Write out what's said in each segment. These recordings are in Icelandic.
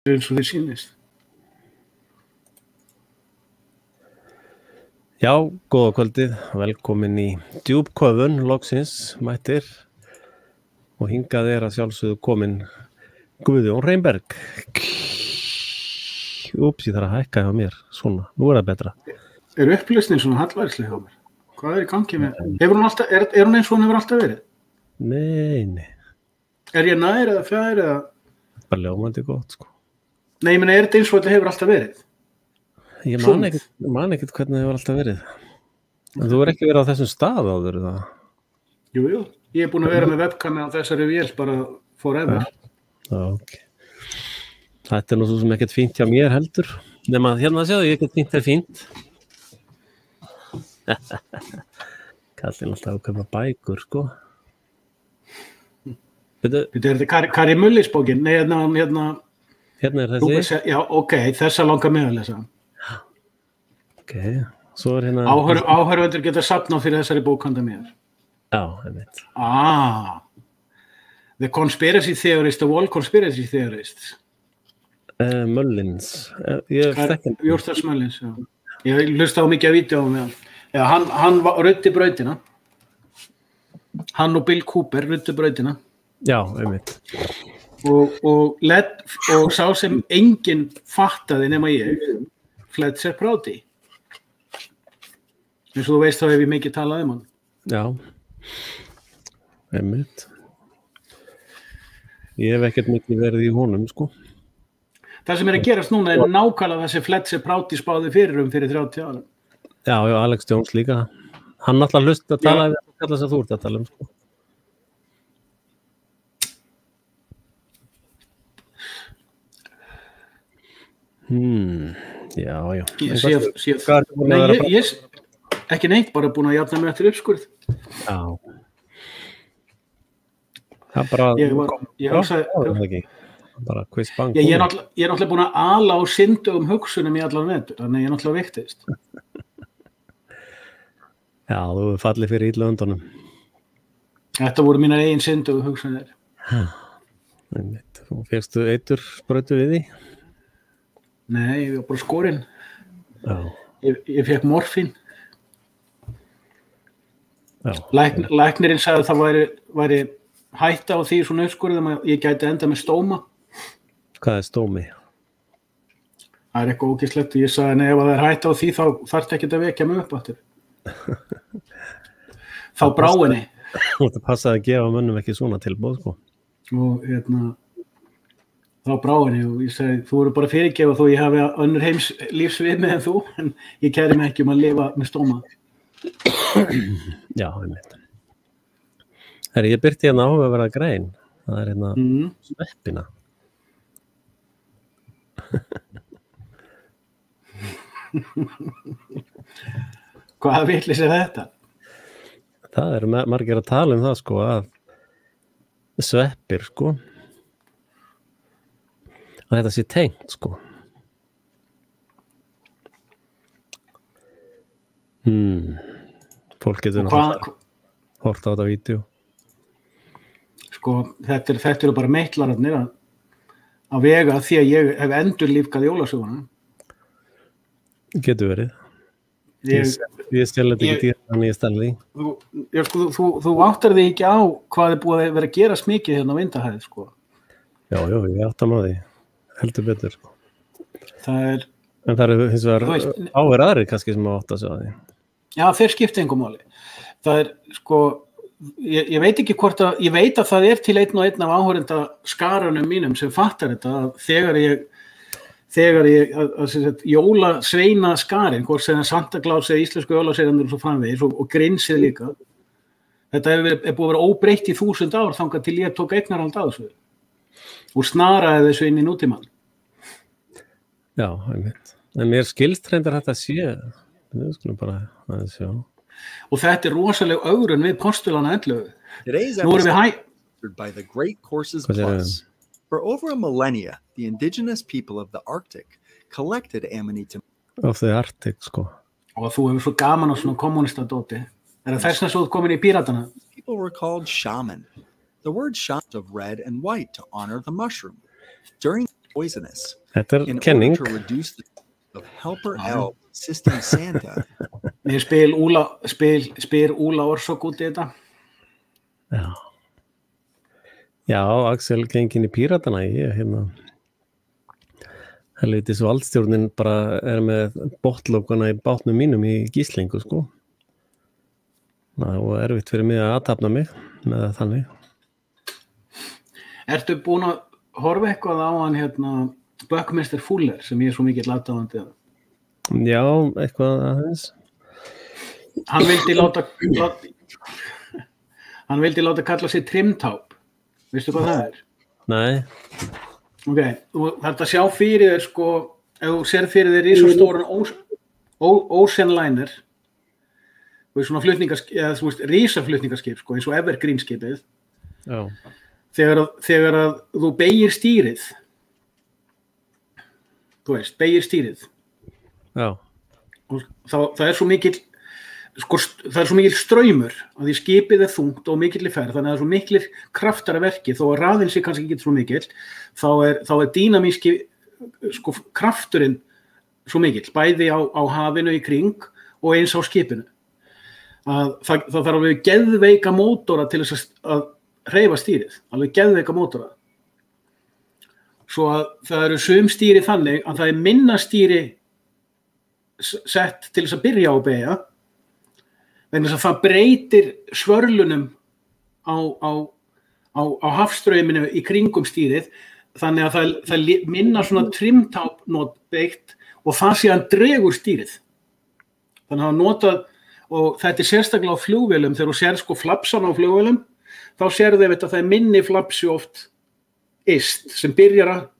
eins og þið sýnist. Já, góða kvöldið, velkomin í djúpköfun, loksins, mættir og hingað að sjálfsögðu komin Guðjón Reynberg. Úps, ég þarf að hækka hjá mér, svona, nú það betra. Upplausnin svona hallærisleg hjá mér? Hvað í gangi með? Er hún eins og hún hefur alltaf verið? Nei. Ég nær eða fjær eða? Bara ljómandi gott, sko. Nei, ég meina, þetta eins og þetta hefur alltaf verið? Ég man ekkert hvernig það hefur alltaf verið. En þú ekki verið á þessum stað áður, það? Jú, ég búin að vera með webkami á þessari vél bara forever. Já, ok. Þetta nú svo sem ekkert fínt hjá mér heldur. Nema hérna séu ég ekkert fínt fínt. Kallinn alltaf að kaupa bækur, sko. Kari Mullisbókin? Nei, hérna er þessi. Já, ok, þessa langar mig að lesa. Ok, svo hérna... Áhörfundur geta safnað fyrir þessari bók handa mér. Já, einmitt. The Conspiracy Theorist, The Wall Conspiracy Theorist. Mullins. Júrtas Mullins, já. Ég hlusta á mikið af vídeóum með hann. Já, hann ruddi brautina. Hann og Bill Cooper ruddi brautina. Já, einmitt. Og sá sem enginn fattaði nema ég, Fletcher Prouty. Eins og þú veist þá hef ég mikið talað um hann. Já, einmitt. Ég hef ekkert mikið verið í honum, sko. Það sem að gerast núna er nákvæmlega það sem Fletcher Prouty spáði fyrir 30 ára. Já, Alex Jones líka. Hann alltaf hlust að tala við að kalla þess að þú ert að tala um, sko. Já. Ég ekki neitt, bara búin að jafna mig eftir uppskurð. Já. Það bara... Ég hugsaði... Bara quiz bang. Ég er náttúrulega búin að ala á syndugum hugsunum í allan vetur, þannig ég er náttúrulega veiktist. Já, þú fallið fyrir illa öndunum. Þetta voru mínar eigin syndugum hugsunir. Þú fékkstu eitursprautu við því? Nei, ég var bara skorinn. Já. Ég fékk morfín. Læknirinn sagði að það væri hætta á því svona uppskurðum að ég gæti enda með stóma. Hvað er stómi? Það er eitthvað ógeðslegt og ég sagði ef það er hætta á því þá þarftu ekkert að vekja mig upp aftur. Þá brá henni. Það passaði að gefa mönnum ekki svona tilboð, sko. Og þá brá henni og ég sagði þú eru bara fyrirgefa þó ég hafi önnur heims lífsviðmið en þú, en ég kæri mig ekki að lifa með stóma. Já, einmitt. Ég byrti hérna áhugaverða grein. Það er hérna sveppina. Hvaða vitleys er þetta? Það eru margir að tala um það, sko, að sveppir, sko, að þetta sé tengt, sko. Fólk getur náttúrulega hort á þetta vídeo. Sko, þetta eru bara meitlararnir að vega því að ég hef endurlífgað jólasöguna. Getur verið. Ég stjæla þetta ekki þannig ég stjæla því. Þú áttar þig ekki á hvað er búið að vera að gerast mikið hérna á Vindahæð, sko. Já, ég áttar maður því. Heldur betur, sko. En það eru hins vegar áver aðrir kannski sem áttar sig á því. Já, þeir skipta engu máli. Það er, sko, ég veit ekki hvort að, ég veit að það er til einn og einn af áhorfenda skaranum mínum sem fattar þetta að þegar ég jólasveina skarin, hvort sem Santa Claus eða íslensku jólasveinarnir og svo framvegis og grinsið líka. Þetta er búið að vera óbreytt í 1000 ár þangað til ég tók eignarhald á þessu og snaraði þessu inn í nútímann. Já, einmitt. En mér skilst reyndar þetta sé, við skulum bara aðeins sjá. Og þetta er rosalega ögrun við postulana 11. Nú erum við by the Great Courses Plus. For over a millennia, the indigenous people of the Arctic collected amanita. Of the Arctic, sko. Og þú hefur svo gaman á svona kommunistadóti. Það þess að þú komin í píratana? People were called shaman. The word shaman of red and white to honor the mushroom. During poisonous. Þetta In kenning. order to reduce the of helper elves assisting Santa. Mér spyr Úla orsök út í þetta. Já. Já, Axel gengin í píratana, helvitis valdstjórnin bara með bottlókana í bátnum mínum í gíslingu, sko. Það var erfitt fyrir mig að aðtapna mig með þannig. Ertu búin að horfa eitthvað á hann Buckminster Fuller sem ég er svo mikið aðdáandi af? Já, eitthvað aðeins. Hann vildi láta kalla sig trimtáp. Veistu hvað það er? Nei. Ok, þú þarft að sjá fyrir þér sko, ef þú sér fyrir þér risastóran Ocean Liner, og svona flutningaskip, eða þú veist, risaflutningaskip sko, eins og Evergreen skipið. Já. Þegar að þú beygir stýrið, þú veist, beygir stýrið. Já. Og það er svo mikill, sko, það er svo mikill straumur að því skipið er þungt og mikill í ferð, þannig að það er svo miklir kraftar að verki, þó að hraðinn sé kannski ekki svo mikill, þá er dýnamíski sko, krafturinn svo mikill, bæði á hafinu í kring og eins á skipinu. Það þarf alveg geðveika mótora til þess að hreyfa stýrið, alveg geðveika mótora. Svo að það eru sum stýri þannig að það er minna stýri sett til þess að byrja á að beygja, vegna þess að það breytir svörlunum á hafstrauminu í kringum stýrið, þannig að það minna svona trimtápnot beitt og það síðan dregur stýrið. Þannig að það notað, og þetta er sérstaklega á flugvélum, þegar þú sér sko flapsan á flugvélum, þá sérðu að það er minni flapsi oft yst sem byrjar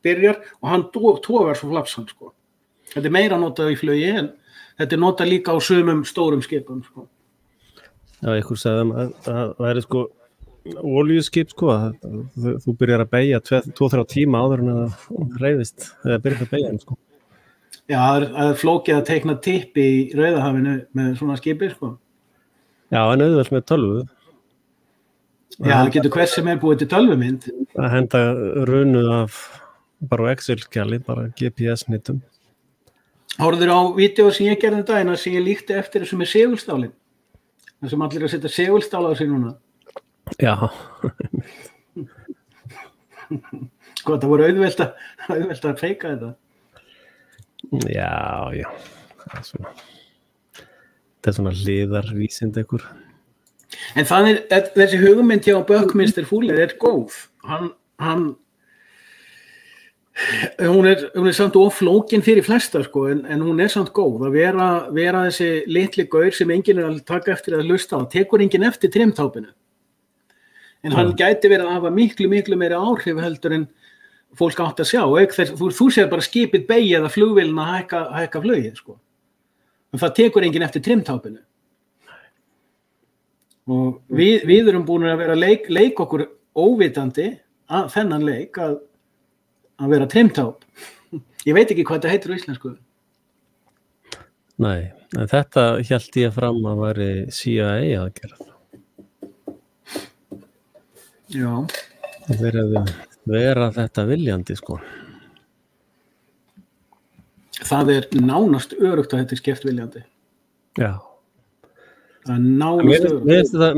og hann togar svo flapsan sko. Þetta er meira notað í flugi en þetta er notað líka á sumum stórum skipum sko. Já, ykkur sagði að það væri sko olíuskip sko, þú byrjar að beygja 2-3 tíma áður en það hreyfist eða byrjar að beygja sko. Já, það er flókið að teikna tippi í Rauðahafinu með svona skipi sko. Já, en auðvelt með tölvu. Já, það getur hver sem er búið til tölvumynd. Að henda runu af bara á Excel-skjali, bara GPS-nitum. Horfður á vídeó sem ég gerði daginn sem ég líkti eftir þessu með segulstálin. Það sem allir að setja segulstála á sig núna. Já. Sko, það voru auðvelt að feika þetta. Já. Það er svona hliðarvísind einhver. En þessi hugmynd hjá Buckminster Fuller er góð. Hún er samt oflókin fyrir flesta sko, en hún er samt góð að vera þessi litli gaur sem enginn er að taka eftir að hlusta á, tekur enginn eftir trimtápinu. En hann gæti verið að hafa miklu meira áhrif heldur en fólk átt að sjá. Þú sér bara skipið beygja eða flugvélina að hækka flugið sko. En það tekur enginn eftir trimtápinu. Og við erum búin að vera leik okkur óvitandi að þennan leik að vera trimtáp. Ég veit ekki hvað þetta heitir á íslensku. Nei, en þetta hélt ég fram að væri CIA að gera. Já. Vera þetta viljandi sko. Það er nánast örugt að þetta er skert viljandi. Já. Það er nánast örugt.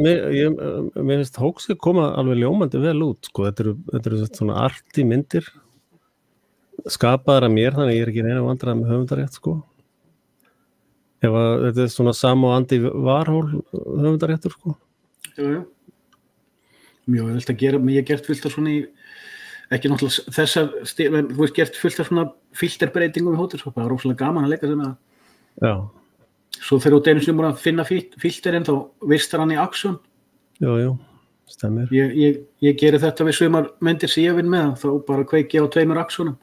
Mér finnst hóksið koma alveg ljómandi vel út sko. Þetta eru svona arti myndir skapaðar af mér, þannig ég er ekki reyna vandræða með höfundarétt sko. Ef að þetta er svona Sam og Andy Warhol höfundaréttur sko. Jú. Mjög vel að gera, ég hef gert fullt af svona ekki náttúrulega þessar, þú veist gert fullt af svona filterbreytingum í Photoshop, það var rosalega gaman að leika sem það. Já. Svo þegar þú einu sinni búin að finna filterinn, þá vistar hann í Action. Jú, stemmir. Ég geri þetta við sumar myndir sem ég vinn með, þá bara kveiki ég á 2 Actionum.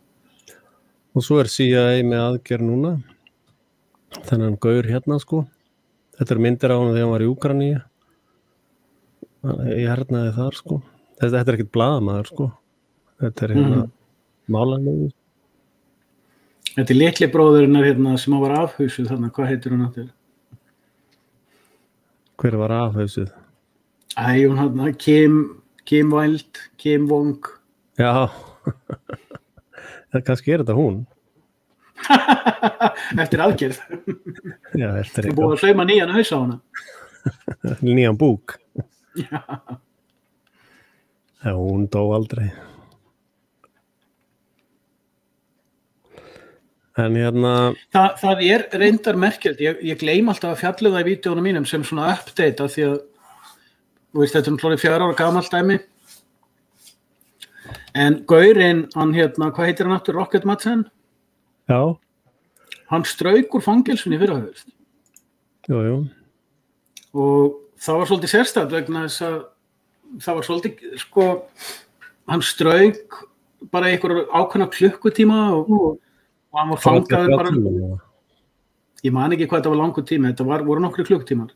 Og svo er CIA með aðgerð núna, þennan gaur hérna sko. Þetta er myndir á hann þegar hann var í Úkraínu. Ég hernaði þar sko. Þetta er ekkert blaðamaður sko. Þetta er hérna málanlegur. Þetta er litli bróðurinn hérna sem var afhausuð þarna, hvað heitir hún aftur? Hver var afhausuð? Hún hérna Kim Wilde, Kim Wong. Já. Kannski þetta hún. Eftir aðgerð. Já, eftir Það búið að sauma nýjan haus á hana. Nýjan búk. Já. Já, hún dó aldrei. En hérna... Það reyndar merkilegt. Ég gleym alltaf að fjalla það í vídeónum mínum sem svona update af því að þú veist, þetta 4 ára gamalt dæmi. En gaurinn, hann hvað heitir hann aftur? Rocket Madsen? Já. Hann strauk úr fangelsunni í fyrrahaust. Jú. Og það var svolítið sérstakt vegna þess að það var svolítið, hann strauk bara einhverja ákveðna klukkutíma og hann var fangaður bara. Ég man ekki hvað þetta var langur tími, þetta voru nokkru klukkutímar.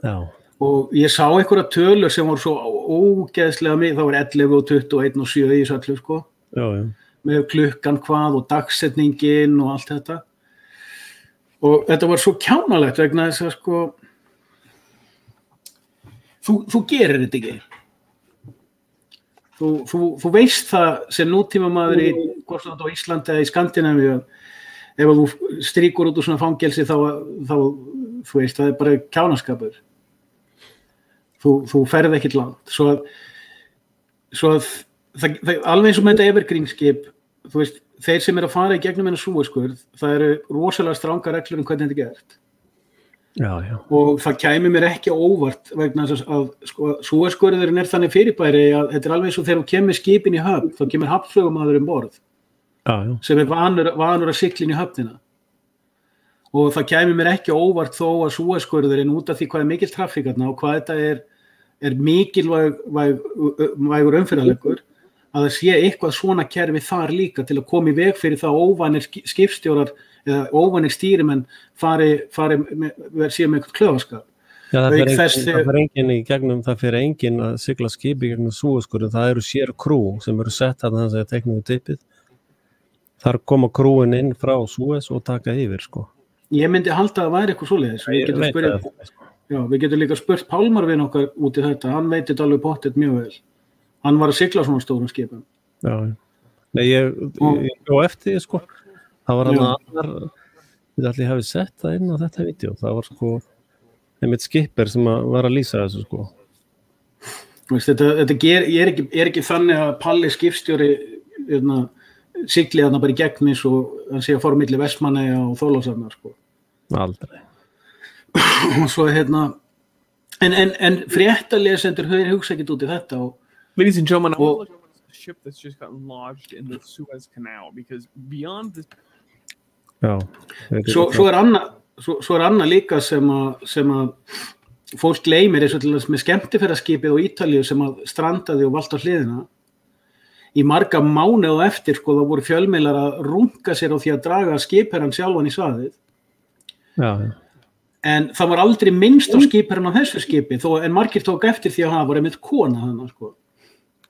Já. Og ég sá einhverja tölur sem voru svo ógeðslega mikið, það voru 11 og 21 og 7 í þessu allu, Já. Með klukkan hvað og dagsetningin og allt þetta. Og þetta var svo kjánalegt vegna þess að þú gerir þetta ekki. Þú veist það sem nútímamaður hvort það á Íslandi eða í Skandinavíu, ef þú stríkur út úr svona fangelsi þá þú veist, það bara kjánaskapur. Þú ferð ekkert langt. Svo að það alveg eins og með þetta evergreenskip, þú veist, þeir sem að fara í gegnum hennar Suezskurð, það eru rosalega strangar reglur hvernig þetta er gert. Já. Og það kæmi mér ekki óvart vegna að Suezskurðurinn þannig fyrirbæri að þetta alveg eins og þegar þú kemur skipin í höfn, þá kemur hafnflugamaður borð sem vanur að sigla inn í höfnina. Og það kæmi mér ekki óvart þó að Suezskurðurinn út af því hvað mikil traffík þarna og hvað þetta er mikilvægur umferðarleikur, að það sé eitthvað svona kerfi þar líka til að koma í veg fyrir það óvanir skipstjórar eða óvanir stýrimenn séu með eitthvað klöfaskap. Já, það fyrir enginn að sigla skipi gegnum Suezskurðinn, það eru sér krú sem eru sett þarna þannig að tekna við tippið. Þar koma krúin inn frá Suez og taka yfir, Ég myndi halda að það væri eitthvað svoleiðis. Við getum líka spurt Pálmarvin okkar út í þetta, hann veit þetta alveg pottet mjög vel. Hann var að sigla svona stórum skipum. Já. Nei, ég bjó eftir því, það var annar, við allir hafið sett það inn á þetta vídeo, það var einmitt skipper sem var að lýsa þessu, Þetta er ekki þannig að Palli skipstjóri sigli þarna bara í gegn eins og hann sé að fara milli Vestmannaeyja og Þorlákshafnar, Aldrei. Og svo en fréttalesendur hugsa ekkert út í þetta og ladies and gentlemen, a ship that's just gotten lodged in the Suez Canal because beyond this. Já. Svo annað líka sem að fólk gleymir eins og til þess með skemmtiferðaskipið á Ítalíu sem að strandaði og valt á hliðina. Í marga mánuði og eftir þá voru fjölmiðlar að runga sér á því að draga skipherrann sjálfan í svaðið. Já. En það var aldrei minnst á skipherrann á þessu skipi, en margir tók eftir því að það var einmitt kona þannig,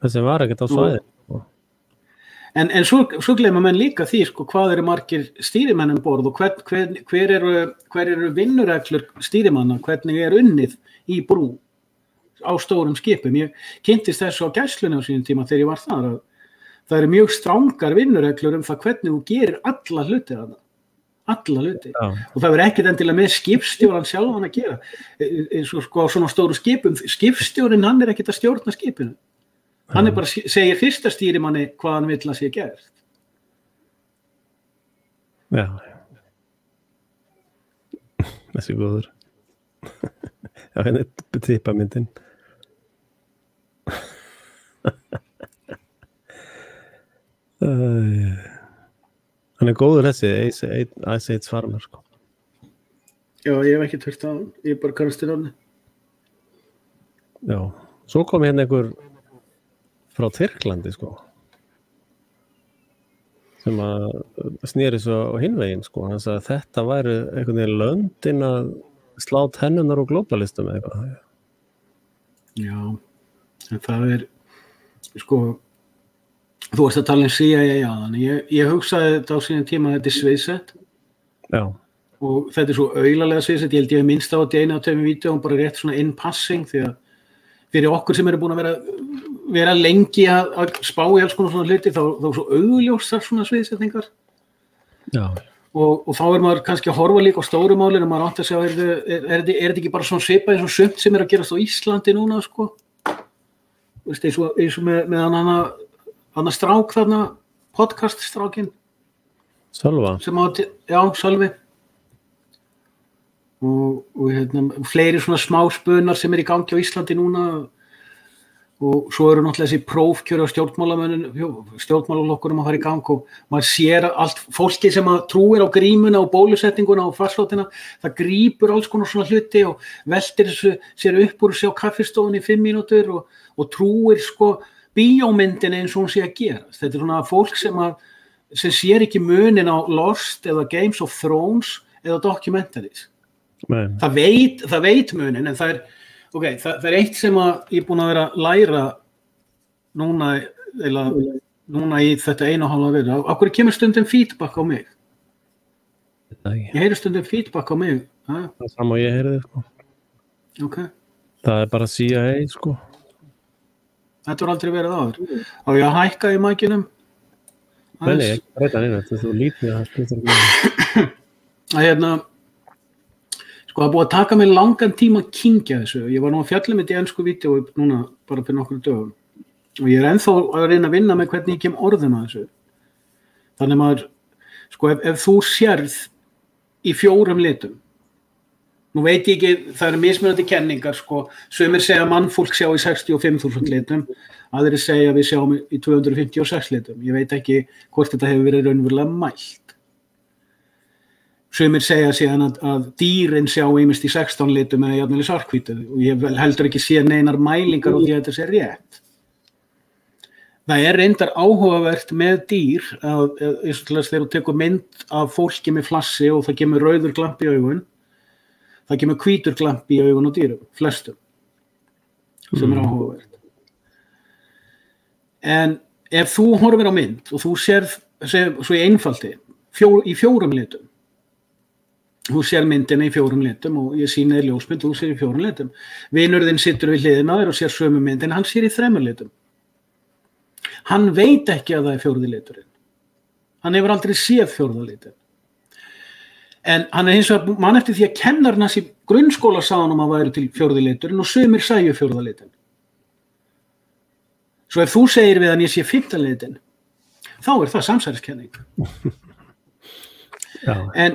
Þessi var ekkert á svæði. En svo gleyma menn líka því, hvað eru margir stýrimenn borð og hver eru vinnureglur stýrimanna, hvernig unnið í brú á stórum skipum. Ég kynntist þessu á gæslunni á sínum tíma þegar ég var þar að það eru mjög strangar vinnureglur það hvernig þú gerir alla hluti þarna. Alla hluti. Já. Og það verður ekkert endilega með skipstjóran sjálfan að gera. Eins og á svona stóru skipum, skipstjórin hann er ekkert að stjórna skipinu. Hann bara segir fyrsta stýrimanni hvað hann vill að sé gert. Já. Þessi góður. Já, henni tippa myndin. Hann góður þessi Ice Age Farmer, Já, ég hef ekki heyrt á hann. Ég bara kannast til hann. Já. Svo kom hérna einhver frá Tyrklandi, sem að sneri svo á hinvegin, hann sagði að þetta væri einhvern veginn löndin að slá tennunar og globalistum eða eitthvað. Já, en það þú varst að tala CIA, ég hugsaði þetta á sínum tíma að þetta sviðsett. Já. Og þetta svo aulalega sviðsett, ég held ég minnst á þetta einu á tveimur vídeóum bara rétt svona in passing því að fyrir okkur sem eru búin að vera lengi að spá í alls konar svona hluti þá svo augljósar svona sviðsetningar Já, og þá maður kannski að horfa líka á stóru málin og maður átt að segja er þetta ekki bara svona svipað eins og sumt sem að gerast á Íslandi núna sko eins og með hann strák þarna podcaststrákin Sölva sem Sölvi og fleiri svona smá spunar sem í gangi á Íslandi núna og svo eru náttúrulega þessi prófkjöri á stjórnmálalokkurum að fara í gang og maður sér allt fólki sem að trúir á grímuna og bólusetninguna og farslátina, það grípur alls konar svona hluti og veltir sér upp úr sér á kaffistofunni í 5 mínútur og trúir sko bíómyndin eins og hún sé að gerast. Þetta svona fólk sem sér ekki munin á Lost eða Games of Thrones eða documentaries. Það veit munin en það er eitt sem ég er búin að vera að læra núna í þetta 1,5 veru. Af hverju kemur stundum feedback á mig? Ég heyri stundum feedback á mig. Það sama ég heyri sko. Okay. Það er bara CIA sko. Þetta var aldrei verið áður. Á ég að hækka í mækinum? Nei, ekki breyta neina, þetta er svo lítið að spila. Sko það búið að taka mig langan tíma að kyngja þessu. Ég var nú að fjalla með þetta í ensku vídeó núna bara fyrir nokkrum dögum. Og ég er ennþá að reyna að vinna með hvernig ég kem orðum að þessu. Þannig maður, sko ef þú sérð í 4 litum, nú veit ég ekki, það eru mismunandi kenningar, sko, sumir segja mannfólk sjá í 65.000 litum, aðrir segja við sjáum í 256 litum. Ég veit ekki hvort þetta hefur verið raunverulega mælt. Sumir segja síðan að dýrin sjá ýmist í 16 litum eða jafnvel í svarthvítu og ég heldur ekki sé neinar mælingar á því að þetta sé rétt. Það er reyndar áhugavert með dýr eins og til þess þegar þú tekur mynd af fólki með flassi og það kemur rauður glampi í augun, það kemur hvítur glampi í augun á dýrum, flestum, sem er áhugavert. En ef þú horfir á mynd og þú sérð, svo í einfaldi, í 4 litum, þú sér myndina í 4 litum og ég sýni þér ljósmynd og þú sér í 4 litum. Vinurðinn situr við hliðina þér og sér sömu myndin, hann sér í 3 litum. Hann veit ekki að það er 4. liturinn. Hann hefur aldrei séð 4. litin. En hann hins vegar mann eftir því að kennarinn hans í grunnskóla sagði hann að væri til 4. liturinn og sumir sæju 4. litin. Svo ef þú segir við hann ég sé 5. litin, þá er það samsæriskenning. En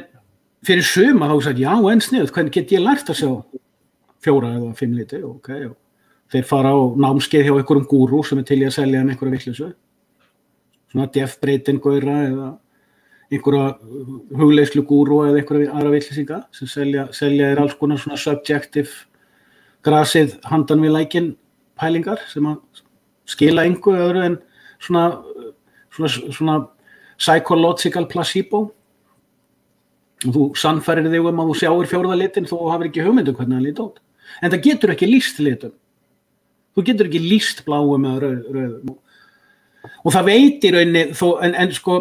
fyrir suma þá sagði já en sniðugt, hvernig get ég lært að sjá 4 eða 5 liti, og þeir fara á námskeið hjá einhverjum gúrú sem til í að selja einhverja vitleysu, svona Jeff-breytin gaura eða einhverja hugleiðslu gúrú eða einhverja aðra vitleysinga sem selja þér alls konar svona subjective grasið handan við lækinn pælingar sem að skila engu öðru en svona psychological placebo. Og þú sannfærir þig að þú sjáir 4. litin þó hafir ekki hugmyndu hvernig hann lít út. En það getur ekki lýst litum. Þú getur ekki lýst bláum eða rauðum. Og það veit í rauninni, en sko,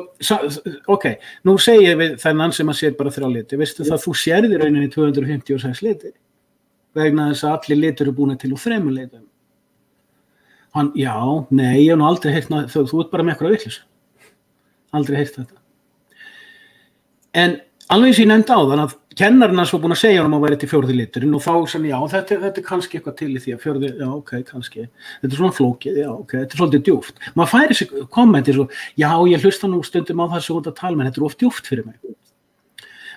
nú segir við þennan sem að sér bara 3 liti, veistu það þú sérð í rauninni 256 liti. Vegna þess að allir litur eru búin til úr 3 litum. Hann, já, nei, ég hef nú aldrei heyrt þú ert bara með eitthvað vitleysu. Aldrei heyrt þetta. En alveg eins og ég nefndi á þann að kennarinn hans var búin að segja hann að væri til 4. liturinn og þá sann já, þetta er kannski eitthvað til í því að 4. já, kannski, þetta er svona flókið, já, þetta er svolítið djúpt. Maður færi sig kommenti svo, já, ég hlusta nú stundum á það sem út að tala, menn þetta er of djúpt fyrir mig.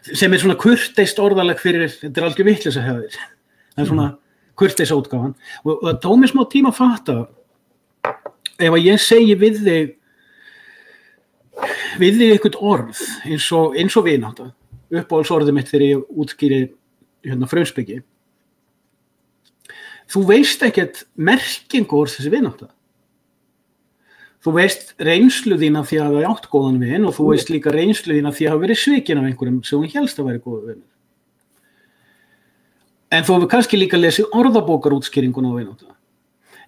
Sem er svona kurteist orðalag fyrir, þetta er algjör vitleysa hefðir. Það er svona kurteisa útgáfan og það tók mér smá tíma að fatta ef að ég segi við þig eitthvað orð eins og vinátta, uppáhaldsorðið mitt þegar ég útskýri frumspeki. Þú veist ekkert merkingu orð þessi vinátta. Þú veist reynslu þín af því að hafa átt góðan vin og þú veist líka reynslu þín af því að hafa verið svikin af einhverjum sem hún hélst að væri góður vinur. En þú hefur kannski líka lesið orðabókarútskýringuna á vinátta.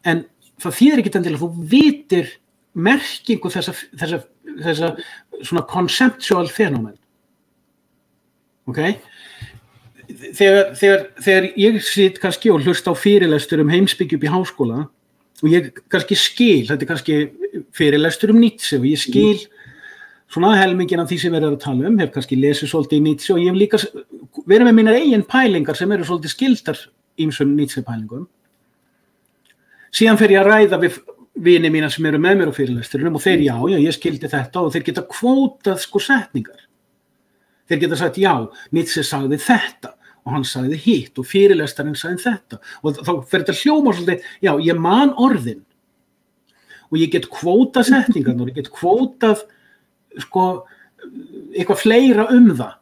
En það þýðir ekkert endilega að þú vitir merkingu þessa svona conceptual fenómen. Þegar ég sit kannski og hlusta á fyrirlestur heimspeki upp í háskóla og ég kannski skil, þetta kannski fyrirlestur Nietzsche og ég skil svona helmingin af því sem við erum að tala hef kannski lesið svolítið í Nietzsche og ég hef líka verið með mínar eigin pælingar sem eru svolítið skildar ýmsum Nietzsche pælingum. Síðan fer ég að ræða við vini mína sem eru með mér á fyrirlesturinnum og þeir já, ég skildi þetta og þeir geta kvótað setningar. Þeir geta sagt já, Nietzsche sagði þetta og hann sagði hitt og fyrirlestarinn sagði þetta og þá fer þetta hljóma svolítið, já, ég man orðin og ég get kvótað setningar og ég get kvótað eitthvað fleira það.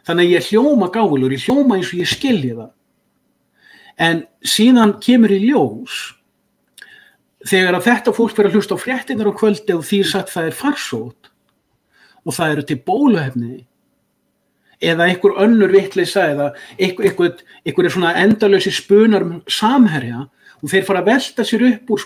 Þannig að ég hljóma gáfulegur, ég hljóma eins og ég skilji það. En síðan kemur í ljós, þegar að þetta fólk fer að hlusta á fréttirnar á kvöldi og því sagt það farsótt og það eru til bóluefni eða einhver önnur vitleysa eða einhver svona endalausi spunar samherja og þeir fara að velta sér upp úr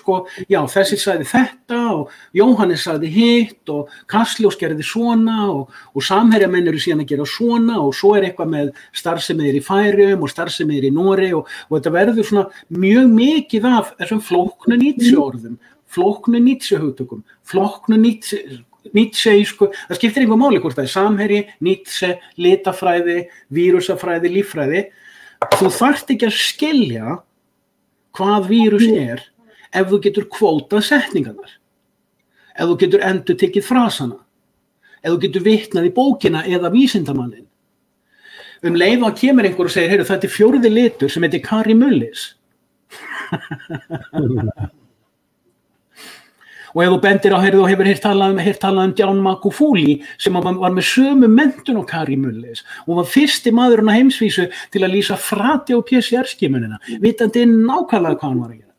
já, þessi sagði þetta og Jóhannes sagði hitt og Kastljós gerði svona og samherjamenn eru síðan að gera svona og svo eitthvað með starfsemiðir í Færeyjum og starfsemiðir í Noregi og þetta verður svona mjög mikið af þessum flóknu Nietzsche orðum, flóknu Nietzsche hugtökum, flóknu Nietzsche, það skiptir einhver máli hvort það samherji, Nietzsche, litafræði, vírusafræði, líffræði. Þú þarft ekki að skilja hvað vírus ef þú getur kvótað setningarnar, ef þú getur endurtekið frasana, ef þú getur vitnað í bókina eða vísindamanninn. Leið og kemur einhver og segir, heyrðu, þetta 4. litur sem heitir Kari Mullis. Og ef þú bendir á, heyrðu, þú hefur heyrt talað John Magufuli sem var með sömu menntun og Kari Mullis og var fyrsti maðurinn á heimsvísu til að lýsa frati á PCR-skimunina, vitandi nákvæmlega hvað hann var að gera.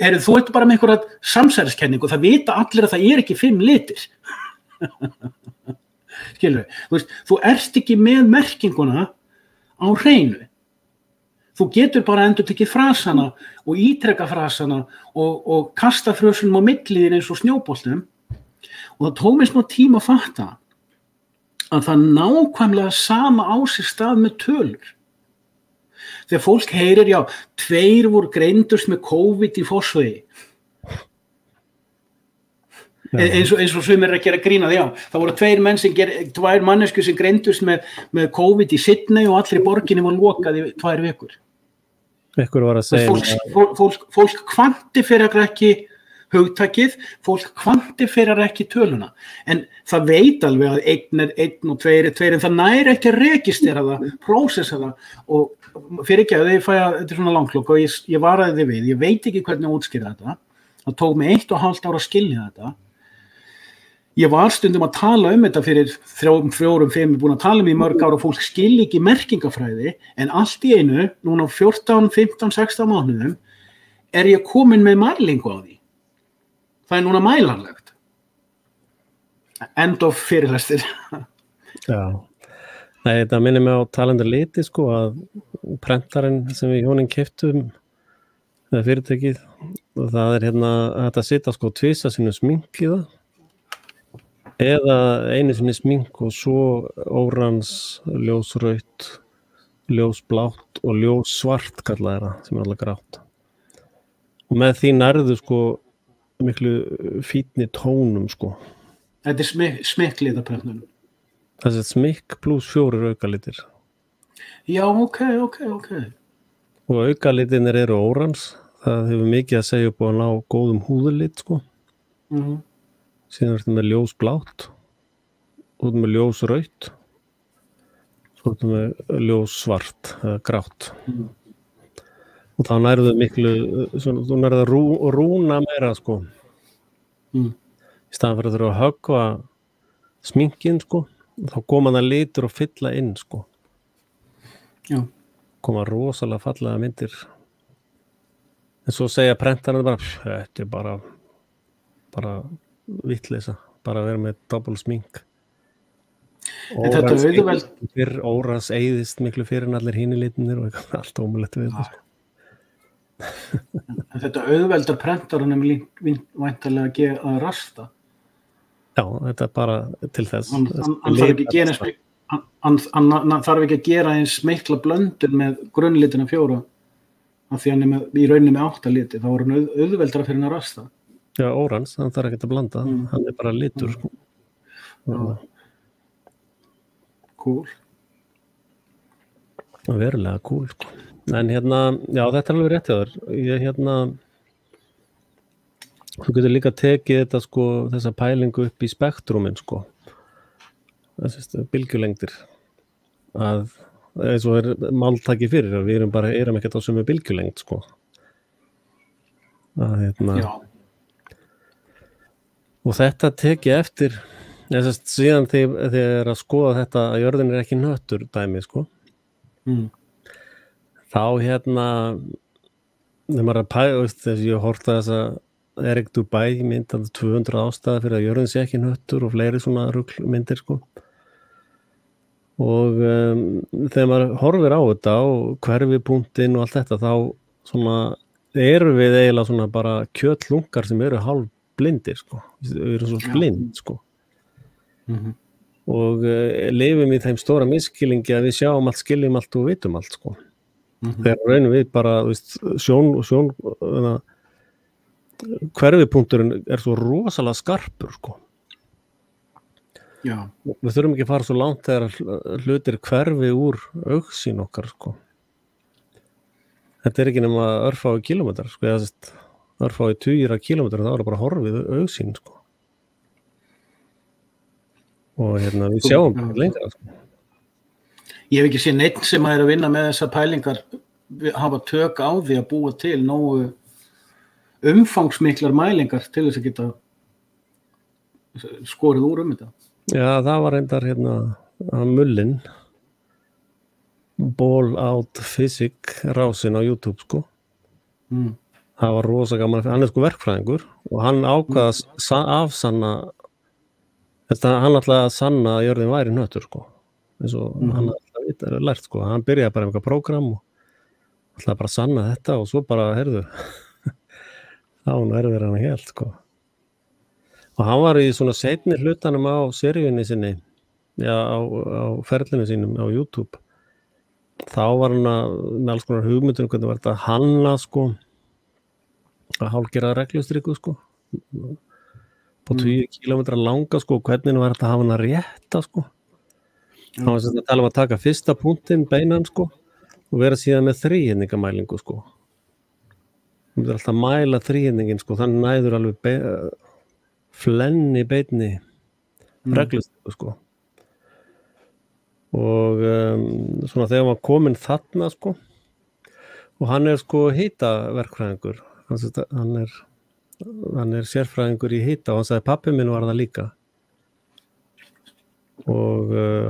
Heyrðu, þú ert bara með einhverja samsæriskenningu, það vita allir að það ekki 5 litir. Skilur, þú ert ekki með merkinguna á hreinu. Þú getur bara endurtekið frasana og ítreka frasana og kasta frösunum á milliðin eins og snjóboltum og það tók mér smá tíma að fatta að það nákvæmlega sama á sér stað með tölur. Þegar fólk heyrir, já, 2 voru greindust með COVID í Fossvogi. Eins og sumir að gera grín að, já, það voru 2 manneskjur sem greindust með COVID í Sydney og allir í borginni var lokað í 2 vikur. Einhver var að segja fólk kvantiferar ekki hugtakið, fólk kvantiferar ekki töluna, en það veit alveg að 1 er 1 og 2 er 2 en það næri ekki að registera það, prósessa það og fyrir ekki að þetta er svona langklokk og ég varaði þið við, ég veit ekki hvernig að útskýra þetta, það tók mig 1,5 ár að skilja þetta. Ég var stundum að tala þetta fyrir 3, 4, 5, búin að tala í mörg ár og fólk skilji ekki merkingafræði, en allt í einu, núna á 14, 15, 16 mánuðum, ég komin með mælingu á því. Það er núna mælanlegt. End of fyrirlestir. Já. Nei, þetta minnir mig á talandi liti, að prentarinn sem við hjónin keyptum, eða fyrirtækið, og það er þetta sita tvisa sinnum smink í það. Eða einu sinni smink og svo órans, ljósraut, ljósblátt og ljóssvart kallaði það sem er alveg grátt. Og með því nærðu miklu fínni tónum Þetta er smikklitaprentun. Það er smikk pluss 4 aukalitir. Já, ok. Og aukalitirnir eru órans, það hefur mikið að segja upp á að ná góðum húðulit Síðan ertu með ljósblátt, þú ert með ljósraut, svo ertu með ljóssvart, grátt. Og þá nærðu miklu, þú nærðu að rúna meira, Í staðan fyrir að þurfa að höggva sminkinn, þá koma það litur og fylla inn, Já. Koma rosalega fallega myndir. En svo segja prentarinn bara, þetta er bara vitleysa, bara að vera með doppel smink. Órans eyðist miklu fyrir en allir hinni litinir og allt ómulett við þetta. Þetta auðveldar prentarunum væntanlega að rasta. Já, þetta er bara til þess. Hann þarf ekki að gera eins mikla blöndun með grunnlitina 4. af því hann í rauninni með 8 liti, þá var hann auðveldara fyrir hann að rasta. Já, órans, hann þarf ekki að blanda, hann bara litur, sko. Cool. Verulega cool, sko. En já, þetta alveg rétt hjá þér. Ég þú getur líka tekið þetta, sko, þessa pælingu upp í spektrúmin, sko. Þessi bylgjulengdir. Eins og máltaki fyrir, við erum ekkert á sömu bylgjulengd, sko. Já. Og þetta tekið eftir, síðan þegar að skoða þetta að jörðin ekki hnöttur dæmi, sko. Þá þegar maður þess ég horfði þessa Erik Dubai mynd 200 ástæða fyrir að jörðin sé ekki hnöttur og fleiri svona ruglmyndir, sko. Og þegar maður horfir á þetta og hverfipunktinn og allt þetta, þá svona erum við eiginlega svona bara kjötlungar sem eru hálf blindir, sko. Við erum svo blind, sko. Og lifum í þeim stóra misskilningi að við sjáum allt, skiljum allt og vitum allt, sko. Þegar reynum við bara, hverfipunkturinn svo rosalega skarpur, sko. Já. Við þurfum ekki að fara svo langt þegar hlutir hverfi úr augsýn okkar, sko. Þetta ekki nema örfáu kílómetrar, sko, eða örfáu tugir af kílómetrar, þá bara horfið augsýn, sko. Og við sjáum lengra, sko. Ég hef ekki séð neitt sem að vinna með þessar pælingar hafa tök á því að búa til nógu umfangsmiklar mælingar til þess að geta skorið úr þetta. Já, það var reyndar að Mullin Ball Out Physics rásin á YouTube, sko. Það var rosa gaman, hann sko verkfræðingur og hann ákvað að afsanna hann ætlaði að sanna að jörðin væri hnöttur, sko. Eins og hann ætlaði að lært, sko. Hann byrjaði bara með eitthvað prógram og ætlaði bara að sanna þetta og svo bara, heyrðu, þá verður hann helt, sko. Og hann var í svona seinni hlutanum á seríunni sinni, já, á ferlinu sínum á YouTube. Þá var hann með alls konar hugmyndum hvernig var þetta að hanna, sko, að hálfgera reglustrikku, sko. På 20 kilometra langa, sko, hvernig var þetta að hafa hann að rétta, sko. Hann var að tala að taka fyrsta punktinn, beinan, sko, og vera síðan með þríhyrningamælingu, sko. Þú myndir alltaf mæla þríhyrningin, sko, þannig næður alveg flenni beinni reglustrikku, sko. Og svona þegar maður kominn þarna, sko, og hann sko hitaverkfræðingur, hann sérfræðingur í hita og hann sagði pabbi minn var það líka. Og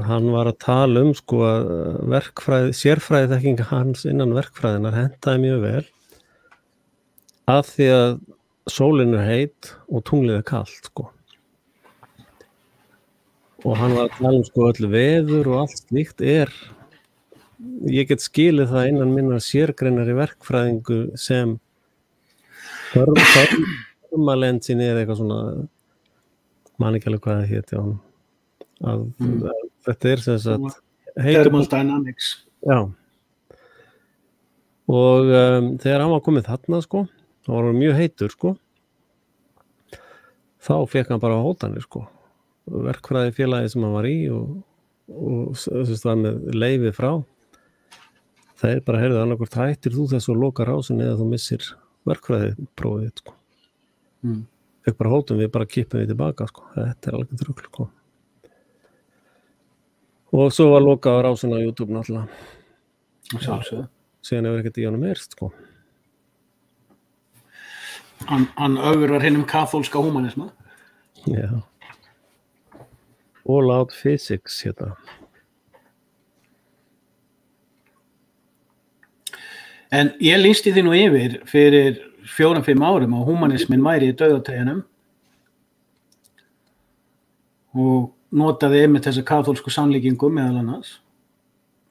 hann var að tala sko að sérfræðiþekking hans innan verkfræðinar hentaði mjög vel að því að sólin heit og tunglið kalt, sko. Og hann var að tala sko öll veður og allt slíkt ég get skilið það innan minnar sérgreinari verkfræðingu sem permalensin eða eitthvað svona man ekki alveg hvað það héti á hann að þetta sem sagt Thermal Dynamics. Já. Og þegar hann var komið þarna, sko, þá var hann mjög heitur, sko, þá fekk hann bara hótanir, sko. Verkfræði félagi sem hann var í og var með leyfi frá. Það bara, heyrðu, annarkvort hættir þú þessu og lokar rásin eða þú missir verkfræði prófið, sko. Fekk bara hótun, við bara kippum við tilbaka, sko. Þetta alveg trugl, sko. Og svo var lokað á rásin á YouTube náttúrulega. Sjálfsögðu. Síðan hefur ekkert í honum erst, sko. Hann ögrar hinum kaþólska humanisma. Já. All Out Physics, hérna. En ég lýsti því nú yfir fyrir 4-5 árum að humanismin væri í dauðatreyjunum og notaði einmitt þessa kaþólsku sannlíkingu meðal annars.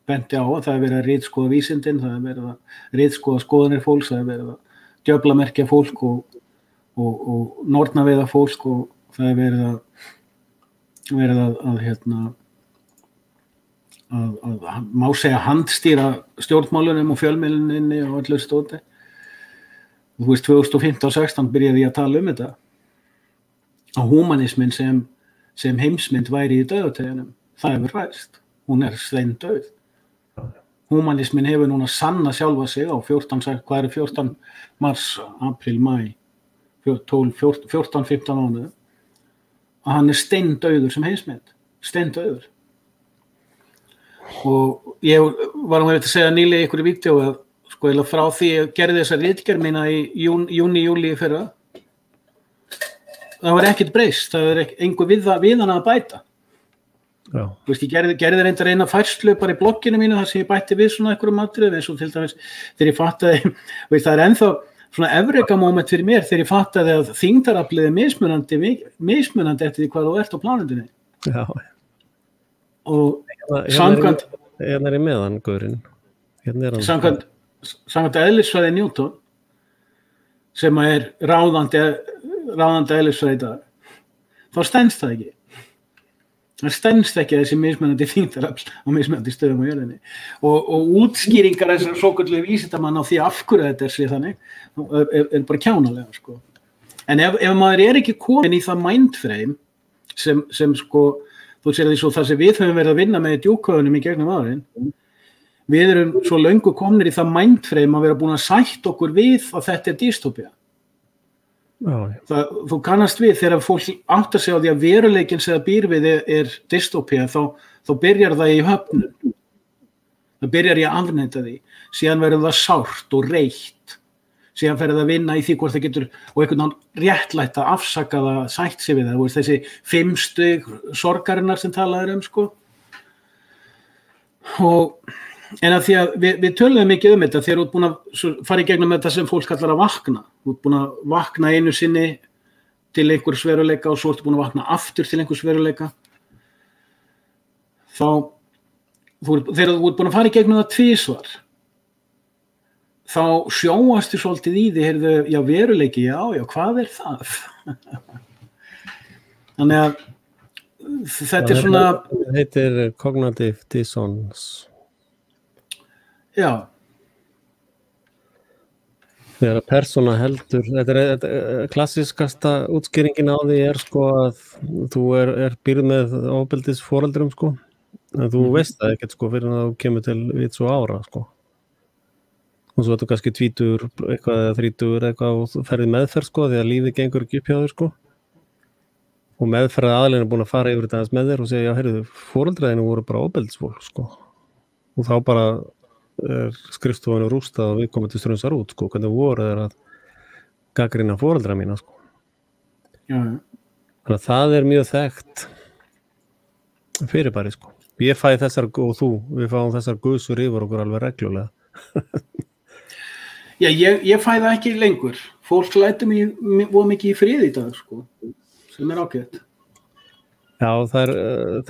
Benti á að það er verið að ritskoða vísindin, það er verið að ritskoða skoðanir fólks, það er verið að djöflamerkja fólk og nornaveiða fólk og það er verið að má segja handstýra stjórnmálunum og fjölmiðluninni og öllu stóti. Þú veist, 2015-16 byrjaði ég að tala þetta. Að húmanismin sem heimsmynd væri í dauðateginum, það hefur ræst. Hún steindauð. Húmanismin hefur núna sanna sjálfa sig á 14 mars, apríl, mæ, 14-15 mánuði, að hann steindauður sem heimsmynd. Steindauður. Og ég var að segja nýlega í einhverju vídeó að sko eða frá því ég gerði þessa ritgerð mína í júni í fyrra, það var ekkert breyst, það var engu við hana að bæta. Já. Þú veist, ég gerði reyndar eina færslu bara í blogginu mínu þar sem ég bætti við svona einhverjum atriðum, eins og til dæmis þegar ég fattaði, veist, það ennþá svona efreka moment fyrir mér þegar ég fattaði að þyngdaraflið mismunandi eftir því hvað þú ert á plánundinni. Já. Og samkvæmt hérna ég með hann, gaurinn. Hérna hann. Samkvæmt eðlisfræði Newton, sem ráðandi eðlisfræði í dag, þá stenst það ekki. Það stenst ekki þessi mismunandi þyngdarafl á mismunandi stöðum á jörðinni. Og útskýringar þessar svokölluðu vísindamanna á því af hverju þetta sé þannig, bara kjánalega, sko. En ef maður ekki komin í það mindframe sem sko, þú sér því svo það sem við höfum verið að vinna með í djúkhöfunum í gegnum árin, við erum svo löngu komnir í það mindframe að vera búin að sætta okkur við að þetta dystopía. Þú kannast við þegar fólk áttar sig á því að veruleikinn sem það býr við dystopía, þá byrjar það í höfnun. Það byrjar í að afneita því. Síðan verður það sárt og reitt. Síðan fer það að vinna í því hvort það getur og einhvern veginn réttlætt að afsaka það, sætt sig við það. Þessi 5 stig sorgarinnar sem talaður sko. En að því að við töluðum mikið þetta þegar þú ert búin að fara í gegnum þetta sem fólk kallar að vakna. Þú ert búin að vakna einu sinni til einhvers veruleika og svo ertu búin að vakna aftur til einhvers veruleika. Þegar þú ert búin að fara í gegnum það tvisvar, þá sjóastu svolítið í því, heyrðu, já veruleiki, já, hvað það? Þannig að þetta svona... Það heitir cognitive dissonance. Já. Þegar persóna heldur, þetta klassískasta útskýringin á því sko að þú býrð með ofbeldisforeldrum sko, en þú veist það ekkert sko fyrir að þú kemur til vits og ára sko. Og svo ertu kannski 20 eitthvað eða 30 eitthvað og þú ferði meðferð sko því að lífið gengur ekki upp hjá þér sko. Og meðferð aðalinn búin að fara yfir þetta aðeins með þér og segja, já heyrðu, foreldræðinu voru bara ofbeldisfólk sko. Og þá bara skrifstofan og rústað og við komum til strömsar út sko, hvernig voru þeir að gagnrýna foreldra mína sko. Já. Þannig að það mjög þekkt fyrirbæri sko. Ég fæ þessar, og við fáum þessar gusur yfir okkur alveg reglulega. Já, ég fæ það ekki lengur. Fólk lætur mig voða mikið í friði í dag sko, sem ágætt. Já,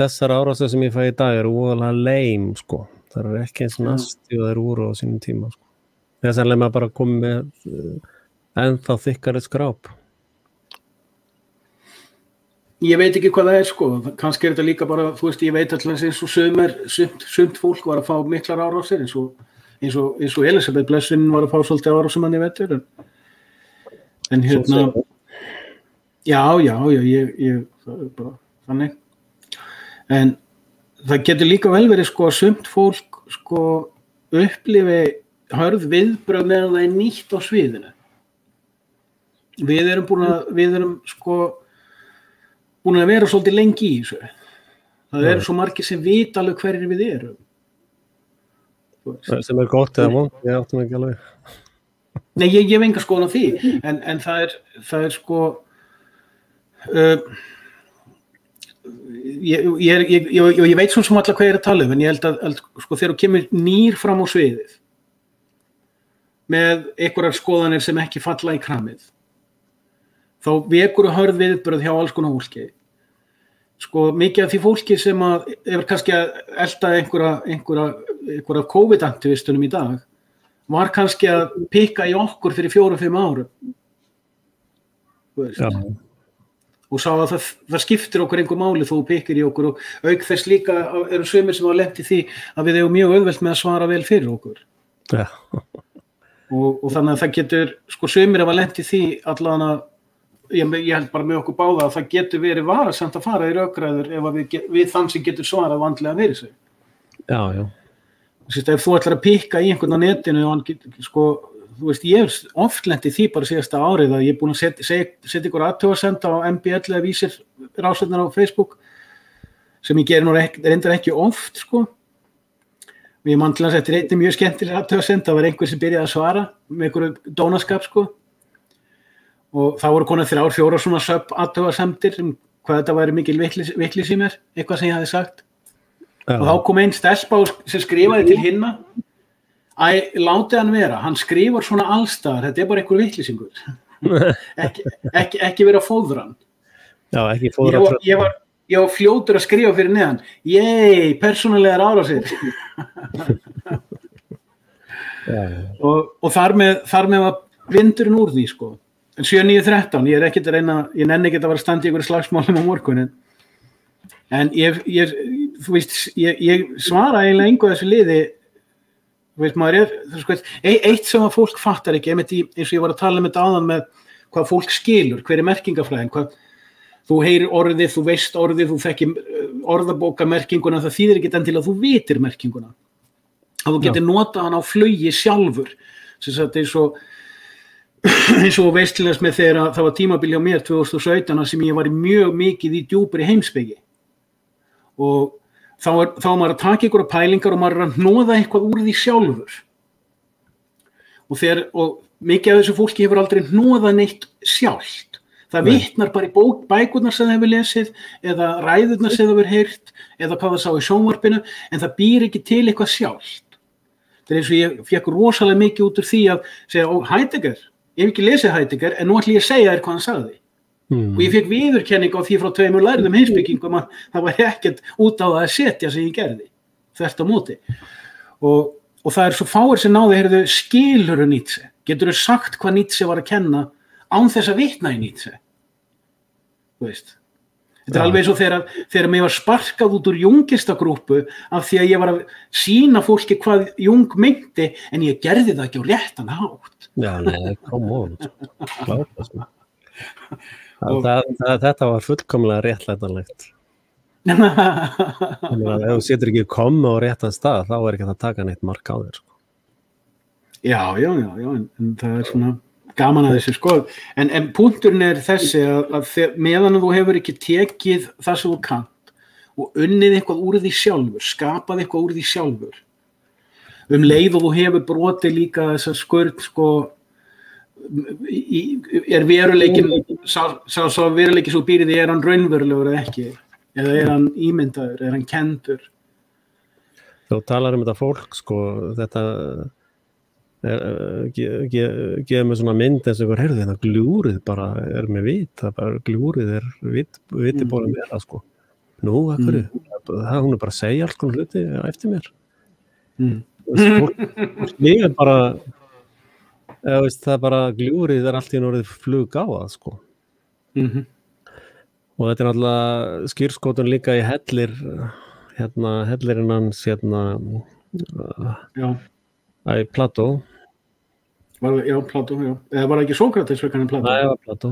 þessar árásir sem ég fæ í dag voðalega lame sko. Það ekki eins nasti og það voru á sínum tíma sko. Þess að maður bara komið með ennþá þykkari skráp. Ég veit ekki hvað það sko, kannski þetta líka bara, þú veist, ég veit alltaf eins og sumt fólk var að fá miklar árásir, eins og Elisabeth Blessin var að fá svolítið árásum hann í vetur, en hérna, já, ég það bara þannig, en það getur líka vel verið sko að sumt fólk sko upplifi hörð viðbrögð með það nýtt á sviðinu. Við erum sko búin að vera svolítið lengi í þessu. Það eru svo margir sem vita alveg hverjir við erum. Sem gott eða vont, ég áttum ekki alveg. Nei, ég hef enga skoðun á því, en það sko ég veit svo sem allar hvað ég að tala en ég held að sko, þegar þú kemur nýr fram á sviðið með einhverjar skoðanir sem ekki falla í kramið, þá vekur hörð viðbrögð hjá alls konar fólki. Sko, mikið af því fólki sem hefur kannski að elta einhverja COVID-aktivistunum í dag var kannski að pikka í okkur fyrir 4-5 árum. Já. og sá að það skiptir okkur einhver máli þó pikkir í okkur, og auk þess líka eru sumir sem hafa lent í því að við eigum mjög auðvelt með að svara vel fyrir okkur. Já. Og þannig að það getur, sko, sumir hafa lent í því allan að, ég held bara með okkur báða að það getur verið varasamt að fara í rökræður ef að við þann sem getur svarað vandlega fyrir sig. Já, já. Ef þú ætlar að pikka í einhvern á netinu og hann, sko, þú veist, ég hef oft lent í því bara síðasta árið að ég er búin að setja ykkur athugasemd á MBL eða vísir rásendar á Facebook sem ég gerir nú reyndar ekki oft, sko. Ég man til að setja einnig mjög skemmtileg athugasemd, það var einhver sem byrjaði að svara með einhverju dónaskap, sko. Og það voru konar 3-4 svona sub-athugasemdir hvað þetta væri mikil vitleysi í mér, eitthvað sem ég hafði sagt. Já. Og þá kom einn stelpa sem skrifaði til hinna: láti hann vera, hann skrifar svona allstaðar, þetta er bara einhver vitleysingur. ekki vera fóðran. Já, ekki fóðran. Ég var fljótur að skrifa fyrir neðan: persónulegar árásir. og þar með var vindurinn úr því, sko. En 7-9-13, ég nenni ekkert að vera að standa í einhverju slagsmálum á morgunin. En þú veist, ég svara eiginlega engu þessu liði. Þú veist, maður sko, eitt sem að fólk fattar ekki, eins og ég var að tala um þetta áðan með hvað fólk skilur, hver er merkingafræðin, hvað þú heyrir orðið, þú veist orðið, þú þekkir orðabókamerkinguna, það þýðir ekki enn til að þú vitir merkinguna. Að þú getur notað hann á flugi sjálfur, sem sagt eins og veist til þess með þegar það var tímabil hjá mér 2017 sem ég var mjög mikið í djúpri heimspeki, og þá var maður að taka einhverja pælingar og maður er að hnoða eitthvað úr því sjálfur, og mikið af þessu fólki hefur aldrei hnoðað neitt sjálft. Það vitnar bara í bækurnar sem það hefur lesið eða ræðurnar sem það hefur heyrt eða hvað það sá í sjónvarpinu, en það býr ekki til eitthvað sjálft. Það eins og ég fékk rosalega mikið út úr því að segja: Heidegger, ég hef ekki lesið Heidegger, en nú ætlum ég að segja þér hvað hann sagði. Og ég fékk viðurkenning á því frá 2 lærðum heimspekingum að það var ekkert út á það að setja sem ég gerði, þvert á móti. Og það svo fáir sem náðu, heyrðu, skilurðu Nietzsche? Geturðu sagt hvað Nietzsche var að kenna án þess að vitna í Nietzsche? Þú veist. Þetta er alveg eins og þegar mér var sparkað út úr jungistagrúpu af því að ég var að sýna fólki hvað Jung meinti, en ég gerði það ekki á réttan hátt. Já, nei, come on. Klárt, þetta var fullkomlega réttlætanlegt. Þannig að ef þú setur ekki komma á réttan stað, þá er ekki að taka neitt mark á þér. Já, en það er svona gaman að þessu, sko. En punkturinn er þessi að meðan þú hefur ekki tekið það sem þú kannt og unnið eitthvað úr því sjálfur, skapað eitthvað úr því sjálfur, leið og þú hefur brotið líka þessa skurð, sko, er veruleikin sá veruleiki svo býrið í, er hann raunverulegur eða ekki, eða er hann ímyndaður, er hann kendur? Þú talar þetta fólk, sko, þetta gefur mig svona mynd eins og ykkur, heyrðu, þetta gljúrið bara er með vit, það bara gljúrið er viti bóla meira, sko. Nú, hún er bara að segja alls konar hluti eftir mér. Fólk líka bara, það bara gljúrið er allt í orðið flug á það, sko. Og þetta er náttúrulega skýrskotun líka í hellir, hellirinn hans, Plató. Já, Plató, já. Eða var það ekki Sókrates vegna Plató? Nei, það var Plató.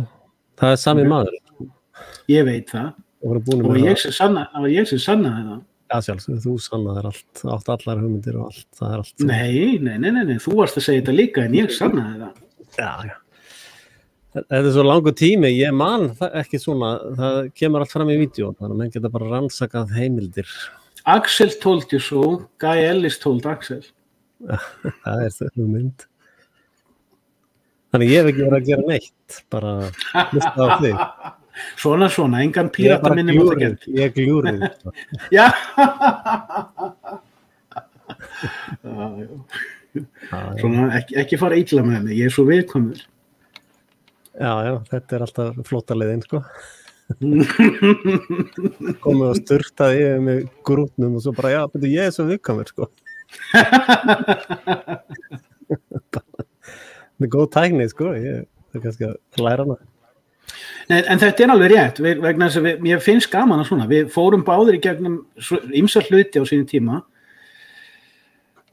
Það er sami maður. Ég veit það. Það var ég sem sannaði það. Já, sjálfsög, þú sannaðir allt, átt allar hugmyndir og allt, það er allt. Nei, þú varst að segja þetta líka, en ég sannaði það. Já. Þetta er svo langur tími, ég man ekki svona, það kemur allt fram í vídeo, þannig að menn geta bara rannsakað heimildir. Axel told you so, Guy Ellis told Axel. Það er það hugmynd. Þannig ég hef ekki verið að gera neitt, bara hlusta á þig. Svona, engan pírata minni mátt að gera. Ég er gljúrið. Já. Svona, ekki fara illa með mig, ég er svo viðkvæmur. Já, þetta er alltaf flóttaleiðin, sko. Komið og sturtaði yfir með grútnum og svo bara, já, betur ég er svo viðkvæmur, sko. Það er góð tækni, sko, ég er kannski að læra hana. En þetta alveg rétt, vegna þess að mér finnst gaman að svona, við fórum báðir í gegnum ýmsa hluti á sínum tíma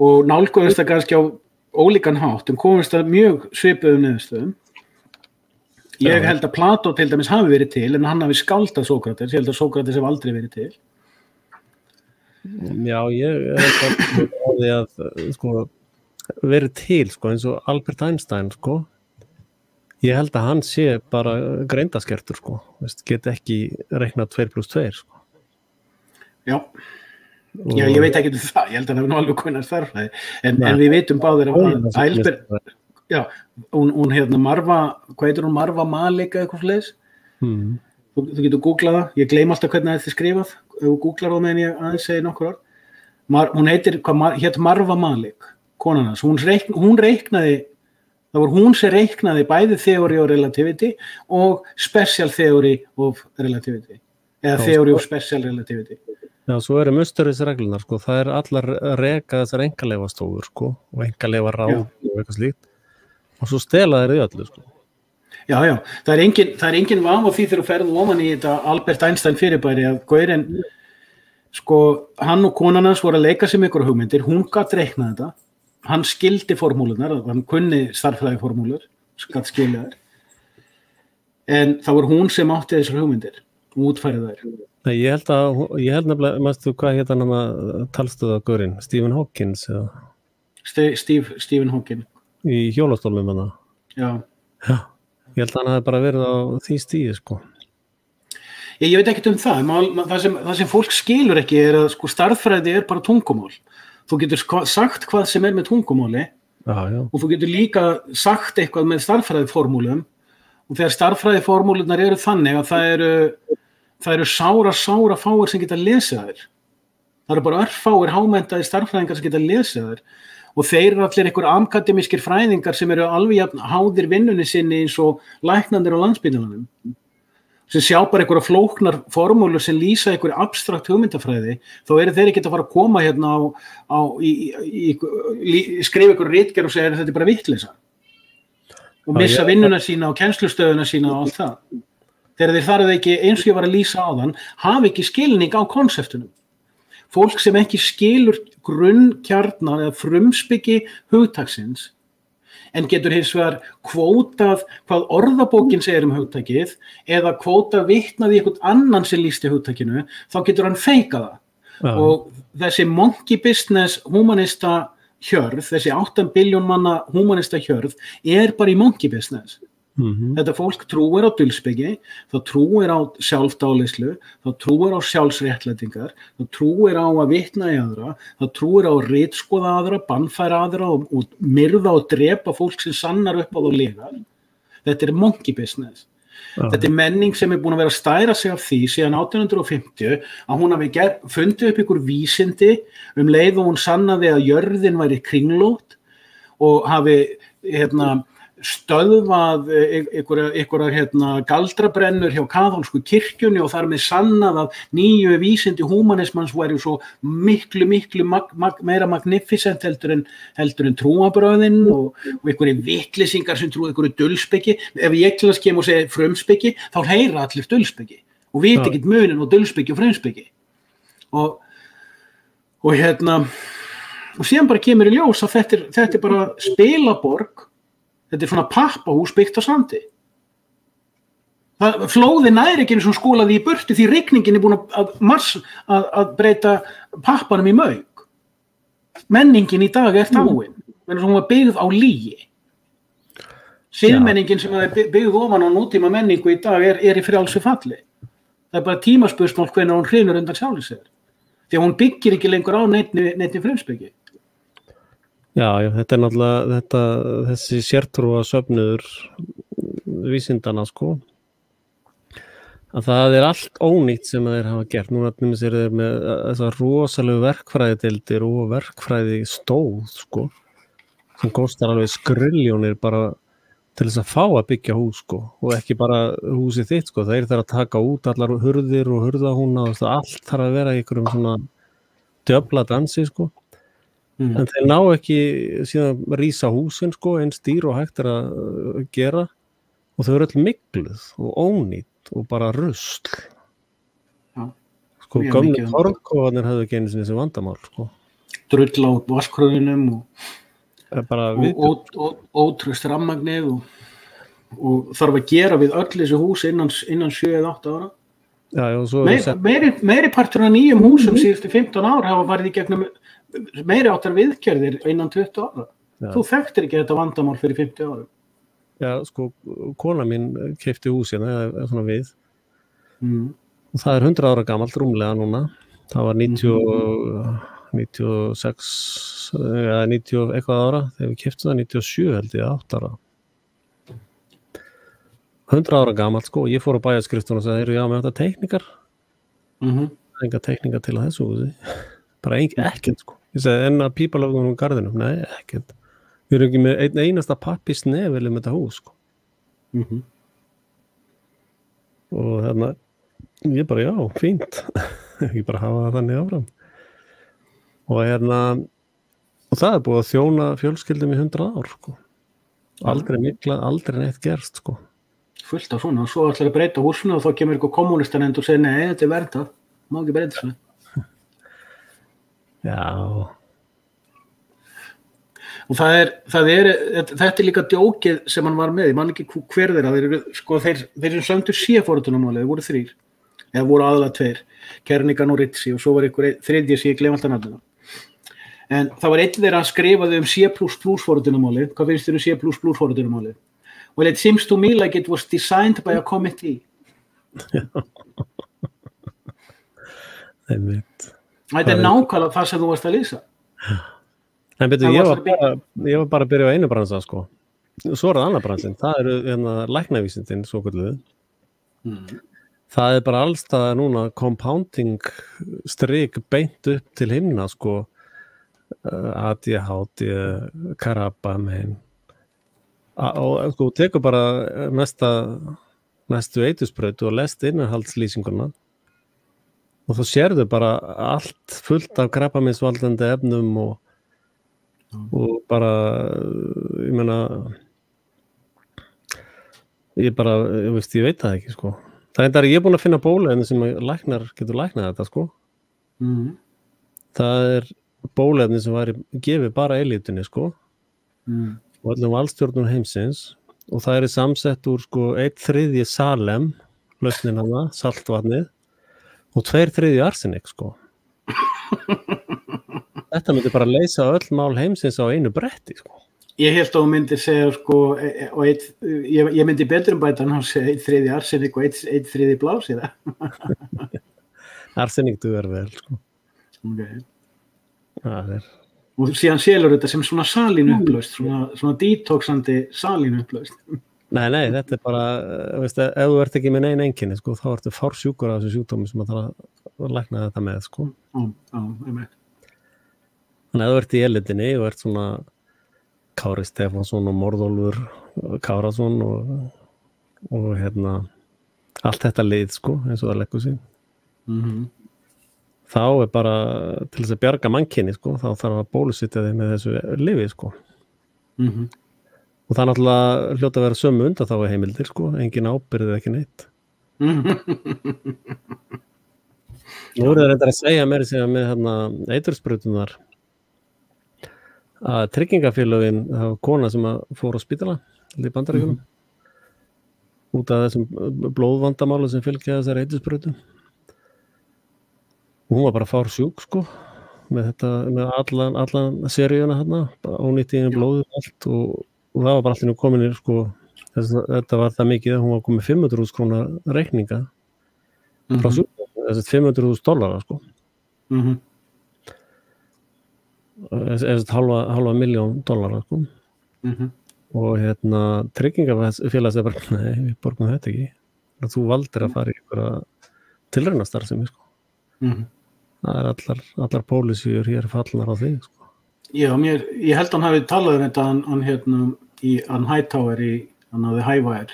og nálguðumst það kannski á ólíkan hátt, komumst það mjög svipuðum niðurstöðum. Ég held að Plató til dæmis hafi verið til, en hann hafi skáldað Sókrates, ég held að Sókrates hef aldrei verið til. Já, ég held að sko, verið til, sko, eins og Albert Einstein, sko. Ég held að hann sé bara greindaskertur, sko. Get ekki reiknað 2 + 2, sko. Já. Já, ég veit ekki það. Ég held að hann hefur nú alveg kunnað stærðfræði. En við vitum báðir að Albert, já, hún Marva, hvað heitir hún, Marva Malik eða eitthvað svoleiðis? Þú getur googlað það. Ég gleymi alltaf hvernig þetta er skrifað. Ef þú googlar það meðan ég aðeins segi nokkur orð. Hún hét Marva Malik, konan hans. Hún reiknaði. Það var hún sem reiknaði bæði theory of relativity og special theory of relativity eða theory of special relativity. Já, svo musterisreglunar, sko, það allar reka þessar einkaleyfastofur, sko, og einkaleyfaráð og eitthvað slíkt og svo stela þeir í öllu, sko. Já, það engin vafa því þegar þú ferð ofan í þetta Albert Einstein fyrirbæri að gaurinn, sko, hann og konan hans voru að leika sér með ykkur hugmyndir, hún gat reiknað þetta. Hann skildi formúlunar, hann kunni stærðfræði formúlur, gat skilja þær. En það var hún sem átti þessar hugmyndir og útfærið þær. Nei, ég held nefnilega, mástu hvað hétt hann að talstöða gaurinn, Stephen Hawking eða? Stephen Hawking. Í hjólastólnum hana? Já. Já, ég held að hann hafi bara verið á því stíði, sko. Ég veit ekkert það sem fólk skilur ekki að sko, stærðfræði bara tungumál. Þú getur sagt hvað sem með tungumáli og þú getur líka sagt eitthvað með stærðfræðiformúlum og þegar stærðfræðiformúlunar eru þannig að það eru sára fáir sem geta lesið þær. Það eru bara örfáir hámenntaðir stærðfræðingar sem geta lesið þær og þeir eru allir einhver akademískir fræðingar sem eru alveg jafn háðir vinnunni sinni eins og læknandir á Landspítalanum. Sem sjá bara einhverja flóknar formúlur sem lýsa einhverju abstrakt hugmyndafræði, þá eru þeir ekki að fara að koma hérna skrifa einhverju ritgerð og segja að þetta bara vitleysa. Og missa vinnuna sína og kennslustöðuna sína og allt það. Þegar þeir þarf ekki, eins og ég var að lýsa áðan, hafa ekki skilning á konseptunum. Fólk sem ekki skilur grunnkjarnar eða frumspiki hugtaksins, en getur hins vegar kvótað hvað orðabókin segir hugtakið eða kvótað vitnað í einhvern annan sem lýsti hugtakinu, þá getur hann feikað það. Og þessi monkey business humanista hjörð, þessi 8 billjón manna humanista hjörð bara í monkey business. Þetta fólk trúir á dulspeki, það trúir á sjálfdáleyslu, það trúir á sjálfsréttlætingar, það trúir á að vitna í aðra, það trúir á að ritskoða aðra, bannfæra aðra og myrða og drepa fólk sem sannar upp á þá legar. Þetta monkey business. Þetta menning sem búin að vera að stæra sig af því síðan 1850 að hún hafi fundið upp ykkur vísindi leið og hún sannaði að jörðin væri kringlótt og hafi stöðvað einhverjar galdrabrennur hjá kaþólsku kirkjunni og þar með sannað að nýju vísindi húmanismans væri svo miklu meira magnificent heldur en trúarbrögðin og einhverjir vitleysingar sem trúið einhverju dulspeki. Ef ég til að kem og segi frumspeki, þá heyra allir dulspeki og vita ekkert munin á dulspeki og frumspeki. Og síðan bara kemur í ljós að þetta bara spilaborg. Þetta svona pappahús byggt á sandi. Flóði næri ekki eins og skólaði í burtu því rigningin búin að breyta pappanum í mauk. Menningin í dag dáin, en hún var byggð á lygi. Siðmenningin sem er byggð ofan á nútíma menningu í dag í frjálsu falli. Það bara tímaspursmál hvenær hún hrynur undan sjálfri sér. Því að hún byggir ekki lengur á neinni frumspeki. Já, þetta náttúrulega, þessi sértrúa söfnuður vísindana, sko, að það allt ónýtt sem þeir hafa gert. Núna er þeir með þessar rosalegu verkfræðideildir og verkfræði stóð, sko, sem kostar alveg skriljónir bara til þess að fá að byggja hús, sko, og ekki bara húsið þitt, sko. Þeir þarf að taka út allar hurðir og hurðahúna og allt þarf að vera í einhverjum svona djöfla dansi, sko. En þeir ná ekki síðan rísa húsin, sko, eins dýr og hægt að gera og þau eru öll mikluð og ónýtt og bara rusl. Já. Sko, gömlu torfkofarnir höfðu ekki einu sinni þessi vandamál, sko. Drull á vatnskröðunum og ótrúst rafmagnið og þarf að gera við öll þessi hús innan 7-8 ára. Já, og svo meiri partur af nýjum húsum síðustu 15 ár hafa farið í gegnum meiri áttar viðgerðir innan 20 ára. Já. Þú þekktir ekki þetta vandamál fyrir 50 árum. Já, sko, kona mín keypti hús hérna, eða svona við. Og það er 100 ára gamalt rúmlega núna. Það var 96 eða 90 eitthvað ára þegar við keyptum það, 97 held ég, 8 ára. 100 ára gamalt, sko, og ég fór á bæjarskrifstuna og sagði, já, með þetta teikningar. Enga teikningar til að þessu húsi. Bara ekkert, sko. Ég sagði, en að pípalöfum um garðinum, nei, ekkert. Við erum ekki með einasta pappisnefili með þetta hús, sko. Og þarna, ég bara, já, fínt. Ég bara hafa það þannig áfram. Og og það er búið að þjóna fjölskyldum í 100 ár, sko. Aldrei mikla, aldrei neitt gerst, sko. Fullt af svona, og svo ætlar að breyta húsinu og þá kemur eitthvað kommunistarnefnd og segir, nei, þetta er verndað, má ekki breyta svona. Já. Og þetta er líka djókið sem hann var með, ég man ekki hver þeirra, þeir sem sömdu C-fórtunumálið, þeir voru 3, eða voru aðalega 2, Kernigan og Ritzi, og svo var einhver þriðji sem ég glem alltaf nafnina. En það var einn þeirra að skrifaði C++ fórtunumálið, hvað finnst þér C++ fórtunumálið? Well, it seems to me like it was designed by a committee. Þetta er nákvæmlega það sem þú varst að lýsa. En betur, ég var bara að byrja á einu bransa, sko. Svo er það annar bransin. Það eru læknavísindin, svo kvölduðu. Það er bara allstaðar núna compounding strik beint upp til himna, sko. ADHD, krabbamein. Og sko, tekur bara næstu eitusbraut og lest innihaldslýsinguna og þá sérðu bara allt fullt af krabbameinsvaldandi efnum og bara, ég meina, ég veit það ekki, sko. Það er ég búin að finna bóluefni sem getur læknað þetta, sko. Það er bóluefni sem var gefið bara elítunni, sko. Og öllum valstjórnum heimsins og það er samsett úr, sko, 1/3 Salem, lausnin hana, saltvatnið og 2/3 arsenik, sko. Þetta myndi bara leysa öll mál heimsins á einu bretti, sko. Ég held að þú myndir segja, sko, ég myndi betur bæta hann að segja 1/3 arsenik og 1/3 blásið. Arsenik dugar vel, sko. Okay. Það er og síðan selur þetta sem svona salínuupplaust, svona detoxandi salínuupplaust. Nei, þetta er bara, veist, ef þú ert ekki með nein einkenni, sko, þá ertu fársjúkur af þessu sjúkdómi sem það að lækna þetta með, sko. Þannig ef þú ert í elindinni og ert svona Kári Stefánsson og Morðólfur Kárason og allt þetta lið, sko, eins og það leggur sig. Þá er bara til þess að bjarga mannkyni, sko, þá þarf að bólusetja þig með þessu lyfi, sko. Og það er náttúrulega hljóta að vera sömu undanþágu heimildir, sko, engin ábyrgð ekki neitt. Nú er það reyndar að segja með eitursprauturnar að tryggingafélögin, það var kona sem fór á spítala í Bandaríkjunum út af þessum blóðvandamálu sem fylgja þessar eitursprautum. Hún var bara fársjúk, sko, með allan seríuna hérna, ónýtt í henni blóðu allt og það var bara allir komin í, sko, þetta var það mikið að hún var komið 500.000 krónar reikninga frá sjúkdómnum, þessi $500,000, sko. Þessi halva $1,000,000, sko. Og tryggingafélags er bara, nei, við borgum þetta ekki. Þú valdir að fara í einhverja tilraunastarfsemi, sko. Það er allar pólisíur hér fallnar á því, sko. Já, ég held hann hafi talað um þetta hann Hightower í The Highwire.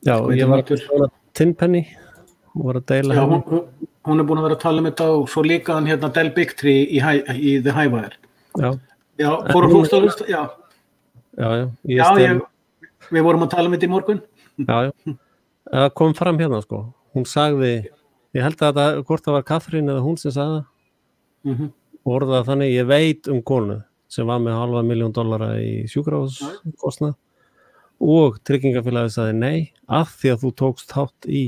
Já, ég var að svona Tinpenny og var að deila henni. Já, hún er búin að vera að tala um þetta og svo líka hann Del Bigtree í The Highwire. Já. Já, fór að hlusta, já. Já, ég Við vorum að tala um þetta í morgun. Já. Það kom fram hérna, sko. Hún sagði, ég held að þetta, hvort það var Katrín eða hún sem sagði það, orðað þannig, ég veit konu sem var með $500,000 í sjúkrahúskostnað og tryggingafélagið sagði nei, af því að þú tókst þátt í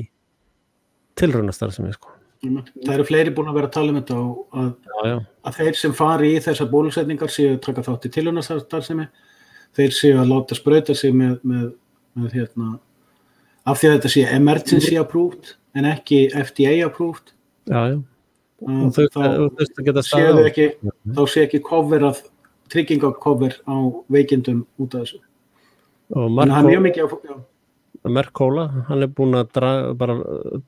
tilraunastarfsemi, sko. Það eru fleiri búin að vera að tala um þetta og að þeir sem fari í þessar bólusetningar séu að taka þátt í tilraunastarfsemi, þeir séu að láta sprauta sig með af því að þetta sé emergency approved en ekki FDA approved. Já. Og þá sé ekki coverað tryggingacover á veikindum út af þessu. Og hann er mjög mikið á Mercola, hann er búin að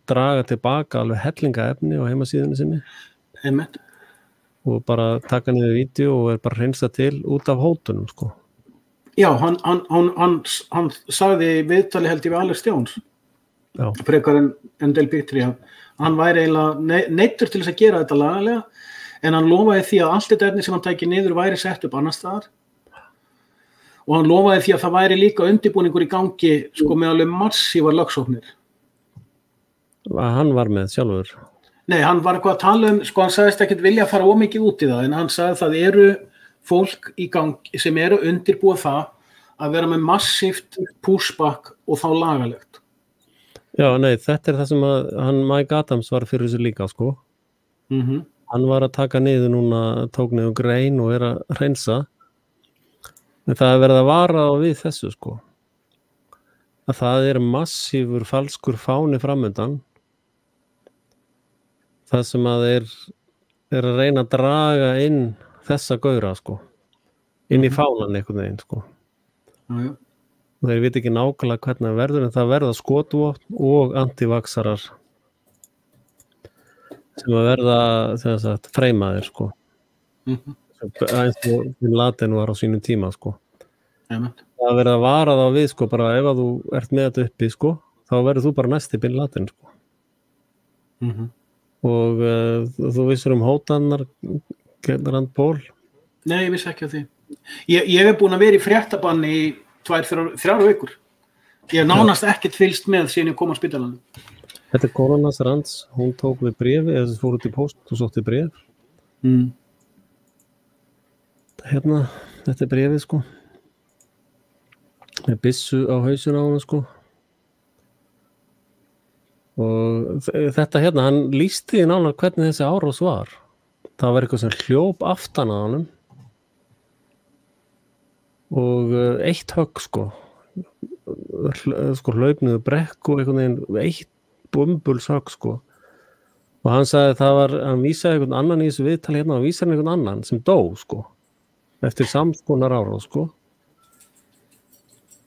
draga tilbaka alveg hellingaefni á heimasíðunni sinni. Einmitt. Og bara taka niður vídeo og er bara hreinsa til út af hótunum, sko. Já, hann sagði í viðtali held ég við Alex Jones, frekar en Del Pietri, að hann væri eiginlega neyddur til þess að gera þetta lagalega, en hann lofaði því að allt þetta efni sem hann tæki niður væri sett upp annars staðar. Og hann lofaði því að það væri líka undirbúningur í gangi sko með alveg massívar lögsóknir. Hann var með sjálfur? Nei, hann var eitthvað að tala sko hann sagðist ekkert vilja að fara ómikið út í það, en hann sagði að það eru fólk í gangi sem eru undirbúið það að vera með massíft pushback og þá lagalegt. Já, nei, þetta er það sem að Mike Adams var fyrir þessu líka, sko. Hann var að taka niður núna, tók niður grein og er að hreinsa. En það er verið að vara á við þessu, sko. Að það er massífur falskur fáni framundan. Það sem að er að reyna að draga inn þessa gaura, sko. Inn í fánan einhvern veginn, sko. Já. Og þeir viti ekki nákvæmlega hvernig það verður, en það verða skotvopn og antivaksarar sem að verða, þegar sagt, freymaðir, sko. Eins og Bin Laden var á sínum tíma, sko. Það verður að vara þá við, sko, bara ef að þú ert með þetta uppi, sko, þá verður þú bara næsti Bin Laden, sko. Og þú vissir hótannar Rand Paul? Nei, ég vissi ekki á því. Ég hef búin að vera í fréttabanni í 2-3 vikur. Ég hef nánast ekkert fylgst með síðan ég kom á spítalanum. Þetta er Koronas Rands, hún tók við bréfi, eða þessi fór út í póst og sótti bréf. Hérna, þetta er bréfið, sko. Með byssu á hausinn á hana, sko. Og þetta hérna, hann lýsti nánar hvernig þessi árás var. Það var eitthvað sem hljóp aftan að honum. Og eitt högg, sko hlaup niður brekku og einhvern veginn eitt bumbulshögg, sko. Og hann sagði hann vísaði einhvern annan í þessu viðtali hérna, hann vísaði einhvern annan sem dó, sko. Eftir samskonar árás, sko.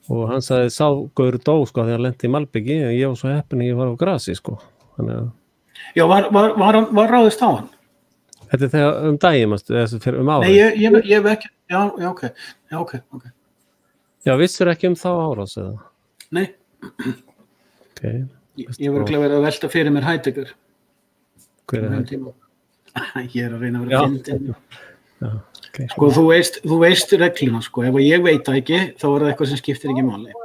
Og hann sagði gaur dó, sko, þegar hann lenti í malbyggi, en ég var svo heppinn að ég var á grasi, sko. Þannig að... Já, var ráðist á hann? Þetta er þegar daginn, þessu fyrir ára. Nei, ég hef ekki, já, ok. Já, vissir ekki þá árás, eða? Nei. Ok. Ég var ekki að vera að velta fyrir mér Heidegger. Hver er það? Ég er að reyna að vera fyndin. Já, ok. Sko, þú veist regluna, sko. Ef ég veit það ekki, þá er það eitthvað sem skiptir ekki máli.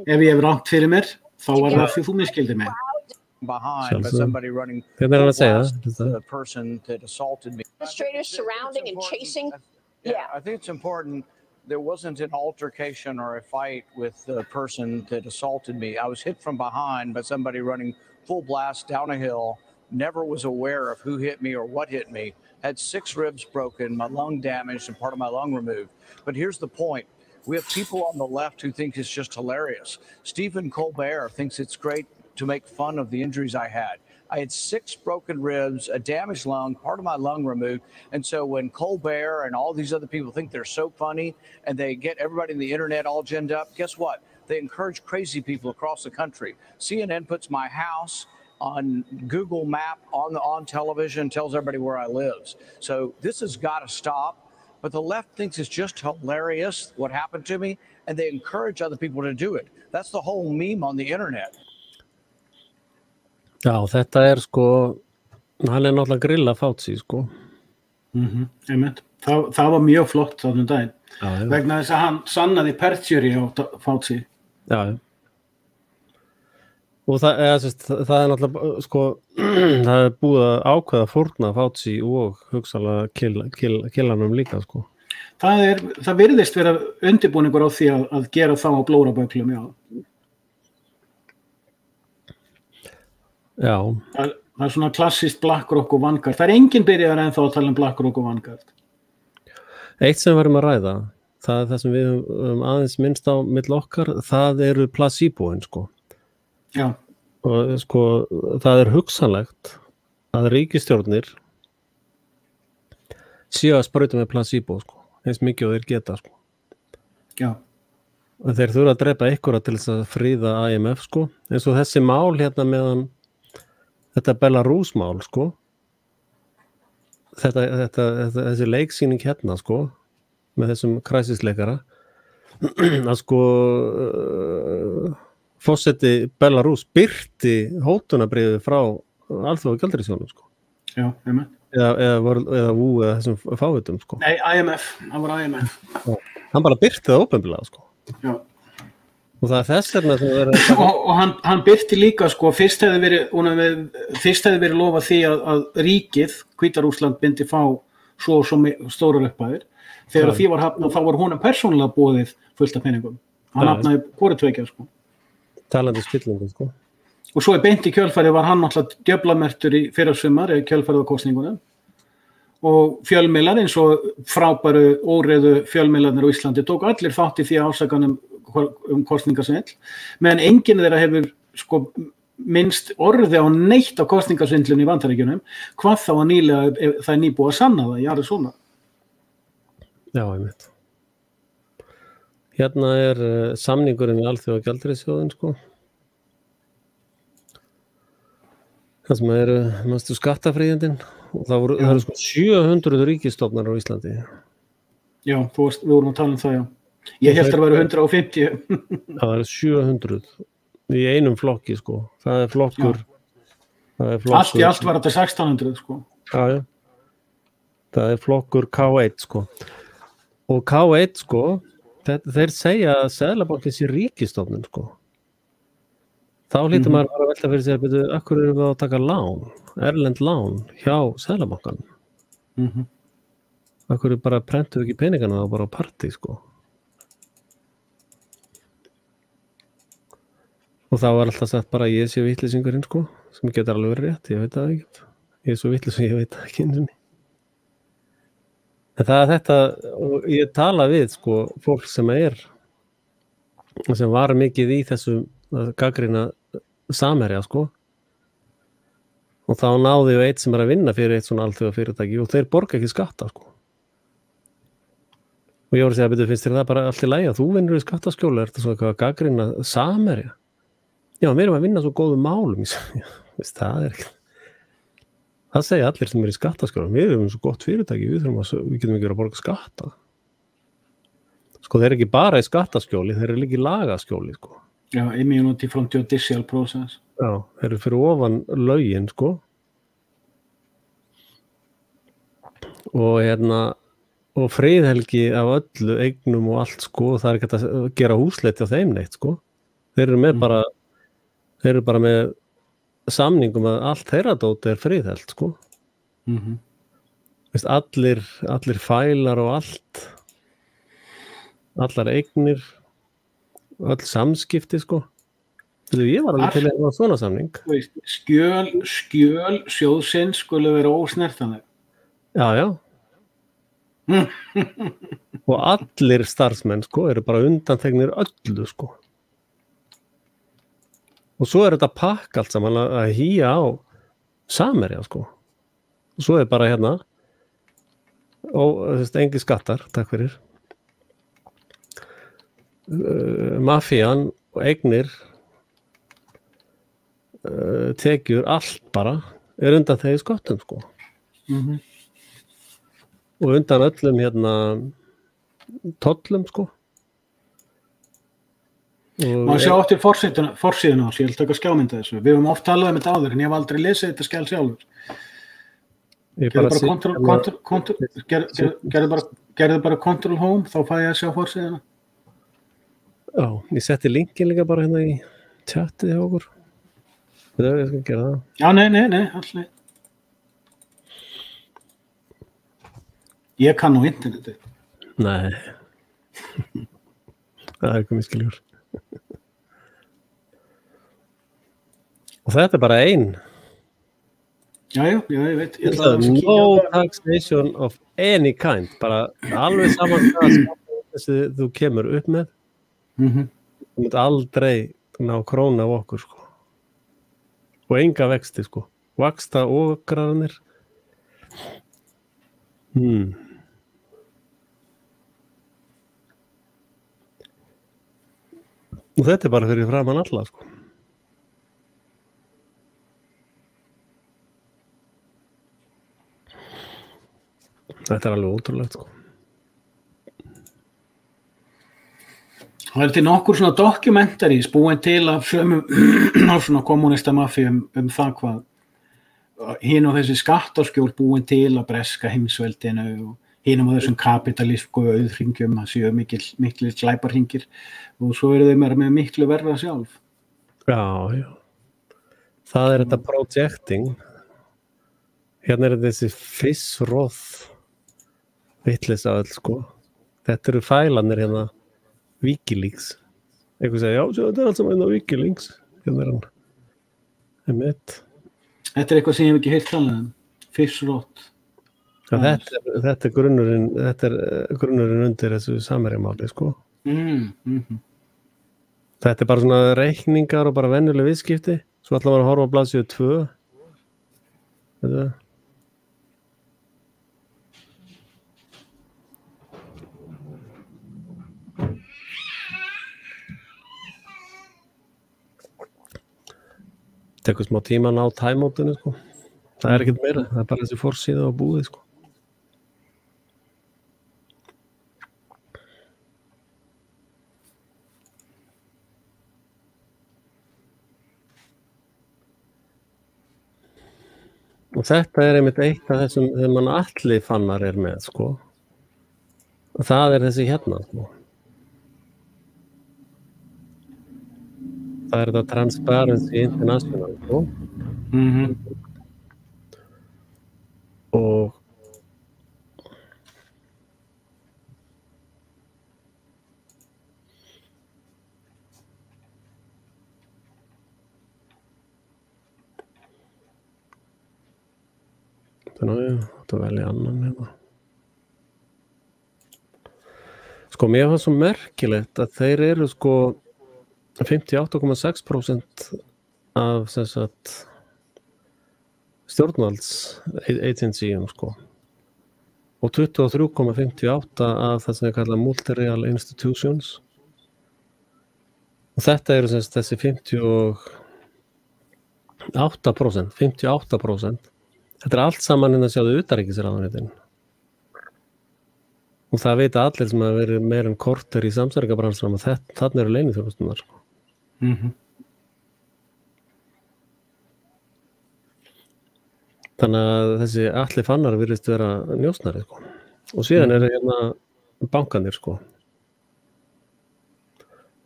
Ef ég hef rangt fyrir mér, þá er það því þú miskildir mig. Behind, but somebody running the person that assaulted me. Administrators surrounding and chasing. Yeah, I think it's important. There wasn't an altercation or a fight with the person that assaulted me. I was hit from behind by somebody running full blast down a hill. Never was aware of who hit me or what hit me. Had 6 ribs broken, my lung damaged, and part of my lung removed. But here's the point. We have people on the left who think it's just hilarious. Stephen Colbert thinks it's great to make fun of the injuries I had. I had 6 broken ribs, a damaged lung, part of my lung removed. And so when Colbert and all these other people think they're so funny and they get everybody on the internet all ginned up, guess what? They encourage crazy people across the country. CNN puts my house on Google Map on television, tells everybody where I live. So this has got to stop. But the left thinks it's just hilarious what happened to me, and they encourage other people to do it. That's the whole meme on the internet. Já, þetta sko, hann náttúrulega grilla Fauci, sko. Einmitt. Það var mjög flott þarna daginn. Já, já. Vegna þess að hann sannaði perjury á Fauci. Já, já. Og það er náttúrulega, sko, það er búið að ákveða fórna Fauci og hugsanlega killanum líka, sko. Það virðist vera undirbúningur á því að gera þá á blóraböglum, já. Já. Það er svona klassist BlackRock og Vanguard. Það er enginn byrjaðar ennþá að tala BlackRock og Vanguard. Eitt sem við varum að ræða, það er það sem við aðeins minnst á mill okkar, það eru placeboin, sko. Já. Og sko, það er hugsanlegt að ríkisstjórnir séu að sprauta með placebo, sko, eins mikið og þeir geta, sko. Já. Og þeir þurfa að drepa einhverja til þess að fríða IMF, sko, eins og þessi mál hérna meðan þetta Belarus mál, sko, þessi leiksýning hérna, sko, með þessum kræsisleikara, að sko forseti Belarus birti hótunarbréfið frá Alþjóðagjaldeyrissjóðnum, sko. Já, einmitt. Eða VÚ eða þessum fávitum, sko. Nei, IMF, það var IMF. Já. Hann bara birti það ópennilega, sko. Já. Og það er þess vegna sem verið og hann birti líka, sko, fyrst hefði verið lofað því að ríkið, Hvíta-Rússland, myndi fá svo stórar upphæðir. Þegar því var hafnað, þá var honum persónulega boðið fullt af peningum. Hann hafnaði hvoru tveikja, sko. Talandi spillingu, sko. Og svo beint í kjölfæri var hann náttúrulega djöflamertur í fyrrasumar í kjölfærið á kosningunum. Og fjölmiðlar eins og frábæru óreiðu fjölmiðlarnir á Íslandi tók allir þátt í því ásakanum kosningasvindl, meðan enginn þeirra hefur, sko, minnst orði á neitt á kosningasvindlun í Bandaríkjunum, hvað þá að nýlega það er nýbúið að sanna það í Arizona. Já, einmitt. Hérna er samningurinn við Alþjóðagjaldeyrissjóðinn, sko. Það sem eru næstu skattafríðindin og það eru sko 700 ríkisstofnar á Íslandi. Já, við vorum að tala um það, já. Ég held að það væru 150. Það eru 700 í einum flokki, sko. Það er flokkur. Allt í allt var þetta 1600, sko. Já, já. Það er flokkur K1, sko. Og K1, sko, þeir segja að Seðlabankinn sé ríkisstofnun, sko. Þá hlýtur maður bara að velta fyrir sig að byrja, akkur erum við að taka lán, erlend lán hjá Seðlabankanum. Akkur bara prentum við ekki peningana þá bara á partí, sko. Og þá var alltaf sagt bara ég sé vitleysingurinn, sko, sem getur alveg verið rétt, ég veit það ekki. Ég er svo vitleys og ég veit það ekki einu sinni. En það er þetta, og ég tala við, sko, fólk sem var mikið í þessu gagnrýna Samherja, sko. Og þá náði við eitt sem að vinna fyrir eitt svona alþjóðafyrirtæki og þeir borga ekki skatta, sko. Og ég voru að segja, betur, finnst þér það bara allt í lagi að þú vinnur í skattaskjóla, er þetta svona eitthvað gagnrýna Samherja? Já, við erum að vinna svo góðum málum. Það er ekki. Það segja allir sem í skattaskjóla. Við erum svo gott fyrirtæki, við getum ekki að borga skatta. Sko, þeir eru ekki bara í skattaskjóli, þeir eru líka í lagaskjóli, sko. Já, immunity from judicial process. Já, þeir eru fyrir ofan lögin, sko. Og friðhelgi af öllu eignum og allt, sko, það er ekki að gera húsleiti á þeim neitt, sko. Þeir eru bara með samningum að allt þeirra dóti er friðheld, sko. Veist, allir fælar og allt, allar eignir, öll samskipti, sko. Ég var alveg til að hafa svona samning. Skjöl sjóðsins skulle vera ósnertanleg. Já. Og allir starfsmenn, sko, eru bara undanþegnir öllu, sko. Og svo er þetta pakk allt saman að hýja á Samherja, sko. Og svo er bara hérna engi skattar, takk fyrir. Mafían og eignir tekjur allt bara er undan þegar skottum, sko. Og undan öllum hérna tollum, sko. Má sjá eftir forsíðuna á þessu, ég vil taka skjámynda þessu. Við höfum oft talað um þetta áður, en ég hef aldrei lesið þetta skjal sjálfur. Gerðu bara Control Home, þá fæ ég að sjá forsíðuna. Já, ég setti linkin líka bara hérna í chatið hjá okkur. Ég skal gera það. Já, nei, alltaf. Ég kann á internetið. Nei. Það ekki miskiljur. Og þetta bara ein. Já, ég veit. No taxation of any kind. Bara alveg saman þessi þú kemur upp með. Þú mútt aldrei ná krónu af okkur, sko. Og enga vexti, sko. Vaksta okrarnir. Og þetta bara fyrir framan alla, sko. Þetta alveg ótrúlegt, sko. Það til nokkur svona documentaries búin til af sömu svona kommunista mafíu það hvað hinn og þessi skattaskjól búin til að breska heimsveldinu og hinum á þessum kapitalísku auðhringjum að séu miklu glæparhringir og svo eru þau með miklu verra sjálf. Já. Það þetta projecting. Hérna þessi Fissroth vitleysa öll, sko. Þetta eru fælanir hérna Wikileaks. Eitthvað segja, já, þetta allt saman á Wikileaks. Hérna hann. Einmitt. Þetta eitthvað sem ég hef ekki heyrt talað um. Fissroth. Þetta er grunnurinn undir þessu Samherjamáli, sko. Þetta bara svona reikningar og bara venjuleg viðskipti. Svo ætla að horfa á blaðsíðu 2. Þetta tekur smá tíma að ná time-outinu, sko. Það ekkert meira, það bara þessi forsíða og búið, sko. Og þetta einmitt eitt af þessum þegar mann Atli Fannar með, sko. Og það þessi hérna, sko. Það þetta Transparency International, sko. Og þetta velja annan hérna. Sko, mér fannst svo merkilegt að þeir eru, sko, 58,6% af þess að stjórnvalds agencyum, sko. Og 23,58 af það sem er kallað multi-real institutions. Og þetta eru þessi 58%. Þetta allt saman að sjáðu utanríkisráðuneytin. Og það veit allir sem að vera meira en korter í samsæringabransanum að þarna eru leyniþjónusturnar, sko. Þannig að þessi Atli Fannar virðist vera njósnari, sko. Og síðan hérna bankanir, sko.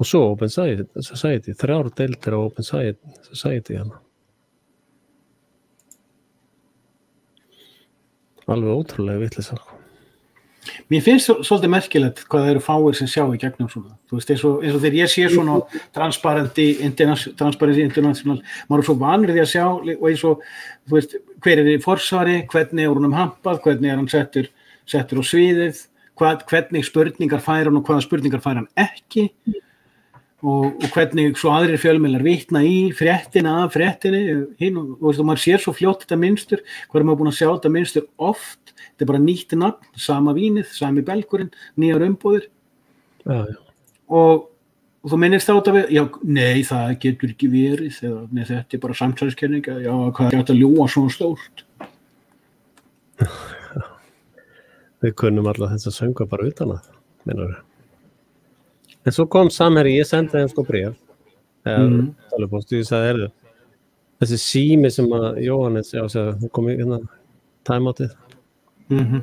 Og svo Open Society, 3 deildir á Open Society hérna. Alveg ótrúlega vitleysa, sko. Mér finnst svolítið merkilegt hvað það eru fáir sem sjá í gegnum svona. Þú veist, eins og þegar ég sé svona Transparency International, maður svo vanur því að sjá og eins og, þú veist, hver í forsvari, hvernig honum hampað, hvernig hann settur á sviðið, hvernig spurningar fær hann og hvaða spurningar fær hann ekki og hvernig svo aðrir fjölmiðlar vitna í fréttina af fréttinni og þú veist, og maður sér svo fljótt þetta mynstur, hvað maður búin að sjá þetta mynstur oft. Þetta bara nýtt nafn, sama vínið, sami belgurinn, nýjar umbúðir. Já. Og þú minnist þá þetta við, já, nei, það getur ekki verið, eða nei, þetta bara samsæriskenning, já, hvað þetta ljúga svona stórt. Við kunnum alla þess að sönga bara utan að, meinar við. En svo kom Samherji, ég sendi þeim sko bréf, talupóst, ég sagði, þessi sími sem að Jóhannes, hún kom í hérna, timeoutið Mhm.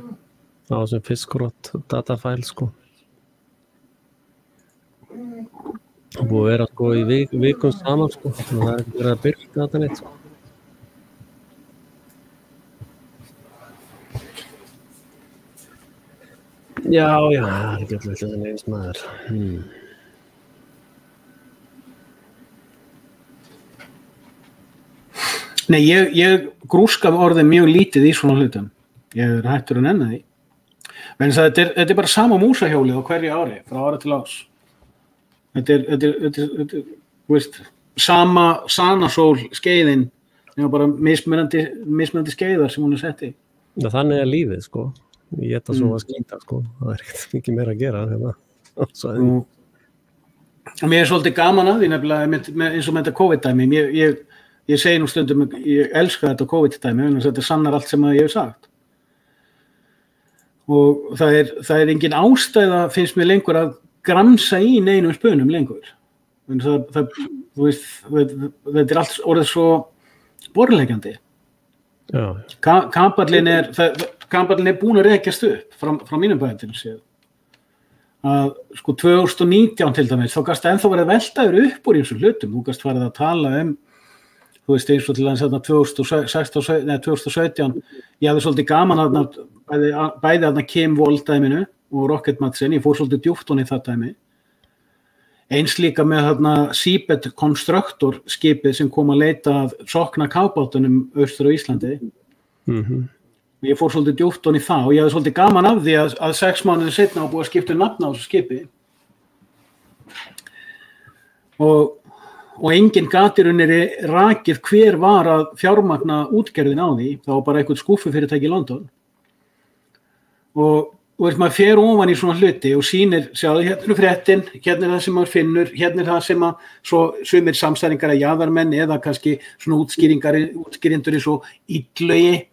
á þessum fiskrot datafæl sko. Og búið að vera sko í vikum saman sko, þannig að það ekki verið að byrja þetta neitt sko. Já, það er ekki alltaf þetta eins maður. Nei, ég grúska orðið mjög lítið í svona hlutum. Ég er hættur að nenna því. Men þetta er bara sama músahjólið á hverju ári, frá ára til árs. Þetta er veist, sama sanasól skeiðin, nema bara mismunandi skeiðar sem hún er sett í. Já, þannig er lífið, sko. Ég geta svo að skýta, sko. Það er ekkert mikið meira að gera. Mér er svolítið gaman að því nefnilega eins og með þetta COVID-dæmi. Ég segi nú stundum, ég elska þetta COVID-dæmi, en þetta sannar allt sem ég hef sagt. Og það er engin ástæða, finnst mér lengur, að gramsa í neinum spönum lengur. Þú veist, þetta er allt orðið svo borðleggjandi. Kampallinn er búin að rekjast upp frá mínum bæðin séð. Að sko 2019 til dæmis, þá gast ennþá verið veltaður upp úr eins og hlutum. Þú gast farið að tala þú veist, eins og til að 2017, ég hafði svolítið gaman að bæði að Kim Wall-dæminu og Rocket Matsin, ég fór svolítið djúpt í það dæmi. Eins líka með Seabed Constructor skipið sem kom að leita að sokna kafbátunum austur á Íslandi. Ég fór svolítið djúpt í það og ég hafði svolítið gaman af því að 6 mánuðir seinna var búið að skipta nafn á þessu skipi. Og enginn gat í rauninni rakið hver var að fjármagna útgerðin á því, það var bara eitthvað skúffufyrirtæki í London. Og veist, maður fer ofan í svona hluti og sýnir, sjáðu, hérna er fréttin, hérna er það sem maður finnur, hérna er það sem svo sumir samstæringar að jaðarmenn eða kannski svona útskýrindur eins og Illaugi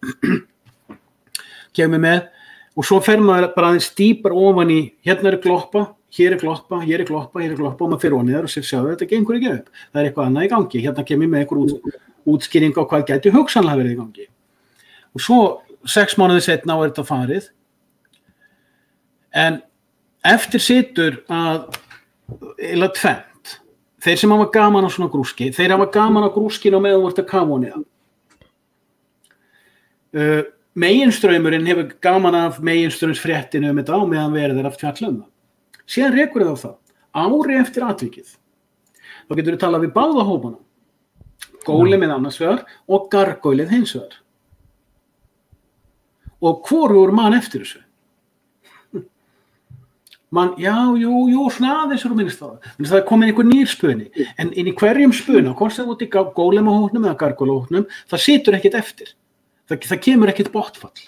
kemur með og svo fer maður bara aðeins dýpar ofan í, hérna er gloppa, hér er gloppa, hér er gloppa, hér er gloppa og maður fer ofan í þar og sér, sjáðu, þetta gengur ekki upp. Það er eitthvað annað í gangi, hérna kemur með einhver útskýring á hvað gæti hugsanlega verið í gangi. Og svo 6 mánuðir seinna var þetta farið. En eftir situr að eða tvennt, þeir sem hafa gaman á svona grúski, þeir hafa gaman á grúskinu og meðan þú ert að kafa honum. Meginstraumurinn hefur gaman af meginstraumsfréttinu þetta á meðan verið af fjallum það. Síðan rekur það á það, ári eftir atvikið. Þá getur við talað við báða hópana, Gólemið annars vegar og Gargoylið hins vegar. Og hvorugur mann eftir þessu. Svona aðeins eru minnst það. Það er komin einhver nýr spuni. En inn í hverjum spuna, hvort það út í gólemahóknum eða gargólahóknum, það situr ekkert eftir. Það kemur ekkert botfall.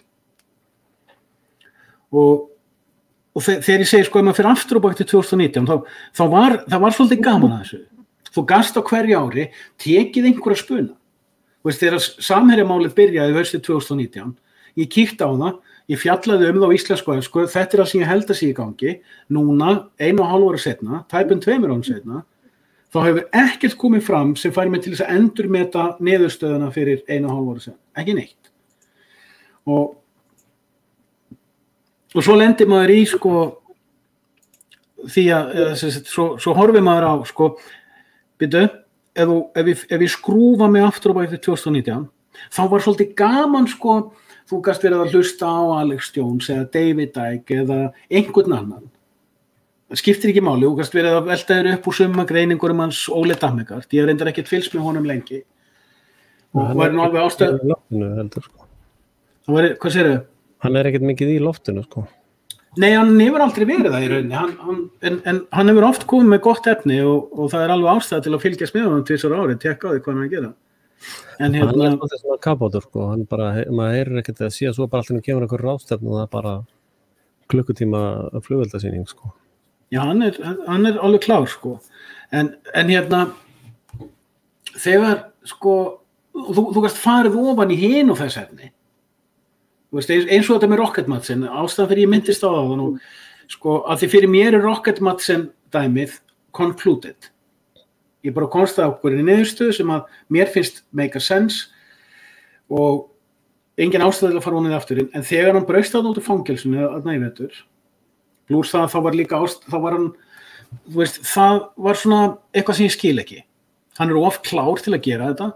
Og þegar ég segi, sko, ef maður fyrir aftur og bak til 2019, það var svolítið gaman að þessu. Þú gast á hverju ári, tekið einhverja spuna. Veist, þegar Samherjamálið byrjaði haustið 2019, ég kíkti á það, ég fjallaði það á íslensku, þetta er það sem ég held að sé í gangi, núna, 1,5 ára setna, tæpum 2 árum setna, þá hefur ekkert komið fram sem fær mig til þess að endurmeta niðurstöðuna fyrir 1,5 ára setna, ekki neitt. Og svo lendir maður í, sko, því að, svo horfir maður á, sko, byrju, ef ég skrúfa mig aftur á bæði 2019, þá var svolítið gaman, sko, þú gast verið að hlusta á Alex Jones eða David Icke eða einhvern annan. Það skiptir ekki máli, þú gast verið að velta þér upp úr summa greiningur hans Ole Dammegard. Ég hef reyndar ekkert fylgst með honum lengi. Og var nú alveg ástæð... Hvað segirðu? Hann er ekkert mikið í loftinu, sko. Nei, hann hefur aldrei verið það í rauninni. En hann hefur oft komið með gott efni og það er alveg ástæð til að fylgjast með honum 2 ári, tekka á því hvað hann er að gera. En hann er alltaf svona kapátur, sko. Hann bara, maður heyrir ekkert að síðan svo bara alltaf kemur einhver ráðstefnu og það er bara klukkutíma flugveldasýning, sko. Já, hann er alveg klár, sko. En þegar, sko, þú gast farið ofan í hin og þess efni. Þú veist, eins og þetta með Rocket Matsin, ástæðan fyrir ég myndist á það og sko, að því fyrir mér er Rocket Matsin dæmið concluded. Ég bara komst það okkur í niðurstöðu sem að mér finnst make a sense og engin ástæða til að fara honum aftur en þegar hann braust þarna út úr fangelsinu að nævetur plús það þá var líka þá var hann þú veist, það var svona eitthvað sem ég skil ekki hann of klár til að gera þetta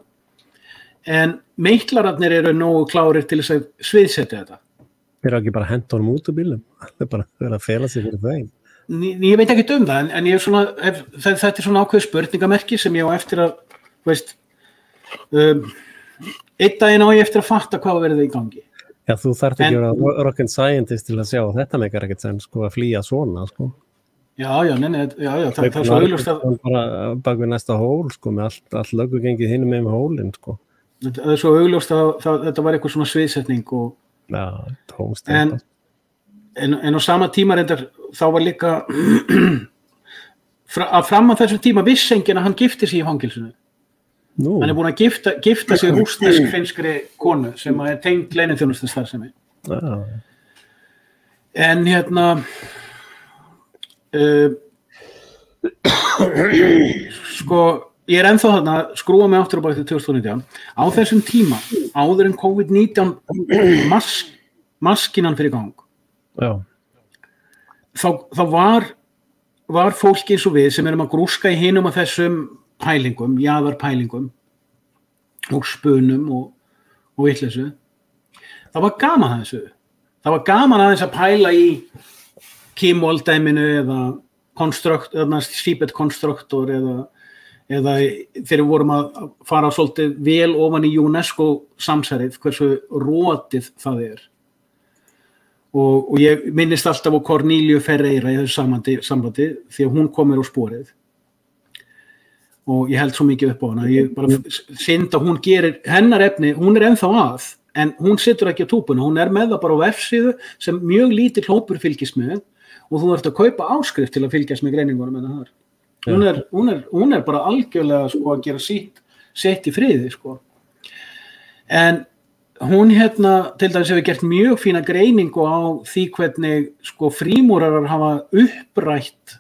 en meitlararnir eru nógu klárir til þess að sviðsetja þetta Þeir eru ekki bara hent honum út úr bílum það er bara að fela sig fyrir þeim Ég veit ekki það en ég svona þetta er svona ákveð spurningamerki sem ég á eftir að þú veist einn daginn á ég eftir að fatta hvað verið í gangi Já, þú þarft ekki að vera rocket scientist til að sjá þetta meikar ekkert sem sko að flýja svona sko Já, það er svo augljóst að bara bak við næsta hól sko með allt löggugengið hinum með hólinn sko Það er svo augljóst að þetta var eitthvað svona sviðsetning og Já, tómst en á sama tíma reyndar þá var líka að fram að þessum tíma vissi enginn að hann gifti sig í fangelsinu Hann er búin að gifta sig rússnesk-finnskri konu sem er tengd leyniþjónustustarfsemi en sko ég er ennþá þarna að skrúa mig aftur á bak til 2019 á þessum tíma áður en COVID-19 maskinan fyrir gang Já. þá var fólki eins og við sem erum að grúska í hinum af þessum pælingum, jaðarpælingum og spunum og vitleysu það var gaman að þessu það var gaman aðeins að pæla í Kimwall-dæminu eða Seabed Constructor eða þegar við vorum að fara svolítið vel ofan í UNESCO samsærið hversu rótið það er og ég minnist alltaf á Corneliu Ferreira í þessu sambandi því að hún kom mér á sporið og ég held svo mikið upp á hana ég bara synd að hún gerir hennar efni, hún er ennþá að en hún situr ekki á túpunum, hún er með það bara á vefsíðu sem mjög lítill hópur fylgist með og þú ert að kaupa áskrift til að fylgjast með greiningunum en það hún er bara algjörlega sko að gera sitt í friði sko en hún til dæmis hefur gert mjög fína greiningu á því hvernig sko frímúrarar hafa upprætt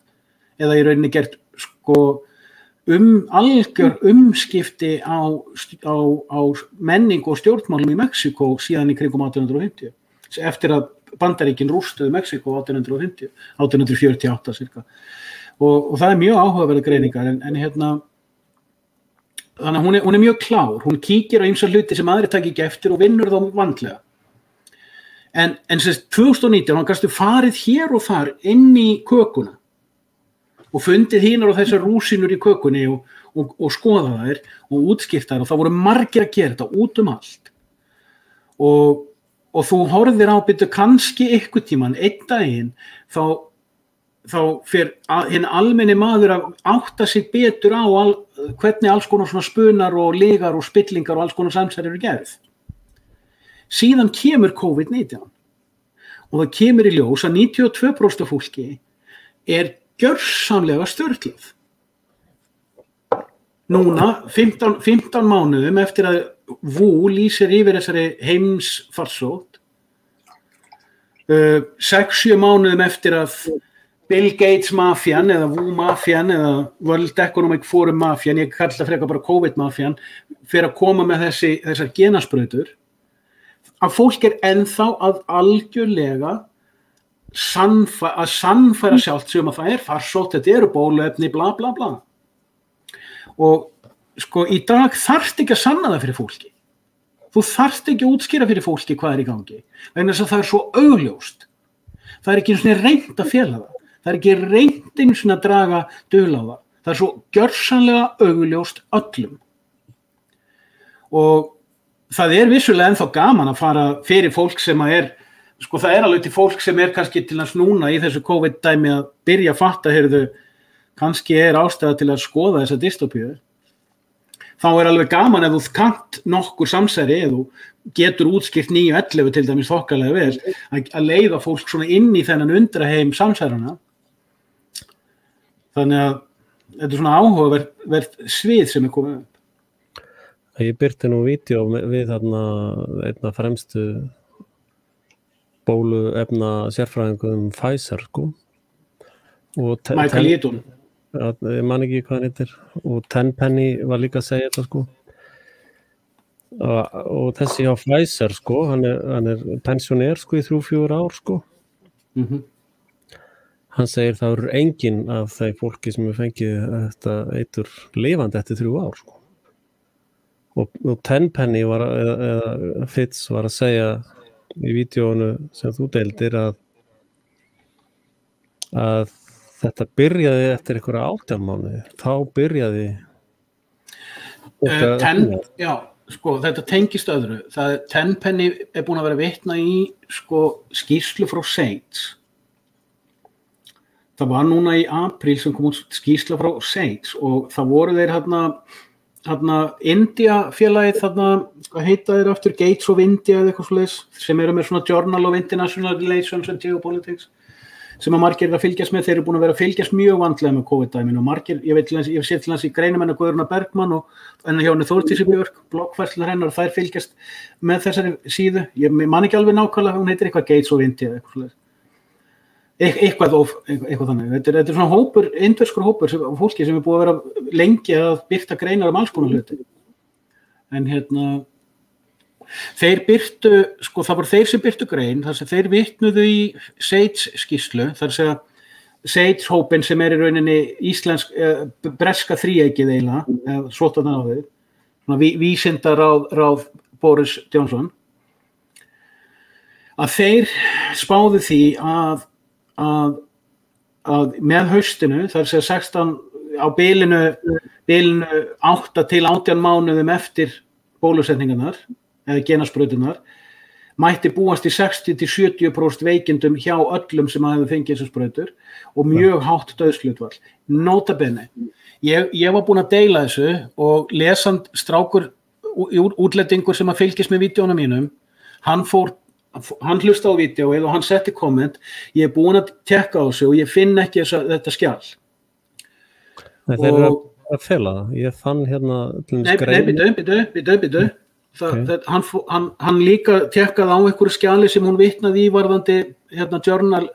eða í rauninni gert sko algjör umskipti á menningu og stjórnmálum í Mexíkó síðan í kringum 1850 eftir að Bandaríkin rústuðu Mexíkó 1848 cirka og það er mjög áhugaverða greiningar en þannig að hún er mjög klár hún kíkir á ýmsa hluti sem aðrir taki ekki eftir og vinnur þá vandlega en 2019 hann gastu farið hér og þar inn í kökuna og fundið hinar og þessar rúsínur í kökunni og skoða þær og útskipta þær og það voru margir að gera þetta út allt og þú horfðir á byrju kannski einhvern tímann einn daginn þá fer hinn almenni maður að átta sig betur á hvernig alls konar svona spunar og lygar og spillingar og alls konar samsæri eru gerð síðan kemur COVID-19 og það kemur í ljós að 92% af fólki er gjörsamlega stjórnlað. Núna, 15 mánuðum eftir að WHO lýsir yfir þessari heimsfarsótt, 6-7 mánuðum eftir að Bill Gates mafían eða WHO mafían eða World Economic Forum mafían, ég kalla það frekar bara COVID mafían, fyrir að koma með þessar genasprautur, að fólk er ennþá að algjörlega að sannfæra sjálft sem að það er farsótt, þetta eru bóluefni, bla bla bla. Og sko í dag þarft ekki að sanna það fyrir fólki. Þú þarft ekki að útskýra fyrir fólki hvað er í gangi. Vegna þess að það er svo augljóst. Það er ekki einu sinni reynt að fela það. Það er ekki reynt einu sinni að draga dul á það. Það er svo gjörsamlega augljóst öllum. Og það er vissulega ennþá gaman að fara fyrir fólk sem að sko það er alveg til fólk sem er kannski til að snúna í þessu COVID-dæmi að byrja að fatta, heyrðu, kannski er ástæða til að skoða þessa dystopíu. Þá er alveg gaman ef þú kannt nokkur samsæri, ef þú getur útskýrt 9-11 til dæmis þokkalega vel, að leiða fólk svona inn í þennan undraheim samsærana. Þannig að þetta er svona áhugavert svið sem er komið upp. Ég byrti nú vídeo við þarna einna fremstu bóluefna sérfræðingum Pfizer sko. Michael Yeadon. Ég man ekki hvað hann heitir og Tenpenny var líka að segja þetta sko. og þessi á Pfizer sko, hann er pensioner sko í 3-4 ár sko. Hann segir það eru engin af þeim fólki sem fengið þetta eitur lifandi eftir 3 ár sko. Og Tenpenny eða Fitz var að segja í vídeónu sem þú deildir að þetta byrjaði eftir einhverja 18 mánuði. Þá byrjaði já, sko, þetta tengist öðru. Tenpenny er búin að vera vitna í sko, skýrslu frá SAGE. Það var núna í apríl sem kom út skýrsla frá SAGE og það voru þeir hérna India félagið hvað heita þeir aftur, Gates of India eða eitthvað svoleiðis, sem eru með svona Journal of International Relations and Geopolitics sem að margir eru að fylgjast með. Þeir eru búin að vera að fylgjast mjög vandlega með COVID-dæminu og margir, ég sé til hans í Greinimenn og Guðrúna Bergmann og enn hjá henni Þórdísi Björk, bloggfærslunar hennar, þær fylgjast með þessari síðu. Ég man ekki alveg nákvæmlega, hún heitir eitthvað Gates of India eða eitthvað þannig. Þetta er svona hópur, indverskur hópur fólki sem er búið að vera lengi að birta greinar alls konar hluti. En þeir birtu, sko það voru þeir sem birtu grein, þar sem þeir vitnuðu í SAGE skýrslu, þar sem SAGE hópin sem er í rauninni íslensk, breska þríeykið eiginlega, svotan á þeir, svona vísindaráð Boris Johnson, að þeir spáðu því að með haustinu, þar sem 16 á bilinu 8 til 18 mánuðum eftir bólusetningarnar eða genasprauturnar mætti búast í 60-70% veikindum hjá öllum sem hefðu fengið þessar sprautur og mjög hátt dauðshlutfall. Nota bene. Ég var búin að deila þessu og lesand strákur útlendingur sem að fylgjast með vídeónum mínum, hann hlusta á vídeóið og hann setti komment, ég er búin að tekka á þessu og ég finn ekki þetta skjal. Þeir eru að fela það. Ég fann hérna Nei, hann líka tekkaði á einhverju skjali sem hún vitnaði í varðandi Journal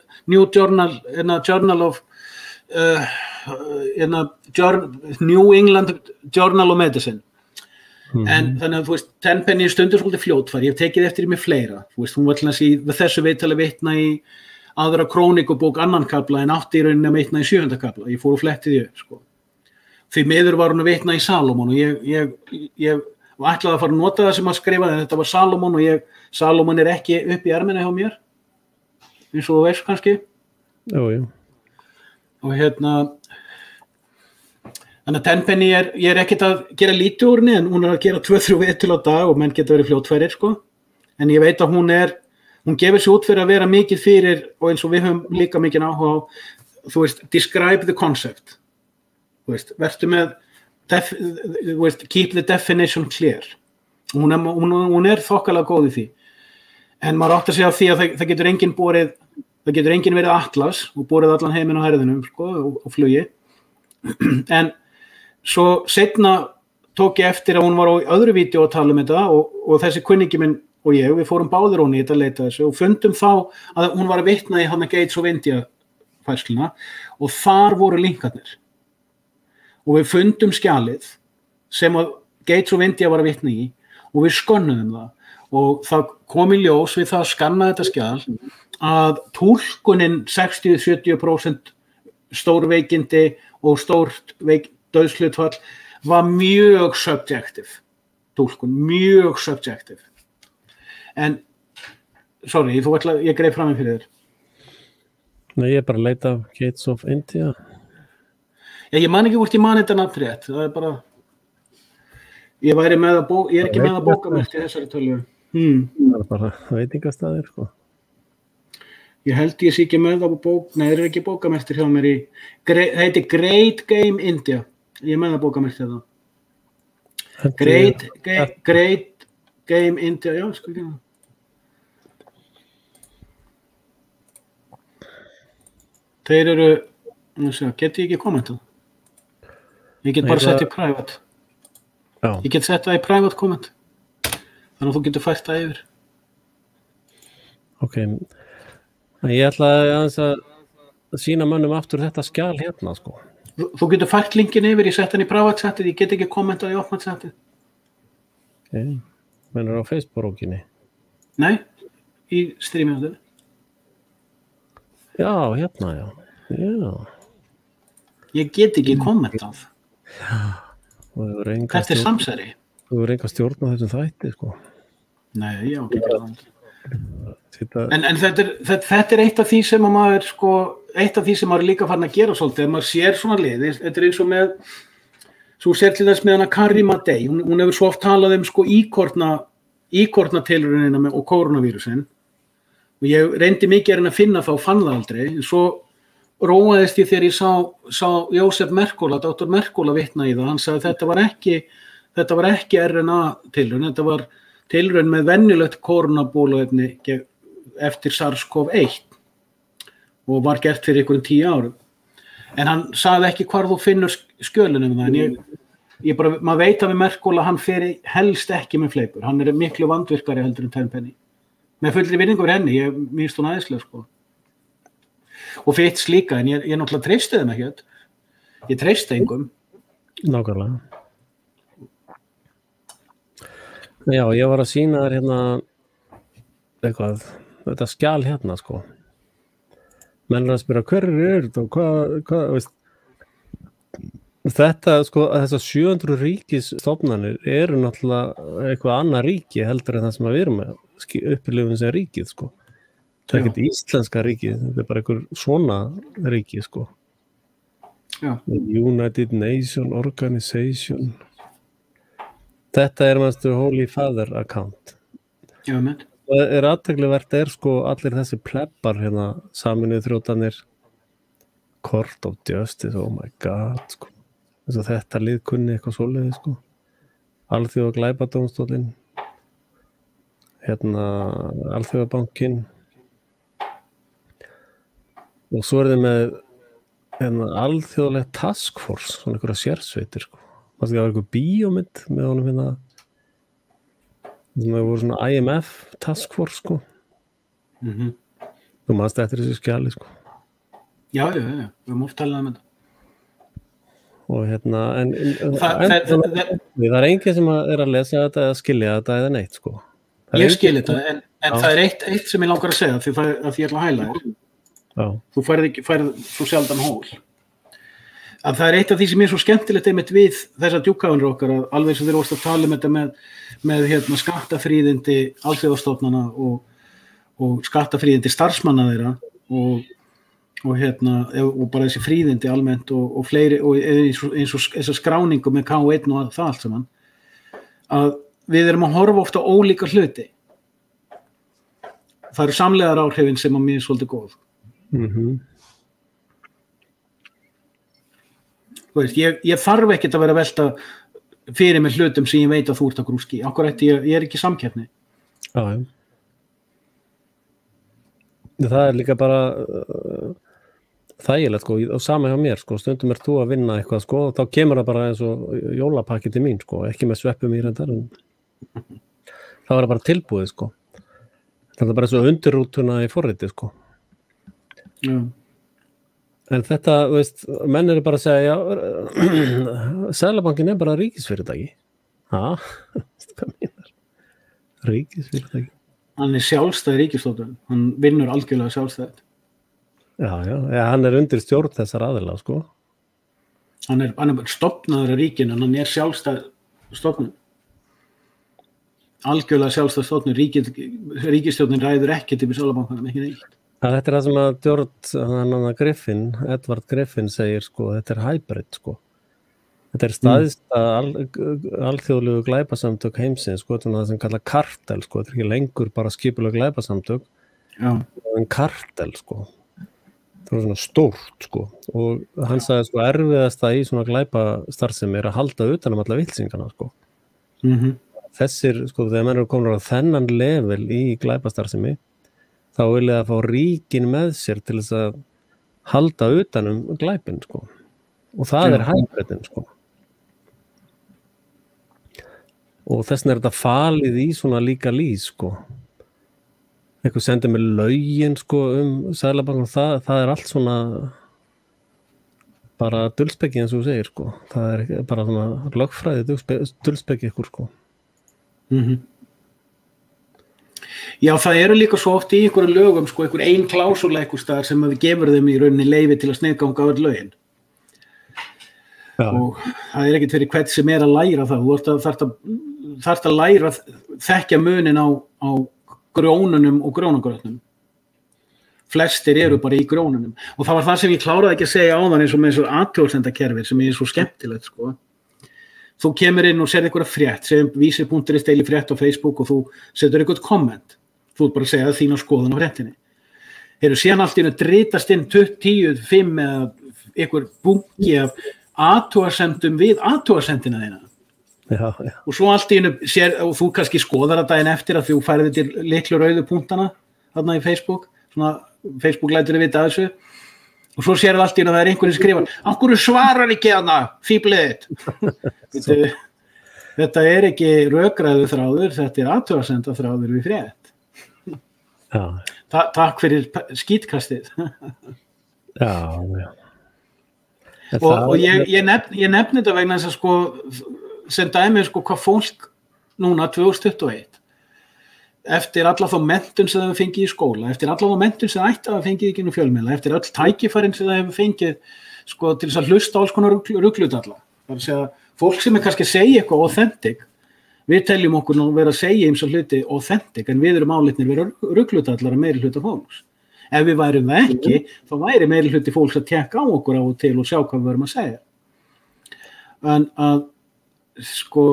of New England Journal of Medicine. En þannig að þú veist, Tenpenny stundur svolítið fljótfær, ég hef tekið eftir með fleira. Þú veist, hún var til þess í þessu viðtali vitna í aðra krónikubók annan kafla en átti í rauninni að vitna í 7. kafla. Ég fór og flettið upp, sko. Því miður var hún að vitna í Salomon og ég ætlaði að fara að nota það sem að skrifa, en þetta var Salomon og Salomon er ekki upp í erminni hjá mér, eins og þú veist kannski. Jú. Og þannig að Tenpenny ég er ekkert að gera lítið úr henni, en hún er að gera 2-3 viðtöl á dag og menn geta verið fljótfærir, sko. En ég veit að hún gefur sig út fyrir að vera mikið fyrir, og eins og við höfum líka mikið áhuga á, þú veist, describe the concept. Þú veist, vertu með, þú veist, keep the definition clear. Hún er þokkalega góð í því. En maður átt að segja því að það getur enginn verið atlas og borið allan heiminn á herðinum, sko, og flugi. En svo seinna tók ég eftir að hún var á öðru vídeó að tala um þetta og þessi kunningi minn og við fórum báðir hún í þetta að leita þessu og fundum þá að hún var að vitna í hann Gates of India færsluna og þar voru linkarnir. Og við fundum skjalið sem að Gates of India var að vitna í og við skönnuðum það og það kom í ljós við það að skanna þetta skjal að túlkunin 60-70% stórveikindi og stórt dauðshlutfall var mjög subjective túlkun, mjög subjective. En, sorry, ég greip fram með fyrir þér. Nei, ég er bara að leita af Gates of India. Ég man ekki hvort ég man þetta nafn rétt, það er bara, ég er ekki með að bókamerkti þessari tölu. Það er bara veitingastaðir, sko. Ég held ég sé ekki með það á nei, það er ekki bókamerktir hjá mér það heitir Great Game India. Ég með það bókamerkti það. Great Game India, já, sko ekki það. Þeir eru, get ég ekki kommentað? Ég get bara sett í private. Já. Ég get sett það í private komment. Þannig að þú getur fært það yfir. Ok, ég ætlaði aðeins að sýna mönnum aftur þetta skjal hérna, sko. Þú getur fært linkin yfir, ég sett hann í private setið, ég get ekki kommentað í opnat setið. Ok. Mennur á Facebook-rókinni? Nei, í streaminu. Já, hérna, já. Ég get ekki kommentað. Þetta er samsæri. Þú verður enga stjórn á þessum þætti, sko. Nei, já, ekki það. En þetta eitt af því sem að maður, sko, eitt af því sem maður er líka farin að gera svolítið, maður sér svona liði, þetta er eins og með, svo sér til þess með hana Karima Day, hún hefur svo oft talað sko íkorna tilraunina og koronavírusin, og ég reyndi mikið að finna það og fann það aldrei, en svo róaðist ég þegar ég sá Jósef Mercola, Dr. Mercola vitna í það, hann sagði að þetta var ekki RNA tilraun, þetta var tilraun með venjulegt koronabóluefni eftir SARS-CoV-1 og var gert fyrir einhverjum 10 árum. En hann sagði ekki hvar þú finnur skjölin um það, en maður veit að við Mercola hann fer helst ekki með fleipur, hann er miklu vandvirkari heldur en Tenpenny. Með fullri virðingu fyrir henni, mér finnst hún æðisleg, sko. Og Fitz líka, en ég náttúrulega treysti þeim ekkert. Ég treysti engum. Nákvæmlega. Já, ég var að sýna þér hérna eitthvað, þetta skjal hérna, sko. Menn er að spyrja, hverju er þetta og hvað, veist, þetta, sko, þessar 700 ríkisstofnanir eru náttúrulega eitthvað annað ríki heldur en það sem við erum með upplifum sem ríkið, sko. Það er ekkert íslenska ríkið, þetta er bara einhver svona ríki, sko. Já. United Nation Organization. Þetta er mannstu Holy Father account. Já, menn. Það er athyglisvert sko allir þessi plebbar hérna, Sameinuðu þjóðirnar, Court of Justice, oh my god, sko. Þess að þetta lið kunni eitthvað svoleiðis, sko. Alþjóða glæpadómstóllinn, hérna Alþjóðabankinn, og svo er þið með hérna, alþjóðleg task force, svona einhverja sérsveitir, sko. Það var eitthvað bíómynd með honum hérna, það voru svona IMF task force, sko. Þú manst eftir þessu skjali, sko. Já, við höfum oft talað um þetta. Og hérna, það er enginn sem er að lesa þetta eða skilja þetta eða neitt, sko. Ég skil þetta, en það er eitt sem ég langar að segja, því ég ætla að hæla þér. Já. Þú færð svo sjaldan hól. Að það er eitt af því sem er svo skemmtilegt einmitt við þessar djúpkáðanir okkar, að alveg sem þeir óst að tala um þetta með hérna, skattafríðindi alþjóðastofnana og skattafríðindi starfsmanna þeirra og bara þessi fríðindi almennt og fleiri og eins og þessar skráningu með K1 og það allt saman, að við erum að horfa ofta á ólíka hluti. Það eru samlegðaráhrifin sem að mér er svolítið góð. Veist, ég þarf ekkert að vera að velta fyrir mig hlutum sem ég veit að þú ert að grúski. Akkur eftir ég er ekki samkeppni. Já. Það er líka bara þægilegt, sko, og sama hjá mér, sko, stundum er þú að vinna eitthvað, sko, og þá kemur það bara eins og jólapakki til mín, sko, ekki með sveppum í þetta, það var bara tilbúið, sko. Það er bara eins og undirrútuna í forriti, sko. Já. En þetta, veist, menn eru bara að segja, já, Seðlabankin er bara ríkisfyrirtæki. Hvað meinar? Ríkisfyrirtæki? Hann er sjálfstæð ríkisstofnun, hann vinnur algjörlega sjálfstæð. Já, hann er undir stjórn þessar aðila, sko. Hann er stofnaður af ríkinu, en hann er sjálfstæð stofnun. Algjörlega sjálfstæð stofnun, ríkisstjórnin ræður ekki til Seðlabankanum, ekki neitt. Þetta er það sem að Edward Griffin segir, sko, þetta er hybrid, sko. Þetta er staðista alþjóðlegu glæpasamtök heimsins, sko, þetta er það sem kalla kartel, sko, þetta er ekki lengur bara skipuleg glæpasamtök, en kartel, sko. Það er svona stórt, sko, og hann sagði, sko, erfiðasta í svona glæpastarfsemi er að halda utan alla vilsingana, sko. Þessir, sko, þegar menn eru komin á þennan level í glæpastarfsemi, þá vilja það fá ríkin með sér til þess að halda utan glæpinn, sko. Og það er hybridin, sko. Og þess vegna er þetta falið í svona líka lýs, sko. Eitthvað sendir mér lögin, sko, Seðlabankann, það er allt svona bara dulspeki eins og þú segir, sko. Það er bara svona lögfræði dulspeki ykkur, sko. Já, það eru líka svo oft í einhverju lögum, sko, einhver ein klásúla einhver staðar sem að við gefur þeim í rauninni leyfi til að sniðganga öll lögin. Já. Og það er ekkert fyrir hvern sem að læra það. Þú þarft að læra að þekkja munin á grónunum og grónagrötnum. Flestir eru bara í grónunum. Og það var það sem ég kláraði ekki að segja áðan eins og með þessu athugasemdakerfi sem er svo skemmtilegt, sko. Þú kemur inn og serð einhverja frétt, segjum vísir.is deili frétt á Facebook og þú setur einhvern komment. Þú ert bara að segja þína skoðun á fréttinni. Síðan allt í einu dritast inn 10, 5 eða einhver bunki af athugasemdum við athugasemdina þína. Já. Og svo allt í einu og þú kannski skoðar það daginn eftir að þú færði til litlu rauðu punktana þarna í Facebook. Svona Facebook lætur þið vita þessu. Og svo sér allt í einu að það er einhverjum skrifar af hverju svarar ekki hana, fíblið þitt? Þetta er ekki rökræðu þráður, þetta er athugasemda þráður við frétt. Já. Takk fyrir skítkastið. Já. Og ég nefni þetta vegna þess að sko, sem dæmi sko hvað fólk núna 2021 eftir alla þá menntun sem það hefur fengið í skóla, eftir alla þá menntun sem það ætti að hafa fengið í gegnum fjölmiðla, eftir öll tækifærin sem það hefur fengið sko, til þess að hlusta á alls konar rugludalla. Það er að segja, fólk sem er kannski að segja eitthvað authentic, við teljum okkur nú vera að segja eins og hluti authentic, en við erum álitnir vera rugludallar að meiri hluta fólks. Ef við værum það ekki, þá væri meiri hluti fólks að tekka á okkur á og til og sjá hvað við verum að segja. En að, sko,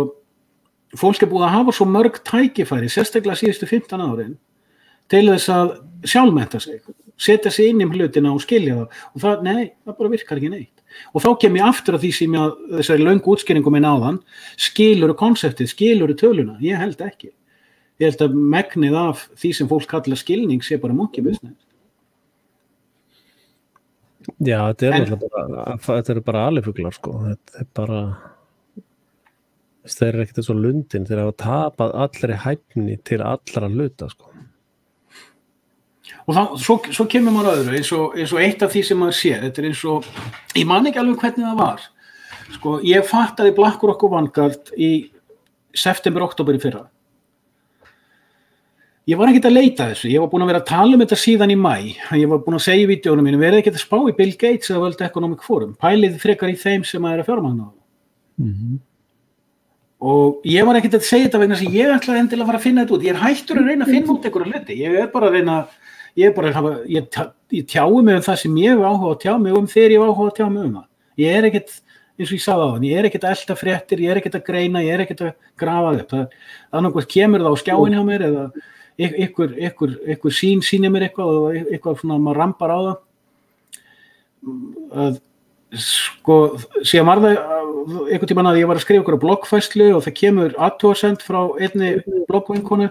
fólk er búið að hafa svo mörg tækifæri, sérstaklega síðustu 15 árin, til þess að sjálfmennta sig, setja sig inn í hlutina og skilja það. Og það bara virkar ekki neitt. Og þá kem ég aftur að því sem þessari löngu útskýringum minn áðan, skilurðu konseptið, skilurðu töluna? Ég held ekki. Ég held að megnið af því sem fólk kallar skilning sé bara monkey business. Já, þetta er bara alifuglar, sko. Þetta er bara... Þeir eru ekkert svo lundin, þeir hafa tapað allri hæfni til allra hluta, sko. Og svo kemur maður öðru, eins og eitt af því sem maður sér, þetta er eins og, ég man ekki alveg hvernig það var. Sko, ég fattaði BlackRock og Vanguard í september-október í fyrra. Ég var ekkert að leita þessu, ég var búin að vera að tala um þetta síðan í maí. Ég var búin að segja í vídeónum mínu, verið ekkert að spá í Bill Gates eða World Economic Forum, pælið frekar í þeim sem að fjármagna á. Og ég var ekkert að segja þetta vegna sem ég ætlaði endilega að fara að finna þetta út. Ég er hættur að reyna að finna út einhverja hluti. Ég er bara að reyna, ég tjái mig um það sem ég hef áhuga að tjá mig um þegar ég hef áhuga að tjá mig um það. Ég er ekkert, eins og ég sagði á þann, ég er ekkert að elta fréttir, ég er ekkert að greina, ég er ekkert að grafa upp. Það annarkvæmt kemur það á skjáin hjá mér eða einhver sýnir mér eitthvað og eitthvað svona maður rampar á það. Sko, síðan var það einhvern tímann að ég var að skrifa ykkur á bloggfærslu og það kemur athugasemd frá einni bloggvinkonu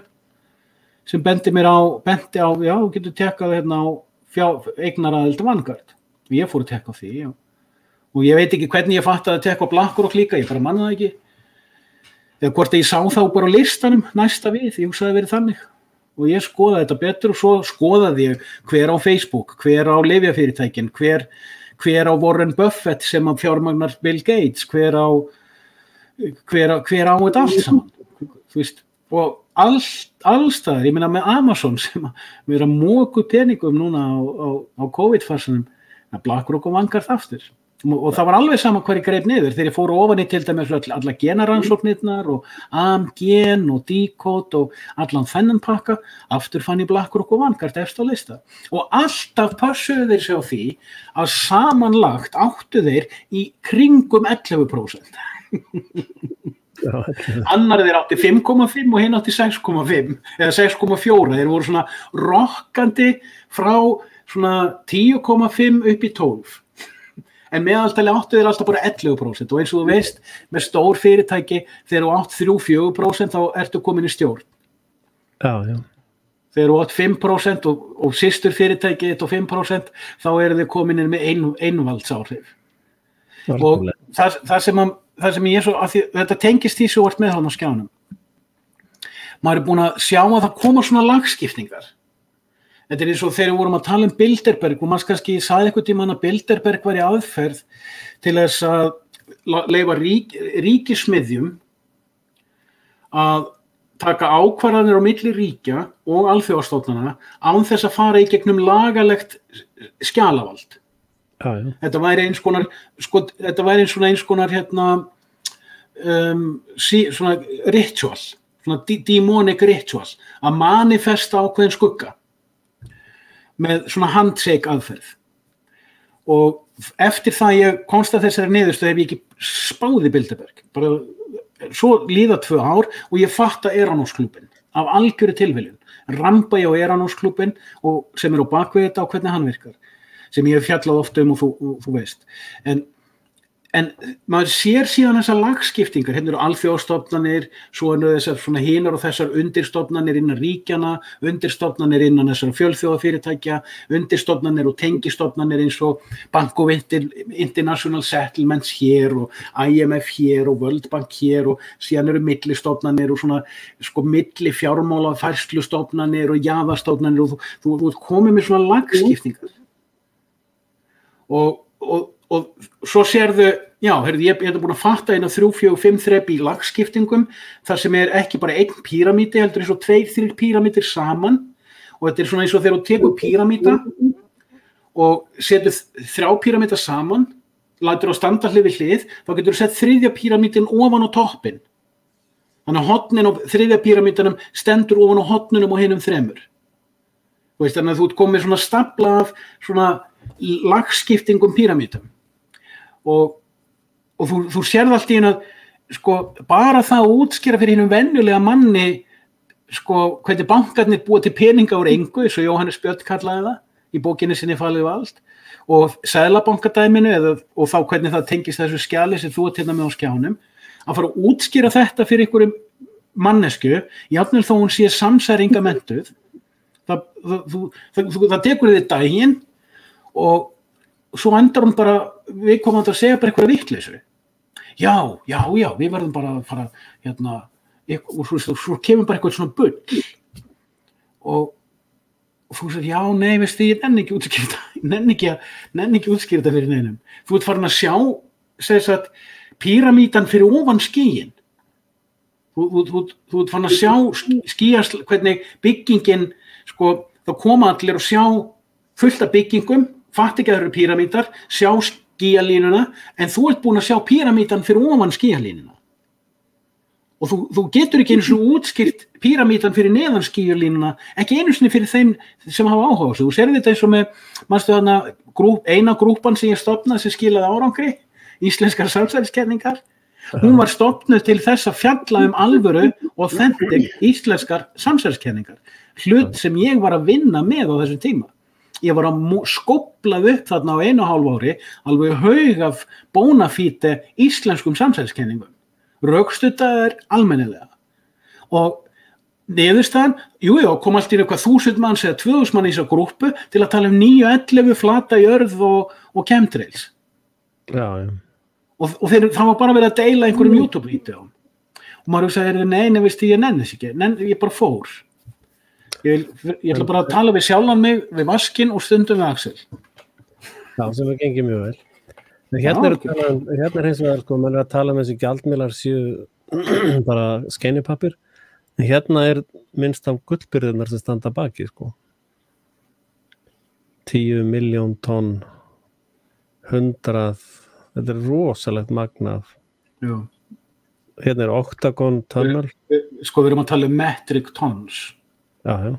sem bendi á, já, þú getur tekkað hérna á eignaraðild Vanguard. Ég fór að tekka á því, já. Og ég veit ekki hvernig ég fattaði að tekka á BlackRock líka, ég bara manna það ekki. Eða hvort ég sá þá bara á listanum næsta við, ég hugsaði verið þannig. Og ég skoðaði þetta betur og svo skoðaði ég hver á Facebook, hver á lyfjafyrirtækin, hver á Warren Buffett sem að fjármagnar Bill Gates, hver á þetta allt saman. Þú veist, og allstaðar, ég meina með Amazon sem að vera móku peningum núna á COVID-farsanum, að BlackRock og Vanguard aftur. Og það var alveg sama hver ég greip niður þegar ég fór ofan í til dæmis alla genaransóknirnar og AMGen og Decode og allan þennan pakka, aftur fann ég BlackRock og Vanguard efst á lista. Og alltaf passuðu þeir sig á því að samanlagt áttu þeir í kringum 11%. Annar þeir átti 5,5 og hinn átti 6,5 eða 6,4. Þeir voru svona rokkandi frá svona 10,5 upp í 12. En meðaltali áttu þeir alltaf bara 11% og eins og þú veist, með stór fyrirtæki, þegar þú átt 3-4% þá ertu komin í stjórn. Já. Þegar þú átt 5% og systur fyrirtæki og 5%, þá eru þeir komin inn með einvaldsáhrif. Og það sem ég svo, þetta tengist því sem þú ert með hann á skjánum. Maður er búin að sjá að það koma svona lagskiptingar. Þetta er eins og þegar við vorum að tala um Bilderberg og maður kannski sagði einhvern tímann að Bilderberg var í aðferð til þess að leyfa ríkismiðjum að taka ákvarðanir á milli ríkja og alþjóðastofnana án þess að fara í gegnum lagalegt skjalavald. Já, já. Þetta væri eins konar, sko, þetta væri eins konar svona ritual, svona demonic ritual, að manifesta ákveðin skugga með svona handshake aðferð. Og eftir það ég komst að þessari niðurstöðu hef ég ekki spáð í Bilderberg, bara svo líða 2 ár og ég fatta Eranos-klúbbinn af algjöru tilviljun, ramba ég á Eranos-klúbbinn og sem á bakvið þetta og hvernig hann virkar, sem ég hef fjallað oft og þú veist. En maður sér síðan þessar lagskiptingar, hérna eru alþjóðastofnanir, svo eru þessar svona hinar og þessar undirstofnanir innan ríkjana, undirstofnanir innan þessar fjölþjóðafyrirtækja, undirstofnanir og tengistofnanir eins og Bank of International Settlements hér og IMF hér og World Bank hér og síðan eru millistofnanir og svona sko milli fjármála færslustofnanir og jaðarstofnanir og þú komið með svona lagskiptingar. Og svo sérðu, já, ég er búin að fatta eina 3, 4, 5 þrep í lagskiptingum þar sem ekki bara einn píramídi, heldur eins og 2, 3 píramídir saman og þetta svona eins og þegar þú tekur píramída og setur 3 píramída saman, lætur á standa hlið við hlið, þá getur þú sett 3. píramídin ofan á toppinn. Þannig að hornin á 3. píramídanum stendur ofan á hornunum og hinum 3. Þannig að þú ert komið svona stafla af svona lagskiptingum píramídum. Og þú sérð allt í einu að sko, bara það að útskýra fyrir hinum venjulega manni sko, hvernig bankarnir búa til peninga úr engu, eins og Jóhannes Björn kallaði það í bókinni sinni Falið vald, og seðlabankadæminu og þá hvernig það tengist þessu skjali sem þú ert hérna með á skjánum, að fara að útskýra þetta fyrir einhverjum mannesku, jafnvel þó hún sé samsæringamentuð, það tekur þið daginn og svo endar hún bara viðkomandi að segja bara eitthvað vitleysu. Já, við verðum bara að fara hérna, og svo kemur bara eitthvað svona bull og þú segir, já, nei, veistu, ég nenni ekki útskýra þetta fyrir neinum. Þú ert farin að sjá, segir að píramídan fyrir ofan skýin. Þú ert farin að sjá skýjast hvernig byggingin, sko, þá koma allir og sjá fullt af byggingum, fatt ekki að það eru píramídar, sjá skýjalínuna, en þú ert búin að sjá píramídan fyrir ofan skýjalínuna. Og þú getur ekki einu sinni útskýrt píramídan fyrir neðan skýjalínuna, ekki einu sinni fyrir þeim sem hafa áhuga á sig. Þú serði þetta eins og með, manstu þarna, eina grúpan sem ég stofnaði sem skilaði árangri, íslenskar samsæriskenningar. Hún var stofnuð til þess að fjalla alvöru og authentic íslenskar samsæriskenningar. Hlut sem ég var að vinna með á þessum tíma. Ég var að skóplað upp þarna á 1,5 ári alveg haug af bónafíte íslenskum samsæriskenningum, rökstuddaðar almennilega. Og niðurstaðan, kom allt í eitthvað 1000 manns eða 2000 mann í þessa grúppu til að tala 9-11 flata jörð og chemtrails. Já. Og það var bara verið að deila einhverjum YouTube-vídeóm. Og maður sagði, nei, veist ég nenni þess ekki, ég bara fór. Ég ætla bara að tala við sjálfan mig, við vaskinn og stundum við Axel. Já, sem gengið mjög vel. En hérna er hins vegar, sko, maður er að tala með þessi gjaldmiðlar séu bara skeinipapir. En hérna er minnst af gullbyrðunar sem standa baki, sko. 10 milljón tonn, 100, þetta er rosalegt magna af. Já. Hérna er octagon tunnel. Sko, við erum að tala metric tons. Já.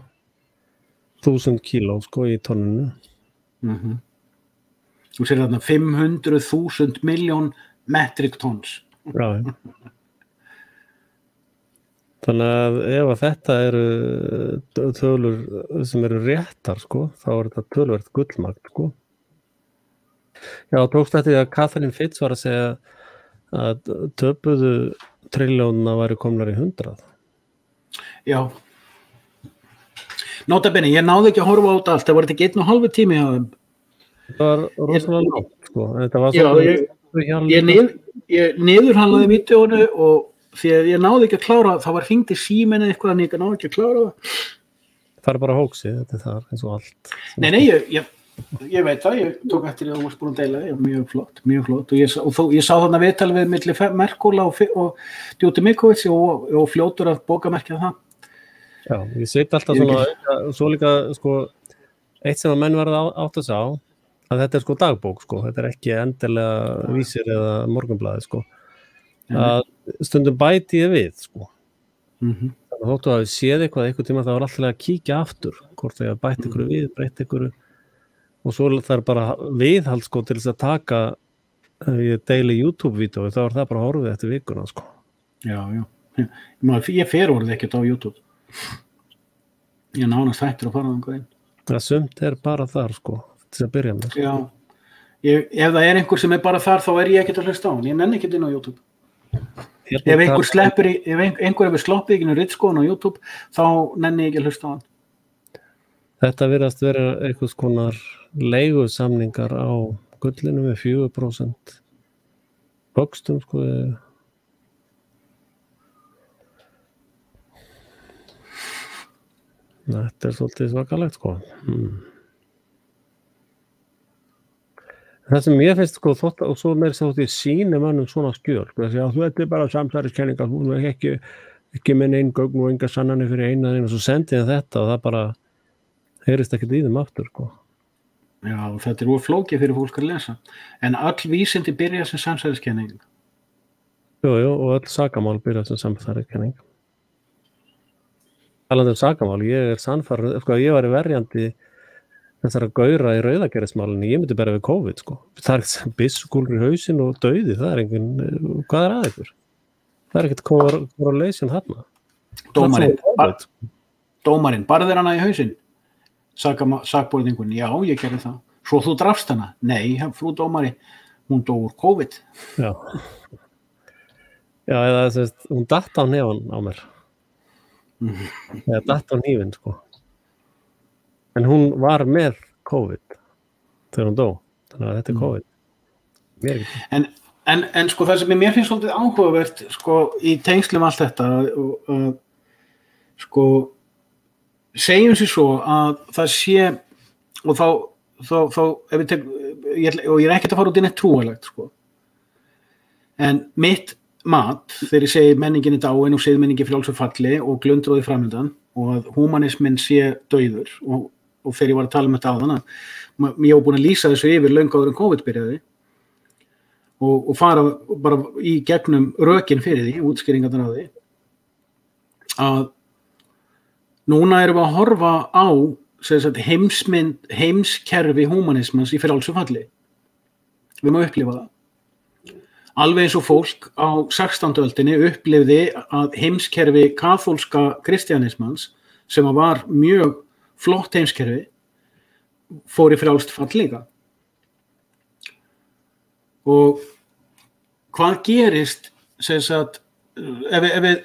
1000 kíló, sko, í tonninu. Þú sér þarna 500.000 milljón metric tons. Já. Þannig að ef að þetta eru tölur sem eru réttar, sko, þá er þetta töluvert gullmagn, sko. Já, tókst þetta að Catherine Fitz var að segja að töpuðu trilljónuna væri komnar í 100. Já. Nota bene, ég náði ekki að horfa á þetta allt, það var ekki 1,5 tími á þeim. Það var rosalega langt, sko. Þetta var ég niðurhandlaði vídeónu og því að ég náði ekki að klára, það var hringt í síminn eða eitthvað en ég náði ekki að klára það. Það er bara hóksið, þetta er það eins og allt. Nei, Ég veit það, ég tók eftir því að þú varst búin að deila því, mjög flott. Og ég sá þarna viðtal við milli Merkúla og Djúti Mikovic og fljótur að bókamerkja það. Já, ég set alltaf svona, svo líka, sko, eitt sem að menn verða átt að sá, að þetta sko dagbók, sko, þetta ekki endilega vísir eða morgunblaði, sko, að stundum bæti ég við, sko. Þannig að þóttu að við séð eitthvað tíma þá alltaf að kíkja aftur, hvort þegar bæti ykkur við, breytti ykkur, og svo þarf bara viðhald, sko, til þess að taka, ég deili YouTube-vídeói, þá það bara horfið eftir vikuna, sko. Já. Ég fer orðið ekkert á YouTube. Ég nánast hættur að fara þangað inn. Það sumt bara þar, sko, til að byrja með. Já, ef það einhver sem bara þar, þá ég ekkert að hlusta á hann. Ég nenni ekkert inn á YouTube. Ef einhver hefur sloppið ekki ritskoðun á YouTube, þá nenni ég ekki að hlusta á hann. Þetta virðast vera einhvers konar leigusamningar á gullinu með 4% vöxtum, sko. Þetta svolítið svakalegt, sko. Það sem ég finnst, sko, og svo meira þess að ég sýni mönnum svona skjöl, sko, að þetta bara samsæriskenningar, hún ekki með neinn gögn og enga sannanir fyrir eina, og svo sendi ég þetta og það bara heyrist ekkert í þeim aftur, sko. Já, þetta úr flókið fyrir fólk að lesa. En öll vísindi byrja sem samsæriskenning. Jú, og öll sakamál byrja sem samsæriskenning. Talandi sakamál, ég sannfærður, sko, ég var verjandi þessara gaura í rauðagerðismálinu, ég myndi bara við COVID, sko. Það byssukúlur í hausinn og dauði, það engin, hvað að ykkur? Það ekkert correlation þarna. Dómarinn, barðir hana í hausinn? Sakborningun, já, ég gerði það. Svo þú drafst hana? Nei, frú dómari, hún dó úr COVID. Já, eða þess að hún datt á nefan á mér. Eða datt á hnífinn, sko. En hún var með COVID þegar hún dó. Þannig að þetta COVID. Mér ekki. En sko það sem mér finnst svolítið áhugavert, sko, í tengslum allt þetta, sko, segjum sér svo að það sé, og þá ef og ég ekkert að fara út í neitt trúarlegt, sko. En mitt mat, þegar ég segi menningin dáin og siðmenningin frjálsu falli og glundróði framöndan og að humanismin sé dauður og þegar ég var að tala um þetta áðan að ég var búin að lýsa þessu yfir löngu áður en COVID byrjaði og fara bara í gegnum rökin fyrir því, útskýringarnar á því, að núna erum við að horfa á heimskerfi humanismans í frjálsu falli. Við erum að upplifa það. Alveg eins og fólk á 16. öldinni upplifði að heimskerfi kaþólska kristjanismans, sem var mjög flott heimskerfi, fór í frjálst fall líka. Og hvað gerist, ef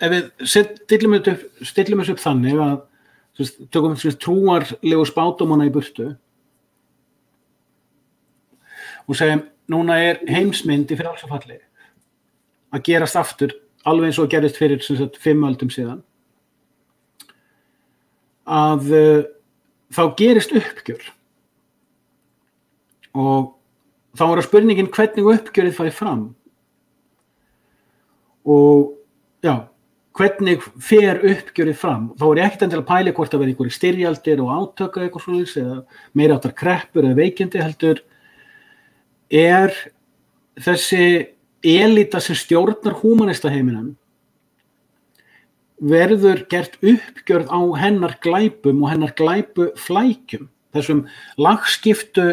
við stillum þessu upp þannig að tökum trúarlegu spádómana í burtu og segjum, núna heimsmynd í frjálsu falli að gerast aftur, alveg eins og gerist fyrir 5 öldum síðan, að þá gerist uppgjör og þá að spurningin hvernig uppgjörið fari fram og hvernig fer uppgjörið fram. Þá ég ekkert endilega að pæla hvort að vera einhverjir styrjaldir og átöka eitthvað svoleiðis eða meira áttar kreppur eða veikindi heldur þessi elita sem stjórnar humanistaheiminum verður gert uppgjörð á hennar glæpum og hennar glæpuflækjum, þessum lagskiptu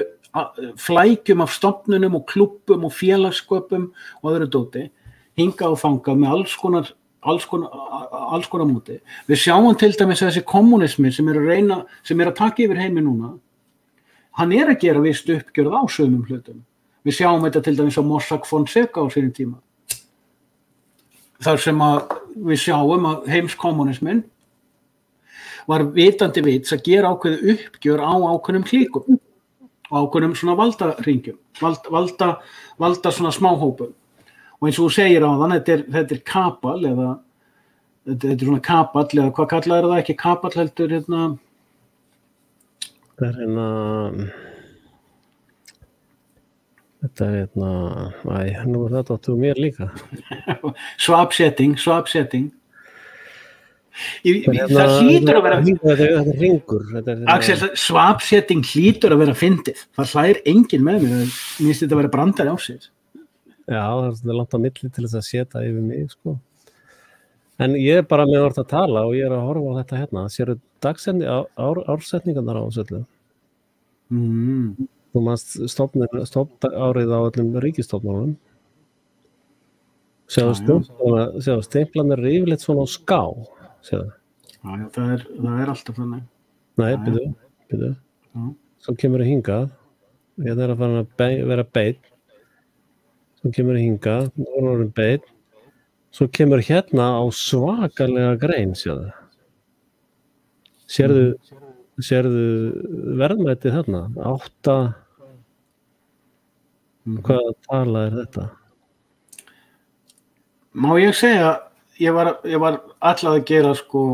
flækjum af stofnunum og klubbum og félagssköpum og öðru dóti, hingað og þangað með alls konar móti. Við sjáum til dæmis að þessi kommunismi sem að taka yfir heimi núna, hann að gera visst uppgjörð á sumum hlutum. Við sjáum þetta til dæmis á Mossack Fonseca á sínum tíma. Þar sem að við sjáum að heimskommunismin var vitandi vits að gera ákveðu uppgjör á ákveðnum klíkum og ákveðnum svona valdaringjum, valda svona smáhópum. Og eins og þú segir á þann, þetta kapal eða þetta svona kapall eða hvað kallaður það ekki kapall heldur Það Þetta nú þetta áttu mér líka. Swap setting. Það hlýtur að vera... Þetta er ringur. Axel, swap setting hlýtur að vera fyndið. Það hlægir enginn með mér. Mér finnst þetta að vera brandari á sig. Já, það er langt á milli til þess að setja yfir mig, sko. En ég er bara með orð að tala og ég er að horfa á þetta hérna. Sérðu ársetningarnar á þessu öllu? Þú manst stofnárið á öllum ríkisstofnunum. Sjáðu stimplarnir eru yfirleitt svona á ská. Sjáðu. Já, það er alltaf þannig. Nei, byrju. Svo kemur það hingað. Ég er að fara að vera beinn. Svo kemur það hingað. Nú er beinn. Svo kemur hérna á svakalega grein, sjáðu. Sérðu verðmætið þarna? 8. Hvaða tala er þetta? Má ég segja, ég var alltaf að gera sko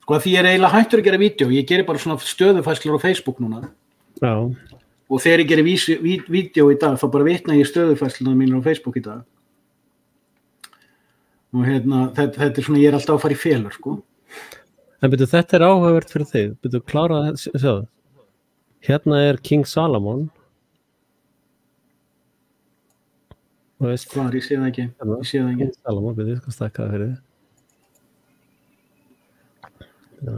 að því ég er eiginlega hættur að gera vídeo. Ég gerir bara svona stöðufæslur á Facebook núna. Já. Og þegar ég gerir vídeo í dag, þá bara vitna ég stöðufæsluna mínir á Facebook í dag. Og þetta er svona, ég er alltaf að fara í felur, sko. En byrju, þetta er áhugavert fyrir þig. Byrju, klára að sjáðu. Hérna er King Salomon. Hvar, ég sé það ekki. King Salomon, byrju, ég skal stakka það fyrir þig. Já.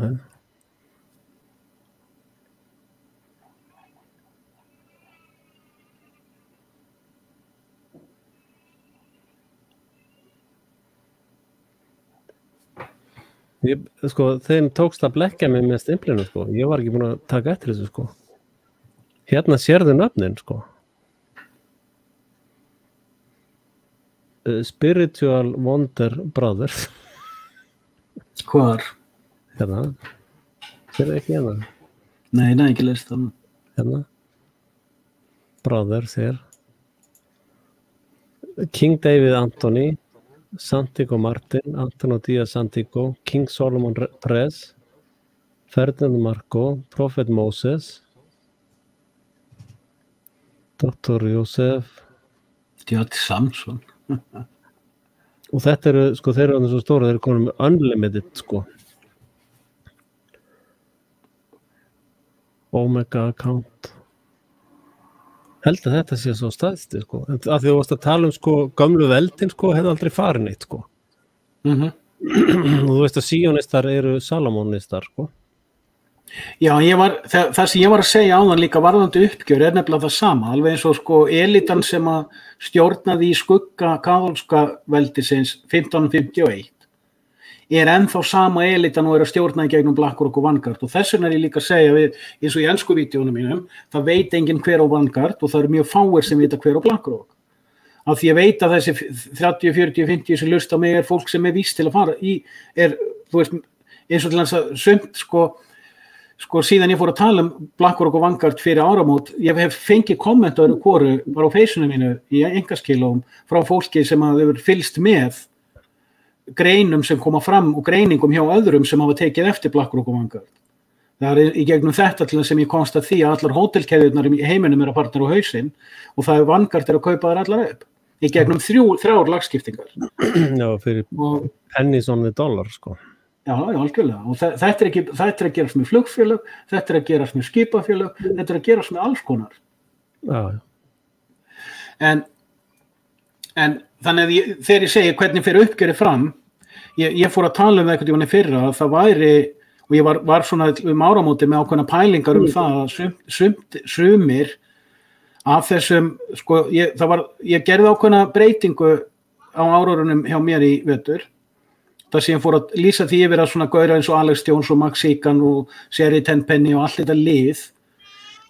Þeim tókst að blekkja mig með stimplinu, sko. Ég var ekki búin að taka eftir þessu, sko. Hérna sérðu nöfnin, sko. Spiritual Wonder Brothers. Hvar? Hérna. Sérðu ekki hérna? Nei, ekki leist það. Hérna. Brothers hér. King David Anthony. Santiago Martin, Antonio Díaz Santiago, King Solomon Press, Ferdinand Marco, Prophet Moses, Dr. Joseph, Djati Samson. Og þetta eru, sko, þeir eru svo stóra, þeir eru konum með unlimited, sko. Omega account. Held að þetta sé svo staðsti, sko. En að því þú varst að tala sko, gömlu veldin, sko, hefði aldrei farin eitt, sko. Og þú veist að síónistar eru Salomónistar, sko. Já, það sem ég var að segja áðan líka varðandi uppgjör er nefnilega það sama, alveg eins og sko elitan sem að stjórnaði í skugga kaþólska veldisins 1551 er ennþá sama elitan og er að stjórna í gegnum BlackRock og Vanguard og þess vegna er ég líka að segja við, eins og í ensku vídeónum mínum, það veit enginn hver á Vanguard og það eru mjög fáir sem vita hver á BlackRock. Af því ég veit að þessi 30, 40, 50 sem lust á mig er fólk sem er víst til að fara í, þú veist, eins og til þess að sumt, sko síðan ég fór að tala BlackRock og Vanguard fyrir áramót, ég hef fengið komment á hvoru bara á feysinu mínu í engaskilum frá fólki sem að hefur fylgst með greinum sem koma fram og greiningum hjá öðrum sem hafa tekið eftir BlackRock og Vanguard. Það er í gegnum þetta til þess sem ég komst að því að allar hótelkeðjurnar í heiminum eru að partner á hausinn og það er Vanguard að kaupa þær allar upp. Í gegnum þrjár lagskiptingar. Já, fyrir pennies on the dollar, sko. Já, algjörlega. Og þetta er að gerast með flugfélög, þetta er að gerast með skipafélög, þetta er að gerast með alls konar. Já. En þannig að þegar ég segi hvernig fyrir uppgjörið fram, ég fór að tala um eitthvað í manni fyrra að það væri, og ég var svona áramóti með ákveðna pælingar það að sumir af þessum, sko, ég gerði ákveðna breytingu á árárunum hjá mér í vetur, þar sem ég fór að lýsa því yfir að svona gauðra eins og Alex Jones og Max Sigan og Sherry Tenpenny og allt þetta lið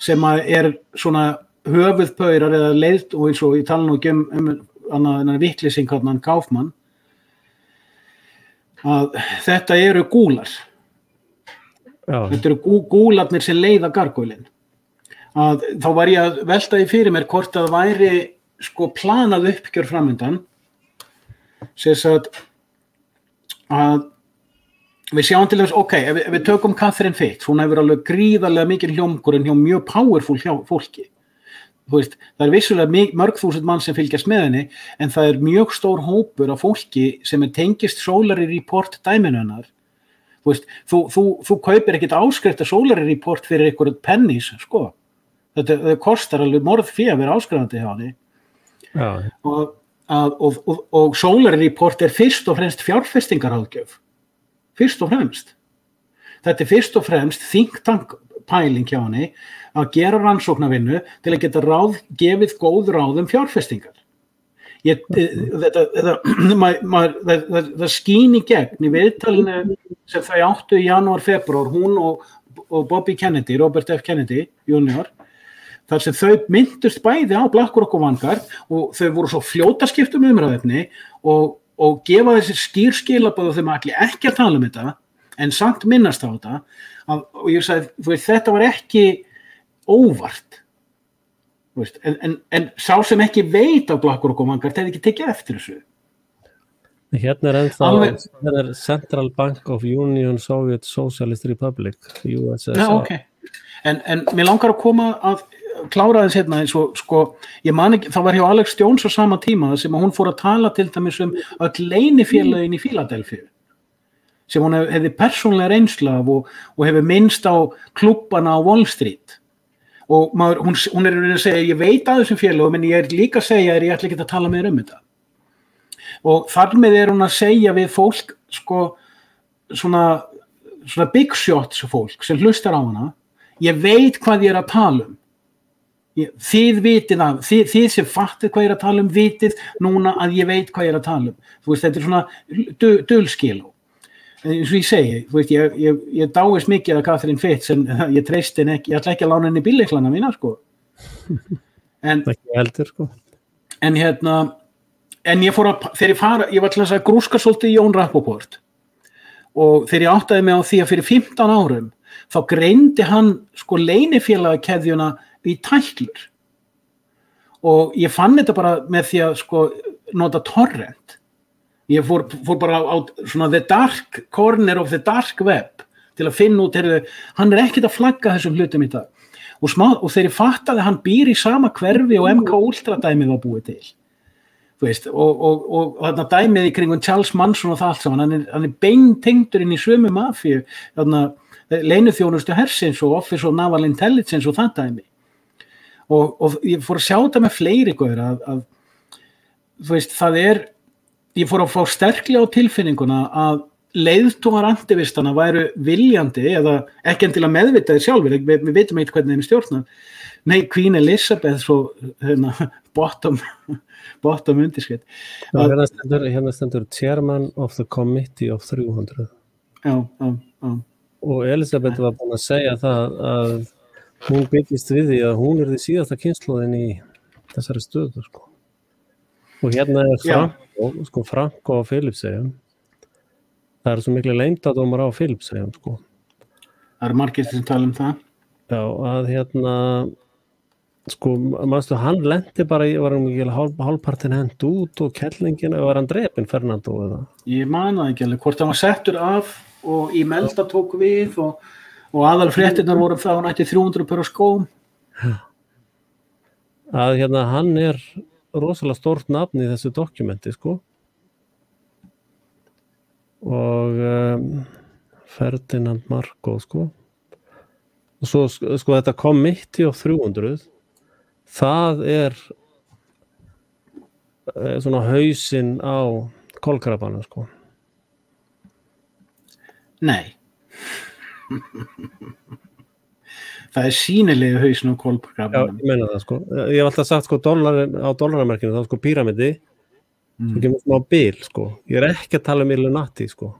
sem er svona höfuðpaurar eða leið og eins og ég tala nú ekki annan vitlýsing hann Kaufmann að þetta eru gúlar. Já. Þetta eru gúlarnir sem leiða gargoylinn. Að þá var ég að velta því fyrir mér hvort að væri sko planað uppgjör framundan sem að við sjáum til þess, ef við tökum Catherine Fitz, hún hefur alveg gríðarlega mikið hljómgrunn hjá mjög powerful fólki. þú veist, það vissulega mörg þúsund mann sem fylgjast með henni, en það mjög stór hópur af fólki sem tengist Solari Report dæminu hennar. Þú veist, þú kaupir ekkert áskrift af Solari Report fyrir einhverjum pennis, sko. Þetta kostar alveg morðfé að vera áskrifandi hjá henni. Já. Og Solari Report fyrst og fremst fjárfestingaráðgjöf. Fyrst og fremst. Þetta fyrst og fremst think tank pæling hjá henni að gera rannsóknarvinnu til að geta gefið góð ráð fjárfestingar. Það skín í gegn í viðtalinu sem þau áttu í janúar, febrúar, hún og Bobby Kennedy, Robert F. Kennedy Jr., þar sem þau myndust bæði á BlackRock og Vanguard og þau voru svo fljótaskiptum umræðefni og gefa þessi skýrskilabóð og þau allir ekki að tala þetta, en samt minnast á þetta, og ég sagði, þetta var ekki óvart, en sá sem ekki veit á BlackRock og Vanguard hefði ekki tekið eftir þessu. Hérna ennþá Central Bank of Union Soviet Socialist Republic, USSR. Já, ok. En mér langar að koma að klára þess hérna eins og, sko, ég man ekki, það var hjá Alex Jones á sama tíma sem að hún fór að tala til dæmis öll leynifélögin í Fíladelfíu, sem hún hefði persónlega reynslu af og hefur minnst á klubbana á Wall Street. Og hún að segja, ég veit að þessum félögum, en ég líka að segja ég ætla ekki að tala meira þetta. Og þar með hún að segja við fólk, sko, svona big shots fólk sem hlustar á hana, ég veit hvað ég að tala þið vitið þið sem fattið hvað ég að tala vitið núna að ég veit hvað ég að tala þú veist, þetta svona dulskil eins og ég segi, þú veist, ég dáist mikið að Catherine Fitz en ég treysti henni ekki, ég ætla ekki að lána henni bíllyklana mína, sko ekki heldur, sko en ég fór ég var til að grúska svolítið í Jón Rappaport og þegar ég áttaði mig á því að fyrir 15 árum þá greindi hann, sko, leynifélagakeðjuna í tætlur og ég fann þetta bara með því að, sko, nota torrent. Ég fór bara á svona the dark corner of the dark web til að finna út, hann ekkert að flagga þessum hlutum í dag og þegar ég fattaði hann býr í sama hverfi og MK Ultra dæmið var búið til, þú veist, og þarna dæmið í kringum Charles Manson og það allt saman, hann beintengdur inn í sömu mafíu, þarna leyniþjónustu hersins og Office of Naval Intelligence og það dæmi og ég fór að sjá þetta með fleiri góður að þú veist, ég fór að fá sterklega á tilfinninguna að leiðtogar aktivistana væru viljandi eða ekki endilega meðvitaðir sjálfur, við veitum eitthvað hvernig þeim stjórna. Nei, Queen Elizabeth svo bottom undirskrift. Hérna stendur Chairman of the Committee of 300. Já. Og Elizabeth var búin að segja það að hún byggist við því að hún því síðasta kynslóðin í þessari stöðu, sko. Og hérna Franco á Filippseyjum. Það svo miklu leyndardómar á Filippseyjum, sko. Það margir sem tala það. Já, að hérna, sko, manstu, hann lendi bara í, var hann ekki hálfpartin hent út og kellingin, var hann drepinn Fernando eða? Ég man það ekki alveg, hvort hann var settur af og í Melda tók við og aðal fréttirnar voru það hann ætti 300 per á skóm. Að hérna, hann rosalega stórt nafn í þessu dokumenti, sko. Og Ferdinand Marcos, sko. Og svo, sko, þetta Committee of 300, það svona hausinn á kolkrabbanum, sko. Nei. Það sýnilegi hausinn á kolkrabbanum. Já, ég meina það, sko. Ég hef alltaf sagt, sko, á dollaramerkinu, þá, sko, píramidi, svo kemur smá bil, sko. Ég ekki að tala Illuminati, sko.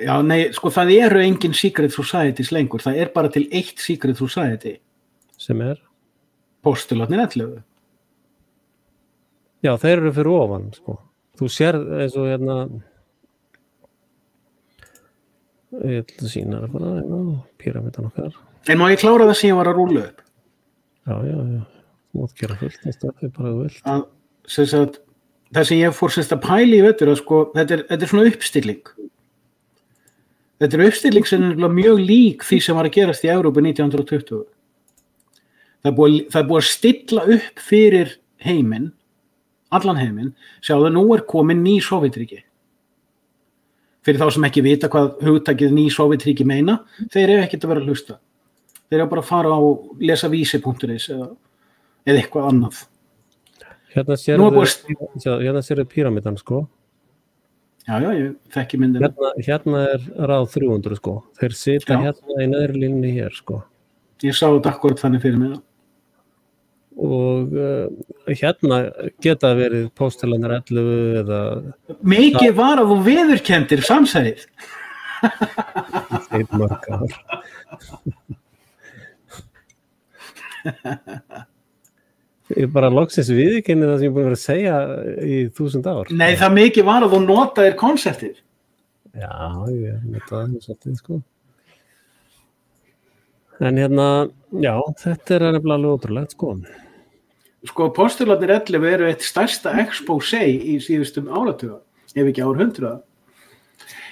Já, nei, sko, það engin secret societies lengur. Það bara til eitt secret society. Sem Postularnir 11. Já, þeir eru fyrir ofan, sko. Þú sér eins og hérna ég ætla að sýna það bara píramidan okkar. En má ég klára það sem ég var að rúlla upp? Já. Þú mátt gera fullt, það bara þú vilt. Það sem ég fór að pæla í vetur, sko, þetta svona uppstilling. Þetta uppstilling sem mjög lík því sem var að gerast í Evrópu 1920. Það er búið að stilla upp fyrir heiminn, allan heiminn, sjáðu nú komin ný Sovétríki. Fyrir þá sem ekki vita hvað hugtakið ný Sovétríki meina, þeir eru ekkert að vera að hlusta. Þeir eru bara að fara á lesa vísi.is eða eitthvað annað. Hérna sérðu píramídan, sko. Já, ég þekki myndina. Hérna ráð 300, sko. Þeir sita hérna í neðri línunni hér, sko. Ég sá þetta akkurat þannig fyrir mig. Og hérna geta verið póstalanar 11 eða... Mikið var að þú viðurkenndir samsærið. Þeir mörg ár. Ég bara loksins viðurkenni það sem ég búin að vera að segja í 1000 ár. Nei, það mikið var að þú notaðir konseptið. Já, ég notaði það svolítið, sko. En hérna, já, þetta nefnilega alveg ótrúlegt, sko. Sko, postularnir 11 eru eitt stærsta exposé í síðustum áratuga, ef ekki árhundruða.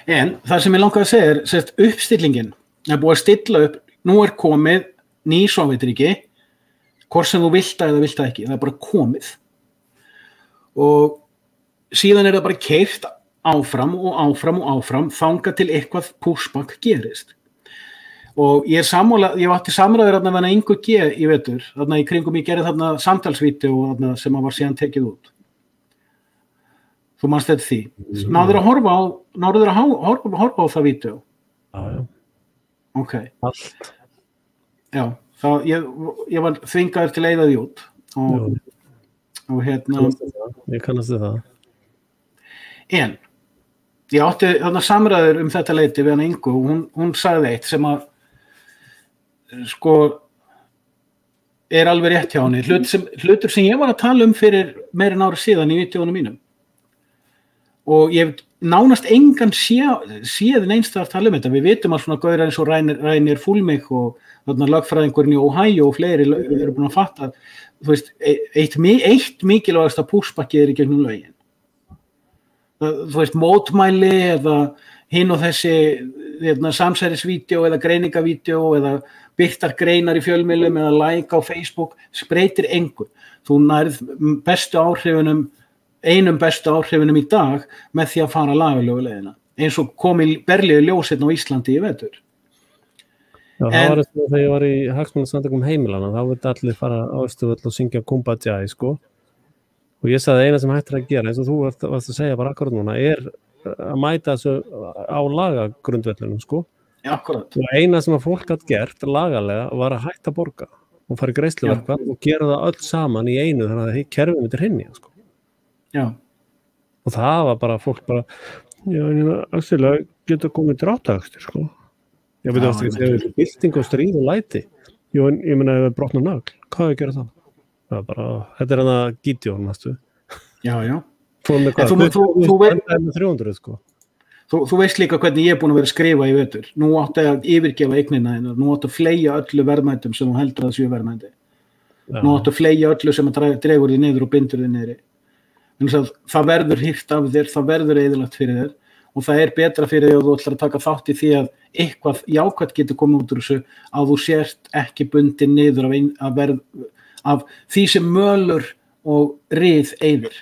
En það sem ég langaði að segja er, uppstillingin búið að stilla upp, nú komið ný Sovétríki, hvort sem þú vilt það eða vilt það ekki, það bara komið. Og síðan það bara keyrt áfram og áfram og áfram, þangað til eitthvað pushback gerist. Og ég átti samræður þarna með Ingu G í vetur, þarna í kringum ég gerði þarna samtalsvídeó sem var síðan tekið út. Þú manst þetta því. Náður að horfa á það vídeó? Já. Ok. Allt. Já, ég var þvingaður til að eyða því út. Og hérna... Ég kannast það. En, ég átti þarna samræður þetta leyti við hana Ingu og hún sagði eitt sem að sko alveg rétt hjá henni. Hlutur sem ég var að tala fyrir meira en ári síðan í vídeónum mínum. Og ég nánast engan séð neinst að tala þetta. Við vitum að svona gauðra eins og Rænir Fúlmik og þarna lögfræðingurinn í Ohio og fleiri eru búin að fatta. Þú veist, eitt mikilvægasta pushbackið í gegnum lögin. Þú veist, mótmæli eða hinn og þessi samsærisvídeó eða greiningavídeó eða birtar greinar í fjölmiðlum eða like á Facebook breytir engu. Þú nærð einum bestu áhrifunum í dag með því að fara lagalegu leiðina. Eins og kom í berlegu ljósinn á Íslandi í vetur. Já, það var eins og þegar ég var í hagsmunasamtökum heimilana, þá vildi allir fara á Austurvöll og syngja Kumbaya, sko. Og ég sagði eina sem hættir að gera, eins og þú varst að segja bara akkurat núna, að mæta þessu á lagagrundvöllunum, sko. Já, akkurat. Og eina sem að fólk hatt gert lagalega var að hætta að borga og fara í greiðsluverkfall og gera það öll saman í einu þannig að kerfið myndir hrynja, sko. Já. Og það var bara fólk bara, já, auðvitað getur komið drátavöxtur, sko. Ég veit að það er bylting og stríð og læti. Jú, en ég meina ef það brotnar nagl, hvað er að gera það? Það er bara, þetta hana Gideon, næstu. Já. Fórum með hvað? 300, sko. Þú veist líka hvernig ég búin að vera að skrifa í vetur. Nú áttu að yfirgefa eignina þína, nú áttu að fleygja öllu verðmætum sem þú heldur að séu verðmæti. Nú áttu að fleygja öllu sem að dregur því niður og bindur því niðri. Það verður hýrt af þér, það verður eyðilagt fyrir þér og það er betra fyrir því að þú ætlar að taka þátt í því að eitthvað jákvætt getur komið út úr þessu að þú sért ekki bundin niður af því sem mölur og rið eyðir.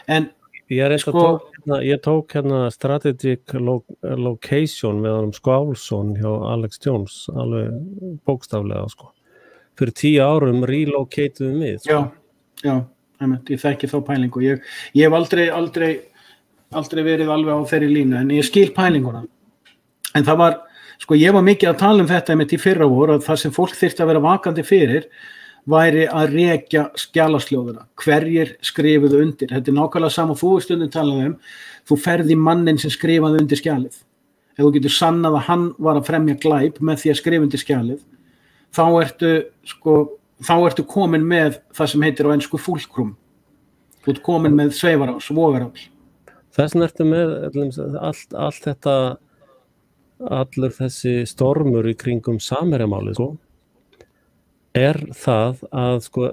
En ég tók hérna strategic location með honum Skálsson hjá Alex Jones, alveg bókstaflega, sko. Fyrir 10 árum relocatuðum við, sko. Já. Ég þekki þá pælingu. Ég hef aldrei verið alveg á þeirri línu, en ég skil pælinguna. En það var, sko, ég var mikið að tala þetta einmitt í fyrra vor, að það sem fólk þyrfti að vera vakandi fyrir væri að rekja skjalasljóðuna. Hverjir skrifuðu undir? Þetta er nákvæmlega sama þú stundum talaði þú ferði mannin sem skrifaði undir skjalið. Ef þú getur sannað að hann var að fremja glæp með því að skrifa undir skjalið, þá ertu komin með það sem heitir á ensku fulcrum. Þú ert komin með sveifarás, vogarafl. Þess vegna ertu með allt þetta, allur þessi stormur í kringum Samherjamálið, sko, er það að, sko,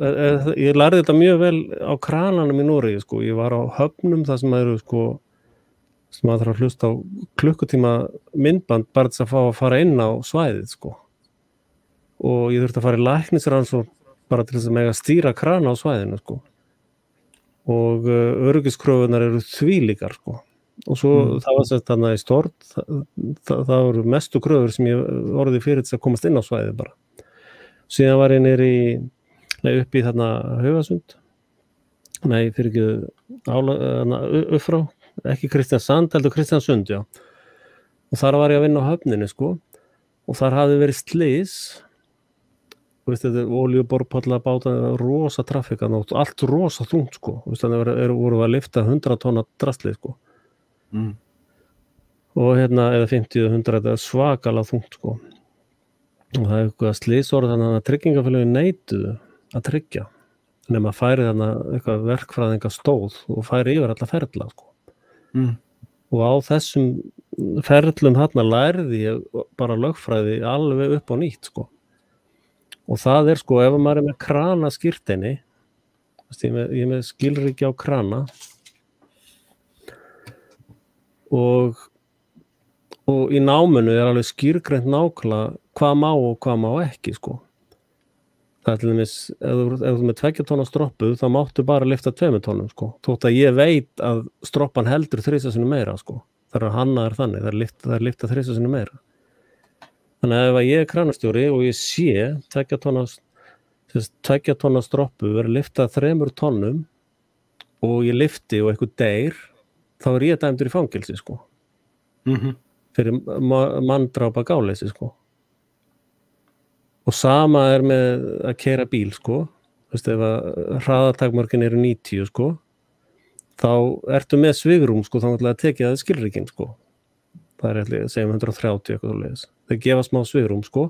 ég lærði þetta mjög vel á krananum í Noregi, sko, ég var á höfnum þar sem eru, sko, sem maður þarf að hlusta á klukkutíma myndband bara þess að fá að fara inn á svæðið, sko. og ég þurfti að fara í læknisrannsókn bara til þess að mega stýra krana á svæðinu sko. Og öryggiskröfunar eru þvílíkar sko. Og svo það var sett þarna í Stord, það voru mestu kröfur sem ég orðið fyrir þess að komast inn á svæðið bara. Síðan var ég upp í þarna Haugasund, fyrir ekki uppfrá, ekki Kristiansand, heldur Kristiansund, já. Og þar var ég að vinna á höfninni sko, og þar hafði verið slys, þetta olíuborpalla báta, rosa trafík, allt rosa þungt sko, þannig voru að lyfta 100 tonna drasli sko. Og eða 50-100, þetta svakalega þungt sko. Og það eitthvað slísorð, þannig að tryggingafélögin neituðu að tryggja, nema að færi þannig eitthvað verkfræðinga stóð og færi yfir alla ferla sko. Og á þessum ferlum þarna lærði ég bara lögfræði alveg upp á nýtt sko. Og það sko, ef maður með krana skírteini, ég með skilríki á krana, og í náminu alveg skýrgreint nákvæmlega hvað má og hvað má ekki sko. Það til dæmis, ef þú með 2 tonna stroppu, þá máttu bara lyfta 2 tonnum sko. Þótt að ég veit að stroppan heldur 3 sinnum meira sko. Það hannaðar þannig, það er lyfta 3 sinnum meira. Þannig að ef ég kranastjóri og ég sé 2 tonna stroppu verið lyftað 3 tonnum og ég lyfti og eitthvað deyr, þá er ég dæmdur í fangelsi sko. Fyrir manndrápa gáleysi sko. Og sama með að keyra bíl sko. Ef að hraðatakmörkin eru 90 sko, þá ertu með svigrúm sko, þá ætlaði að tekja það skilríkin sko. Það er segjum 130 eitthvað svoleiðis. Það gefa smá svigrúm sko.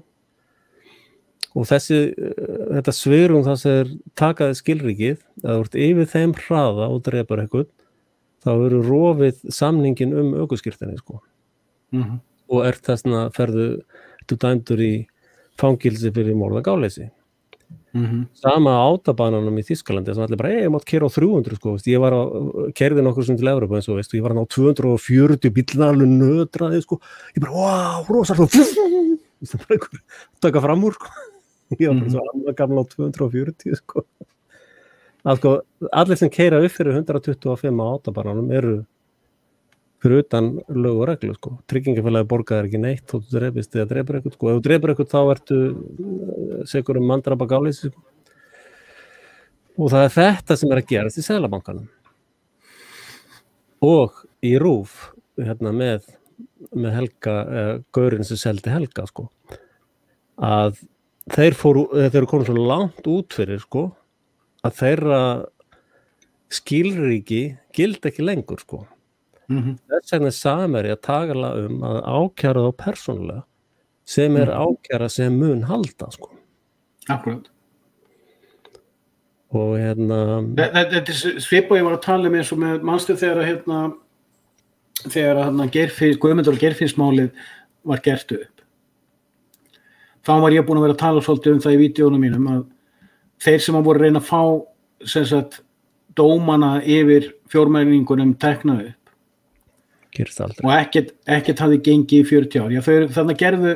Og þetta svigrúm það sem takaði skilríkið, að þú ert yfir þeim hraða og drepur eitthvað, þá eru rofið samningin ökuskírteini sko. Og þessna ertu dæmdur í fangilsi fyrir morð og gáleysi. Sama á átabananum í Þýskalandi, sem allir bara, ég mátt keyra á 300 sko, ég keyrði nokkur sem til Evrópu eins og ég var á 240 bílna alveg nötraði sko, ég bara, wow, rosalega, það bara einhver taka fram úr sko, ég var bara svo annað gamla á 240 sko. Sko, allir sem keyra upp fyrir 125 á átabananum eru fyrir utan lög og reglu sko. Tryggingafélagi borgaðir ekki neitt þótt þú drepist eða drepur eitthvað sko. Ef þú drepur eitthvað þá ertu sekur manndrápa gáleysi sko. Og það er þetta sem að gerast í Seðlabankanum. Og í RÚV með Helga, gaurinn sem seldi Helga sko, að þeir eru komin svo langt út fyrir sko, að þeirra skilríki gildi ekki lengur sko. Þess vegna Samherji að tala að ákæra þá persónulega sem ákæra sem mun halda sko. Akkurat. Og þetta er svipað ég var að tala eins og með manstu þegar Guðmundur og Geirfinnsmálið var gert upp. Þá var ég búin að vera að tala svolítið það í vídeónum mínum að þeir sem voru að reyna að fá dómana yfir fjórmenningunum teknað upp og ekkert hafði gengið í 40 ár. Já, þarna gerðu,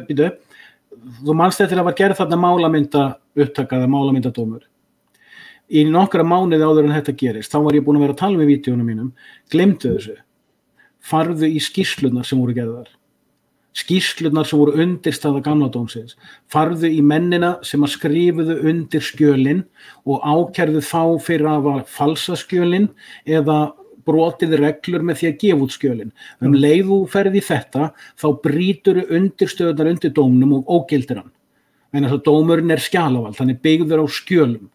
þú manst eftir að var gerð þarna málamynda upptakaða málamyndadómur. Í nokkra mánuði áður en þetta gerist, þá var ég búin að vera að tala með vídeónum mínum, gleymdu þessu, farðu í skýrslurnar sem voru gerðar, skýrslurnar sem voru undirstaða gamla dómsins, farðu í mennina sem að skrifuðu undir skjölin og ákærðu þá fyrir að hafa falsa skjölin eða brotið reglur með því að gefa út skjölin. Leið þú ferð í þetta, þá brýtur undirstöðunar undir dómnum og ógildir hann. En þess að dómurinn er skjalavald, hann er byggður á skjölum.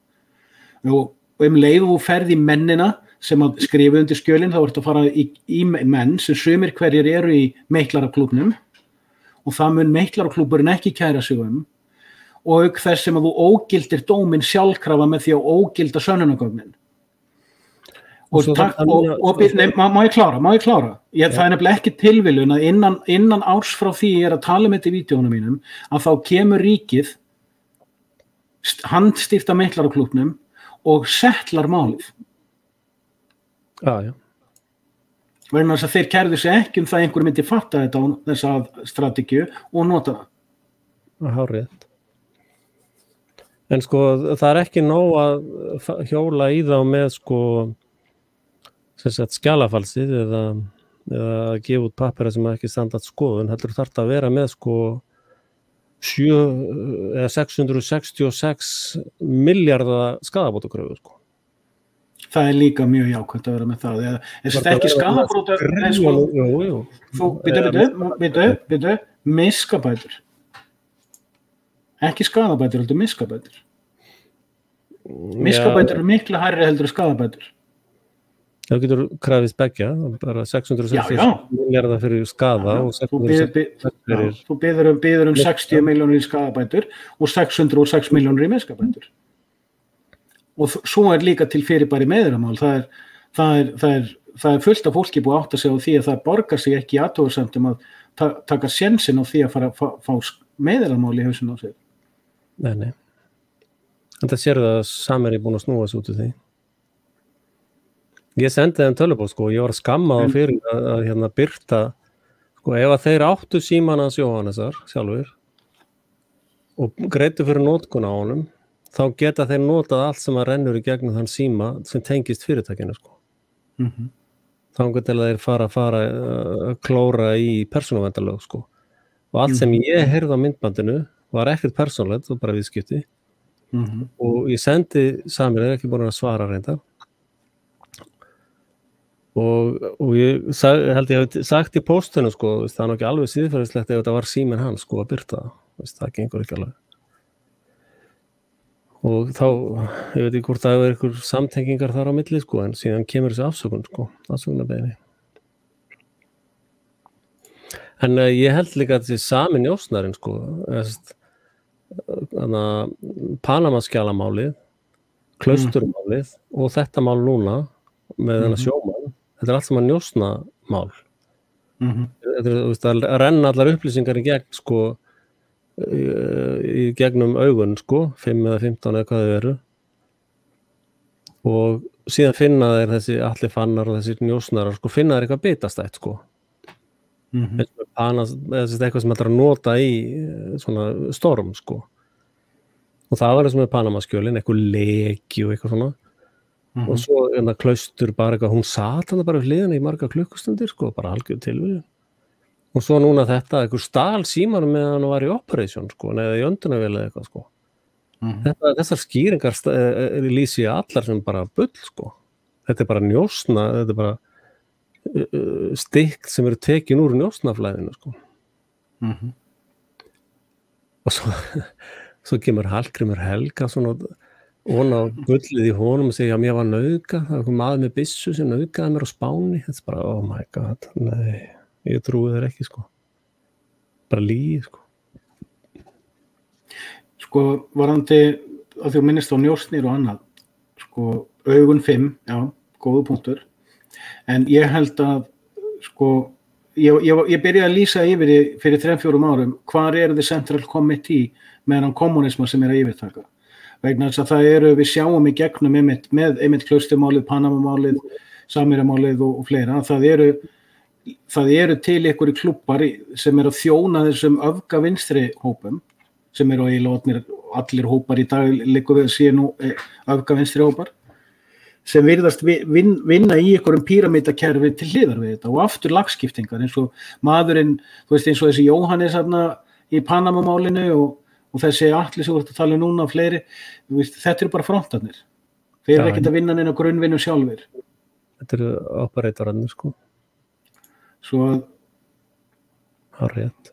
Og leið þú ferð í mennina sem að skrifa undir skjölin, þá ertu að fara í menn sem sumir hverjir eru í meiklaraklúbnum og það mun meiklaraklúburinn ekki kæra sig og auk þess sem að þú ógildir dóminn sjálfkrafa með því að ógilda sönnunargögnin. Má ég klára? Það er nefnilega ekki tilviljun að innan árs frá því ég er að tala með þetta í vídeónum mínum að þá kemur ríkið handstýrt af meiklaraklúbnum og settlar málið. Já. Vegna þess að þeir kærðu sig ekki það einhver myndi fatta þetta á þessa strategíu og nota það. Hárrétt. En sko, það ekki nóg að hjóla í þá með sko sem sagt skjalafalsið eða gefa út pappira sem ekki standað skoðun, heldur þarf að vera með sko 666 milljarða skaðabótakröfu sko. Það líka mjög jákvæmt að vera með það. Þetta ekki skaðabótar, sko, bíddu, miskabætur. Ekki skaðabætur, heldur miskabætur. Miskabætur eru miklu hærri heldur skaðabætur. Það getur krafist beggja, bara 660 milljarða fyrir skaða og 660 fyrir... Þú biður 60 milljónir í skaðabætur og 606 milljónir í miskabætur. Og svo líka til fyrirbæri meiðramál. Það er fullt af fólki búið að átta sig á því að það borgar sig ekki í athugasemdum að taka sénsinn á því að fara að fá meiðramál í hausinn á sig. Nei. Þetta sér það að Samherji búin að snúa sig út úr því. Ég sendi þeim tölvupóst sko, ég var að skamma þá fyrir að birta sko, ef að þeir áttu síman hans Jóhannesar sjálfur og greiddu fyrir notkun á honum, þá geta þeir notað allt sem að rennur í gegnum þann síma sem tengist fyrirtækinu sko. Þannig til að þeir fara að klóra í persónuverndarlög sko. Og allt sem ég heyrði á myndbandinu var ekkert persónulegt og bara viðskipti. Og ég sendi Samherji, ekki búin að svara reyndar. Og ég held ég hef sagt í póstinu sko, það er ekki alveg síðferðislegt ef þetta var síminn hans sko að birta það gengur ekki alveg og þá, ég veit ekki hvort það er einhver samtengingar þar á milli sko, en síðan kemur þessi afsökun sko, afsökunarbeiðni en ég held líka að þessi sami njósnarinn sko Panamaskjalamálið Klausturmálið og þetta mál núna með þennan sjómann. Þetta er allt saman njósnamál. Þetta er að renna allar upplýsingar í gegn sko, í gegnum augun sko, 5 eða 15 eða hvað þau eru. Og síðan finna þeir þessi allir fannar og þessi njósnarar sko, finna þeir eitthvað bitastætt sko. Eitthvað sem þetta er að nota í svona storm sko. Og það var þessum með Panamaskjölin, eitthvað leki og eitthvað svona. Og svo Klaustur bara eitthvað, hún sat hann bara við hliðina í marga klukkustundir sko, bara algjör tilviljun. Og svo núna þetta, eitthvað stál símanum meðan hann var í operation sko, eða í öndunarvél eða eitthvað sko. Þessar skýringar lýsi allar sem bara bull sko. Þetta er bara njósna, þetta er bara stikkt sem eru tekin úr njósnaflæðinu sko. Og svo kemur Hallgrímur Helgason og á gullið í honum og segja að mér var nauðgað, það var maður með byssu sem nauðgaði mér á Spáni, þetta er bara oh my god, nei, ég trúi þeir ekki sko, bara lygi sko. Sko varðandi að þú minnist á njósnir og annað, sko augun 5, já, góðu punktur, en ég held að sko, ég byrjaði að lýsa yfir fyrir 3-4 árum, hvar the Central Committee meðan kommunisma sem að yfirtaka. Vegna þess að við sjáum í gegnum með einmitt Klausturmálið, Panamamálið, Samherjamálið og fleira. Það eru til einhverjir klúbbar sem að þjóna þessum öfgavinstri hópum, sem eiginlega allir hópar í dag liggur við að sé nú öfgavinstri hópar, sem virðast vinna í einhverjum píramídakerfi til hliðar við þetta og aftur lagskiptingar eins og maðurinn, þú veist eins og þessi Jóhannes í Panamamálinu og þessi Atli sem þú ert að tala núna og fleiri, þetta eru bara frontarnir. Þeir eru ekkert að vinna neina grunnvinnu sjálfir. Þetta eru operatorarnir sko. Svo að... Það er rétt.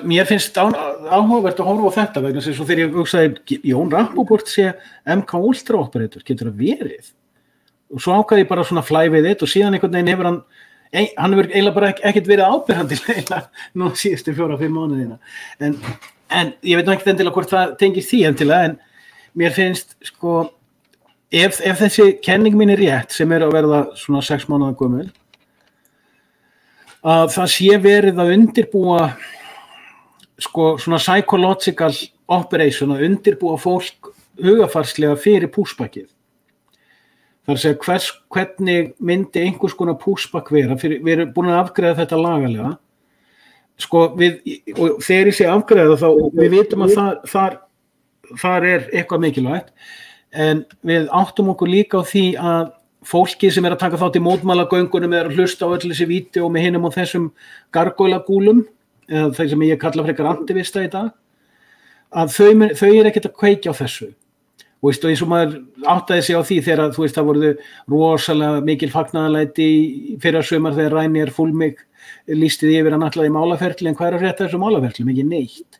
Mér finnst áhugavert að horfa á þetta vegna þess að þegar ég hugsaði Jón Rappaport sé MK Ultra operator, getur það verið? Og svo ákvaði ég bara svona flæfið þitt og síðan einhvern veginn hefur hann hefur eiginlega bara ekkert verið ábyrgandi nú síðustu 4-5 mánuðina en ég veit nú ekkert endilega hvort það tengist því endilega en mér finnst sko ef þessi kenning mín er rétt sem að verða svona 6 mánuða gömul að það sé verið að undirbúa sko svona psychological operation að undirbúa fólk hugafarslega fyrir pushbackið. Það er að segja hvernig myndi einhvers konar pushback vera, við erum búin að afgreiða þetta lagalega, sko og þegar ég sé afgreiða þá, við vitum að þar eitthvað mikilvægt, en við áttum okkur líka á því að fólki sem að taka þátt í mótmælagöngunum að hlusta á öll þessi vídeó með hinum og þessum gargólagúlum, eða þeir sem ég kalla frekar aktivista í dag, að þau ekkert að kveikja á þessu. Og eins og maður áttaði sig á því þegar það voru rosalega mikil fagnaðarlæti fyrra sumar þegar Rainier Fulmig lýsti því yfir hann alltaf í málaferli, en hvað að frétta þessu málaferli? Ekki neitt.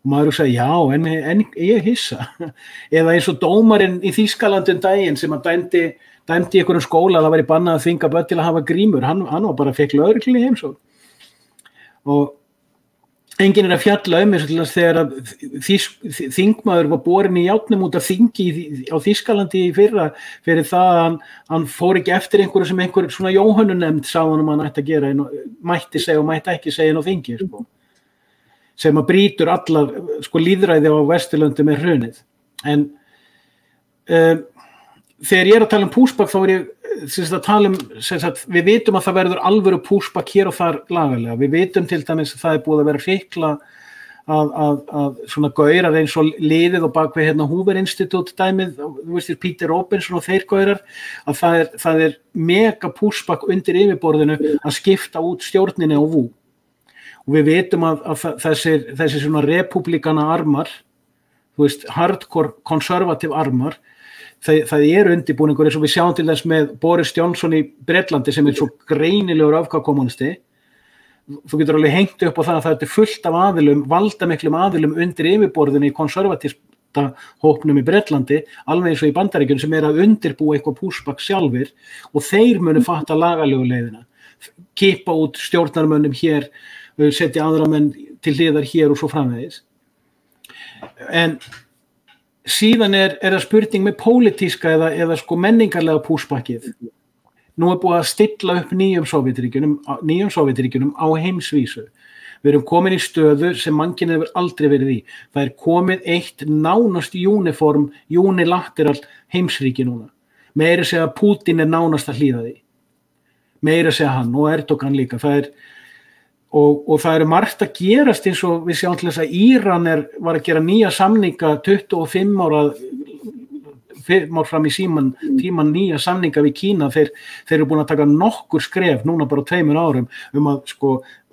Og maður sagði, já, en ég hissa. Eða eins og dómarinn í Þýskalandi daginn sem að dæmdi í einhverjum skóla að það væri bannað að þvinga börn til að hafa grímur, hann var bara fekk lögreglunni í heimsókn. Og enginn að fjalla eins og til þess þegar að þingmaður var borinn í járnum út af þingi á Þýskalandi í fyrra fyrir það að hann fór ekki eftir einhverju sem einhver svona Jóhönnunemnd sá hann hann ætti að gera, mætti segja og mætti ekki segja á þingi, sko. Sem að brýtur allar lýðræði á Vesturlöndum með hrunið. En þegar ég að tala pushback þá ég að tala við vitum að það verður alvöru pushback hér og þar lagalega. Við vitum til dæmis að það búið að vera hrikla að svona gaurar eins og liðið og bakvið hérna Hoover Institute dæmið, þú veist Peter Robinson og þeir gaurar, að það mega pushback undir yfirborðinu að skipta út stjórninni á VÚ. Og við vitum að þessi svona republikana armar, þú veist, hardcore conservative armar, það undirbúningur eins og við sjáum til þess með Boris Johnson í Bretlandi sem svo greinilegur öfgakommunisti. Þú getur alveg hengt upp á það að það fullt af aðilum, valdamiklum aðilum undir yfirborðinu í konservatísta hópnum í Bretlandi, alveg eins og í Bandaríkjunum sem að undirbúa eitthvað pushback sjálfir og þeir munu fatta lagalegu leiðina. Kippa út stjórnarmönnum hér, setja aðra menn til hliðar hér og svo framvegis. En síðan það spurning með pólitíska eða menningarlega pushbackið. Nú búið að stilla upp nýjum Sovétríkjunum á heimsvísu. Við erum komin í stöðu sem mannkynið hefur aldrei verið í. Það komið eitt nánast unilateral heimsríki núna. Meira segja Putin nánast að hlýða því. Meira segja hann og Erdogan líka. Og það margt að gerast eins og við sjáum til þess að Íran var að gera nýja samninga 25 ára fram í tíman nýja samninga við Kína. Þeir eru búin að taka nokkur skref núna bara á 2 árum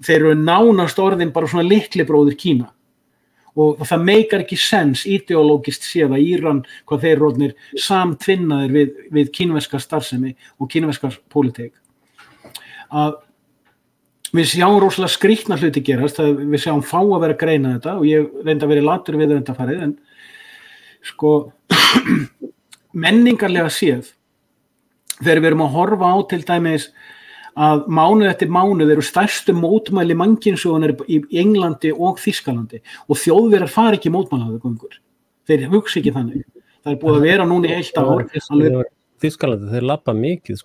þeir eru nánast orðin bara svona litli bróðir Kína. Og það meikar ekki sens ideológist séð að Íran, hvað þeir eru orðnir samtvinnaðir við kínverska starfsemi og kínverska pólitík. Að við sjáum rosalega skrýtna hluti gerast, við sjáum fá að vera að greina þetta og ég reyndi að vera latur við þetta farið, en menningarlega séð, þegar við erum að horfa á til dæmis að mánuð eftir mánuð eru stærstu mótmæli mannkynssögunar í Englandi og Þýskalandi og Þjóðverjar fara ekki mótmælagöngur. Þeir hugsa ekki þannig. Það búið að vera núna í heilt ár. Þýskalandi, þeir labba mikið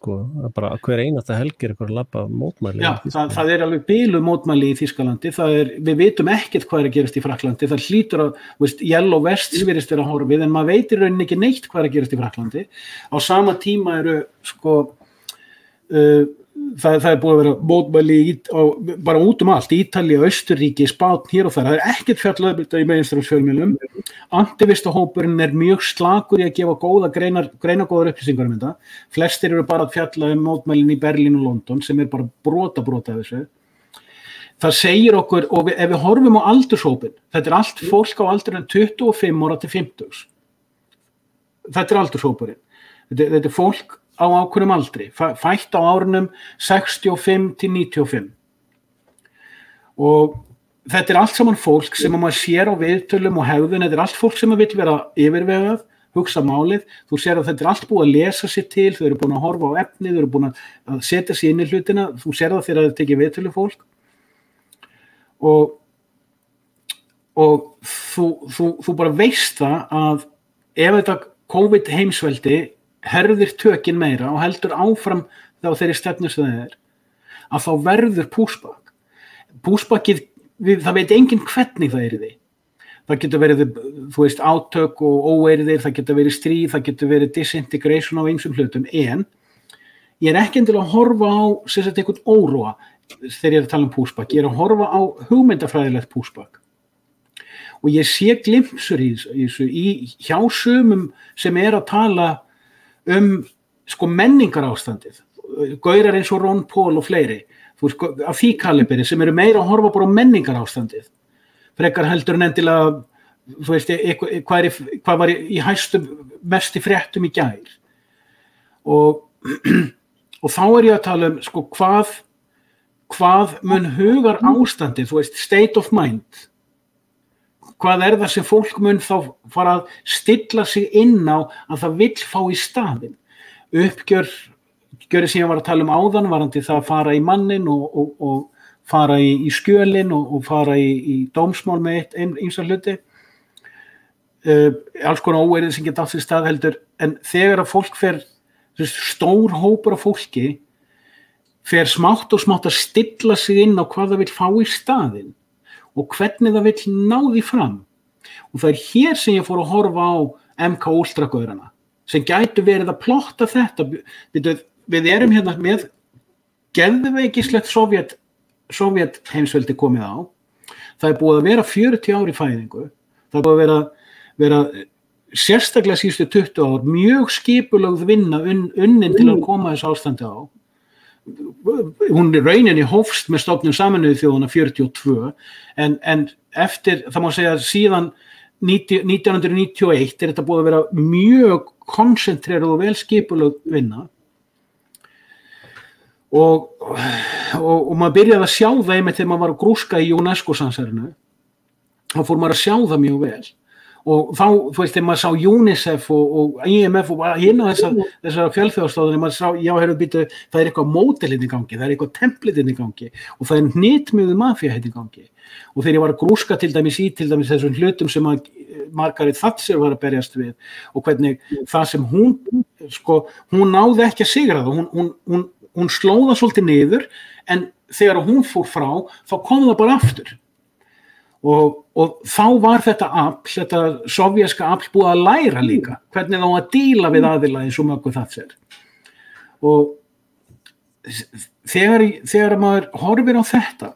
bara hver einasta helgi eitthvað labba mótmæli. Já, það alveg biluð mótmæli í Þýskalandi, við vitum ekkert hvað að gerast í Frakklandi, það hlýtur að Yellow Vest virðist vera horfið, en maður veit í rauninni ekki neitt hvað að gerast í Frakklandi. Á sama tíma eru það búið að vera mótmæli bara út allt, Ítalía, Austurríki, Spánn, hér og þar. Það ekkert fjallað í meginstraumsfjölmiðlum. Aktivistahópurinn mjög slakur í að gefa greinagóðar upplýsingar þetta. Flestir eru bara að fjalla mótmælin í Berlín og London sem bara brota af þessu. Það segir okkur, og ef við horfum á aldurshópin, þetta allt fólk á aldurinn 25 ára til 50. Þetta aldurshópurinn. Þetta fólk á ákveðnum aldri, fætt á árunum 65 til 95. Og þetta allt saman fólk sem maður sér á viðtölum og hegðun, þetta allt fólk sem vil vera yfirvegað, hugsa málið, þú sér að þetta allt búið að lesa sér til, þau eru búin að horfa á efni, þau eru búin að setja sér inn í hlutina, þú sér það þegar þau tekið viðtölu fólk. Og þú bara veist það að ef þetta COVID heimsveldi herðir tökin meira og heldur áfram þá þeirri stefnu sem það að þá verður pushback. Pushbackið, það veit enginn hvernig það í því. Það getur verið, þú veist, átök og óeirðir, það getur verið stríð, það getur verið disintegration á ýmsum hlutum, en ég ekki endilega að horfa á einhvern óróa. þegar ég er að tala pushback, ég er að horfa á hugmyndafræðilegt pushback og ég sé glimpsur í þessu hjá sumum sem að tala sko menningarástandið, gaurar eins og Ron Paul og fleiri, af því kaliberi sem eru meira að horfa bara á menningarástandið, frekar heldur en endilega, þú veist, hvað var í hæstu mest í fréttum í gær og þá ég að tala sko hvað mun hugar ástandið, þú veist, state of mind, hvað það sem fólk mun þá fara að stilla sig inn á að það vill fá í staðinn, uppgjörið sem ég var að tala áðan varandi það að fara í mannin og fara í skjölin og fara í dómsmál með ýmsa hluti, alls konar óeirðir sem geta átt sér stað heldur, en þegar að fólk fer, stór hópur af fólki fer smátt og smátt að stilla sig inn á hvað það vill fá í staðinn og hvernig það vill ná því fram og það hér sem ég fór að horfa á MK Ultra-gaurana sem gætu verið að plotta þetta, við erum hérna með geðveikislegt Sovjet heimsveldi komið á, það búið að vera 40 ár í fæðingu, það búið að vera sérstaklega síðustu 20 ár mjög skipulögð vinna unnin til að koma þessu ástandi á, hún rauninni hófst með stofnun Sameinuðu þjóðanna 42 en eftir, það má segja síðan 1991 þetta búið að vera mjög konsentrerað og vel skipulögð vinna og maður byrjaði að sjá það einmitt þegar maður var að grúska í UNESCO-samsærinu þá fór maður að sjá það mjög vel og þá, þú veist, þegar maður sá UNICEF og IMF og hérna þessar fjölþjóðastofnanir, maður sá, já, það eitthvað módelinn í gangi, það eitthvað templitinn í gangi og það hnitmiðuð mafía í gangi og þegar ég var að grúska til dæmis þessum hlutum sem Margaret Thatcher var að berjast við og hvernig það sem hún náði ekki að sigra það, hún slóða svolítið niður en þegar hún fór frá, þá kom það bara aftur og þá var þetta sovjerska afl búið að læra líka hvernig þá að díla við aðila eins og Margaret Thatcher og þegar maður horfir á þetta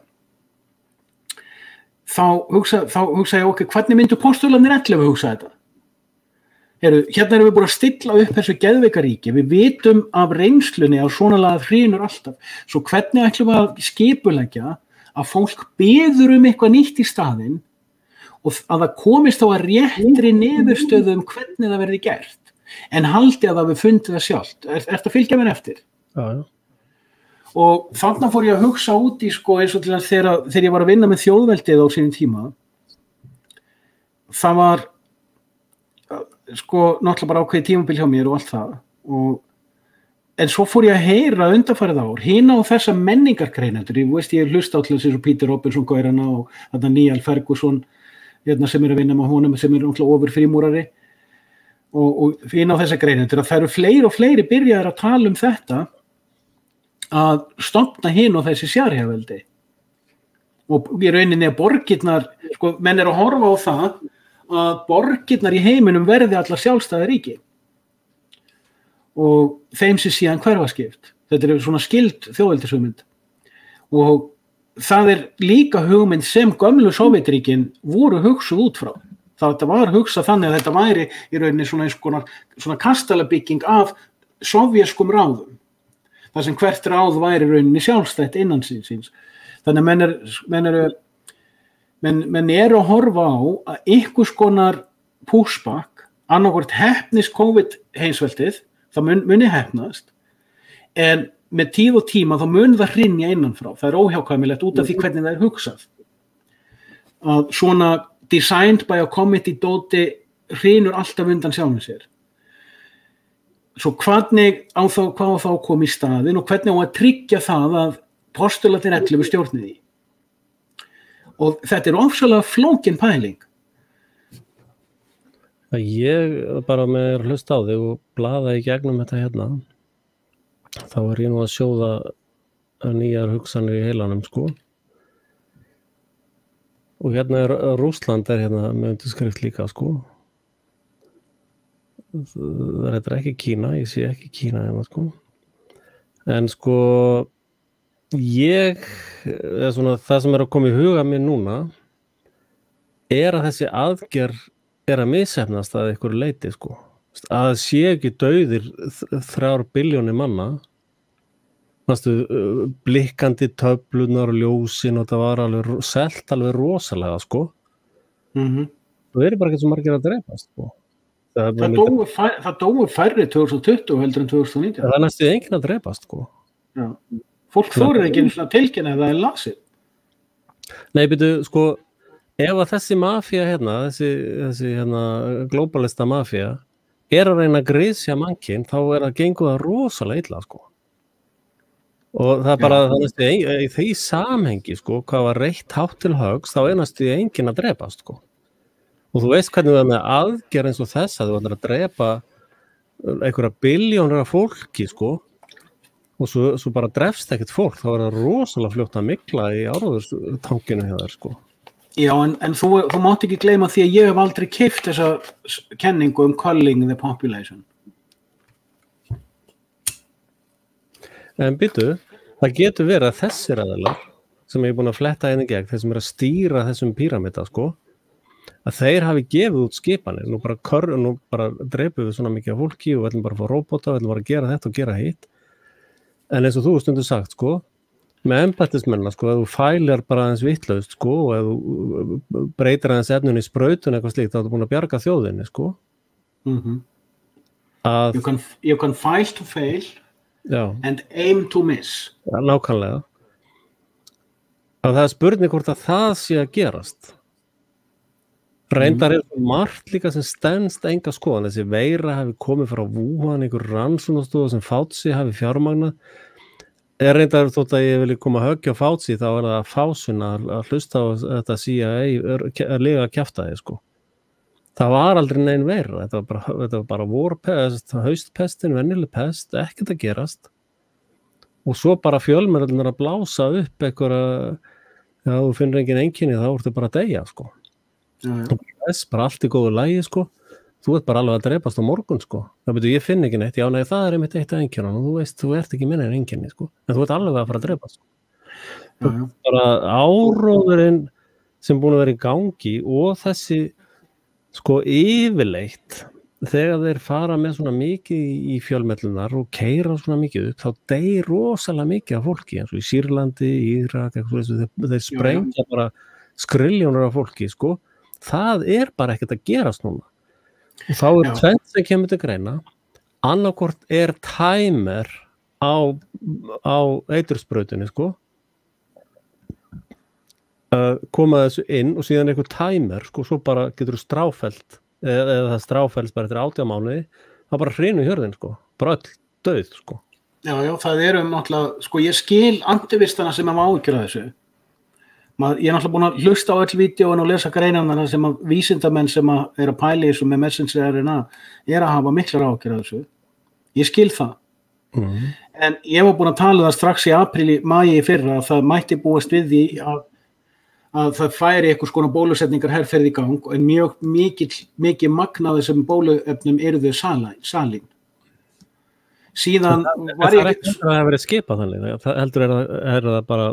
þá hugsa ég okkur hvernig myndu postularnir 11 hugsa þetta hérna erum við búin að stilla upp þessu geðveikaríki, við vitum af reynslunni að svona lagað hrynur alltaf, svo hvernig ætlum við að skipuleggja að fólk biður eitthvað nýtt í staðinn og að það komist á að réttri niðurstöðu hvernig það verði gert, en haldi að það við fundið það sjálft, ertu að fylgja mér eftir? Já. Og þarna fór ég að hugsa út í eins og til að þegar ég var að vinna með þjóðveldið á sínum tíma, það var náttúrulega bara ákveðið tímabil hjá mér og allt það en svo fór ég að heyra undanfarið ár hina og þessa menningargreinendur ég hlusta á til þess að Peter Robinson gaurana og þarna Niall Ferguson sem að vinna með honum sem náttúrulega ofur frímúrari og hina á þessa greinendur að það eru fleiri og fleiri byrjaðir að tala þetta að stofna hin og þessi sérhæveldi og í rauninni að borgirnar menn að horfa á það að borgirnar í heiminum verði allar sjálfstæða ríki og þeim sem síðan hverfaskipt. Þetta svona skild þjóðveldishugmynd og það líka hugmynd sem gömlu Sovétríkin voru hugsuð út frá. Þetta var hugsað þannig að þetta væri í rauninni svona kastalabygging af sovjeskum ráðum. Það sem hvert ráð væri í rauninni sjálfstætt innan síns. Þannig að menn eru að horfa á að einhvers konar pushback, annarkvort heppnis COVID heimsveldið, það muni heppnast, en með tíð og tíma þá mun það hrynja innanfrá, það er óhjákvæmilegt út af því hvernig það er hugsað. Að svona designed by a committee dóti hrynur alltaf undan sjálfum sér. Svo hvernig á þá kom í staðinn og hvernig á að tryggja það að postulatin 11 stjórnið í. Og þetta ofsalega flókin pæling. Ég bara með hlusta á þig og blaða í gegnum þetta hérna. Þá ég nú að sjóða nýjar hugsanir í heilanum, Og hérna Rússland hérna með undirskrift líka, Þetta ekki Kína, ég sé ekki Kína hérna, En það sem að koma í huga mér núna að þessi aðgerð að misheppnast að einhverju leyti, sko. Að það sé ekki dauðir 3 billjónir manna, blikkandi töflunar og ljósin og það var alveg selt alveg rosalega, sko. Það bara ekki svo margir að drepast, sko. Það dóu færri 2020 heldur en 2019. Það næstu enginn að drepast, sko. Já. Fólk þorir ekki einu tilkynna ef það lasið. Nei, sko, ef að þessi mafía hérna, þessi globalista mafía að reyna að grisja mannkinn, þá það gengur það rosalega illa, sko. Og það bara, í því samhengi, sko, hvað var reitt hátt til höggs, þá næstu enginn að drepast, sko. Og þú veist hvernig það með aðgerð eins og þess að þú ætlar að drepa einhverja billjónir af fólki, sko, og svo bara drefst ekkert fólk, þá það rosalega fljótt að mikla í áróðurtankinu hjá þér, sko. Já, en þú mátt ekki gleyma því að ég hef aldrei keypt þessa kenningu culling the population. En býtu, það getur verið að þessir aðilar sem ég búin að fletta inn í gegn, þeir sem að stýra þessum píramida, sko, að þeir hafi gefið út skipanir, nú bara dreipum við svona mikið af fólki og við ætlum bara að fá róbota, við ætlum bara að gera þetta og gera hitt. En eins og þú stundur sagt, sko, með embættismennina, sko, ef þú fælir bara aðeins vitlaust, sko, og ef þú breytir aðeins efnunni í sprautun eitthvað slíkt, þá ertu búin að bjarga þjóðinni, sko. You can file to fail and aim to miss. Ja, nákvæmlega. Það spurning hvort að það sé að gerast. Reyndar margt líka sem stenst enga skoðan. Þessi veira hafi komið frá Wuhan, einhver rannsóknastofa sem Fauci hafi fjármagnað. Reyndar þótt að ég vilji koma að höggja á Fauci, þá það fásun að hlusta á þetta CIA að liga að kjafta þig, sko. Það var aldrei nein veira. Þetta var bara vorpest, haustpestin, venjuleg pest, ekkert að gerast. Og svo bara fjölmiðlarnir að blása upp einhverja, þú finnur engin einkenni, þá ertu bara að deyja, sko. Bara allt í góðu lagi, sko. Þú ert bara alveg að drepast á morgun, sko. Það betur ég finn ekki neitt, já nei það einmitt eitt af einkennunum og þú veist, þú ert ekki minna en einkenni, sko. En þú ert alveg að fara að drepast, sko. Bara áróðurinn sem búin að vera í gangi og þessi, sko, yfirleitt þegar þeir fara með svona mikið í fjölmiðlunar og keyra svona mikið upp, þá deyr rosalega mikið af fólki, eins og í Sýrlandi, Írak, þeir sprengja bara skriljónur af fólki, sko. Það bara ekkert að gerast núna. Og þá tvennt sem kemur til greina, annarkvort timer á eitursprautunni, sko, koma þessu inn og síðan einhver timer, sko, svo bara getur þú stráfellt, eða það stráfellst bara eftir 18 mánuði, þá bara hrinu hjörðin, sko, bara öll dauð, sko. Já, það náttúrulega, sko, ég skil antivistana sem hafa áhyggjur af þessu. Ég náttúrulega búin að hlusta á öll vídeóin og lesa greinarnar sem að vísindamenn sem að pæla í þessu með messenger RNA að hafa miklar áhyggjur af þessu. Ég skil það. En ég var búin að tala það strax í maí í fyrra að það mætti búast við því að það færi eitthvað skona bólusetningar herferð í gang en mjög mikið magnaði sem bóluefnum yrðu salín. Síðan var ég ekki... Það hefur verið skipað þannig, það heldur það bara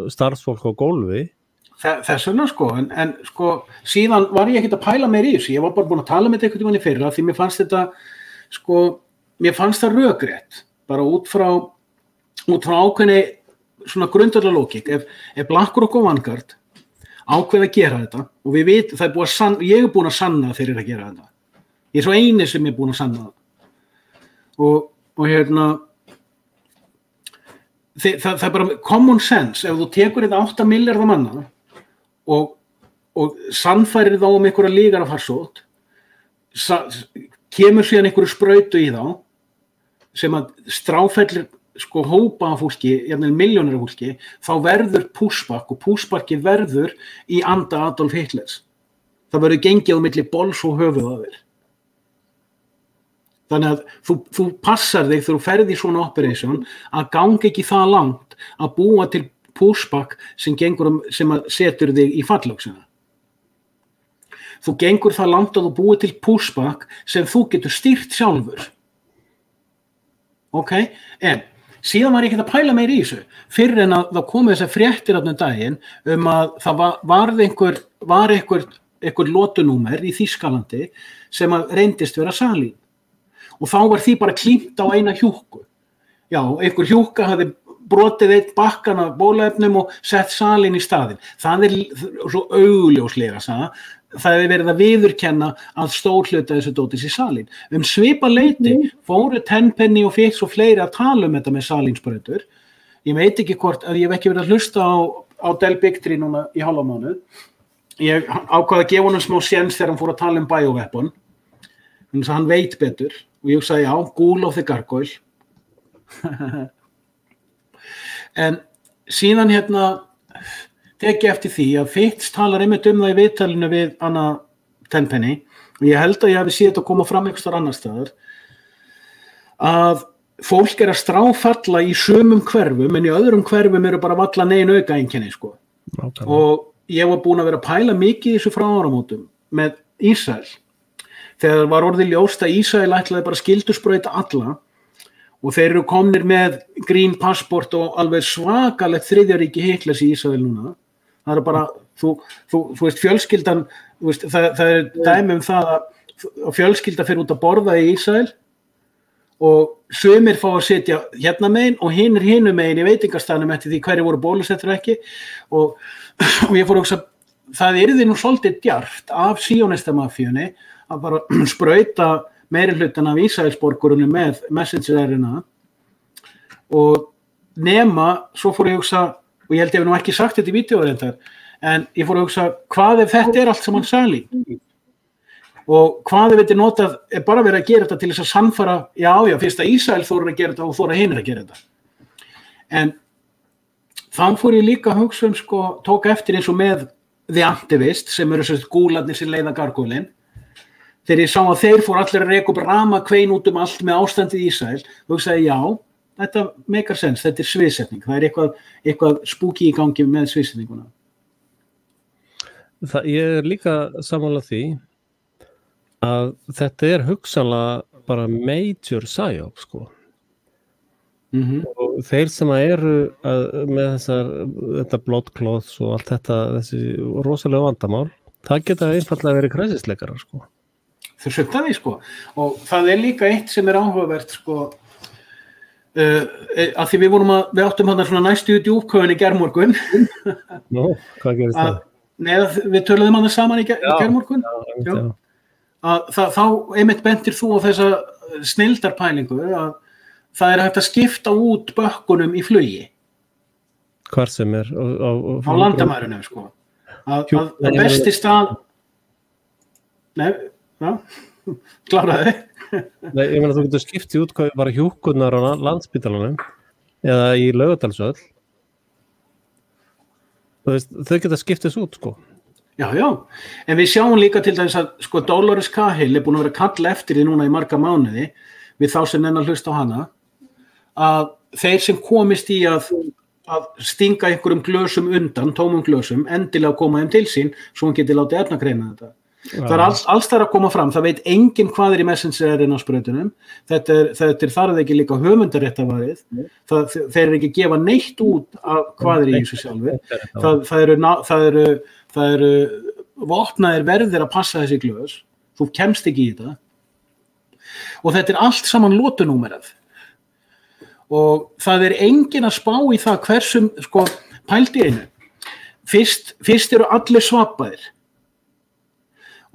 starfsfólk á gólfi. Þess vegna, sko, en sko, síðan var ég ekkert að pæla meir í þessu, ég var bara búin að tala með þetta einhvern tímann í fyrra, því mér fannst þetta, sko, mér fannst það rökrétt, bara út frá ákveðni svona grundvallarlógík, ef BlackRock og Vanguard ákveð að gera þetta, og við vitum, ég búin að sanna að þeir að gera þetta, ég svo eini sem búin að sanna það, og það bara common sense, ef þú tekur þetta 8 milljarða manna og sannfærir þá einhverja lígar að farsótt, kemur síðan einhverju sprautu í þá sem að stráfellir, sko, hópa af fólki, milljónir af fólki, þá verður pushback og pushbackið verður í anda Adolf Hitlers. Það verður gengið á milli bols og höfuðaðir. Þannig að þú passar þig þegar þú ferð í svona operation að ganga ekki það langt að búa til pushback sem setur þig í fallöksina. Þú gengur það langt að þú búi til pushback sem þú getur stýrt sjálfur. Ok? En síðan var ég ekki að pæla meir í þessu fyrr en að það komið þessar fréttir af daginn að það var einhver lotunúmer í Þýskalandi sem að reyndist vera salín og þá var því bara klímt á eina hjúkku. Já, einhver hjúkka hafði brotið eitt bakkan af bóluefnum og sett salín í staðinn. Það svo augljóslega það hefði verið að viðurkenna að stór hluta þessu dóti sé salín. Svipað leyti fóru Tenpenny og Fitch og fleiri að tala þetta með salínsprautur. Ég veit ekki hvort að ég hef ekki verið að hlusta á Del Bigtree núna í hálfa mánuð. Ég ákvað að gefa honum smá séns þegar hann fór að tala bioweapon. Þannig að hann veit betur og ég sagði já, Ghoul of the Gargoyle. En síðan tek ég eftir því að Fitch talar einmitt það í viðtalinu við Anna Tenpenny og ég held að ég hafi séð þetta koma fram einhvers staðar annars staðar að fólk að stráfalla í sumum hverfum en í öðrum hverfum eru bara valla negin aukaeinkenni sko. Og ég var búin að vera að pæla mikið í þessu frá áramótum með Ísrael þegar var orðið ljóst að Ísrael ætlaði bara skyldusbrauta alla og þeir eru komnir með green passport og alveg svakalegt þriðja ríki Hitlers í Ísrael núna. Það bara, þú veist, fjölskyldan, það er dæmi það að fjölskylda fyrir út að borða í Ísrael og sumir fá að sitja hérna megin og hinir megin í veitingastaðnum eftir því hverju voru bólusettir ekki og ég fór að hugsa, það yrði nú svolítið djarft af síónistamafíunni að bara sprauta meirihlutan af Ísraelsborgurunum með messenger-RNA og nema, svo fór ég að hugsa og ég held ég hef nú ekki sagt þetta í vídeóverendar en ég fór að hugsa hvað ef þetta allt saman salín og hvað ef þetta notað bara verið að gera þetta til þess að sannfara já, fyrst að Ísrael þóra að gera þetta og þóra hinir að gera þetta en þann fór ég líka að hugsa sko, tók eftir eins og með The Activist sem eru svo gúlarnir sem leiða gargólinn þegar ég sá að þeir fór allir að reka upp ramakvein út allt með ástandið í Ísrael og hugsaði já þetta meikar sens, þetta sviðsetning. Það eitthvað spooky í gangi með sviðsetninguna. Ég líka sammála því að þetta hugsanlega bara major psyop, sko. Og þeir sem eru með þetta blood cloths og allt þetta, þessi rosalega vandamál, það geta einfaldlega verið kræsisleikarar, sko. Þau sögta því, sko. Og það líka eitt sem áhugavert, sko, að því við áttum hann svona næstu út í úpköfun í gærmorgun Nú, hvað gerist það? Nei, við töluðum hann saman í gærmorgun þá einmitt bentir þú á þessa snilldarpælingu að það hægt að skipta út bökkunum í flugi hvar sem á landamærunum sko að besti stað Nei, já kláraði Nei, ég meina þú getur skiptið út hvað bara hjúkkurnar á Landspítalanum eða í Laugardalshöll þau geta skiptið út sko Já, en við sjáum líka til þess að sko Dolores Cahill búin að vera að kalla eftir því núna í marga mánuði við þá sem nennar hlusta á hana að þeir sem komist í að stinga einhverjum glösum undan, tómum glösum endilega koma þeim til sín svo hann geti látið efnagreina þetta Það alls þar að koma fram, það veit enginn hvað í messenger-RNA sprautunum, þetta þar ekki líka höfundaréttavarið, þeir ekki að gefa neitt út af hvað í þessu sjálfi, það eru vopnaðir verðir að passa þessi glös, þú kemst ekki í þetta og þetta allt saman lotunúmerað og það enginn að spá í það hversum, sko, pældi einu, fyrst eru allir svappaðir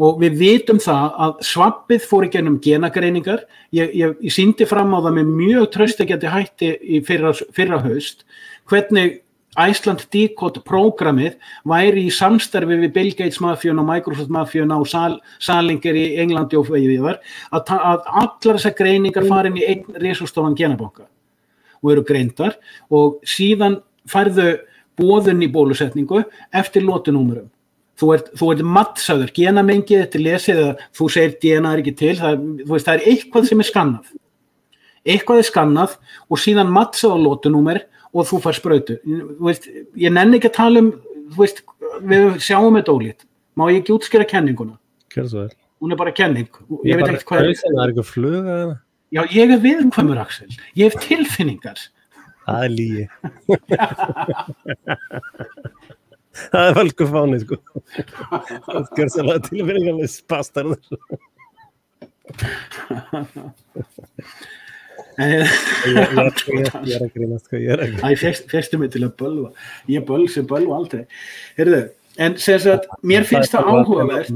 og við vitum það að svappið fór í gegnum genagreiningar. Ég sýndi fram á það með mjög traustvekjandi hætti í fyrra haust, hvernig Iceland Decode prógramið væri í samstarfi við Bill Gates mafíuna og Microsoft mafíuna og Salinger í Englandi og viðar, að allar þessar greiningar fara inn í einn risastofan genabanka og eru greindar og síðan færðu boðun í bólusetningu eftir lotunúmerum. Þú ert mattsaður, genamengið, þetta lesið að þú segir DNA ekki til, það eitthvað sem skannað. Eitthvað skannað og síðan mattsað á lotunúmer og þú fær sprautu. Ég nenni ekki að tala við sjáum þetta ólít. Má ég ekki útskýra kenninguna? Gjörðu svo vel. Hún bara kenning. Ég veit ekki hvað það eitthvað fluga eða? Já, ég viðkvæmur, Axel. Ég hef tilfinningar. Það lygi. Það velku fáni, sko. Það skör sérlega tilfinningarlega spastar þessu. Ég að grínast, sko, Fyrstu mig til að bölva. Ég bölva aldrei. Heyrðu, en sem sagt, mér finnst það áhugavert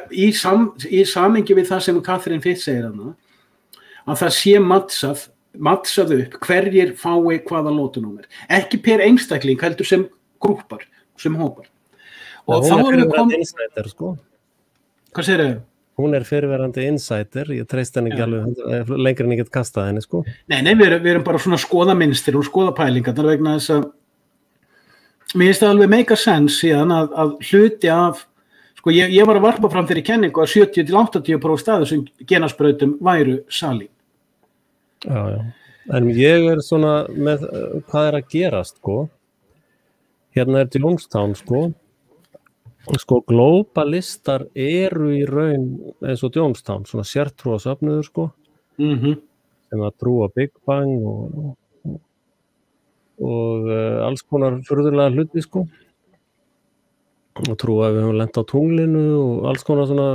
í samhengi við það sem Katrín Fitz segir hana, að það sé mattsað upp hverjir fái hvaða lótunúmer. Ekki per einstakling, heldur sem grúppar, sem hópar. Og þá erum við komið... Insider, sko. Hvað segir þau? Hún fyrirverandi insider, ég treyst henni ekki alveg lengur en ég get kastað henni, sko. Nei, við erum bara svona skoða mynstir og skoða pælingarnar vegna þess að mér finnst það alveg make a sense síðan að hluti af, sko ég var að varpa fram þeirri kenningu að 70-80% staðu sem genasbrautum væru salín. Já. En ég svona með hvað að gerast, sko. Hérna Jonestown, sko. Sko, globalistar eru í raun eins og Jonestown, svona sértrúarsöfnuður, sko. Sem að trúa Big Bang og alls konar furðulega hluti, sko. Og trúa að við höfum lent á tunglinu og alls konar svona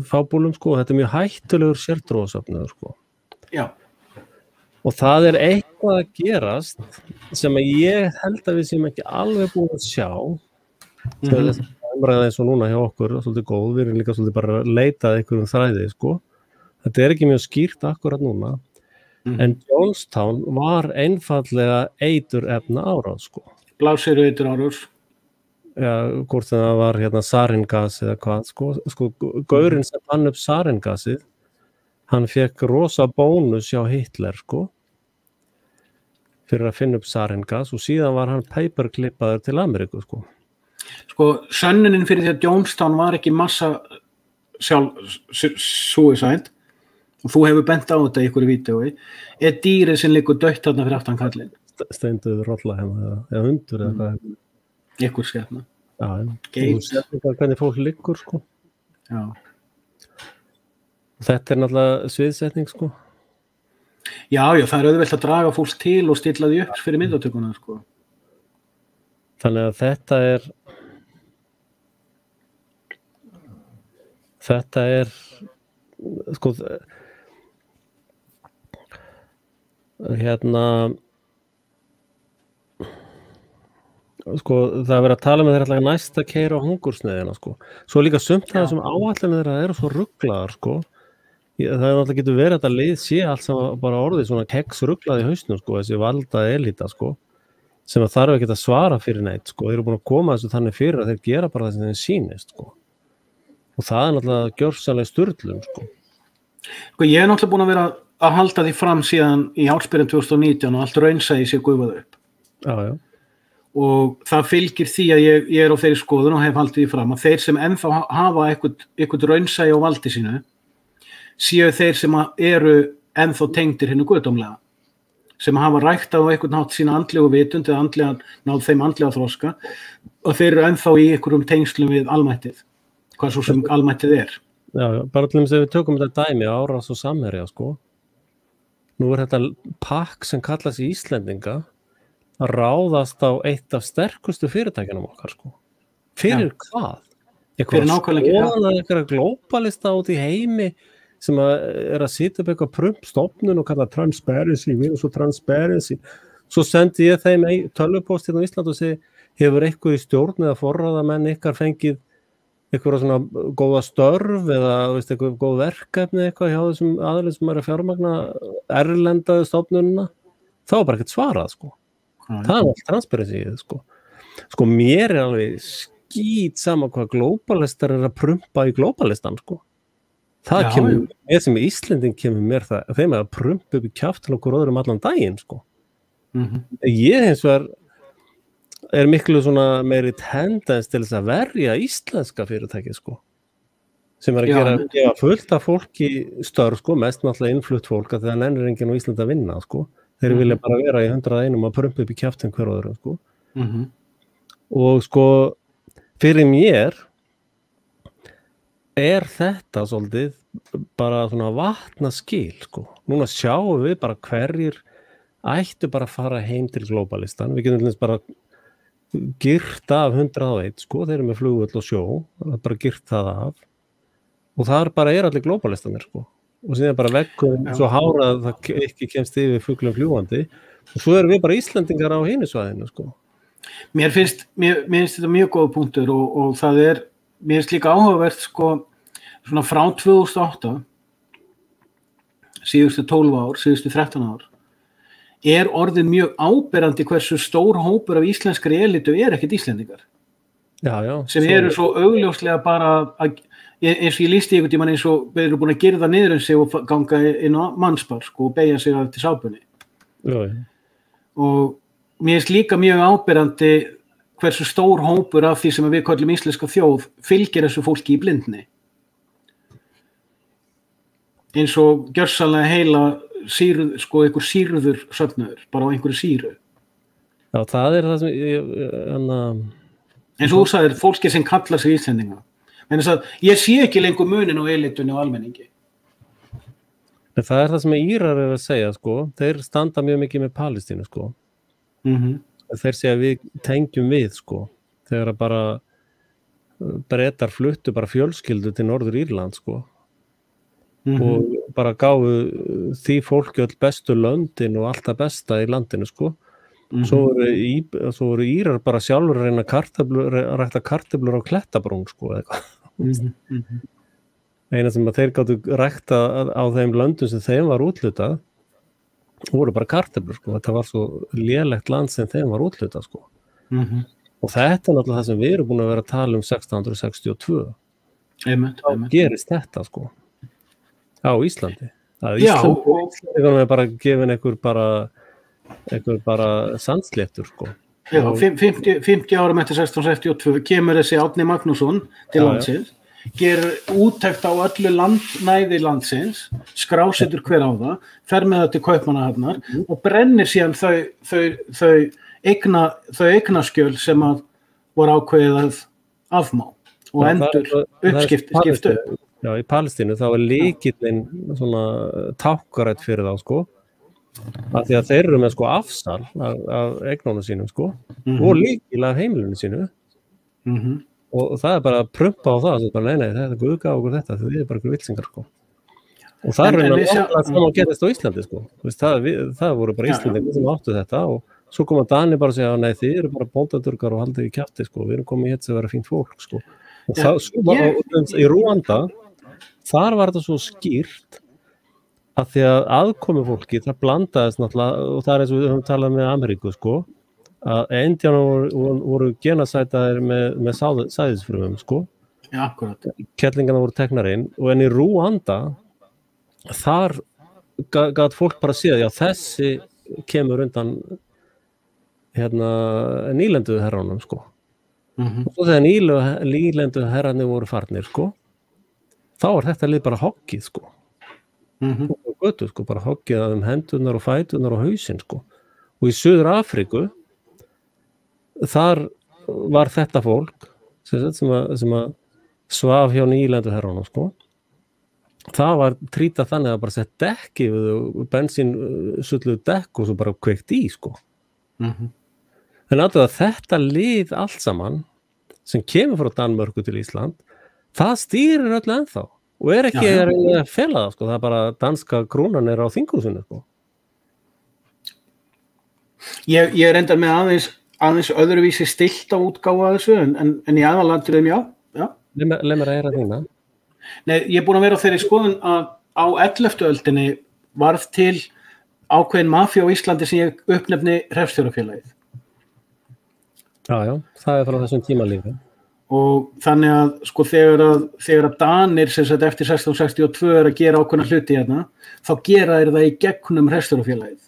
fábúlum, sko. Þetta mjög hættulegur sértrúarsöfnuður, sko. Já. Og það eitthvað að gerast sem að ég held að við séum ekki alveg búin að sjá. Umræða eins og núna hjá okkur, svolítið góð, við erum líka svolítið bara að leita að einhverjum þræði, sko. Þetta ekki mjög skýrt akkurat núna, en Jonestown var einfaldlega eiturefna árás, sko. Blásýru eitur árás. Já, hvort það var hérna saringas eða hvað, sko. Gaurinn sem fann upp saringasið, hann fekk rosa bónus hjá Hitler, sko, fyrir að finna upp saringas og síðan var hann paperklippaður til Ameríku, sko. Sko, sönnunin fyrir því að Jonestown var ekki massa suicide, og þú hefur bent á þetta í einhverju vídeói, dýrið sem liggur dött þarna fyrir aftan kallinn. Steinduður rolla hérna, eða hundur eða hvað. Einhver skepna. Já, þú sér hvernig fólk liggur, sko. Já. Þetta náttúrulega sviðsetning, sko. Já, það auðvelt að draga fólk til og stilla því upp fyrir myndatökuna, sko. Þannig að þetta sko hérna sko það verið að tala með þeirra alltaf næst að keyra á hungursneiðina, sko. Svo líka sumt það sem áætlanir þeirra eru svo ruglaðar, sko. Það náttúrulega getur verið að þetta lið sé allt sem bara orðið svona keks ruglað í hausnum, sko, þessi valda elita, sko. Sem að þarf ekki að svara fyrir neitt, sko. Þeir eru búin að koma þessu þannig fyrir að þeir gera bara það sem þeim sýnist, sko. Og það náttúrulega gjörsamlega sturlun, sko. Sko, ég náttúrulega búin að vera að halda því fram síðan í ársbyrjun 2019 og allt raunsæi sé gufað upp. Já. Og það fylgir því að ég á þeirri skoðun og hef haldið því fram að þeir sem ennþá hafa eitthvað raunsæi á valdi sínu séu þeir sem eru ennþá tengdir hinnu guðdómlega, sem hafa ræktað á einhvern hátt sína andlegu vitund eða náð þeim andlega þroska og þeir eru ennþá í einhverjum tengslum við almættið, hvað svo sem almættið er. Já, bara til þess að við tökum þetta dæmi árás og samherja, sko. Nú þetta pakk sem kallast Íslendinga að ráðast á eitt af sterkustu fyrirtækjunum okkar, sko. Fyrir hvað? Eitthvað glóbalista út í heimi sem að sitja upp eitthvað prumpstofnun og kalla transparency, við erum svo transparency. Svo sendi ég þeim tölvupóst hérna á Ísland og segi, hefur eitthvað í stjórn eða forráðamenn ykkar fengið eitthvað svona góða störf eða eitthvað góð verkefni eitthvað hjá þessum aðilum sem að fjármagna erlendaðu stofnunina? Það var bara ekkert svarað, sko. Það allt transparency, sko. Sko, mér alveg skít sama hvað globalistar að prumpa í globalistan, sko. Það kemur, ég sem Íslending kemur mér það, þeim að prumpa upp í kjaft til okkur öðrum allan daginn, sko. Ég hins vegar miklu svona meiri tendens til þess að verja íslenska fyrirtæki, sko. Sem að gefa fullt af fólki störf, sko, mest náttúrulega innflutt fólk að það nennir enginn á Íslandi að vinna, sko. Þeir vilja bara vera í 101 að prumpa upp í kjaftin hver öðrum, sko. Og sko, fyrir mér þetta svolítið bara svona vatnaskil, sko. Núna sjáum við bara hverjir ættu bara að fara heim til globalistan, við getum bara girt af 101, sko, þeir eru með flugvöll og sjó, bara girt það af og þar bara allir globalistanir, sko, og síðan bara veggur svo hára að það ekki kemst yfir fuglum fljúandi og svo erum við bara Íslendingar á hinu svæðinu, sko. Mér finnst þetta mjög góð punktur og það mér finnst líka áhugavert, sko, svona frá 2008 síðustu 12 ár, síðustu 13 ár orðin mjög áberandi hversu stór hópur af íslenskri elitu ekkert Íslendingar. Já, sem eru svo augljóslega bara eins og ég lýsti einhvern tímann eins og við erum búin að girða niður sig og ganga inn á mannsbar, sko, og beygja sig til sápunni. Já. Og mér finnst líka mjög áberandi hversu stór hópur af því sem við kallum íslenska þjóð fylgir þessu fólki í blindni. Eins og gjörsamlega heila sýrð, sko, einhver sýrður söfnuður, bara á einhverju sýru. Já, það það sem eins og þú sagðir, fólki sem kallar sig Íslendinga. En þess að ég sé ekki lengur munin á elitunni og almenningi. En það það sem Írar að segja, sko, þeir standa mjög mikið með Palestínu, sko. Þeir segja að við tengjum við, sko, þegar bara Bretar fluttu bara fjölskyldu til Norður Írland, sko. Og bara gáfu því fólki öll bestu löndin og allt það besta í landinu, sko. Svo voru Írar bara sjálfur að reyna rækta kartöflur á Klettabrún, sko, eitthvað. Eina sem að þeir gátu rækta á þeim löndum sem þeim var úthlutað voru bara kartöflur, sko. Þetta var svo lélegt land sem þeim var úthlutað, sko. Og þetta náttúrulega það sem við erum búin að vera að tala 1662. Þá gerist þetta, sko. Á Íslandi. Íslandi er bara gefin einhver bara sandsléttur, sko. Já, 50 árum eftir 1662 kemur þessi Árni Magnússon til landsins, gerir úttekt á öllu landnæði landsins, skrásetur hver á það, fer með það til Kaupmannahafnar og brennir síðan þau eignaskjöl sem að voru ákveðið að afmá og endur skiptu upp. Já, í Palestínu þá lykillinn svona tákkarætt fyrir þá, sko, af því að þeir eru með, sko, afsal af eignunum sínum, sko, og lykill af heimilinu sínu, og það bara að prumpa á það, bara, nei, þetta guðgá okkur þetta, þau eru bara ykkur vilsingar, sko. Og það það má gerist á Íslandi, sko. Það voru bara Íslendingar sem áttu þetta og svo koma Dani bara að segja, nei, þið eru bara bóndadurgar og haldið í kjafti, sko, við erum komið hér til að vera fínt fólk, sko. Og það í Rúanda þar var þetta svo skýrt að því að aðkomi fólki það blandaðist náttúrulega og það eins og við höfum talað með Ameríku, sko, að Indíánar voru genasætaðir með sæðisfrumum, sko. Já, akkurat. Kettlingarnar voru teknar inn og en í Rúanda þar gat fólk bara séð, já, þessi kemur undan nýlenduðu herránum, sko. Og svo þegar nýlenduðu herrarnir voru farnir, sko, þá var þetta lið bara hoggið, sko. Og götu, sko, bara hoggið að hendurnar og fæturnar og hausinn, sko. Og í Suður Afríku þar var þetta fólk sem að svaf hjá nýlendu herrunum, sko. Það var trítað þannig að bara sett dekk yfir og bensínsulluð dekk og svo bara kveikt í, sko. En að þetta lið allt saman sem kemur frá Danmörku til Ísland, það stýrir öllu ennþá og ekki að fela það, sko. Það bara danska krónan á þinghúsinu, sko. Ég reyndar með aðeins öðruvísi stillt á útgáfu að þessu en í aðalatriðum já. Leið mér að heyra þína. Nei, ég er búin að vera á þeirri skoðun að á 11. öldinni varð til ákveðin mafía á Íslandi sem ég uppnefni Hreppstjórafélagið. Já, það frá þessum tíma líka. Og þannig að, sko, þegar að Danir sem sagt eftir 1662 að gera ákveðna hluti hérna, þá gera þeir það í gegnum Hreppstjórafélagið.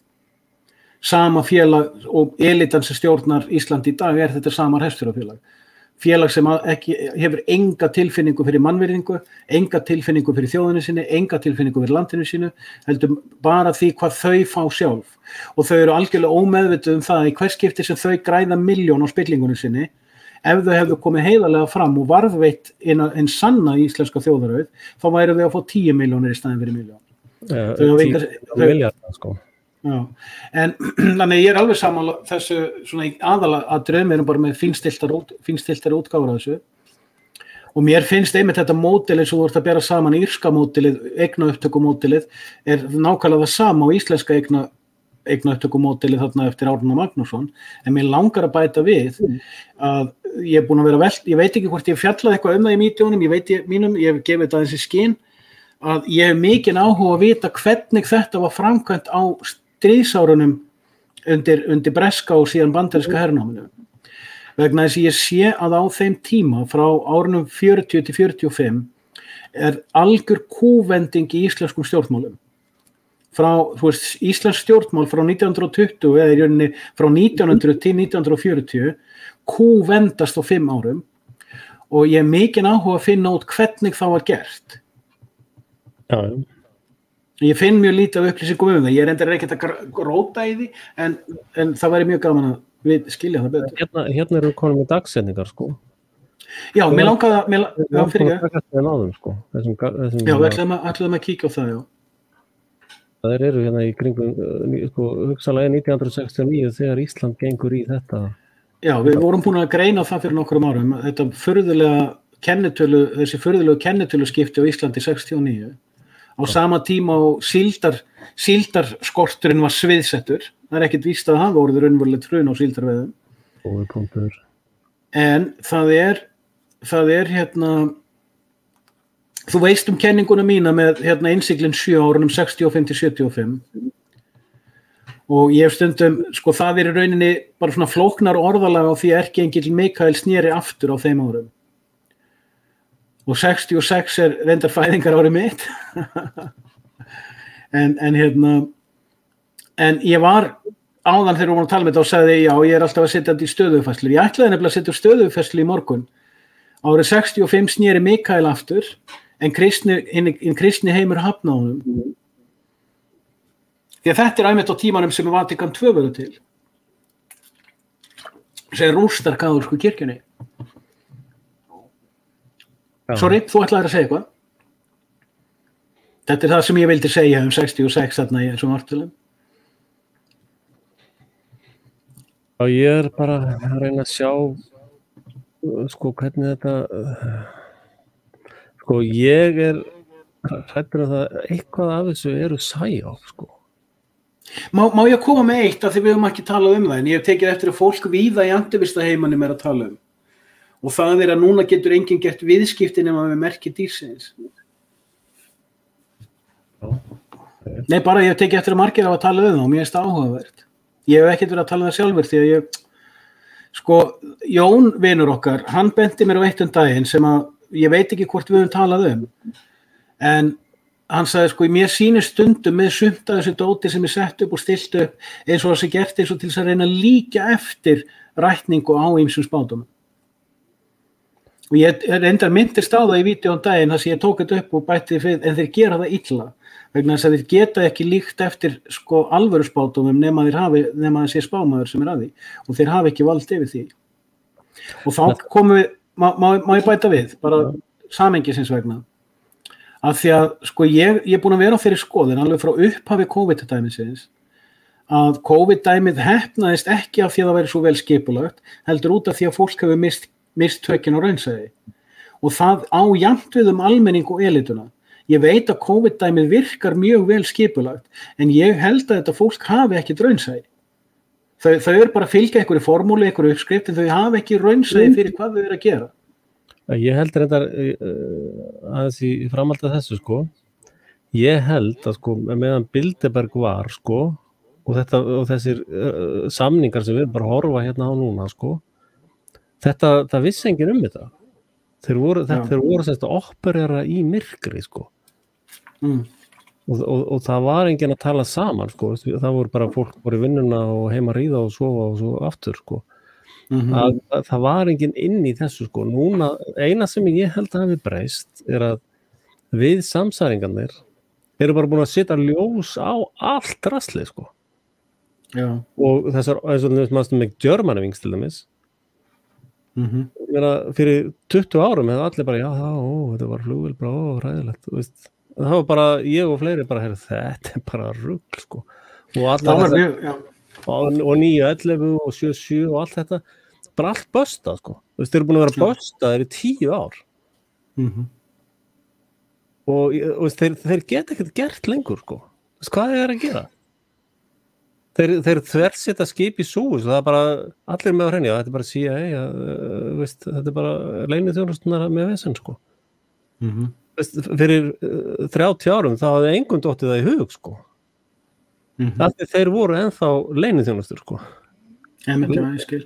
Sama félag og elitan sem stjórnar Ísland í dag þetta sama Hreppstjórafélag. Félag sem hefur enga tilfinningu fyrir mannvirðingu, enga tilfinningu fyrir þjóðinni sinni, enga tilfinningu fyrir landinu sínu, heldur bara því hvað þau fá sjálf. Og þau eru algjörlega ómeðvituð það í hvers skipti sem þau græða milljón á spillingunni sinni, ef þau hefðu komið heiðarlega fram og varðveitt en sanna íslenska þjóðarauð, þá væru þau að fá 10 milljónir í staðinn fyrir milljón. 10 milljarðar, sko. Já, en þannig ég alveg sammála þessu svona aðalatriðum, við erum bara með fínstiltari útgáfur af þessu og mér finnst einmitt þetta módelið sem þú ert að bera saman írska módelið, eignaupptökumódelið nákvæmlega það sama á íslenska eignaupptökumódelið þarna eftir Árna Magnússon, en mér langar að bæta við að ég er búin að vera ég veit ekki hvort ég fjallaði eitthvað það í mítjónum, ég hef gefið þetta aðeins í skyn að ég hef mikinn áhuga að vita hvernig þetta var framkvæmt á stríðsárunum undir breska og síðan bandaríska hernáminu. Vegna þess að ég sé að á þeim tíma frá árunum 40 til 45 algjör kúvending í íslenskum stjórnmálum. Íslensk stjórnmál frá 1920 eða í rauninni frá 1900 til 1940 kúvendast á 5 árum og ég hef mikinn áhuga að finna út hvernig það var gert. Já. Ég finn mjög lítið af upplýsingum það, ég reyndar ekkert að róta í því, en það væri mjög gaman að skilja það betur. Hérna eru konum með dagsendingar, sko. Já, mér langaði að, fyrir ekki. Já, við ætlaðum að kíkja á það, já. Það eru hérna í kringum, hugsanlega 1969 þegar Ísland gengur í þetta. Já, við vorum búin að greina það fyrir nokkrum árum, þetta þessi furðulegu kennitöluskipti á Íslandi 69. Á sama tíma og síldarskorturinn var sviðsettur. Það ekkert víst að hafa orðið raunverulegt hrun á síldarveiðum. Góður punktur. En það er hérna, þú veist kenninguna mína með innsiglin 7 árunum 65 til 75. Og ég hef stundum, það í rauninni bara svona flóknar orðalag á því erkiengill Mikael sneri aftur á þeim árum. Og 66 reyndar fæðingar árið mitt. en ég var áðan þegar við vorum að tala með þetta og sagði já, ég er alltaf að setja þetta í stöðufærslu. Ég ætlaði nefnilega að setja stöðufærslu í morgun. Árið 65 sneri Mikael aftur, en kristni heimur hafnaði honum. Því að þetta einmitt á tímanum sem Vatikan II verður til. Sem rústar kaþólsku kirkjunni. Sorry, þú ætlaðir að segja eitthvað. Þetta það sem ég vildi segja 66 þarna í þessum artilum. Já, ég bara að reyna að sjá hvernig þetta ég hræddur það eitthvað af þessu eru sæjá, Má ég koma með eitt af því við höfum ekki talað það, en ég hef tekið eftir að fólk víða í aktivistaheimanum að tala og það að núna getur enginn gert viðskipti nema með merki dýrsins. Nei, bara ég hef tekið eftir að margir af að tala það og mér finnst það áhugavert. Ég hef ekkert verið að tala það sjálfur því að Jón vinur okkar, hann benti mér á eitt daginn sem að ég veit ekki hvort við höfum talað en hann sagði mér sýnir stundum með sumt af þessu dóti sem sett upp og stilt upp eins og það sé gert eins og til þess að reyna að líka eftir rætningu á ýmsum spádómum. Og ég reyndar myndist á það í vídeóum daginn þar sem ég tók þetta upp og bætti fyrir, en þeir gera það illa vegna þess að þeir geta ekki líkt eftir alvöru spádómum nema það sé spámaður sem að því og þeir hafa ekki vald yfir því. Og þá komum við, má ég bæta við, bara samhengisins vegna. Af því að ég er búin að vera á þeirri skoðun alveg frá upphafi COVID-dæmisins að COVID-dæmið heppnaðist ekki af því að það væri svo vel skipulagt, heldur út af því að fólk hefur mist tökin á raunsæi. Og það á jafnt við almenning og elituna. Ég veit að COVID-dæmið virkar mjög vel skipulagt, en ég held að þetta fólk hafi ekki raunsæi. Þau eru bara að fylgja einhverju formúli, einhverju uppskrift, en þau hafi ekki raunsæi fyrir hvað þau eru að gera. Ég held reyndar aðeins í framhaldi af þessu ég held að meðan Bilderberg var og þessir samningar sem við bara horfa hérna á núna það vissi enginn þetta. Þeir voru semst að operera í myrkri og það var enginn að tala saman það voru bara fólk voru í vinnuna og heima að ríða og sofa og svo aftur að það var enginn inn í þessu núna eina sem ég held að hafi breyst að við samsæringarnir eru bara búin að setja ljós á allt drasli og þessar eins og þessum með Germanwings til dæmis fyrir 20 árum hefði allir bara þetta var flugvél bara hræðilegt það var bara ég og fleiri bara þetta bara rugl og Það var mjög, já. og 9-11 og 7-7 og allt þetta bara allt bustað sko. Þú veist, þeir eru búin að vera bustaðir í 10 ár og þeir geta ekkert gert lengur sko. Þú veist, hvað er að gera? Þeir þverseta skip í sús og það er bara allir með á hreinu, þetta er bara CIA veist, þetta er bara leyniþjónusturnar með vesen sko. Veist, fyrir 30 árum þá hafði engum dottið það í hug sko. Þeir voru ennþá leyniþjónustur sko. Ég skil.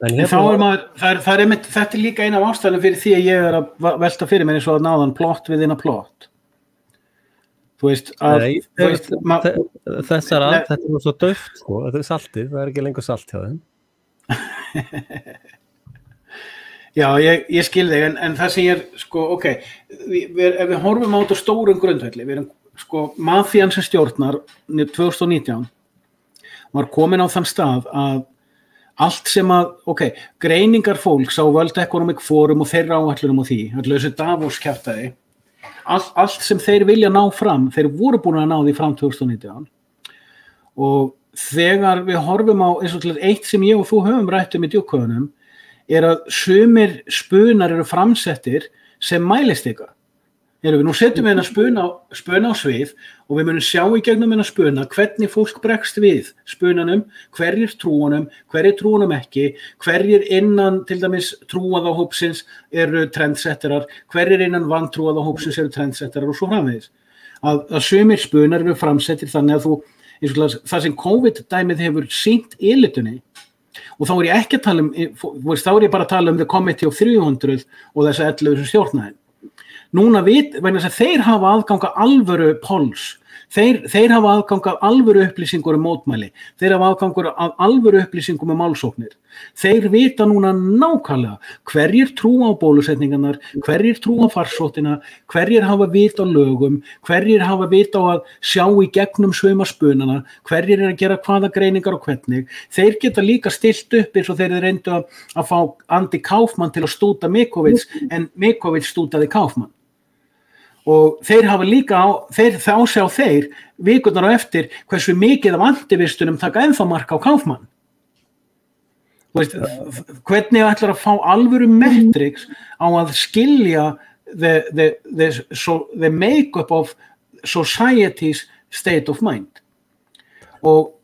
En þá maður, það er einmitt, þetta er líka eina af ástæðunum fyrir því að ég er að velta fyrir mér eins og að náðan plott við innan plott. Þú veist, þetta er svo dauft, sko, þetta er saltið, það er ekki lengur salt hjá þeim. Já, ég skil þig, en það sem ég er, sko, ok, ef við horfum á þetta stórum grundvelli, við erum, sko, mafían sem stjórnar 2019 var komin á þann stað að allt sem að, ok, greiningar fólks á World Economic Forum og þeirra áætlunum og því, allir þessu Davos kjaftaði, allt sem þeir vilja ná fram, þeir voru búin að ná því fram 2019 og þegar við horfum á eins og til eitt sem ég og þú höfum rættum í djúkköfunum er að sumir spunar eru framsettir sem mælistika. Nú setjum við spuna á svið og við munum sjá í gegnum hennar spuna hvernig fólk bregst við spunanum, hverjir trúanum ekki, hverjir innan til dæmis trúaða hópsins eru trendsetterar, hverjir innan vantrúaða hópsins eru trendsetterar og svo framvegis. Að sumir spunar eru framsettir þannig að það sem COVID-dæmið hefur sýnt elitunni, og þá er ég ekki að tala þá er ég bara að tala The Committee of 300 og þessa 11 sem stjórnaði. Núna vegna þess að þeir hafa aðgang að alvöru polls, þeir hafa aðgang að alvöru upplýsingur mótmæli, þeir hafa aðgang að alvöru upplýsingum málsóknir. Þeir vita núna nákvæmlega hverjir trúa á bólusetningarnar, hverjir trúa á farsóttina, hverjir hafa vita á lögum, hverjir hafa vita á að sjá í gegnum svima spunana, hverjir að gera hvaða greiningar og hvernig. Þeir geta líka stilt upp eins og þeir reyndu að fá Andy Kaufman til að stúta Mikovic en Mikovic stútaði Kaufman. Og þeir hafa líka þá sjá þeir vikurnar á eftir hversu mikið af antivistunum taka ennþá mark á Kaufmann. Veist, hvernig ætlar að fá alvöru metrics á að skilja the make-up of society's state of mind og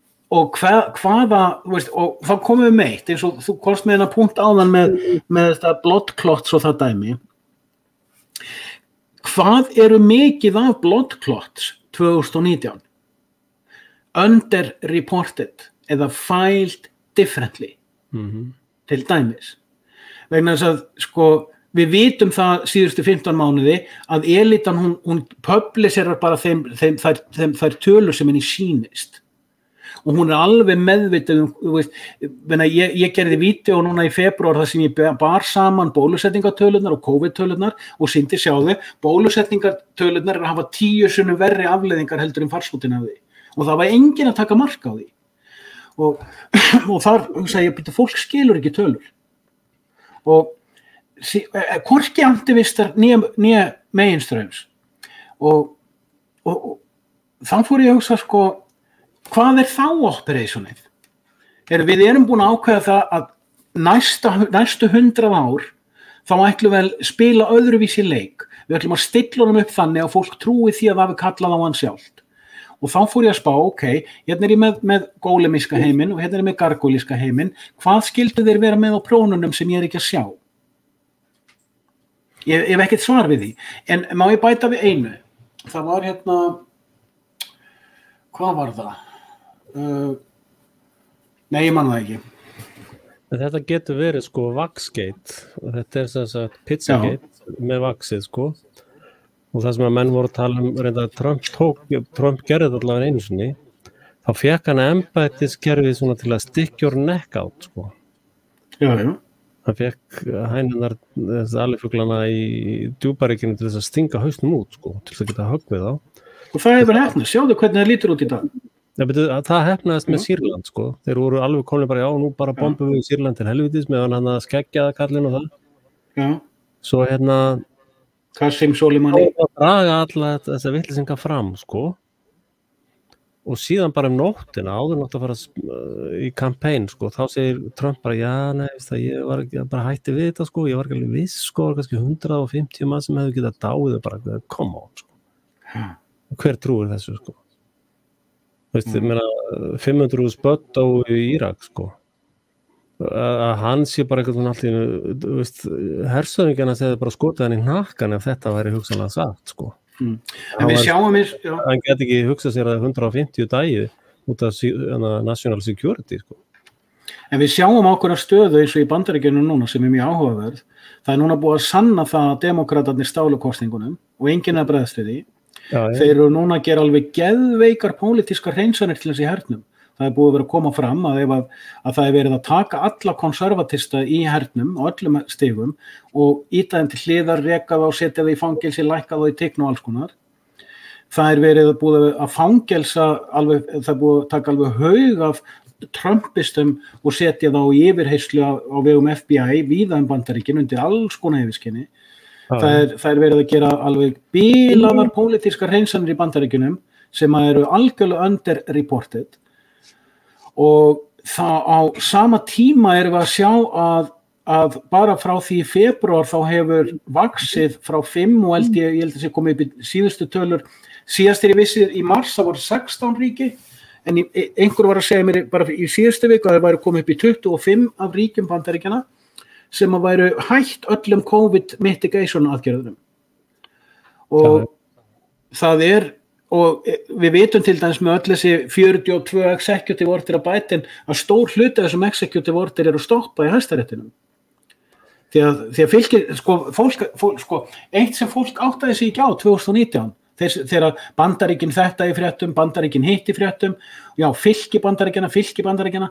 hvaða, veist, og þá komum við meitt eins og þú komst með hennar punkt áðan með þetta blood clots og það dæmi. Hvað eru mikið af blood clots 2019? Underreported eða filed differently til dæmis. Vegna þess að sko, við vitum það síðustu 15 mánuði að elitan hún publiserar bara þær tölur sem henni sýnist. Og hún er alveg meðvitað þú veist, ég gerði vídeó núna í febrúar þar sem ég bar saman bólusetningartölurnar og COVID-tölurnar og sýndi sjáðu, bólusetningartölurnar er að hafa 10 sinnum verri afleiðingar heldur en farsóttina af því og það var enginn að taka mark á því og þar sagði ég, fólk skilur ekki tölur og hvorki antivistar né meginstraums og þá fór ég að hugsa sko hvað er þá operationið? Við erum búin að ákveða það að næstu 100 ár þá ætlum við að spila öðruvísi leik. Við ætlum að stilla honum upp þannig að fólk trúi því að það við kallað á hann sjálft. Og þá fór ég að spá, ok, hérna er ég með gólemiska heiminn og hérna er ég með gargólíska heiminn. Hvað skildu þeir vera með á prónunum sem ég er ekki að sjá? Ég hef ekkert svar við því. En má ég bæta við einu? Það var hérna, hvað var það? Nei, ég man það ekki. Þetta getur verið sko Vaxgate og þetta er þess að Pizzagate með vaxið sko og það sem að menn voru að tala reynda að Trump gerði þetta allavega einu sinni þá fékk hann embættiskerfið svona til að stick your neck out sko. Já. Hann fékk hænurnar þess alifuglana í djúparíkinu til þess að stinga hausnum út sko til þess að geta högg við þá. Og það hefur hefnast, sjáðu hvernig það lítur út í dag. Það hefnaðist með Sýrland sko. Þeir voru alveg komin bara, já, nú bara bombum við Sýrland til helvitis meðan hann að skeggjaða kallinn og það. Já. Svo Qasem Soleimani. Og draga alla þessa vitleysinga fram sko. og síðan bara nóttina áður nátt að fara í campaign sko, þá segir Trump bara já, nei, ég var bara hætti við þetta sko, ég var ekki alveg viss sko, kannski 150 mann sem hefðu getað dáið og bara come on sko. Hver trúir þessu sko? Veist, ég meina 500 börn á í Írak sko, að hann sé bara eitthvað svona allt í einu, veist, hersöðingjana segði bara skotið hann í hnakkan ef þetta væri hugsanlega satt sko. En við sjáum hann geti ekki hugsað sér að 150 dagi út af national security sko. En við sjáum ákveðna stöðu eins og í Bandaríkjunum núna sem mjög áhugaverð. Það núna búið að sanna það að demókratarnir stálu kosningunum og enginn að bregðast við því. Þeir eru núna að gera alveg geðveikar pólitískar hreinsanir til þessi hernum. Það búið að vera að koma fram að það verið að taka alla konservatista í hernum á öllum stigum og íta þeim til hliðar, reka þá, setja það í fangelsi, lækka þá í tign og alls konar. Það verið búið að fangelsa alveg, það búið að taka alveg haug af trumpistum og setja þá í yfirheyslu á vegum FBI víða Bandaríkin undir alls konar yfirskinni. Það verið að gera alveg bílaðar pólitískar hreinsanir í Bandaríkjunum sem eru algjörlega underreported. Og það á sama tíma erum við að sjá að bara frá því í febrúar þá hefur vaxið frá 5 og ég held að sé komið upp í síðustu tölur. Síðast ég vissi í mars það voru 16 ríki, en einhver var að segja mér bara í síðustu viku að það væri komið upp í 25 af ríkjum Bandaríkjanna sem að væru hætt öllum COVID mitigation aðgerðunum. Og það og við vitum til dæmis með öll þessi 42 executive order að Biden að stór hluti af þessum executive order eru stoppað í Hæstaréttinum. Því að fylgir, eitt sem fólk áttaði sig ekki á 2019, þegar Bandaríkin þetta í fréttum, Bandaríkin hitt í fréttum, já, fylgi Bandaríkjana,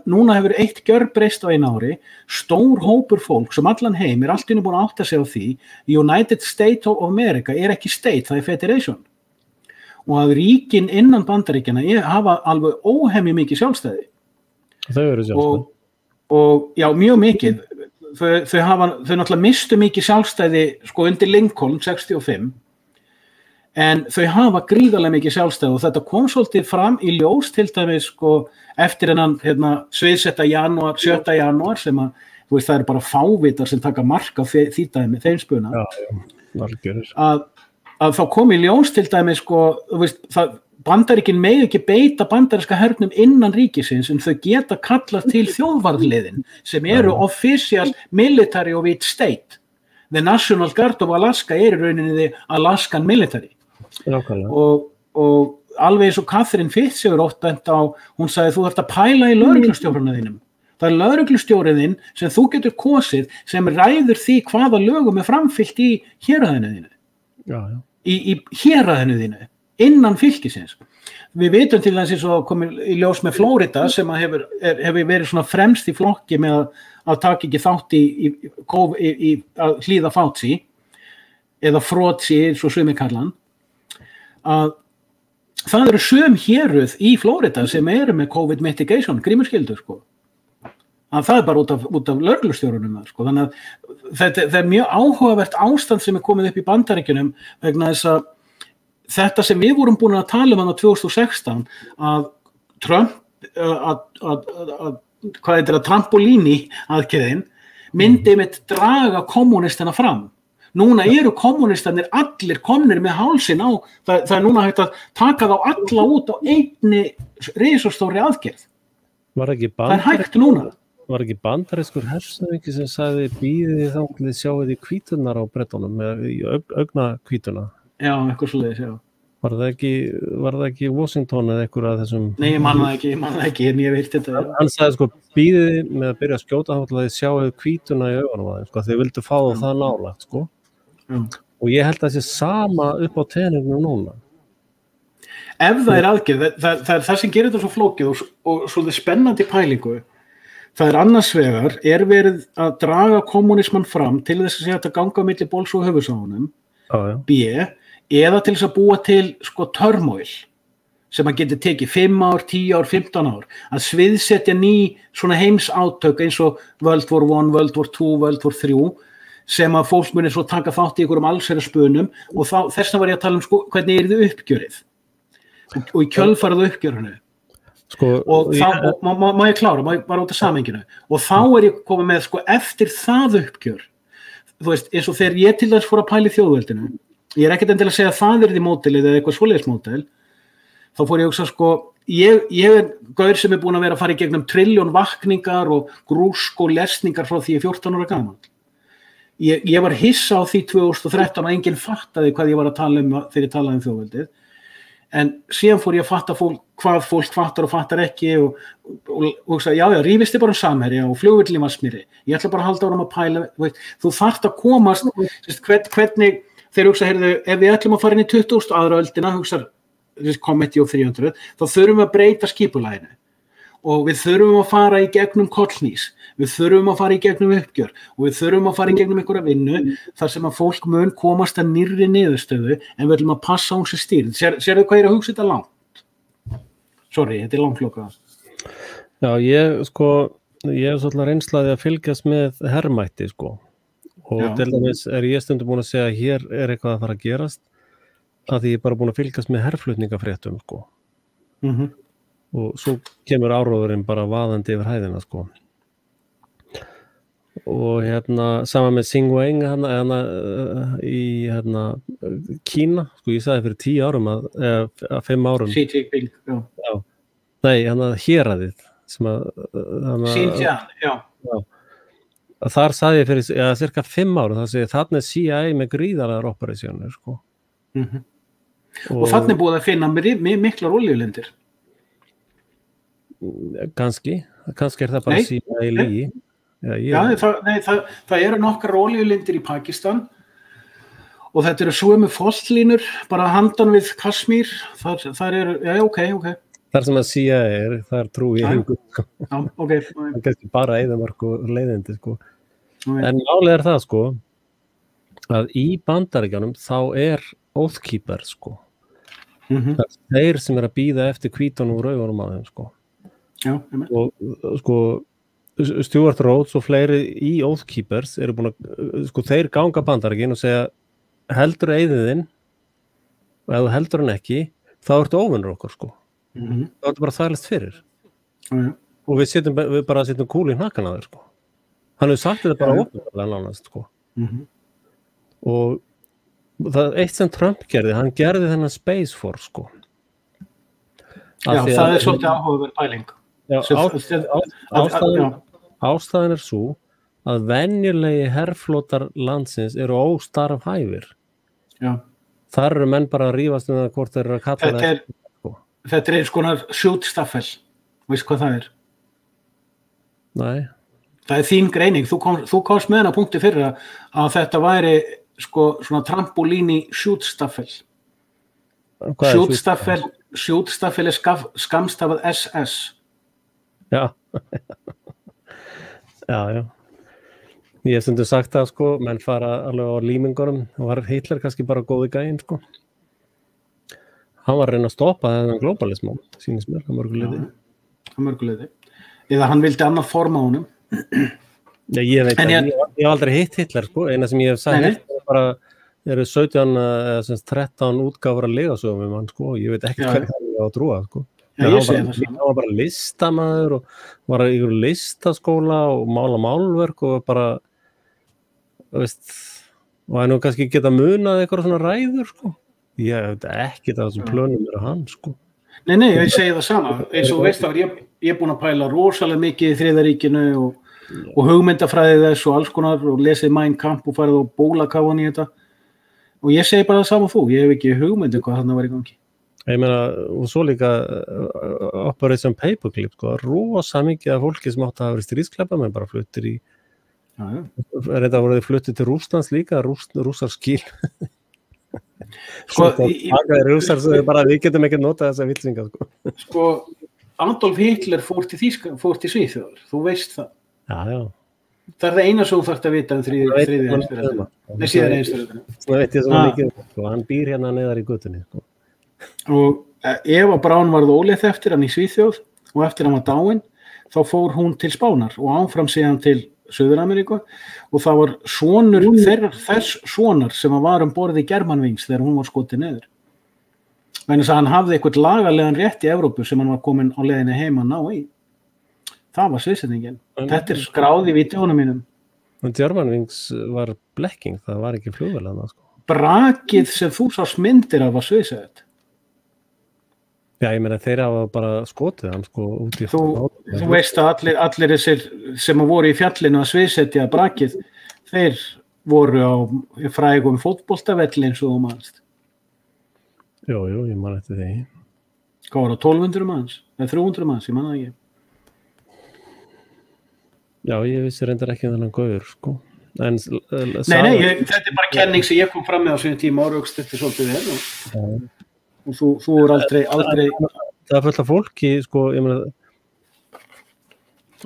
núna hefur eitt gjörbreyst á einu ári, stór hópur fólk sem allan heim allt í einu búin að átta sig á því, United States of America ekki state, það federation. Og að ríkin innan Bandaríkjana hafa alveg óhemmi mikið sjálfstæði. Þau eru sjálfstæði. Og já, mjög mikið. Þau náttúrulega mistu mikið sjálfstæði sko undir Lincoln 65, en þau hafa gríðarlega mikið sjálfstæði og þetta kom svolítið fram í ljós til dæmis sko eftir hennan sviðsetta 7. janúar sem að, þú veist, það eru bara fávitar sem taka mark á því dæmi, þeim spuna. Að þá kom í ljós til dæmis sko, Bandaríkin megi ekki beita bandaríska hernum innan ríkisins en þau geta kallað til þjóðvarðliðin sem eru official military of each state. The National Guard of Alaska í rauninni the Alaskan military. Og alveg eins og Catherine Fitz hefur oft bent á, hún sagði þú þarft að pæla í lögreglustjórana þínum. Það er lögreglustjóriðinn sem þú getur kosið sem ræður því hvaða lögum framfylgt í héraðinu þínu. Í héraðinu þínu innan fylkisins. Við vitum til þess að komið í ljós með Flórida sem hefur verið svona fremst í flokki með að taka ekki þátt í að hlýða Fauci eða Fauci svo sumir kallan, að það eru sum héruð í Flórida sem eru með COVID mitigation, grímuskyldu sko. Að það er bara út af lögreglustjórunum sko. Þannig að þetta er mjög áhugavert ástand sem komið upp í Bandaríkjunum vegna þess að þetta sem við vorum búin að tala um 2016 að Trump hvað heitir að trampolíni aðgerðin myndi með draga kommunistina fram. Núna eru kommunistarnir allir komnir með hálsin á, það er núna hægt að taka þá alla út á einni risastóri aðgerð. Það er hægt núna. Var ekki bandarískur herstöðingi sem sagði bíðið þangað sjáið í hvítunar á brettunum eða í augnahvítuna? Já, eitthvað svoleiðis, já. Var það ekki Washington eða eitthvað af þessum? Nei, ég man það ekki, en ég veit þetta. Hann sagði sko bíðið með að byrja að skjóta þangað sjáið hvítuna í augunum aðeins, sko, þeir vildu fá það nálagt, sko. Og ég held að það sé sama upp á teningum núna. Ef það er aðgerð, það er sem gerir þetta svo flókið og svo það spennandi pælingu. Það er annars vegar, verið að draga kommunismann fram til þess að segja að ganga á milli bols og höfuðsáðunum, B, eða til þess að búa til sko turmoil sem að geti tekið 5 ár, 10 ár, 15 ár, að sviðsetja ný svona heimsátök eins og World War I, World War II, World War III, sem að fólk muni svo taka þátt í einhverjum allsherjarspunum og þess vegna var ég að tala um sko, hvernig þið uppgjörið. og í kjölfarið uppgjörinu Sko, og má ég klára, bara út af samhenginu og þá ég komið með sko eftir það uppgjör þú veist, eins og þegar ég til þess fór að pæla í þjóðveldinu ég ekkert endilega að segja að það því mótilið eða eitthvað svoleiðis mótil þá fór ég að hugsa sko ég gaur sem búin að vera að fara í gegnum trilljón vakningar og grúsk og lesningar frá því ég 14 ára gamall ég var hissa á því 2013 að enginn fattaði hvað ég var að tala þegar ég talaði þjóðveldið en síðan fór ég að fatta hvað fólk fattar og fattar ekki og sagði, já, rífist þið bara Samherja og flugvöllin var smýri. Ég ætla bara að halda áram að pæla, þú þarft að komast, hvernig, þeir hugsa, heyrðu, ef við ætlum að fara inn í 20. aðra öldina, hugsar Committee of 300, þá þurfum við að breyta skipulaginu og við þurfum að fara í gegnum kollhnís, við þurfum að fara í gegnum uppgjör og við þurfum að fara í gegnum einhverja vinnu þar sem að fólk mun komast að nýrri niðurstöðu en við ætlum að passa hún sér stýrð. Sérðu hvað ég að hugsa þetta langt? Sorry, þetta langklokað. Já, ég svolítið reynslaði að fylgjast með hermætti, sko. Og til dæmis ég stundum búin að segja að hér eitthvað að fara að gerast að því ég bara búin að fylgjast með herflutningafréttum, sko. Og svo kemur áróðurinn bara vaðandi yfir hæðina, sko. Og saman með Xing Wang í Kína, sko, ég sagði fyrir 10 árum að 5 árum. Xi Jinping, já. Nei, héraðið sem Xinjiang, já. Þar sagði ég fyrir cirka 5 árum, það segi þarna CIA með gríðarlegar operasjónir, sko. Og þarna búið að finna miklar olíulindir. Kannski er það bara CIA í lígi. Það eru nokkrar olíulindir í Pakistan og þetta eru sömu fólklínur bara handan við Kashmir þar eru, ok þar sem að CIA þar trú ég hengur það er kannski bara eyðimörk og leiðindi, sko. En málið það, sko að í Bandaríkjunum þá Oath Keeper, sko. Það þeir sem að bíða eftir hvítunum og rauðunum á þeim, sko. Og sko Stuart Rhodes og fleiri í Oath Keepers eru búin að, sko, þeir ganga Bandaríkin og segja heldur eyðiðinn og ef þú heldur hann ekki þá ertu óvinnur okkur, sko. Það er bara þærlegt fyrir og við bara setjum kúl í hnakkan að þeir, sko. Hann hefur sagt þetta bara ópenbarlega nánast, sko. Og það eitt sem Trump gerði, hann gerði þennan Space Force, sko. Já, það svolítið áhugaverð pæling. Já, ástæðan svo að venjulegi herflotar landsins eru óstarfhæfir. Já. Þar eru menn bara að rífast um það hvort þeir eru að kalla það. Þetta eins konar sjútstaffel, veist hvað það er? Nei. Það þín greining, þú komst með hana punkti fyrir að þetta væri sko svona trampolíni sjútstaffel. Sjútstaffel skamstafað SS. Já. Já. Ég hef stundum sagt það, sko, menn fara alveg á límingunum og var Hitler kannski bara góði gæinn, sko. Hann var að reyna að stoppa þennan globalismum, sýnist mér, að mörguleiti. Eða hann vildi annað forma á honum. Já, ég veit að ég hef aldrei hitt Hitler, sko, eina sem ég hef sagt bara eru 13 útgáfur að legasögum um hann, sko, ég veit ekki hvað það er að trúa, sko. Já, hann var bara listamaður og var í ykkur listaskóla og mála málverk og bara, veist, og hann kannski geta munað eitthvað svona ræður, sko. Ég veit ekki það sem plönum er að hann, sko. Nei, ég segi það sama. Eins og veist að ég er búin að pæla rosalega mikið í Þriðja ríkinu og hugmyndafræði þess og alls konar og lesið Mein Kampf og farið á bólakafan í þetta. Og ég segi bara það sama þú, ég hef ekki hugmyndu hvað þarna var í gangi. Ég meina, og svo líka Operation Paperclip, sko, rosa mikið af fólki sem átti að hafa verið stríðskleppa, menn bara fluttir í, þetta voruð fluttir til Rússlands líka, rússar skil. Sko, rússar, bara við getum ekki notað þessa villinga, sko. Sko, Adolf Hitler fór til Svíþjóðar, þú veist það. Já. Það er það eina sem þú þarft að vita þriðja heimsstyrjöldina. Nei, síðan heimsstyrjöldina. Það veit ég svo mikið, sko, hann býr hérna neðar í götunni, sko. Og Eva Braun varð ólétt eftir hann í Svíþjóð og eftir hann var dáinn þá fór hún til Spánar og áfram síðan til Suður-Ameríku og það var sonur þess sonar sem var borð í Germanwings þegar hún var skotin niður. Vegna þess að hann hafði eitthvað lagalegan rétt í Evrópu sem hann var komin á leiðinni heim að ná í. Það var sviðsetningin. Þetta skráð í vídeónum mínum. En Germanwings var blekking, það var ekki flugvél þarna, sko. Brakið sem þú sást myndir af var sviðsett. Já, ég meina þeir hafa bara skotið hann, sko, út í... Þú veist að allir þessir sem voru í fjallinu að sviðsetja brakið, þeir voru á frægum fótboltavelli eins og þú manst. Jú, ég man eftir því. Hvað var það, 1200 manns? Eða 300 manns, ég man það ekki. Já, ég vissi reyndar ekki þennan gaur, sko. En, nei, þetta bara kenning sem ég kom fram með á svona tíma og rökstutti svolítið vel og þú er aldrei... Það er fullt af fólki, sko, ég meina,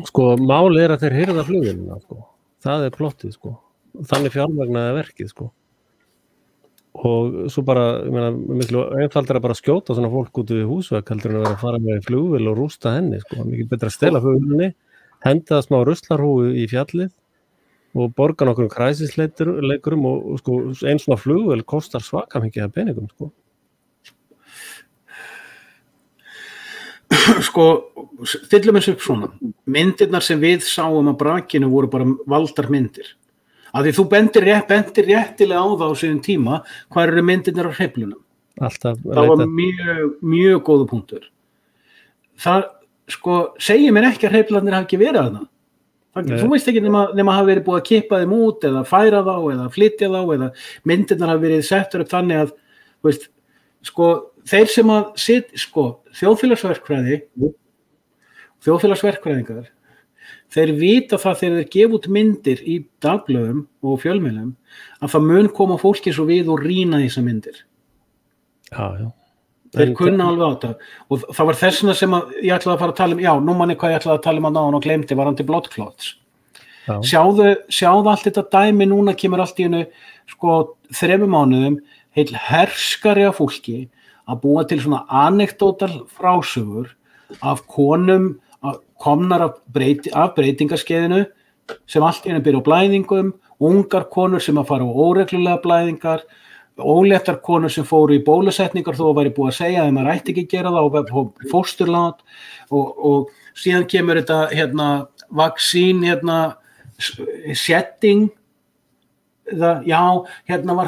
sko, máli að þeir hirða flugvélina, sko. Það er plottið, sko. Þannig fjármagnaði verkið, sko. Og svo bara, ég meina, miklu einfaldar að bara skjóta svona fólk út við húsvegg heldur en að vera að fara með flugvél og rústa henni, sko. Mikið betra að stela flugvélinni, henda smá ruslarhúfu í fjallið og borga nokkur kræsisleikurum og sko, einn svona flugvél kostar svaka mikið af peningum, sko. Sko, stillum eins upp svona. Myndirnar sem við sáum að brakinu voru bara valdar myndir. Af því þú bendir réttilega á það á síðan tíma, hvað eru myndirnar á hreyflunum? Alltaf. Það var mjög góðu punktur. Það, sko, segir mér ekki að hreyflarnir hafi ekki verið þarna. Þú veist ekki nema hafi verið búið að kippa þeim út eða færa þá eða flytja þá eða myndirnar hafi verið settur upp þannig að, þú veist, sko, þeir sem að sko, þjóðfélagsverkfræðingar, þeir vita það þegar þeir gefa út myndir í dagblöðum og fjölmiðlum að það mun koma fólki svo við og rýna þessar myndir. Já. Þeir kunna alveg á þetta og það var þessna sem ég ætlaði að fara að tala um, já, nú manni hvað ég ætlaði að tala um að náðan og glemdi varandi blood clots. Sjáðu allt þetta dæmi, núna kemur allt í hennu, sko, 3 mánuðum, heil herskari af fólki að búa til svona anekdótal frásögur af konum komnar af breytingaskeiðinu sem allt í hennu byrja á blæðingum, ungar konur sem að fara á óreglulega blæðingar, óléttar konur sem fóru í bólusetningar þó að væri búið að segja að maður ætti ekki að gera það og fósturlát og síðan kemur þetta vaksín setting var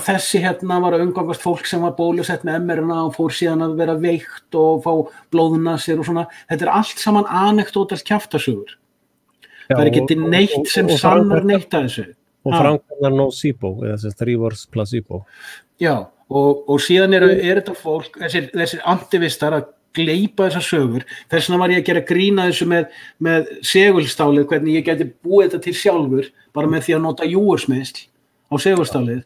þessi var að umgangast fólk sem var bólusett með mRNA og fór síðan að vera veikt og fá blóðnasir og svona, þetta allt saman anekdótalt kjaftasögur. Það ekki til neitt sem sannar neitt að þessu. Og framkvæmdar nocebo, eða þess reverse placebo. Já, og síðan er þetta fólk, þessir antivistar að gleypa þessar sögur. Þess vegna var ég að gera grína þessu með segulstálið, hvernig ég geti búið þetta til sjálfur, bara með því að nota júursmeyðsl á segulstálið.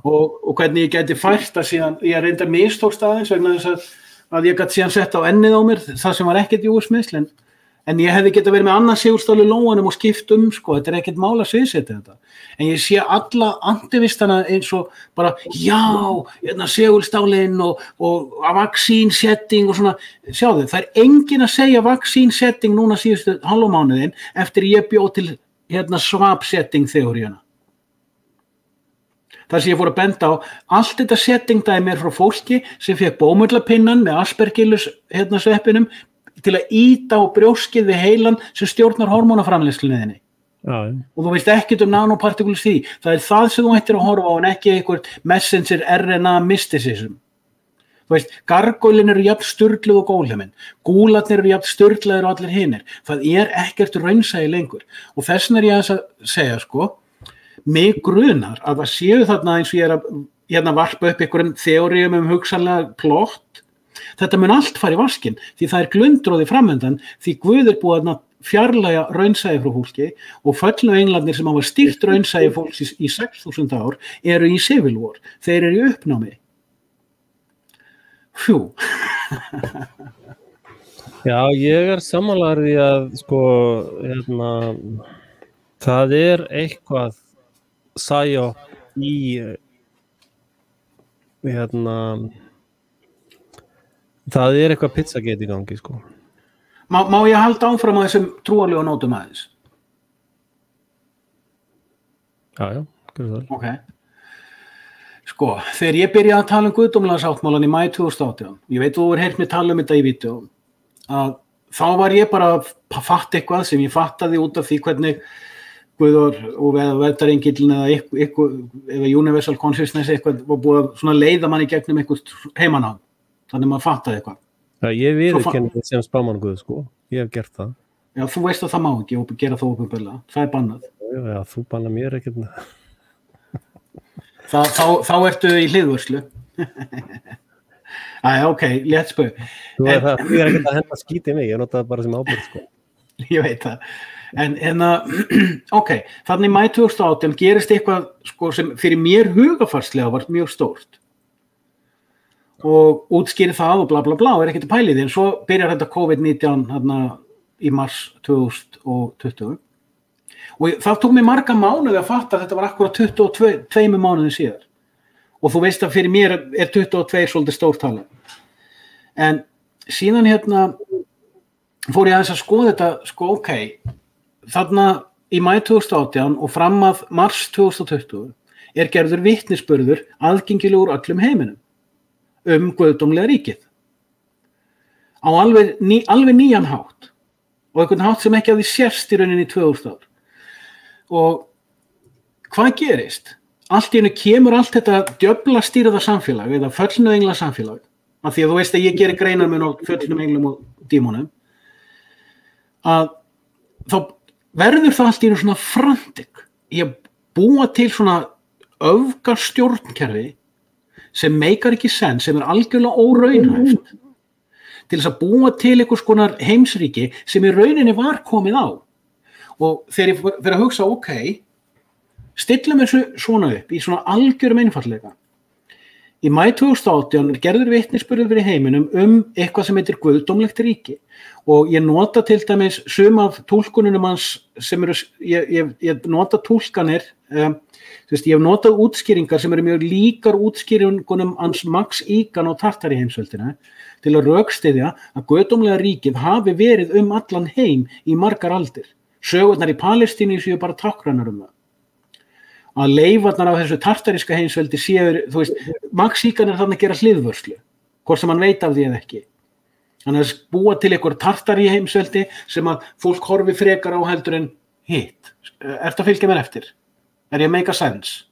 Og hvernig ég geti fært það síðan, ég reyndar mistókst aðeins vegna þess að ég gæti síðan sett á ennið á mér, það sem var ekkert júursmeyðsl, en ég hefði getað verið með annað segulstáli lóanum og skipt sko, þetta ekkert mál að sviðsetja þetta. En ég sé alla antivistana eins og bara, já, segulstálin og vaksínsetting og svona, sjáðu, það engin að segja vaksínsetting núna síðustu hálfmánuðin eftir ég bjó til swap-setting þeoríuna. Það sem ég fór að benda á, allt þetta settingdæmi er frá fólki sem fekk bómullapinnan með Aspergillus sveppinum til að ýta á brjóskið við heilan sem stjórnar hormónaframleiðslunniðinni. Og þú veist ekkert nanoparticles því. Það það sem þú ættir að horfa á en ekki einhver messenger RNA mysticism. Þú veist, gargólin eru jafn sturluð og gólheiminn. Gúlarnir eru jafn sturlaðir og allir hinir. Það ekkert raunsæi lengur. Og þess vegna ég að segja, sko, mig grunar að það séu þarna eins og ég að varpa upp einhverjum þeórium hugsanlega plott. Þetta mun allt fara í vaskinn því það glundróði framöndan því Guð búið að fjarlægja raunsæi frá fólki og föllnu englarnir sem hafa stýrt raunsæi fólks í 6.000 ár eru í civil war. Þeir eru í uppnámi. Já, ég sammálaður því að sko, það eitthvað psyop í það eitthvað pizzagate í gangi, sko. Má ég halda áfram á þessum trúarlegu nótum aðeins? Já, gerðu það. Ok. Sko, þegar ég byrjaði að tala guðdómlega sáttmálan í maí 2018, ég veit þú heyrt mig tala þetta í vídeó, að þá var ég bara að fatta eitthvað sem ég fattaði út af því hvernig Guður og verðarengillin eða Universal Consciousness eitthvað var búið að svona leiða mann í gegnum eitthvað heimanám, þannig maður fattaði eitthvað. Já, ég viðurkenni þetta sem spámann Guð, sko, ég hef gert það. Já, þú veist að það má ekki gera það opinberlega, það bannað. Já, þú bannar mér ekkert. Þá ertu í hliðvörslu. Æja, ok, létt spau. Þú er ekkert að henda skíti mig, ég nota það bara sem ábyrgð, sko. Ég veit það. Ok, þannig í maí 2018 gerist eitthvað sko, sem fyrir mér hugafarslega var mjög stórt. Og útskýri það og bla bla bla, er ekkert að pæli því, en svo byrjar þetta COVID-19 í mars 2020. Og það tók mig marga mánuði að fatta að þetta var akkurat 22 mánuði síðar. Og þú veist að fyrir mér er 22 svolítið stórtala. En síðan fór ég aðeins að skoða þetta, sko, ok, þarna í maí 2018 og fram að mars 2020 er gerður vitnisburður aðgengilegur öllum heiminum guðdómlega ríkið. Á alveg nýjan hátt og einhvern hátt sem ekki hafði sérst í rauninni í 2000 ár. Og hvað gerist? Allt í einu kemur allt þetta djöflastýrða samfélag eða föllnu engla samfélag, af því að þú veist að ég gerir greinarmun á föllnum englum og dímonum, að þá verður það allt í einu svona frantik í að búa til svona öfgarstjórnkerfi sem meikar ekki sens, sem er algjörlega óraunhæft, til þess að búa til einhvers konar heimsríki sem í rauninni var komið á. Og þegar ég fyrir að hugsa, ok, stillum þessu svona upp í svona algjörum einfallleika. Í maí 2018 gerður vitnisburður í heiminum eitthvað sem heitir guðdómlegt ríki og ég nota til dæmis sum af túlkununum hans sem eru, ég nota túlkanir, ég hef notað útskýringar sem eru mjög líkar útskýringunum hans Max Igan á Tartari heimsveldinu til að rökstyðja að guðdómlega ríkið hafi verið allan heim í margar aldir. Sögurnar í Palestínu séu bara tákgrænar það. Að leifarnar af þessu tartaríska heimsveldi séu, þú veist, Max Igan er þarna að gera hliðvörslu, hvort sem hann veit af því eða ekki. Hann er að búa til einhver tartari heimsveldi sem að fólk horfi frekar á heldur en hitt. Ertu að fylgja mér eftir? Er ég að make a sense?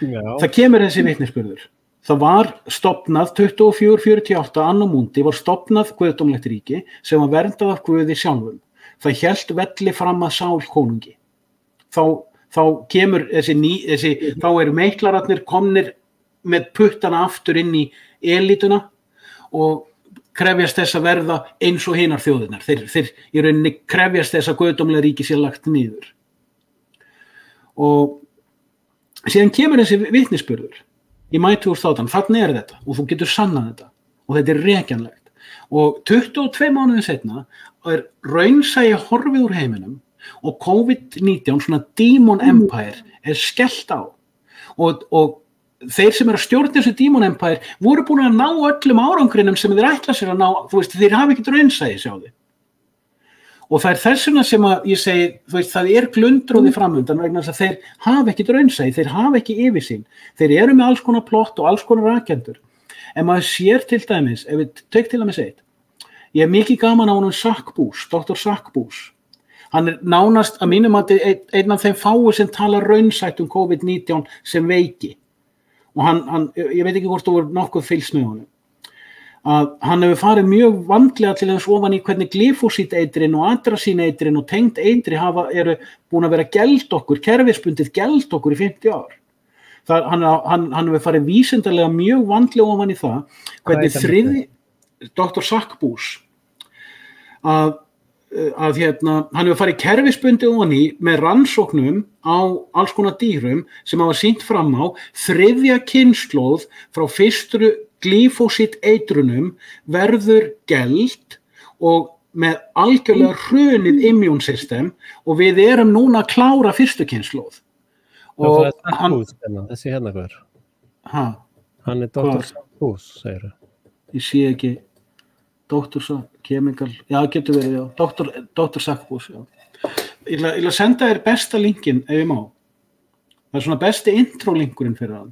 Já. Það kemur þessi vitnisburður. Það var stofnað 2448 anno mundi var stofnað guðdómlegt ríki sem var verndað af Guði sjálfum. Það hélt velli fram að Sál konungi. Þá kemur þá eru meiklararnir komnir með puttana aftur inn í elítuna og krefjast þess að verða eins og hinar þjóðirnar. Þeir í rauninni krefjast þess að guðdómlega ríki sé lagt niður. Og síðan kemur þessi vitnisburður í maí 2018, þannig er þetta og þú getur sannað þetta og þetta er rekjanlegt. Og 22 mánuðin seinna er raunsæi horfið úr heiminum og COVID-19, svona Demon Empire, er skellt á. Og þeir sem eru að stjórna þessu Demon Empire voru búin að ná öllum árangrinum sem þeir ætla sér að ná, þú veist, þeir hafa ekkert raunsæi, sjáðu. Og það er þessuna sem að ég segi, þú veist, það er glundróði framundan vegna þess að þeir hafa ekkert raunsæi, þeir hafa ekki yfirsýn. Þeir eru með alls konar plott og alls konar rakjendur. En maður sér til dæmis, ef við tök til dæmis eitt, ég hef mikið gaman á honum Sackbús, Dr. Sackbús. Hann er nánast að mínum að einn af þeim fáu sem tala raunsætt COVID-19 sem veiki. Og hann, ég veit ekki hvort þú voru nokkuð fylgst með honum. Að hann hefur farið mjög vandlega til þess ofan í hvernig glyfosít-eitrin og adrasín-eitrin og tengd eitri eru búin að vera geld okkur, kerfisbundið geld okkur í 50 ár. Hann hefur farið vísindarlega mjög vandlega ofan í það, hvernig Dr. Sackbús, að hann hefur farið kerfisbundið ofan í með rannsóknum á alls konar dýrum sem hafa sýnt fram á 3. kynslóð frá fyrstu glyfosít-eitrunum verður geld og með algjörlega hrunið immunsystem og við erum núna að klára fyrstu kynslóð. Og Sackbús, þessi hérna hver? Ha? Hann er Dr. Sackbús, segir það. Ég sé ekki Dr. Chemical, já, getur verið, já. Dr. Sackbús, já. Ég ætla að senda þér besta linkin ef ég má. Það er svona besti intro-linkurinn fyrir hann.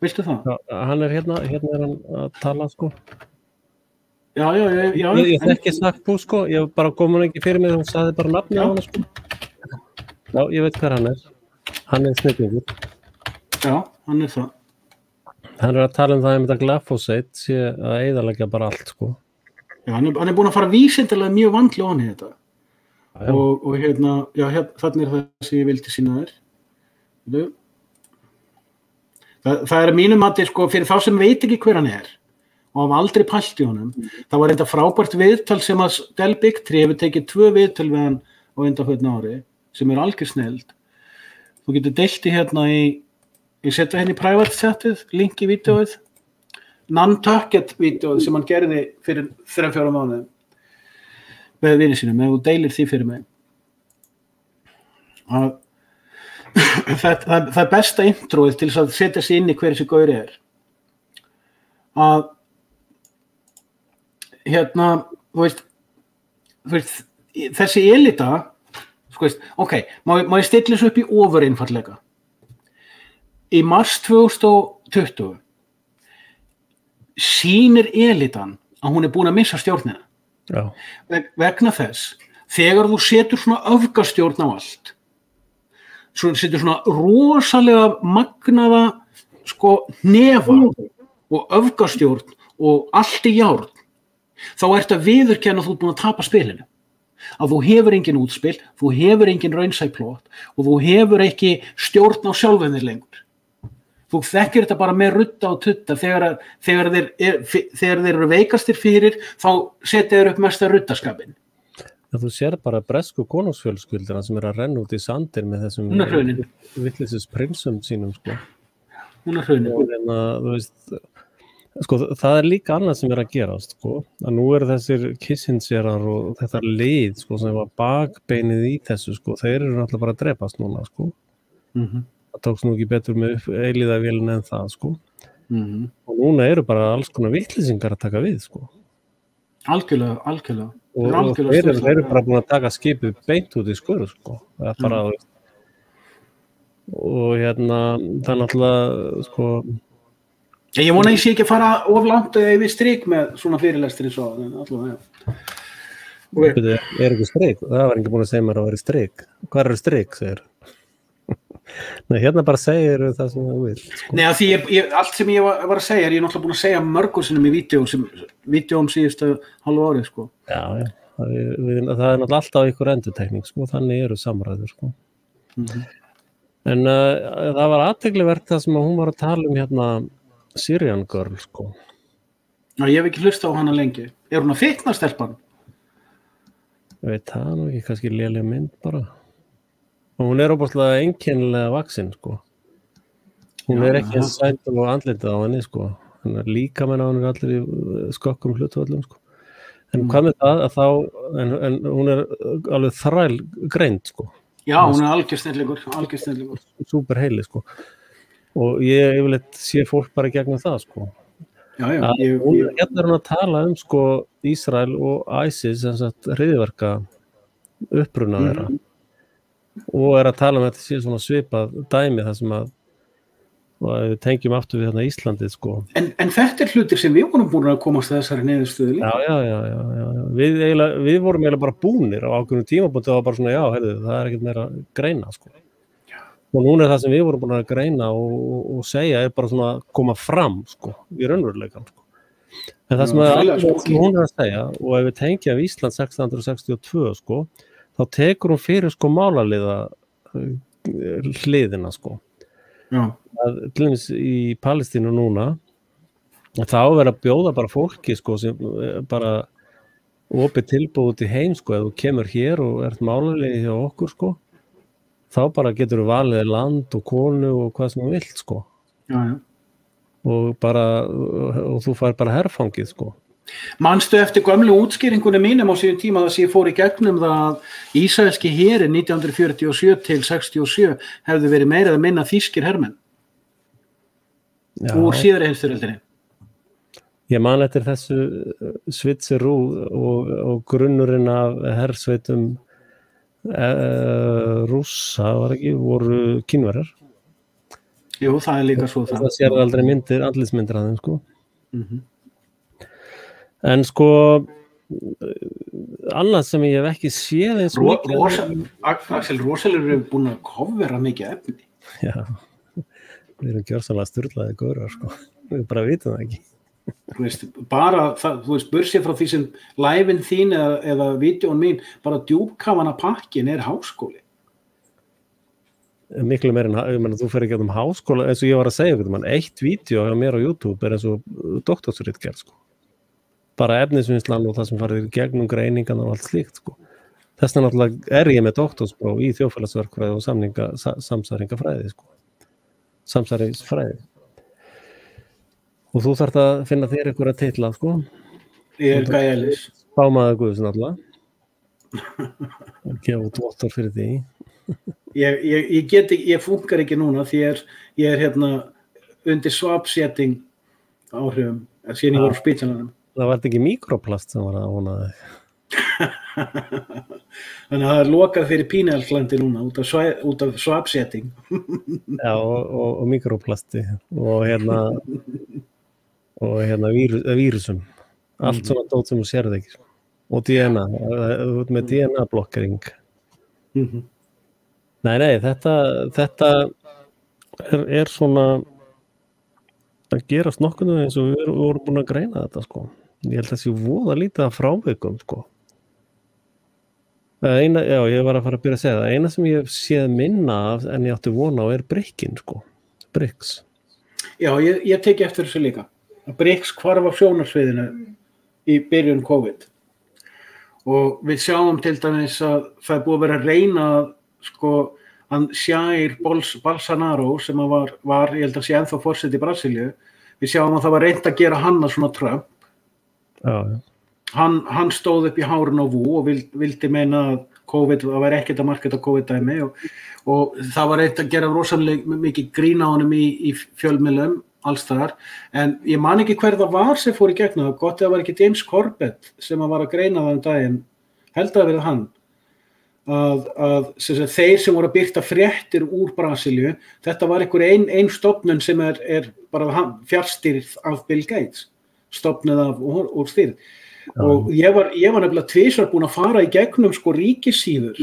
Veistu það? Hann hérna er hann að tala, sko. Já. Ég þekki Snakkbú, sko, ég bara kom hann ekki fyrir mig, hún sagði bara nafnið á hann, sko. Já, ég veit hver hann er. Hann er snillingur. Já, hann er það. Hann er að tala það að glyphosate sé að eyðileggja bara allt, sko. Já, hann er búinn að fara vísindilega mjög vandlega ofan í þetta. Já. Og hérna, þannig er það sem ég vildi sýna þér. Það er að mínu mati, sko, fyrir þá sem veit ekki hver hann er og hafa aldrei pælt í honum, það var þetta frábært viðtal sem að Del Bigtree hefur tekið 2 viðtal við hann á undanförnu ári, sem er algjör snilld. Þú getur deilt í hérna ég setja henni í private chatið, link í vídeóið, Nantucket-vídeóið sem hann gerði fyrir 3-4 mánuðum með vinið sínum, ef þú deilir því fyrir mig. Það er besta introið til þess að setja sig inn í hver þessi gauri er. Að hérna, þú veist, þessi elita, þú veist, ok, má ég stilla þessu upp í ofur einfaldleika. Í mars 2020 sýnir elitan að hún er búin að missa stjórnina. Já. Vegna þess, þegar þú setur svona öfgastjórn á allt, svo setur svona rosalega magnaða sko hnefa og öfgastjórn og allt í járn, þá ertu að viðurkenna að þú ert búin að tapa spilinu. Að þú hefur engin útspil, þú hefur engin raunsæ plott og þú hefur ekki stjórn á sjálfum þér lengur. Þú þekkir þetta bara með rudda og tutta þegar þeir eru veikastir fyrir, þá setja þeir upp mesta ruddaskapinn. Þú sér bara bresku konungsfjölskylduna sem er að renna út í sandir með þessum vitleysis prinsum sínum, sko. Hún er hraunin. Þú veist, sko, það er líka annað sem er að gerast, sko. Að nú eru þessir Kissingerar og þetta lið, sko, sem var bakbeinið í þessu, sko. Þeir eru náttúrulega bara að drepast núna, sko. Það tókst nú ekki betur með eilíðavélina en það, sko. Og núna eru bara alls konar vitleysingar að taka við, sko. Algjörlega. Og þeir eru bara búin að taka skipið beint út í skurð, sko. Það er bara, og hérna, það er náttúrulega, sko. Ég vona að ég sé ekki að fara of langt eða yfir strik með svona fyrirlestri svo, en allavega, já. Er ekki strik? Það var ekki búin að segja mér að vera strik. Hvað eru strik, segir? Nei, hérna bara segir það sem þú vil, sko. Nei, því allt sem ég var að segja, ég er náttúrulega búin að segja mörgum sinnum í vídeóm síðustu hálfu árið, sko. Já. Það er náttúrulega alltaf ykkur endurtekning, sko, þannig eru samræður, sko. En það var athyglivert það sem hún var að tala um hérna Syrian Girl, sko. Já, ég hef ekki hlustað á hana lengi. Er hún að fitna, stelpan? Ég veit það nú ekki, kannski léleg mynd bara. Og hún er óbúrslega einkennilega vaksin, sko. Hún er ekki eins sætul og andlitið á henni, sko. Hann er líka með hann er allir í skokkum hlutvöllum, sko. En hvað með það að þá, en hún er alveg þræl greind, sko. Já, hún er algjör snillingur. Súper heili, sko. Og ég yfirleitt sé fólk bara gegnum það, sko. Já. Hérna er hún að tala um, sko, Ísrael og ISIS, sem sagt, hryðjuverka uppruna þeirra. Og er að tala um þetta sé svona svipað dæmi þar sem að við tengjum aftur við þarna Íslandið, sko. En þetta er hlutir sem við vorum búin að komast að þessari niðurstöðu líka. Já. Við vorum eiginlega bara búnir á ákveðnum tímapunkti og það var bara svona, heyrðu, það er ekkert meira að greina, sko. Og núna er það sem við vorum búin að greina og segja er bara svona að koma fram, sko, í raunveruleikann, sko. En það sem hún er að segja, og ef við tengjum við Ísland 1662, sko, þá tekur hún fyrir, sko, málaliða hliðina, sko. Já. Til dæmis í Palestínu núna, þá verður að bjóða bara fólki, sko, sem bara opið tilboð út í heim, sko, ef þú kemur hér og ert málalegi hjá okkur, sko, þá bara getur þú valið land og konu og hvað sem þú vilt, sko. Já. Og þú fær bara herfangið, sko. Manstu eftir gömlu útskýringunni mínum á síðan tíma þess að ég fór í gegnum það að ísraelski herinn 1947 til 67 hefði verið meira eða minna þýskir hermenn úr síðari heimsstyrjöldinni. Ég man eftir þessu Svitserú og grunnurinn af hersveitum Rússa, var ekki, voru Kínverjar. Jú, það líka svo það. Það sér aldrei andlitsmyndir að þeim, sko. En sko, annað sem ég hef ekki séð eins mikið. Axel, rosalega eru búin að covera mikið efni. Já, við erum gjörsamlega sturlaði gaurar, sko. Við bara vitum það ekki. Þú veist, bara það, þú veist, bursið frá því sem live-in þín eða vídeón mín, bara djúpkafana pakkin háskóli. Miklu meir en, ég meina, þú fer ekki um háskóla, eins og ég var að segja, eitt vídeo hjá mér á YouTube eins og doktorsritgerð, sko. Bara efnisvinnslan og það sem farið í gegnum greiningan og allt slíkt, sko. Þess vegna náttúrulega ég með doktorspróf í þjóðfélagsverkfræði og samsæringafræði, sko. Samsæringsfræði. Og þú þarft að finna þér einhverja titla, sko. Ég gælis. Spámaður Guðs náttúrulega. Og gefa doktor fyrir því. Ég funkar ekki núna því ég hérna undir swab-setting áhrifum, síðan ég var á spítalanum. Það var ekki mikroplast sem var að vona þig. Þannig að það lokað fyrir pínelglandi núna út af swab-setting. Já, og mikroplasti og vírusum. Allt svona dót sem þú sérð ekki. Og DNA, með DNA-blokkering. Nei, þetta er svona að gerast nokkuð eins og við vorum búin að greina þetta, sko. Ég held að það sé voða lítið af frávikum, sko. Ég var að fara að byrja að segja það. Eina sem ég séð minna af en ég átti vona á brikkin, sko. Bricks. Já, ég teki eftir þessu líka. Bricks hvarf af sjónarsviðinu í byrjun COVID. Og við sjáum til dæmis að það er búið að vera að reyna sko, hann Jair Bolsonaro sem var, ég held að sé ennþá forseti í Brasilíu, við sjáum að það var reynt að gera hann að svona Trump. Já. Hann stóð upp í hárun á VU og vildi meina að COVID, það væri ekkert að marketa COVID-dæmi og það var reynt að gera rosalega mikið grín á honum í fjölmiðlum alls þar, en ég man ekki hver það var sem fór í gegnum það, gott það var ekki James Corbett sem var að greina það daginn, held að verið hann, að þeir sem voru að birta fréttir úr Brasilíu, þetta var einhver ein stofnun sem er bara fjárstýrð af Bill Gates, stofnuð af og stýrð. Og ég var nefnilega tvisvar búin að fara í gegnum sko ríkissíður,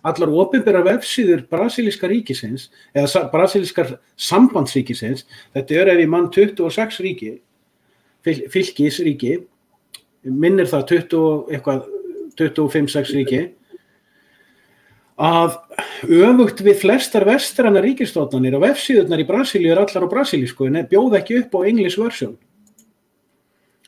allar opinberar vefsíður brasilíska ríkisins, eða brasilískar sambandsríkisins, þetta ef ég mann 26 ríki, fylkisríki, minnir það 25-6 ríki, að öfugt við flestar vestrænar ríkisstofnanir og vefsíðurnar í Brasilíu allar á brasilísku, en bjóða ekki upp á English version.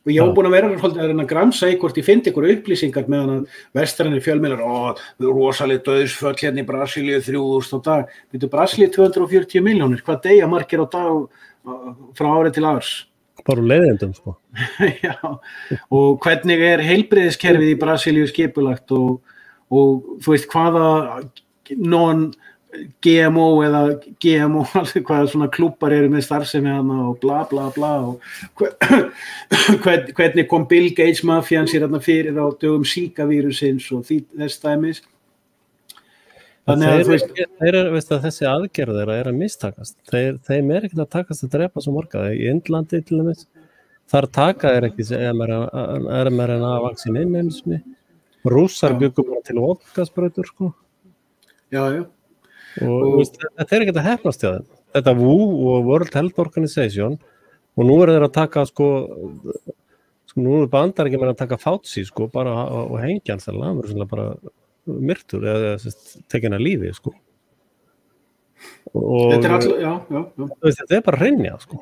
Og ég var búin að vera að gramsa í hvort ég fyndi ykkur upplýsingar meðan að vestrænir fjölmiðlar, rosalega dauðsföll hérna í Brasilíu 3000 á dag. Þetta Brasilíu 240 milljónir, hvað deyja margir á dag frá ári til árs? Bara leiðendum, sko. Já, og hvernig heilbrigðiskerfið í Brasilíu skipulagt og þú veist hvaða GMO eða GMO, hvaða svona klúppar eru með starfsemi hana og bla bla bla og hvernig kom Bill Gates mafían sér hana fyrir á dögum Zika-vírusins og þess dæmis. Þannig að þú veist að þessi aðgerð er að mistakast. Þeim ekki að takast að drepa svo marga. Í Indlandi til dæmis, þar taka ekki mRNA-vaksin inn einu sinni. Rússar byggum bara til vodkasprautur, sko. Já. Og þetta ekki að hefnast hjá þeim. Þetta WHO og World Health Organization og nú þeir að taka sko nú bandar ekki með að taka Fauci sko bara og hengja hans eða hann verður bara myrtur eða tekin að lífi sko. Og þetta bara hreinja sko.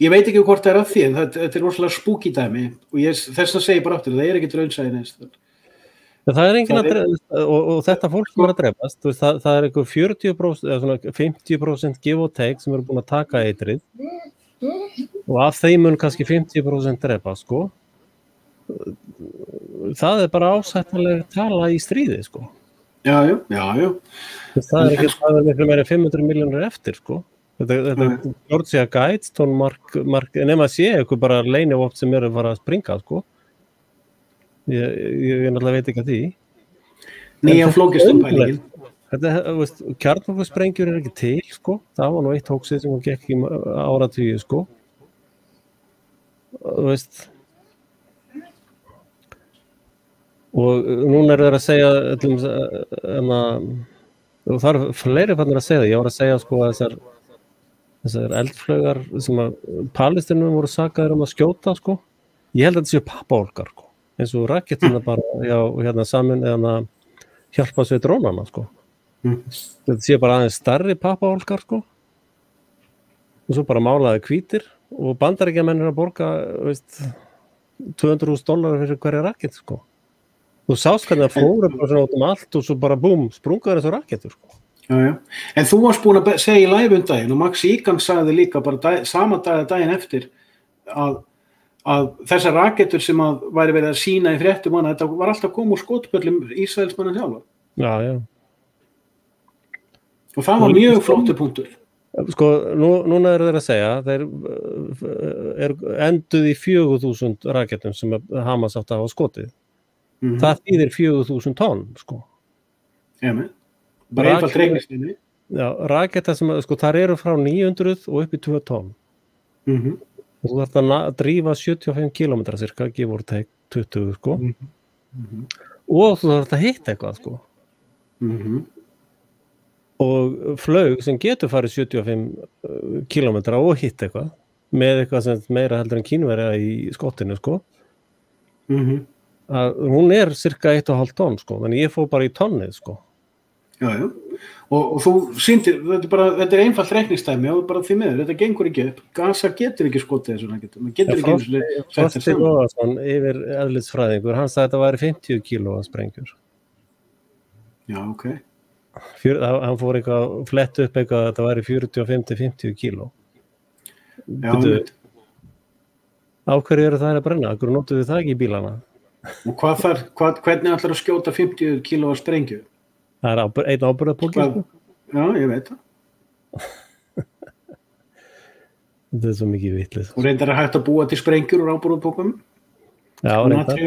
Ég veit ekki hvort það að því en þetta rosalega spooky dæmi og þess að segja bara aftur það ekki raunsæði neins. Það enginn að drefast og þetta fólk sem að drefast, það einhver 40% eða svona 50% give or take sem eru búin að taka eitrið og af þeim mun kannski 50% drepa, sko. Það bara ásættanlega tala í stríði, sko. Já. Það ekki miklu meira 500 milljónir eftir, sko. Þetta Georgia Guides, nema að sé eitthvað bara leynivopt sem eru að fara að springa, sko. Ég náttúrulega veit ekki að því. Nýja flókistumpælingin. Þetta, veist, kjarnorkusprengjur ekki til, sko. Það var nú eitt hóksið sem gekk í áratugi, sko. Þú veist. Og núna þeir að segja, og það fleiri fannir að segja það. Ég var að segja, sko, að þessar eldflaugar sem að Palestínum voru sakaðir að skjóta, sko. Ég held að þetta séu pappahólkar, sko. Eins og rakettina bara, já, samin eða hjálpa svo í drónana, sko. Þetta séu bara aðeins stærri pappahólkar, sko. Og svo bara málaði hvítir og Bandaríkjamenn að borga, veist, $200,000 fyrir hverja raket, sko. Þú sást hvernig það fóru bara svona út allt og svo bara búm, sprungaður þessu raketur, sko. Já. En þú varst búin að segja í live daginn og Max Igan sagði líka bara sama daginn eftir að þessar raketur sem að væri verið að sýna í fréttum hana, þetta var alltaf komið úr skotpöllum Ísraelsmanna sjálfa. Já. Og það var mjög flottur punktur. Sko, núna þeir að segja, þeir enduð í 4.000 raketum sem Hamas átti að hafa skotið. Það þýðir 4.000 tonn, sko. Já, bara einfalt reikningsdæmi. Já, raketa sem, sko, þar eru frá 900 og upp í 2 tonn. Og þú þarft að drífa 75 kilometra cirka, give or take 20, sko. Og þú þarft að hitta eitthvað, sko. Og flaug sem getur farið 75 kilometra og hitta eitthvað, með eitthvað sem meira heldur en Kínverja í skottinu, sko. Að hún cirka 1,5 tonn, sko. Þannig ég fór bara í tonnið, sko. Já. Og þú sýndir, þetta einfalt reikningsdæmi og bara því miður, þetta gengur ekki upp. Gaza getur ekki skotið þessu raketum. Man getur ekki eins og Frosti Logason, yfir eðlisfræðingur, hann sagði að þetta væri 50 kíló sprengjur. Já, ok. Hann fór eitthvað, flett upp eitthvað að þetta væri 45-50 kíló. Já, á hverju eru það að brenna? Af hverju notuðu það ekki í bílana? Og hvernig ætlar að skjóta 50 kíló sprengju? Það einn ábyrgðarpóki, sko? Já, ég veit það. Þetta svo mikið vitleysa. Og reyndar að hægt að búa til sprengjur úr ábyrgðarpókum? Já, reyndar.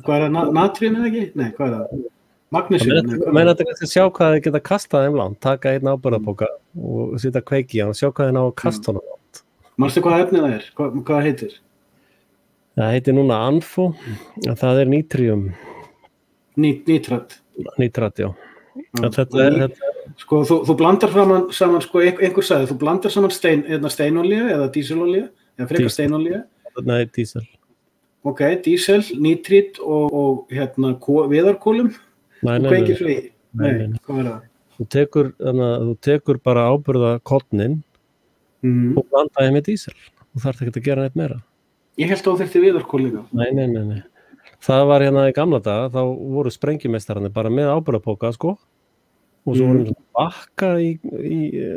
Hvað natrium eða ekki? Nei, hvað það? Magnesíum? Menn að þetta sjá hvað þið geta kastað þeim langt, taka einn ábyrgðarpóka og setja kveiki í hann og sjá hvað þið ná að kasta honum langt. Manstu hvað efnið það hvað heitir? Það heitir núna Anfo, það nítrium. Nítrat, já. Þetta sko, þú blandar saman, sko, einhver sagði, þú blandar saman steinolíu eða díselolíu, eða frekar steinolíu. Nei, dísel. Ok, dísel, nítrít og viðarkólum og kveikir svo í. Nei, hvað það? Þú tekur bara áburðakornin og blandaði með dísel og þarf ekki að gera neitt meira. Ég held að þú þyrfti viðarkól líka. Nei. Það var í gamla daga, þá voru sprengjumeistararnir bara með áburðarpóka, sko, og svo voru bakka í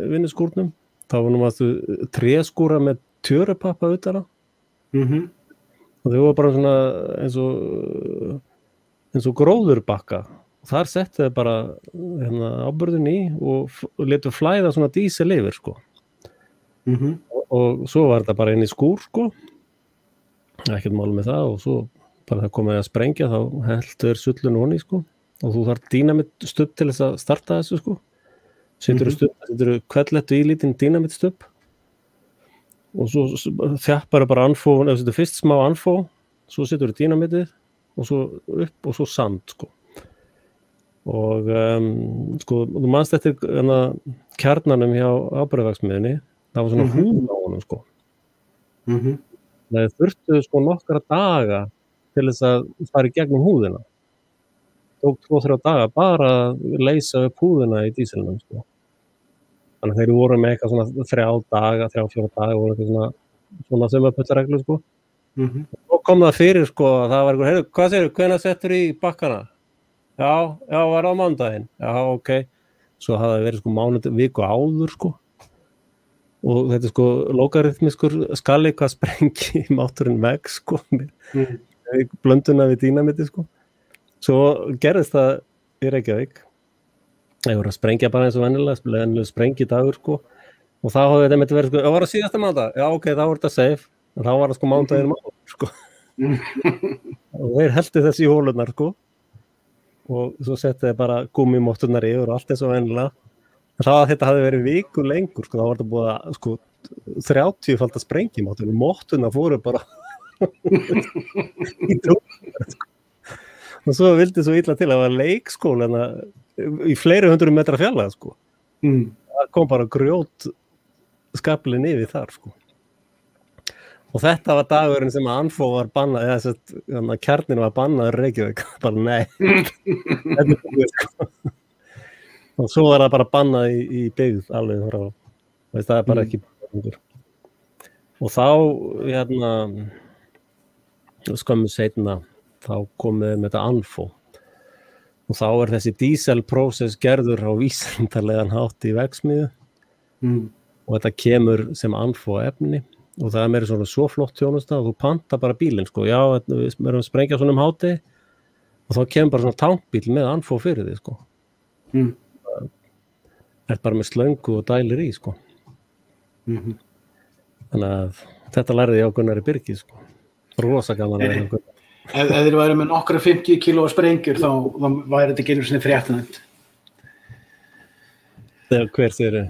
vinnuskúrnum. Það var maður tréskúra með tjörupappa utan á. Og þau voru bara svona eins og gróðurbakka. Og þar settu þau bara áburðin í og letu flæða svona dísil yfir, sko. Og svo var þetta bara inn í skúr, sko. Ekkert mál með það og svo bara það komið að sprengja þá heldur sullun honi, sko, og þú þarf dínamittstubb til þess að starta þessu, sko. Setur kvellettu í lítinn dínamittstubb og svo þjappar bara anfó, eða setur fyrst smá anfó, svo setur dínamittið og svo upp og svo sand, sko. Og sko, þú manst eftir kjarnanum hjá áburðarverksmiðjunni, það var svona húð á honum, sko. Það þurftu sko nokkra daga til þess að fara í gegnum húðina. Tók 2-3 daga bara að leysa upp húðina í dísilnum, sko. Þannig að þeir voru með eitthvað svona 3-4 daga og eitthvað svona þumaputtareglu, sko. Og kom það fyrir, sko, að það var eitthvað, heyrðu, hvað segirðu, hvenær settur í bakkana? Já, var á mánudaginn. Já, ok. Svo hafði það verið sko viku áður, sko. Og þetta sko logaritmiskur skali hvað sprengi máturinn veg, sko, blönduna við dínamiti, sko. Svo gerðist það í Reykjavík. Ég voru að sprengja bara eins og venjulega sprengidagur, sko. Og þá hafði þetta verið, sko, það var á síðasta mánudag. Já, ok, þá var þetta safe. En þá var það sko mánudaginn mánudag, sko. Og þeir heldu þessi í hólurnar, sko. og svo setti þið bara gummimotturnar yfir og allt eins og venjulega. En það að þetta hafði verið viku lengur, sko, þá var þetta búið að, sko, 30-falda sprengimottur, motturnar fóru bara í trúnar, sko. Og svo vildi svo illa til að það var leikskóla í fleiri 100 metra fjarlægð, sko. Það kom bara grjót skaflinn yfir þar, sko. Og þetta var dagurinn sem að Anfo var bannað, eða þess að kjarnin var bannaður Reykjavík. Bara nei. Þetta er búið, sko. Og svo var það bara bannað í byggð alveg frá. Veist, það er bara ekki bannaður. Og þá, skömmu seinna, þá komum við með þetta Anfo. Og þá er þessi dieselprósess gerður á vísindalegan hátt í verksmiðju. Og þetta kemur sem Anfo efni. Og það er meira svona svo flott þjónusta og þú panta bara bílinn, sko. Já, við erum að sprengja svona háti og þá kemur bara svona tankbíl með Anfo fyrir þig, sko. Það er bara með slöngu og dælir í, sko. Þannig að þetta lærði ég á Gunnari Birgi, sko. Rosa gaman að vera Gunnar. Ef þeir væri með nokkra 50 kílóa sprengjur þá væri þetta ekki einu sinni fréttanæmt. Þegar hver þeir eru?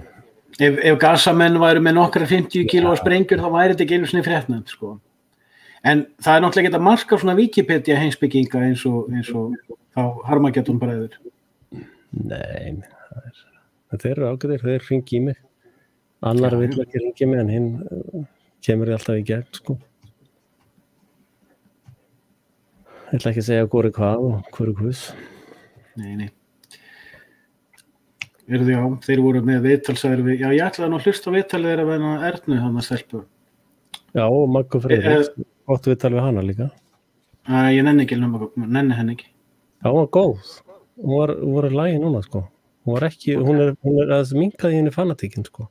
Ef gasamenn væri með nokkra 50 kílóa sprengjur þá væri þetta ekki einu sinni fréttanæmt, sko. En það er náttúrulega ekki að marka svona Wikipedia heimspekinga eins og þá Harmageddon bræður. Nei, þeir eru ágætir, þeir hringi í mig. Annar vill ekki hringi í mig en hinn kemur alltaf í gegn, sko. Ég ætla ekki að segja hvori hvað og hvori hvus. Nei. Þeir voru með viðtalsæður við, já, ég ætlaði nú að hlusta á viðtalið þeirra við Ernu, hann að stelpu. Já, og Magga Friðriks, gott viðtal við hana líka. Ég nenni henni ekki. Já, hún var góð. Hún var í lagi núna, sko. Hún er aðeins minkað í henni fanatíkin, sko.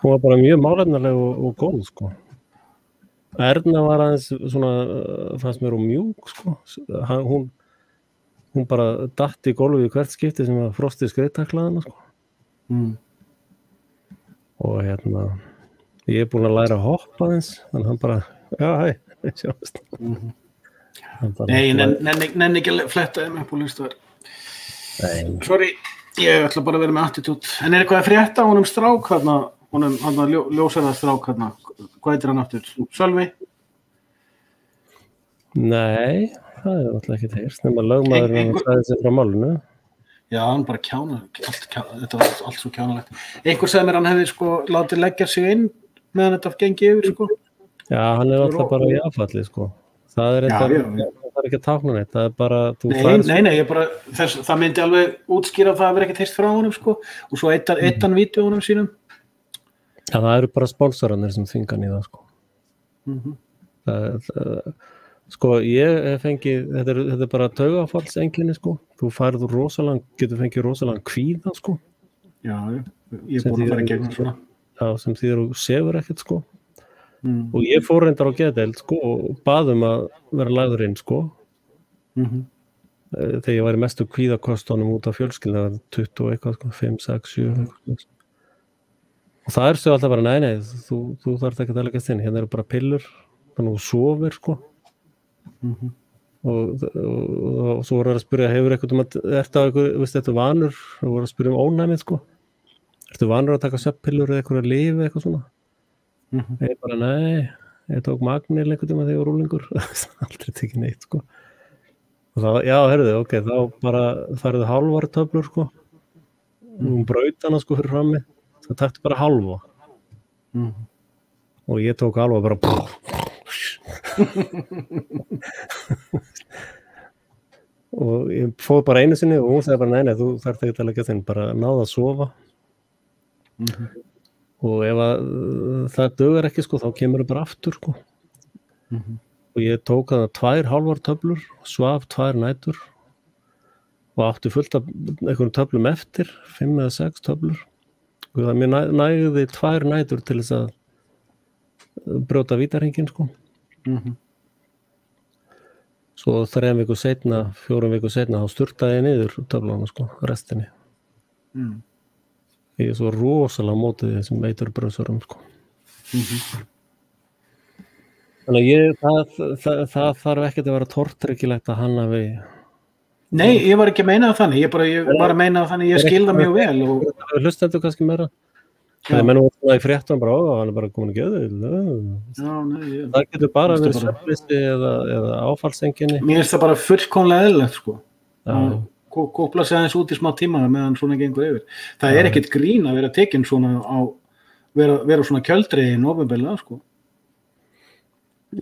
Hún var bara mjög málefnaleg og góð, sko. Erna var aðeins svona, fannst mér mjúk, sko. Hún bara datt í gólfið í hvert skipti sem að Frosti skriðtaklaði hana, sko. Og ég er búinn að læra að hoppa aðeins, þannig hann bara, já, hæ, sjáumst. Nei, ég nenni ekki að fletta þeim upp á listaðar. Sorry, ég ætla bara að vera með attitút. En er eitthvað að frétta honum strák hérna, honum ljósarða strák hérna? Hvað heitir hann aftur? Sölvi? Nei, það er alltaf ekki þeirst. Nefnum að lögmaðurinn sagði sig frá málinu. Já, hann bara þetta var allt svo kjánalegt. Einhver sagði mér hann hefði sko látið leggja sig inn meðan þetta gengi yfir, sko. Já, hann er alltaf bara í affalli, sko. Það er ekki að tákna neitt. Það er bara, Nei, það myndi alveg útskýra það að vera ekki teist frá honum, sko. Og svo eittan vídeóunum sínum. Já, það eru bara sponsorarnir sem þvingan í það, sko. Sko, ég hef fengið, þetta er bara taugafallseinkenni, sko. Þú getur fengið rosalega kvíða, sko. Já, ég er búinn að fara í gegnum svona. Já, sem þýðir þú sefur ekkert, sko. Og ég fór reyndar á geðdeild, sko, og baðum að vera lagður inn, sko. Þegar ég var í mestu kvíðakostunum út af fjölskyldu, það var 20 og eitthvað, sko, 5, 6, 7, eitthvað. Og það er svo alltaf bara, nei, þú þarft ekki að leggjast inn, hérna eru bara pillur, þannig að þú sofir, sko. Og svo voru að spyrja, hefur ertu vanur, og voru að spyrja ónæmið, sko. Ertu vanur að taka svefnpillur eða eitthvað að lifa, eitthvað svona? Ég bara, nei, ég tók Magnil einhvern tíma þegar ég var rúlingur, aldrei tekið neitt, sko. Og þá, já, heyrðu, ok, þá bara færðu hálfar töflur, sko. Braut hana, sko, fyrir frammi. Það takti bara halva. Og ég tók halva bara og ég fóð bara einu sinni og hún sagði bara, nei, þú þarft ekki að leggja þinn, bara náða að sofa. Og ef það dugar ekki, sko, þá kemur það bara aftur, sko. Og ég tók það 2 hálfar töflur, svaf 2 nætur og átti fullt af einhverjum töflum eftir, 5 eða 6 töflur. Og það mér nægði 2 nætur til þess að brjóta vítarhringinn, sko. Svo 4 vikur seinna, þá sturtaði ég niður töflana, sko, restinni. Ég er svo rosalega mótið þessum eiturbröðsurum, sko. Þannig að það þarf ekkert að vera tortryggilegt að hann hafi Nei, ég var ekki að meina það þannig, ég var að meina það þannig, ég skil það mjög vel og Hlustendur kannski meira. Það menn var það í fréttum bara, hann bara komin að geða. Já, nei, Það getur bara verið svefnleysi eða áfallsenginni. mér finnst það bara fullkomlega eðlilegt, sko. Já. Kópla sig aðeins út í smá tíma meðan svona gengur yfir. Það er ekkert grín að vera tekin svona vera svona kjöldreiðin opinberlega, sko.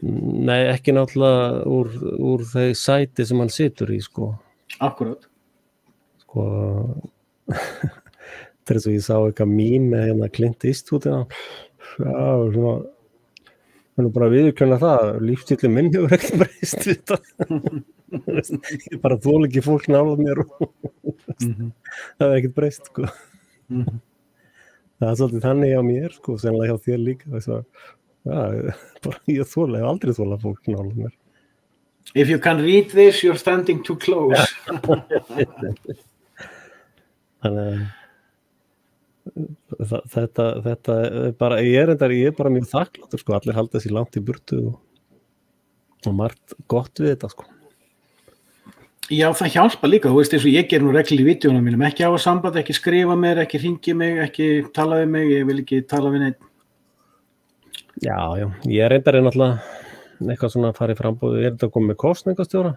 Nei, ekki náttúrulega úr þeir sæti sem hann situr í, sko. Akkurat. Sko, þetta svo ég sá eitthvað mím með hérna Clint Eastwood já, svona hann bara viðurkenna það, lífstíllinn minn hefur ekkert breyst við þetta. Ég bara þoli ekki fólk nálægt mér og það er ekkert breyst, sko. Það er svolítið þannig á mér, sko, sennilega hjá þér líka. Þess að, bara ég hef aldrei þolað fólk nálægt mér. If you can read this, you're standing too close. Þannig þetta er bara, ég er bara mjög þakkláttur, sko, allir halda sér langt í burtu og margt gott við þetta, sko. Já, það hjálpa líka, þú veist, eins og ég ger nú regl í vídeónum mínum, ekki hafa samband, ekki skrifa mér, ekki hringi mig, ekki tala við mig, ég vil ekki tala við neitt. Já, ég reyndar náttúrulega eitthvað svona að fara í frambúðu, ég er þetta að koma með kosningastjóra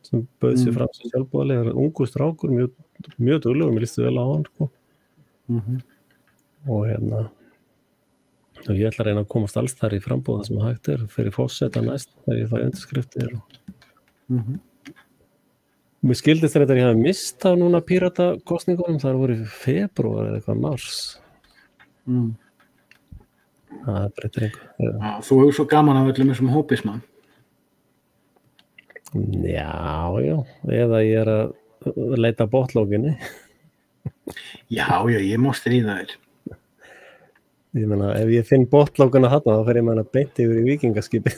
sem bauð sér fram sem sjálfboðaliði, ungur strákur, mjög duglegur, mér lístu vel á hann, sko. Og hérna og ég ætla að reyna að komast alls þar í frambúða sem hægt er, fyrir fórseta næst þegar ég fæ undirskriftir og mér skildist þetta að ég hafi mist á núna píratakosningunum, það voru í febrúar eða eitthvað mars. Það breytir einhver. Já, þú hefur svo gaman af öllum þessum hópismann. Já, eða ég er að leita að bottlóginni. Já, ég má stríða þér. Ég meina, ef ég finn bottlóguna þarna, þá fer ég með hana beint yfir í víkingaskipi.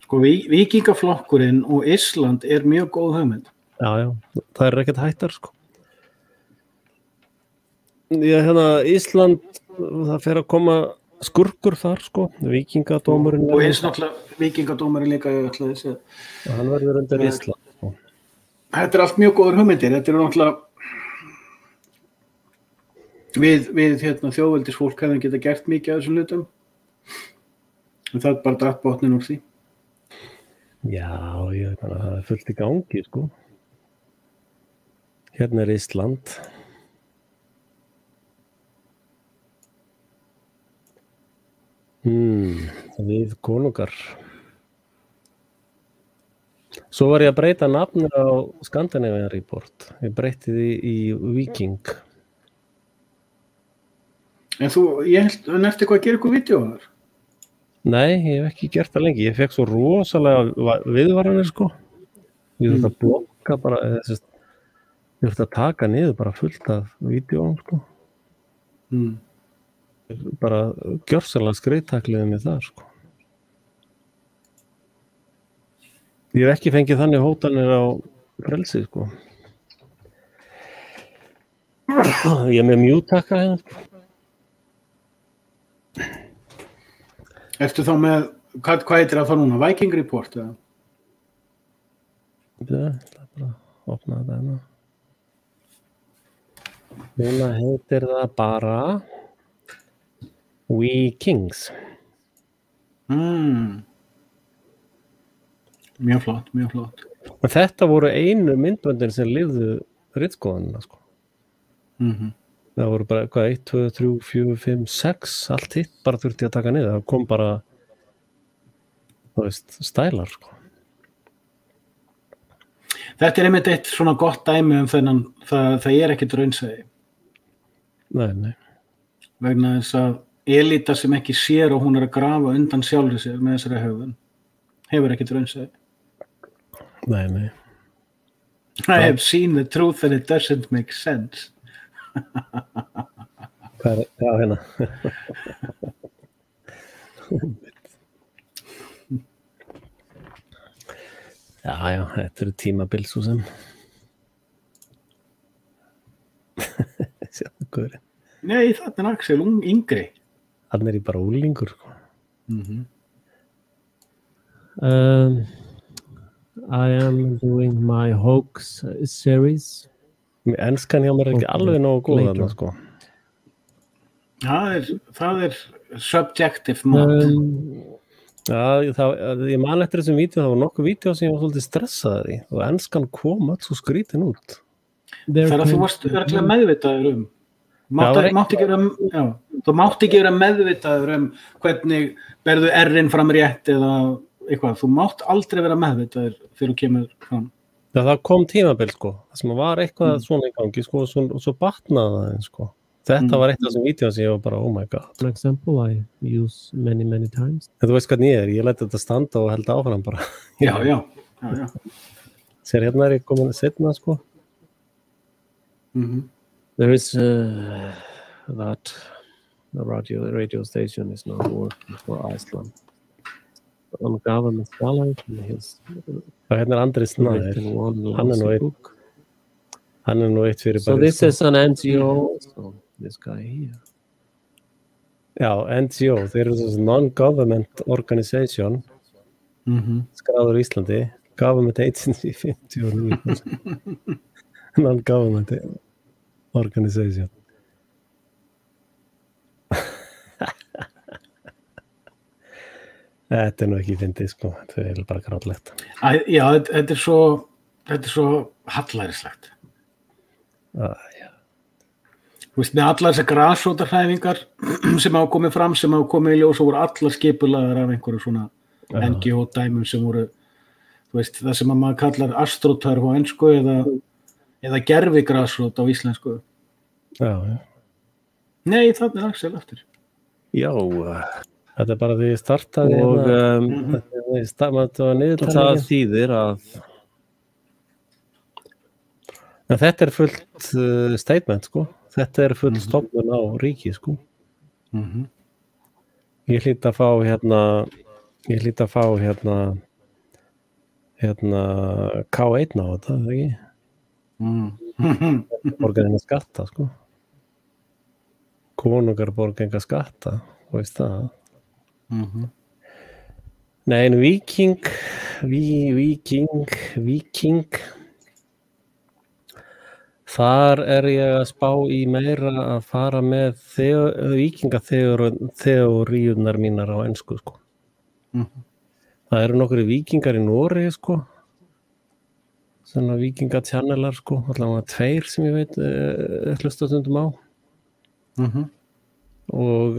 Sko, víkingaflokkurinn og Ísland er mjög góð hugmynd. Já, það er ekkert hættar, sko. Ísland, það fer að koma skurkur þar, sko, víkingadómurinn. Og eins náttúrulega víkingadómurinn líka, ég ætla að segja. Hann verður undir Ísland, sko. Þetta er allt mjög góður hugmyndir, þetta er náttúrulega við þjóðveldisfólk hefðum geta gert mikið af þessum hlutum. En það er bara datt botnin úr því. Já, það er fullt í gangi, sko. Hérna er Ísland. Við konungar. Svo var ég að breyta nafnir á Scandinavian Report. Ég breytti því í Viking. En ég held eftir hvað að gera eitthvað vídeó þar? Nei, ég hef ekki gert það lengi. Ég fekk svo rosalega viðvaranir, sko. Ég þurfti að blokka bara, ég þurfti að taka niður bara fullt af vídeóum, sko. Bara gjörsamlega skreitakliðið mig þar, sko. Ég hef ekki fengið þannig hótanir á frelsi, sko. Ég er með mjútaka hérna, sko. Ertu þá með, hvað heitir það þá núna? Viking Report, eða? Það er bara að opna þetta hérna. Núna heitir það bara Vikings. Mjög flott, mjög flott. Og þetta voru einu myndböndin sem lifðu ritskoðanina, sko. Það voru bara 1, 2, 3, 4, 5, 6, allt hitt bara þurfti að taka niður. Það kom bara, þú veist, stælar, sko. Þetta er einmitt eitt svona gott dæmi þennan, það er ekkert raunsæi. Nei. Vegna þess að elita sem ekki sér og hún er að grafa undan sjálfri sér með þessari hegðun, hefur ekkert raunsæi. Nei. I have seen the truth and it doesn't make sense. Hvað er það hérna? Já, þetta eru tímabil svo sem. Sjáðu guðurinn. Nei, þetta er Axel, yngri. Hann er bara úlingur, sko. I am doing my hoax series. Enskan hjá mér er ekki alveg nógu góð þarna, sko. Það er subjective mat. Já, ég man eftir þessum vídeo, það var nokkuð vídeo sem ég var svolítið stressaður í og enskan kom alls svo skrítin út. Þegar þú varst örglega meðvitaður þú mátt ekki vera meðvitaður hvernig berðu R-in fram rétt eða eitthvað, þú mátt aldrei vera meðvitaður fyrir að kemur fram. Já, það kom tímabil, sko, það sem var eitthvað svona í gangi, sko, og svo batnaði það, sko. Þetta var eitt af þessum vídeóum sem ég var bara, oh my god. For example, I use many times. En þú veist hvernig ég læt þetta standa og held áfram bara. Já. Sér hérna ég komin setna, sko. There is that the radio station is not working for Iceland. On government salary, hérna Andri Snær, hann nú eitt fyrir bara. So this is an NGO, so this guy here. Já, NGO, þeir eru þessi non-government organization, skráður í Íslandi, government agency 59%, non-government organization. Þetta nú ekki fyndið, sko, þetta bara grátlegt. Já, þetta er svo hallærislegt. Já. Þú veist, með allar þessar grasrótarhræfingar sem hafa komið fram, sem hafa komið í ljós og voru allar skipulagðar af einhverju svona NGO-dæmum sem voru, þú veist, það sem maður kallar astrotörf á ensku eða gervigrasrót á íslensku. Já. Nei, það er Axel aftur. Já, þetta er bara því ég startaði og það þýðir að en þetta er fullt statement, sko. Þetta er full stofnun á ríki, sko. Ég hlýt að fá K1 á þetta, ekki? Borga enga skatta, sko. Konungar borga enga skatta, veist það. Nei, en Viking þar er ég að spá í meira að fara með víkingaþeóríurnar mínar á ensku, sko. Það eru nokkru víkingar í Noregi, sko. Svona víkingatjannelar, sko. Allavega 2 sem ég veit hlusta stundum á. Og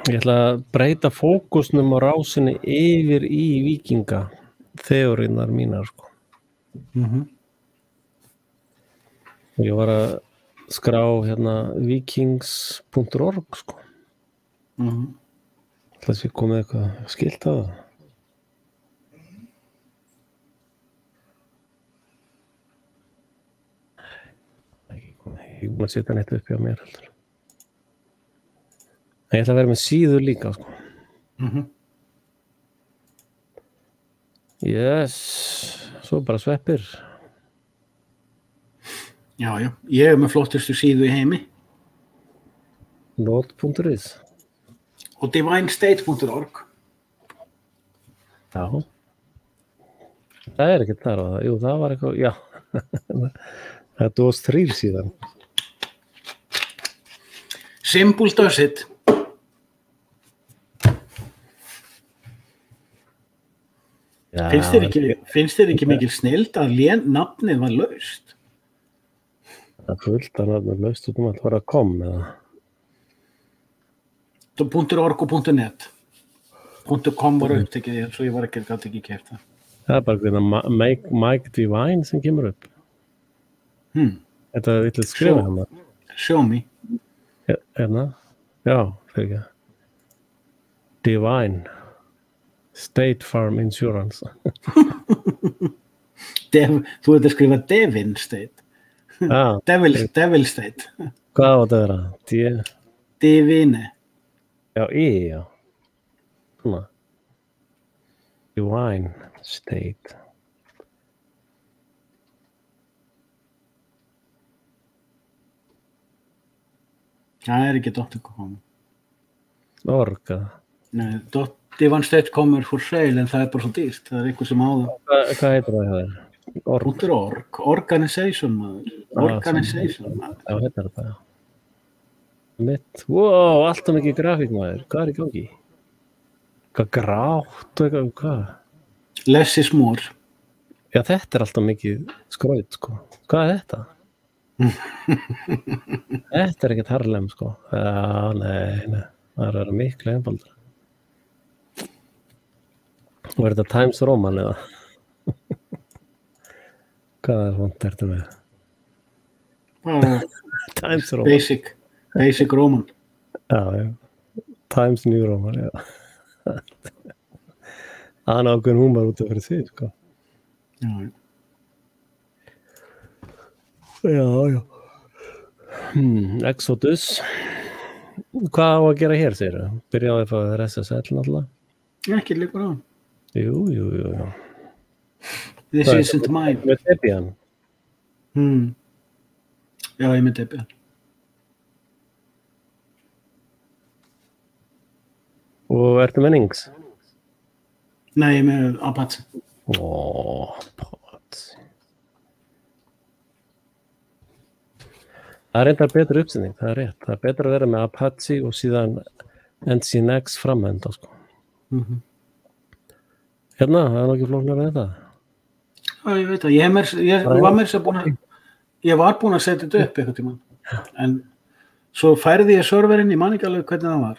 ég ætla að breyta fókusnum á rásinni yfir í víkingaþeóríurnar mínar, sko. Og ég var að skrá vikings.org, sko. Það sé komið eitthvað skilt á það. Ég er búin að setja neitt upp hjá mér heldur. En ég ætla að vera með síður líka, sko. Yes, svo bara sveppir. Já, ég er með flottustu síðu í heimi. Not.is og divinestate.org. Já. Það er ekkert þar á það. Jú, það var eitthvað, já. Þetta var 3 síðan. Simple does it. Já, Finnst þér ekki mikil snilld að nafnið var laust? Það fullt að nafnið laust út að fara að koma eða? .org og .net. .com var upptekið, svo ég var gat ekki keypt það. Það er bara Mike Divine sem kemur upp. Þetta er eitthvað skrifa hérna. Show me. Hérna? Já, fyrir ekki. Divine. State Farm Insurance. Þú ert að skrifa Devin State. Devil State. Hvað á þetta að vera? Divine. Já, já. Svona. Divine State. Það er ekki .com. Orga. Nei, Divan State kommer for sale en það bara svo dýrt, það einhver sem á það. Hvað heitir það hjá þér? .org, Organization maður. Organization maður. Já, heitir það, já. Mitt, wow, alltaf mikið grafík maður, hvað í gangi? Hvað grátt og eitthvað, hvað? Less is more. Já, þetta alltaf mikið skraut, sko. Hvað þetta? Þetta ekkert Harlem, sko. Já, nei, það er miklu einfaldra. Og þetta Times Roman, eða? Hvað vont ertu með? Times Roman. Basic Roman. Já. Times New Roman, já. Það er ákveðin húmar út af fyrir því, sko. Já. Exodus. Hvað á að gera hér, segir það? Byrjaði að fá þér SSL náttúrulega? Ekki líkur á. Jú. This isn't mine. Með Debian? Já, ég með Debian. Og ertu með Nings? Nei, ég með Apache. Apache. Það er reyndar betur uppsending, það er rétt. Það er betur að vera með Apache og síðan Nginx framhenda, sko. Hérna, það er nokkið flóknar en þetta. Já, ég veit það. Ég var búinn að setja þetta upp eitthvað tímann. En svo færði ég serverinn, ég man ekki alveg hvernig það var.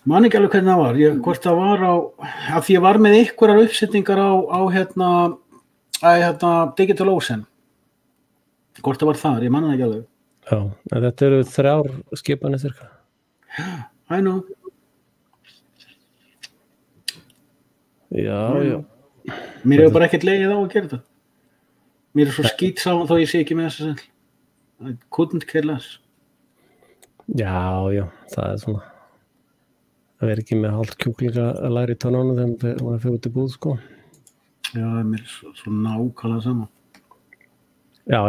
Hvort það var af því ég var með einhverjar uppsetningar á Digital Ocean. Hvort það var þar, ég man það ekki alveg. Já, en þetta eru 3 skipanir cirka. I know. Já. Mér hefur bara ekkert legið á að gera þetta. Mér er svo skít saman þó ég sé ekki með SSL. I couldn't care less. Já, það er svona. Það er ekki með hálft kjúklinga að læra í tónunum þegar maður fyrir út í búð, sko. Já, mér er svo nákvæmlega sama. Já,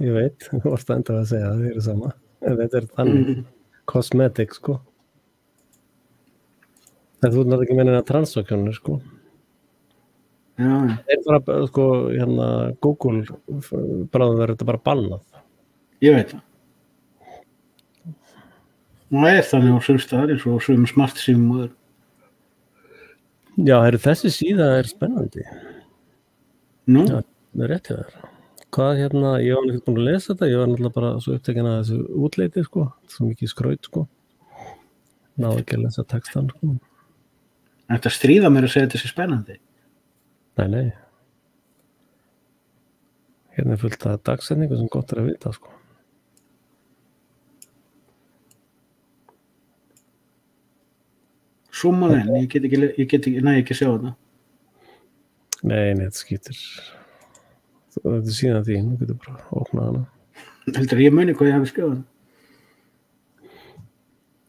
ég veit. Þú varst enda að segja að þið eru sama. En þetta er þannig. Cosmetic, sko. Þetta er náttúrulega ekki meina transakjónir, sko. Já. Það er bara, sko, Google bráðum verður þetta bara bannað. Ég veit það. Það er þannig á sumstaðar eins og sum smart símum og öðru. Já, þessi síða er spennandi. Nú? Já, það er rétt hjá þér. Hvað ég var ekki búin að lesa þetta, ég var náttúrulega bara svo upptekinn að þessu útleiti, sko. Svo mikið skraut, sko. Náðu ekki að lesa textan, sko. Þetta stríða mér að segja þetta sé spennandi. Nei. Hérna er fullt af dagsetningu sem gott er að vita, sko. Súmaðinn, ég get ekki sjá þetta. Nei, þetta skiptir. Þetta er síðan því, nú getur bara opnað hana. Heldur ég muni hvað ég hafi skrifað það?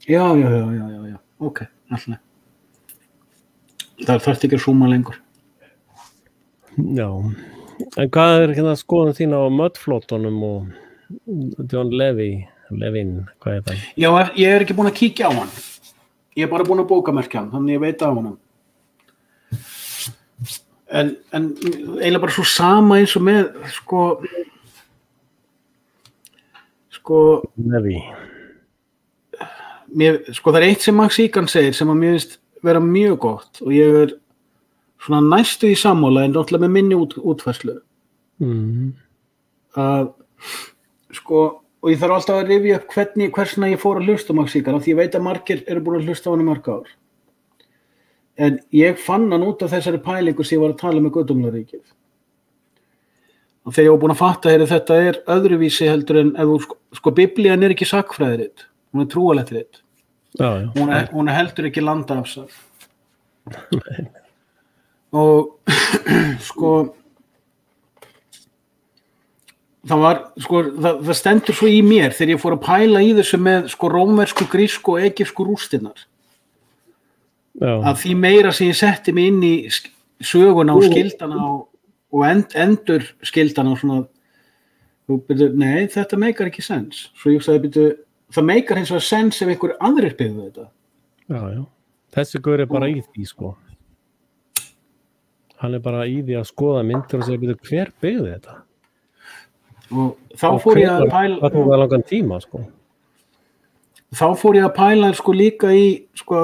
Já, ok, alltaf. Það þarf ekki að súma lengur. Já, en hvað er skoðun þín á Mudflottunum og John Levin, hvað er það? Já, ég er ekki búin að kíkja á hann. Ég er bara búin að bókamerkja hann, þannig ég veit af honum. En eiginlega bara svo sama eins og með, Levi. Það er eitt sem Max Igan segir sem að mér finnst vera mjög gott og ég er svona næstu í sammála en náttúrulega með minni útfærslu. Og ég þarf alltaf að rifja upp hversna ég fór að hlusta á Max Igan af því ég veit að margir eru búin að hlusta á hann í mörg ár. En ég fann hann út af þessari pælingu sem ég var að tala með Guðdómlaríkið. Og þegar ég var búin að fatta þetta er öðruvísi heldur en ef Biblían er ekki sagnfræðirit, hún er trúarletrið. Hún er heldur ekki landaafsal. Og það stendur svo í mér þegar ég fór að pæla í þessu með rómversku, grísku og egypsku rústirnar. Að því meira sem ég setti mig inn í söguna og skildana og endur skildana og svona, nei, þetta meikar ekki sens. Svo ég sagði, það meikar hins vegar sens ef einhver aðrir byggðu þetta. Já. Þessi gaur bara í því, sko. Hann bara í því að skoða myndir og segja, hver byggði þetta? Og þá fór ég að pæla... Það tók langan tíma, sko. Þá fór ég að pæla, sko, líka í, sko,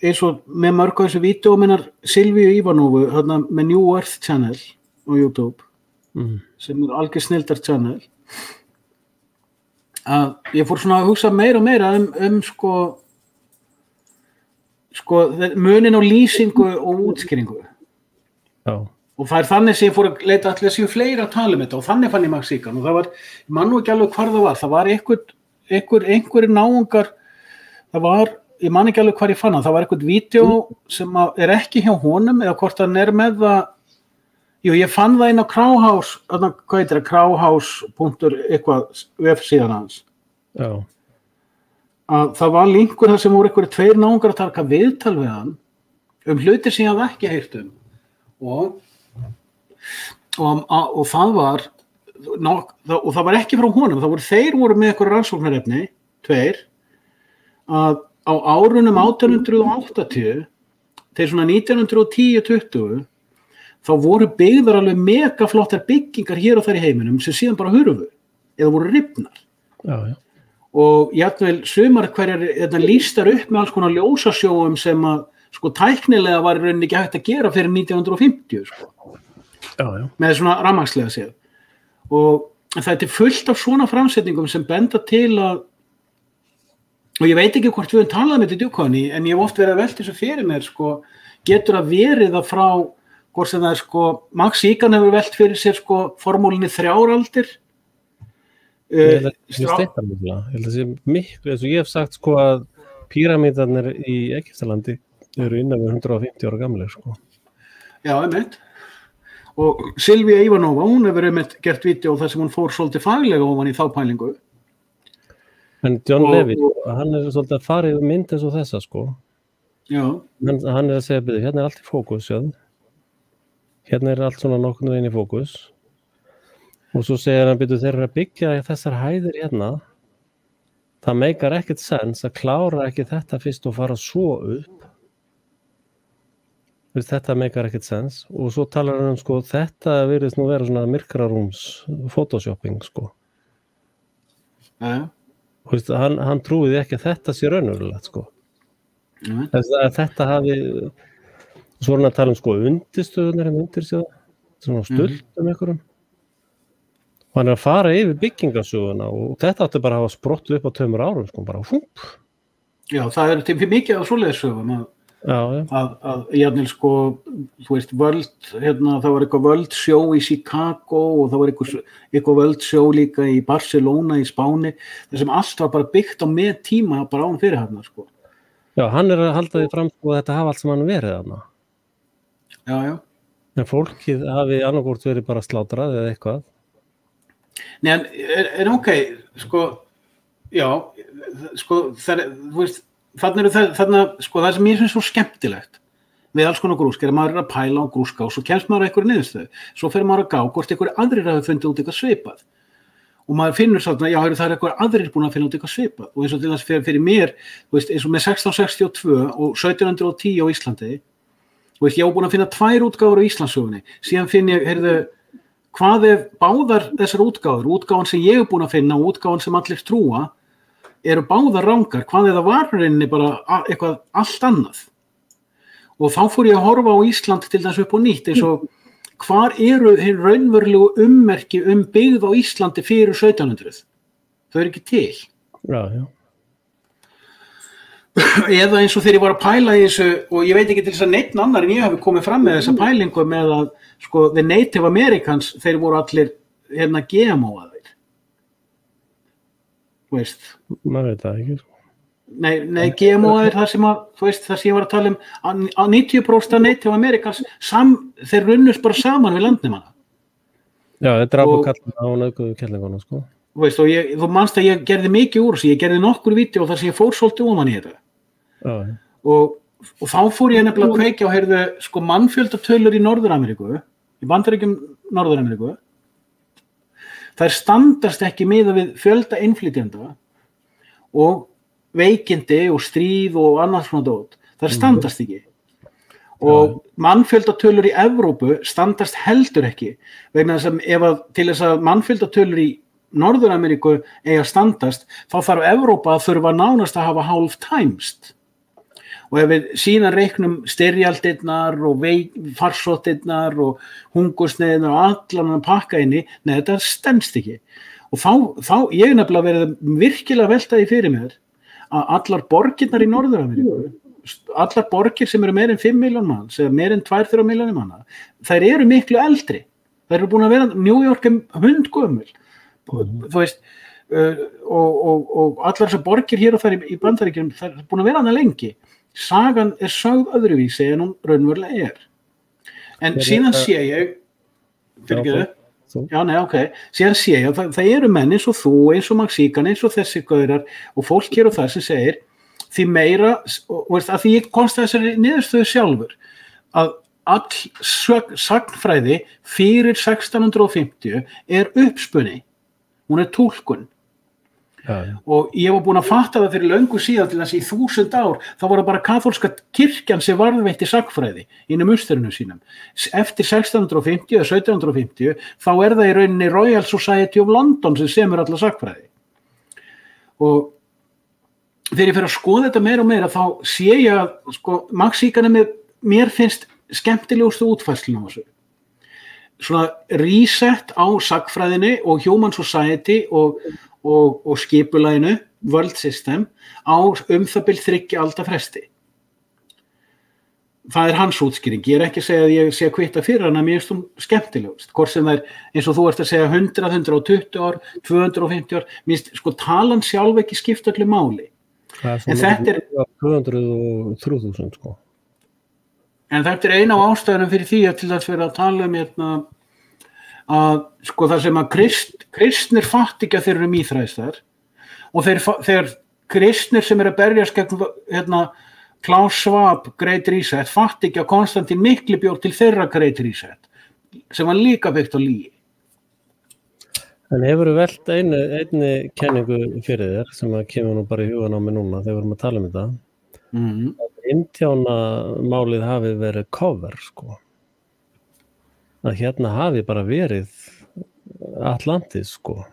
eins og með mörg á þessu vídeó minnar Silvíu Ívanovu, hérna með New Earth Channel á YouTube, sem algjör snilldar channel, að ég fór svona að hugsa meira og meira sko munin á lýsingu og útskýringu. Já. Og það þannig sem ég fór að leita allir að séu fleiri að tala þetta og þannig fann ég Maxíkan og það var, ég man nú ekki alveg hvar það var einhverjir náungar, það var, ég man ekki alveg hvar ég fann það var eitthvað vídeó sem ekki hjá honum eða hvort hann með það, jú ég fann það inn á Kráhás, hvað heitir það, kráhás.eitthvað vefsíðan hans. Já. Að það var linkur þar sem voru einhverjir tveir náungar að taka viðtal við hann hlutir sem ég hafði ekki heyrt og það var og það var ekki frá honum, þeir voru með eitthvað rannsóknarefni, tveir, að á árunum 1880 til svona 1910-20 þá voru byggðar alveg megaflottar byggingar hér og þar í heiminum sem síðan bara hurfu eða voru rifnar. Já. Og jafnvel sumar hverjar lýstar upp með alls konar ljósasjóum sem að sko tæknilega var í rauninni ekki hægt að gera fyrir 1950 sko. Já. Með svona rafmagnslega séð. Og það fullt af svona framsetningum sem benda til að, og ég veit ekki hvort við höfum talað með þetta í djúkvæðinni, en ég hef oft verið að velta þessu fyrir mér sko, getur að verið að frá hvort sem það sko, Maxíkan hefur velt fyrir sér sko formúlinni 3 aldir. Ég held að sé miklu, eins og ég hef sagt sko að píramídarnir í Egyptalandi eru innan við 150 ára gamlir sko. Já, einmitt. Og Silvíu Ívanovu, hún hefur einmitt gert vídeó þar sem hún fór svolítið faglega ofan í þá pælingu. En John Levy, hann svolítið að fara yfir mynd eins og þessa sko. Já. Hann að segja, hérna allt í fókus, sjáðu. Hérna allt svona nokkurnu inn í fókus. Og svo segir hann, þeir eru að byggja þessar hæðir hérna, það meikar ekkert sens að klára ekki þetta fyrst og fara svo upp. Þetta meikar ekkert sens. Og svo talar hann sko, þetta virðist nú vera svona myrkrarúms photoshopping sko. Hann trúiði ekki að þetta sé raunverulegt sko. Að þetta hafi, svo hann að tala sko undirstöðunar undir sig, svona stöldum einhverjum. Og hann að fara yfir byggingasöguna og þetta átti bara að hafa sprottu upp á 2 árum sko, bara húpp. Já, það til fyrir mikið af svoleiðissögum að jafnvel sko, þú veist, það var eitthvað World Show í Chicago og það var eitthvað World Show líka í Barcelona í Spáni, þar sem allt var bara byggt á með tíma bara án fyrirhafnar sko. Já, hann að halda því fram sko að þetta hafa allt sem hann verið þarna. Já. En fólkið hafi annarkvort verið bara slátrað eða eitthvað. Nei, en ok, sko, já, sko, þú veist, þarna, sko, það sem ég finnst svo skemmtilegt við alls konar grúsk er að maður að pæla á grúska og svo kemst maður að einhverju niðurstöðu, svo fer maður að gá hvort einhverju aðrir hafi fundið út eitthvað svipað og maður finnur svona, já, það er einhverju aðrir búin að finna út eitthvað svipað og eins og til þess fyrir mér, þú veist, eins og með 1662 og 1710 á Íslandi, þú veist, ég á búin að finna 2 útgáfur á Íslandssögunni, síðan finn ég, heyrðu, hvað ef báðar þessar útgáfan sem ég hef búin að finna og útgáfan sem allir trúa eru báðar rangar, hvað ef það var rauninni bara eitthvað allt annað og þá fór ég að horfa á Ísland til þess upp og nýtt eins og hvar eru hinn raunverulegu ummerki byggð á Íslandi fyrir 1700 þau eru ekki til já. Eða eins og þegar ég var að pæla í þessu og ég veit ekki til þess að neitt annar en ég hafi komið fram með þessa pælingu með að sko the Native Americans þeir voru allir GMO-aðir þú veist maður veit það ekki Nei, GMO-aðir það sem að þú veist það sem ég var að tala að 90% af Native Americans þeir runnust bara saman við landnemanna Já, þetta er kallina og nauðguðu kellinguna sko Þú veist, og þú manst að ég gerði mikið úr þessu, ég gerði nokkur vídeó þar sem ég fór svolítið ofan í þetta og þá fór ég nefnilega að kveikja og heyrðu sko mannfjöldatölur í Norður-Ameríku í Bandaríkjum Norður-Ameríku þær standast ekki miðað við fjölda innflytjenda og veikindi og stríð og annars svona dót, það standast ekki. Og mannfjöldatölur í Evrópu standast heldur ekki, vegna þess að til þess að mannfjöldatölur í Norður-Ameríku eiga standast, þá þarf Evrópa að þurfa nánast að hafa hálf tæmst. Og ef við síðan reiknum styrjaldirnar og farsóttirnar og hungursneiðina og allan að pakka inni, nei, þetta stenst ekki. Og þá ég nefnilega verið virkilega veltaði fyrir mér að allar borgirnar í Norður-Ameríku, allar borgir sem eru meir en 5 miljón manns eða meir en 2-3 miljónir manna, þær eru miklu eldri. Þær eru búin að vera, New York hundgömmul, þú veist, og allar þessar borgir hér og þar í Bandaríkjunum, þær eru búin að vera hana lengi. Sagan sögð öðruvísi en hún raunverulega En síðan sé ég, síðan sé ég að það eru menn eins og þú, eins og Maxíkan, eins og þessi gaurar og fólk hér og það sem segir, því meira, og veist, að því ég komst þessari niðurstöðu sjálfur, að all sagnfræði fyrir 1650 uppspunni, hún túlkun. Og ég var búin að fatta það fyrir löngu síðan til þess í 1000 ár, þá var það bara kaþólska kirkjan sem varðveitti sagnfræði inn musturinu sínum. Eftir 1650 eða 1750, þá það í rauninni Royal Society of London sem semur alla sagnfræði. Og þegar ég fer að skoða þetta meira og meira, þá sé ég að Maxíkan mér finnst skemmtilegustu útfærslun á þessu. Svona reset á sagnfræðinni og Human Society og skipulaginu, World System, á það bil 3 alda fresti. Það hans útskýring. Ég ekki að segja að ég sé að kvitta fyrir hana, mér finnst hún skemmtilegust. Hvort sem það eins og þú ert að segja 100, 120 ár, 250 ár, mér finnst talan sjálf ekki skipta öllu máli. En þetta 200 og 3000 sko. En þetta eina af ástæðunum fyrir því að til þess fyrir að tala að það sem að kristnir fatt ekki að þeir eru mýþræðistar og þegar kristnir sem eru að berjast gegn Klaus Schwab Great Reset fatt ekki að Konstantín Mikli bjó til þeirra Great Reset sem var líka byggt á lygi. En hefur þú velt einni kenningu fyrir þér sem að kemur nú bara í hugan á mig núna þegar við erum að tala um þetta að Indíánamálið hafi verið cover sko. Að hérna hafi bara verið Atlantis sko.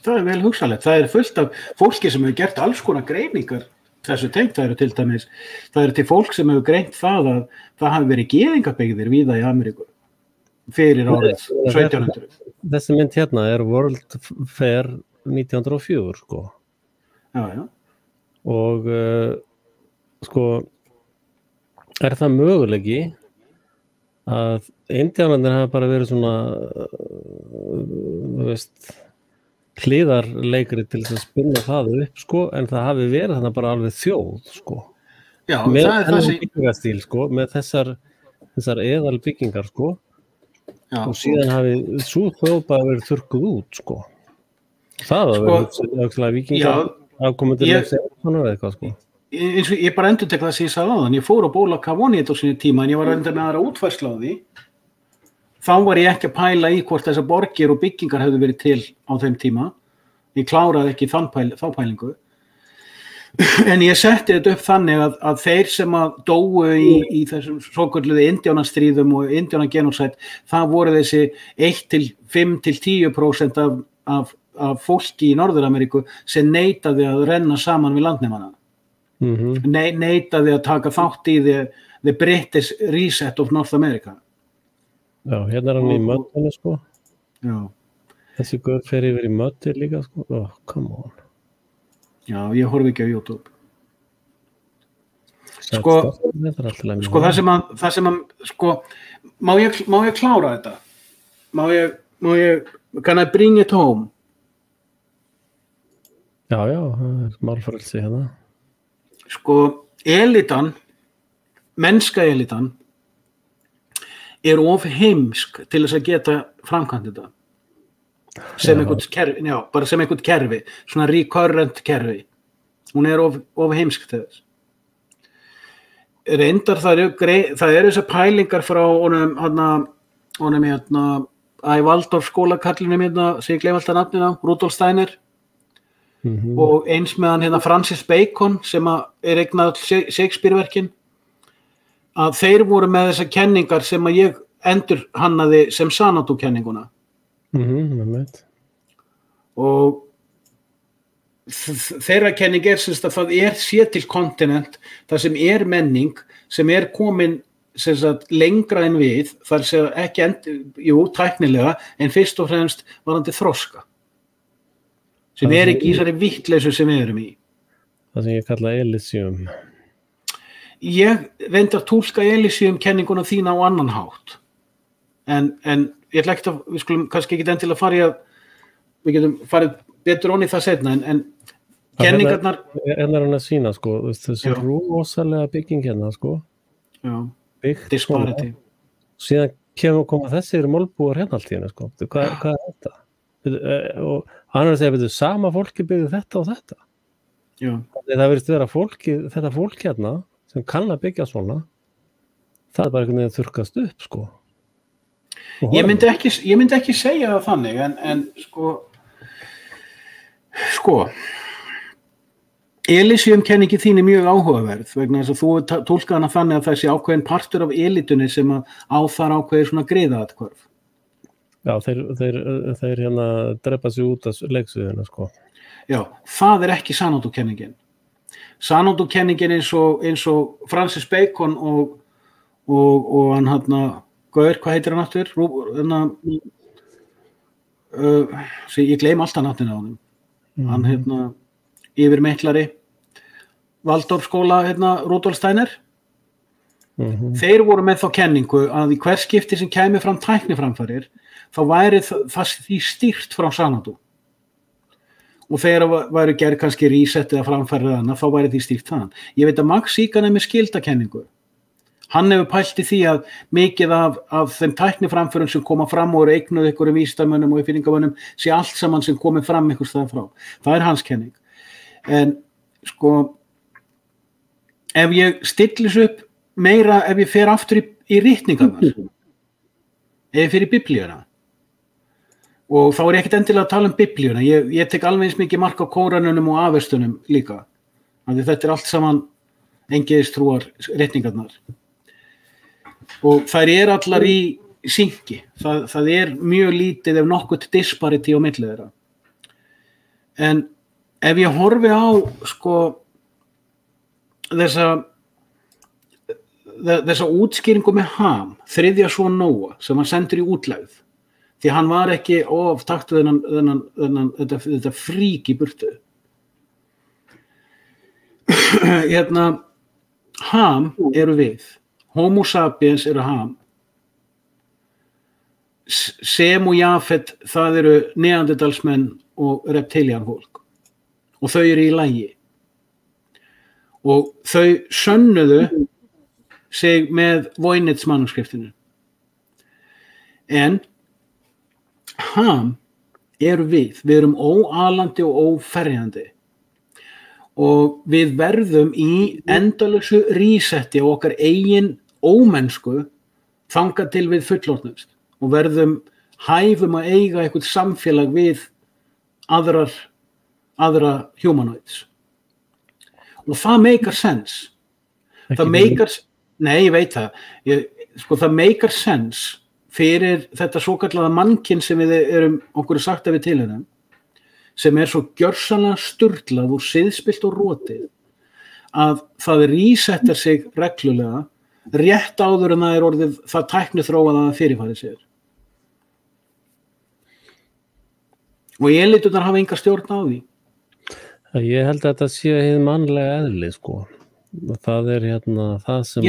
Það vel hugsanlegt. Það fullt af fólki sem hefur gert alls konar greiningar þessu tengt. Það til dæmis, það til fólk sem hefur greint það að það hafi verið gyðingabyggðir víða í Ameríku fyrir árið 1700. Þessi mynd hérna World Fair 1904 sko. Já. Og sko það mögulegi að Indíánarnir hafa bara verið svona þú veist hliðarleikri til þess að spinna það upp sko, en það hafi verið þannig bara alveg þjóð sko. Já, með það byggingarstíl sko, með þessar eðal byggingar sko. Já, og síðan hafi svo þjóð bara verið þurrkuð út sko. Það hafi verið vikingar afkomendur eða eitthvað sko. Ég bara endur tekla það sem ég sagði áðan, ég fór á Bóla Kavoniet á sinni tíma en ég var að endur með aðra útfærslu á því. Þá var ég ekki að pæla í hvort þessar borgir og byggingar hefðu verið til á þeim tíma. Ég kláraði ekki þá pælingu. En ég setti þetta upp þannig að þeir sem að dóu í þessum svokölluðu indíánastríðum og indíánagenósæd, það voru þessi 5-10% af fólki í Norður-Ameríku sem neitaði að renna saman við landnemana. Neitaði að taka þátt í the British Reset of North America. Já, hérna hann í möttinu sko. Já. Þessi guð fer yfir í mötti líka sko. Come on. Já, ég horfi ekki á YouTube. Sko það sem að sko, má ég klára þetta? Má ég can I bring it home? Já, það málfrelsi hérna. Sko, elitan, mennska elitan, of heimsk til þess að geta framkvæmt þetta. Sem einhvern kerfi, já, bara sem einhvern kerfi, svona recurrent kerfi. Hún of heimsk til þess. Reyndar það eru þessar pælingar frá honum Waldorf skólakallinum sem ég gleymi alltaf nafninu á, Rudolf Steiner. og eins með hann Francis Bacon sem er eignað Shakespeare-verkin, að þeir voru með þessar kenningar sem að ég endur hannaði sem Xanadu-kenninguna. Og þeirra kenning sem sagt að það sé til kontinent þar sem menning sem komin sem sagt lengra en við, þar sé ekki tæknilega, en fyrst og fremst varðandi þroska sem ekki í þessari vittleysu sem við erum í. Það sem ég kalla Elysium. Ég reyndi að túlka Elysium kenninguna þína á annan hátt, en ég ætla ekki að, við skulum kannski ekki endilega fara í að við getum farið betur onni það seinna, en kenningarnar hann að sína, sko, þessi rosalega bygging sko. Disparity. Síðan koma þessir málbúar allt í sko. Hvað þetta? Og hann að segja, sama fólki byggði þetta og þetta. Það virðist vera þetta fólk sem kann að byggja svona, það bara einhvern veginn að þurrkast upp, sko. Ég myndi ekki segja það þannig, en sko Elysium-kenningi þín mjög áhugaverð vegna þess að þú túlkað hana þannig að þessi ákveðin partur af elitunni sem að þar ákveðir svona griðaatkvörf. Já, þeir drepa sig út af leiksviðina, sko. Já, það ekki Xanadu-kenningin. Xanadu-kenningin eins og Francis Bacon og hann Gaur, hvað heitir hann aftur? Ég gleym alltaf nafninu á honum. Hann yfirmeiklari Waldorfskóla Rudolf Steiner. Þeir voru með þá kenningu að í hver skipti sem kæmi fram tækniframfarir þá væri það því stýrt frá Xanadu. Og þegar væri gerð kannski reset eða framfærið hana, þá væri því stýrt þaðan. Ég veit að Max Sigan með skildakenningu. Hann hefur pælt í því að mikið af þeim tækniframförum sem koma fram og eru eignuð einhverjum vísindamönnum og uppfinningamönnum sé allt saman sem komið fram einhvers staðar frá. Það hans kenning. En sko, ef ég stillis upp meira, ef ég fer aftur í ritningarnar, ef ég fer í biblíuna, og þá ég ekkert endilega að tala um biblíuna, ég tek alveg eins mikið mark á Kóranunum og Avestunum líka, af því þetta allt saman engiðistrúar ritningarnar. Og þær allar í synki, það mjög lítið ef nokkurt disparity á milli þeirra. En ef ég horfi á sko þessa útskýringu með Ham, þriðja son Nóa, sem hann sendur í útlegð, því hann var ekki taktu þetta frík í burtu. Ham eru við, Homo sapiens eru Ham, Sem og Jafet, það eru neanderdalsmenn og reptilianfólk, og þau eru í lagi. Og þau sönnuðu sig með Voynich manuskriptinu. En Ham eru við erum óalandi og óferjandi. Og við verðum í endalausu resetti á okkar eigin ómennsku þangað til við fullorðnumst og verðum hæfum að eiga eitthvað samfélag við aðra humanoids. Og það meikar sense. Nei, ég veit það. Það meikar sense fyrir þetta svokallaða mannkyn sem við okkur sagt að við tilheyrum, sem svo gjörsamlega sturlað og siðspillt og rotið að það resetar sig reglulega rétt áður en það orðið það tækniþróað að það fyrirfæri sér. Og elitunar hafa enga stjórn á því. Ég held að þetta sé hið mannlega eðli, sko. Það það sem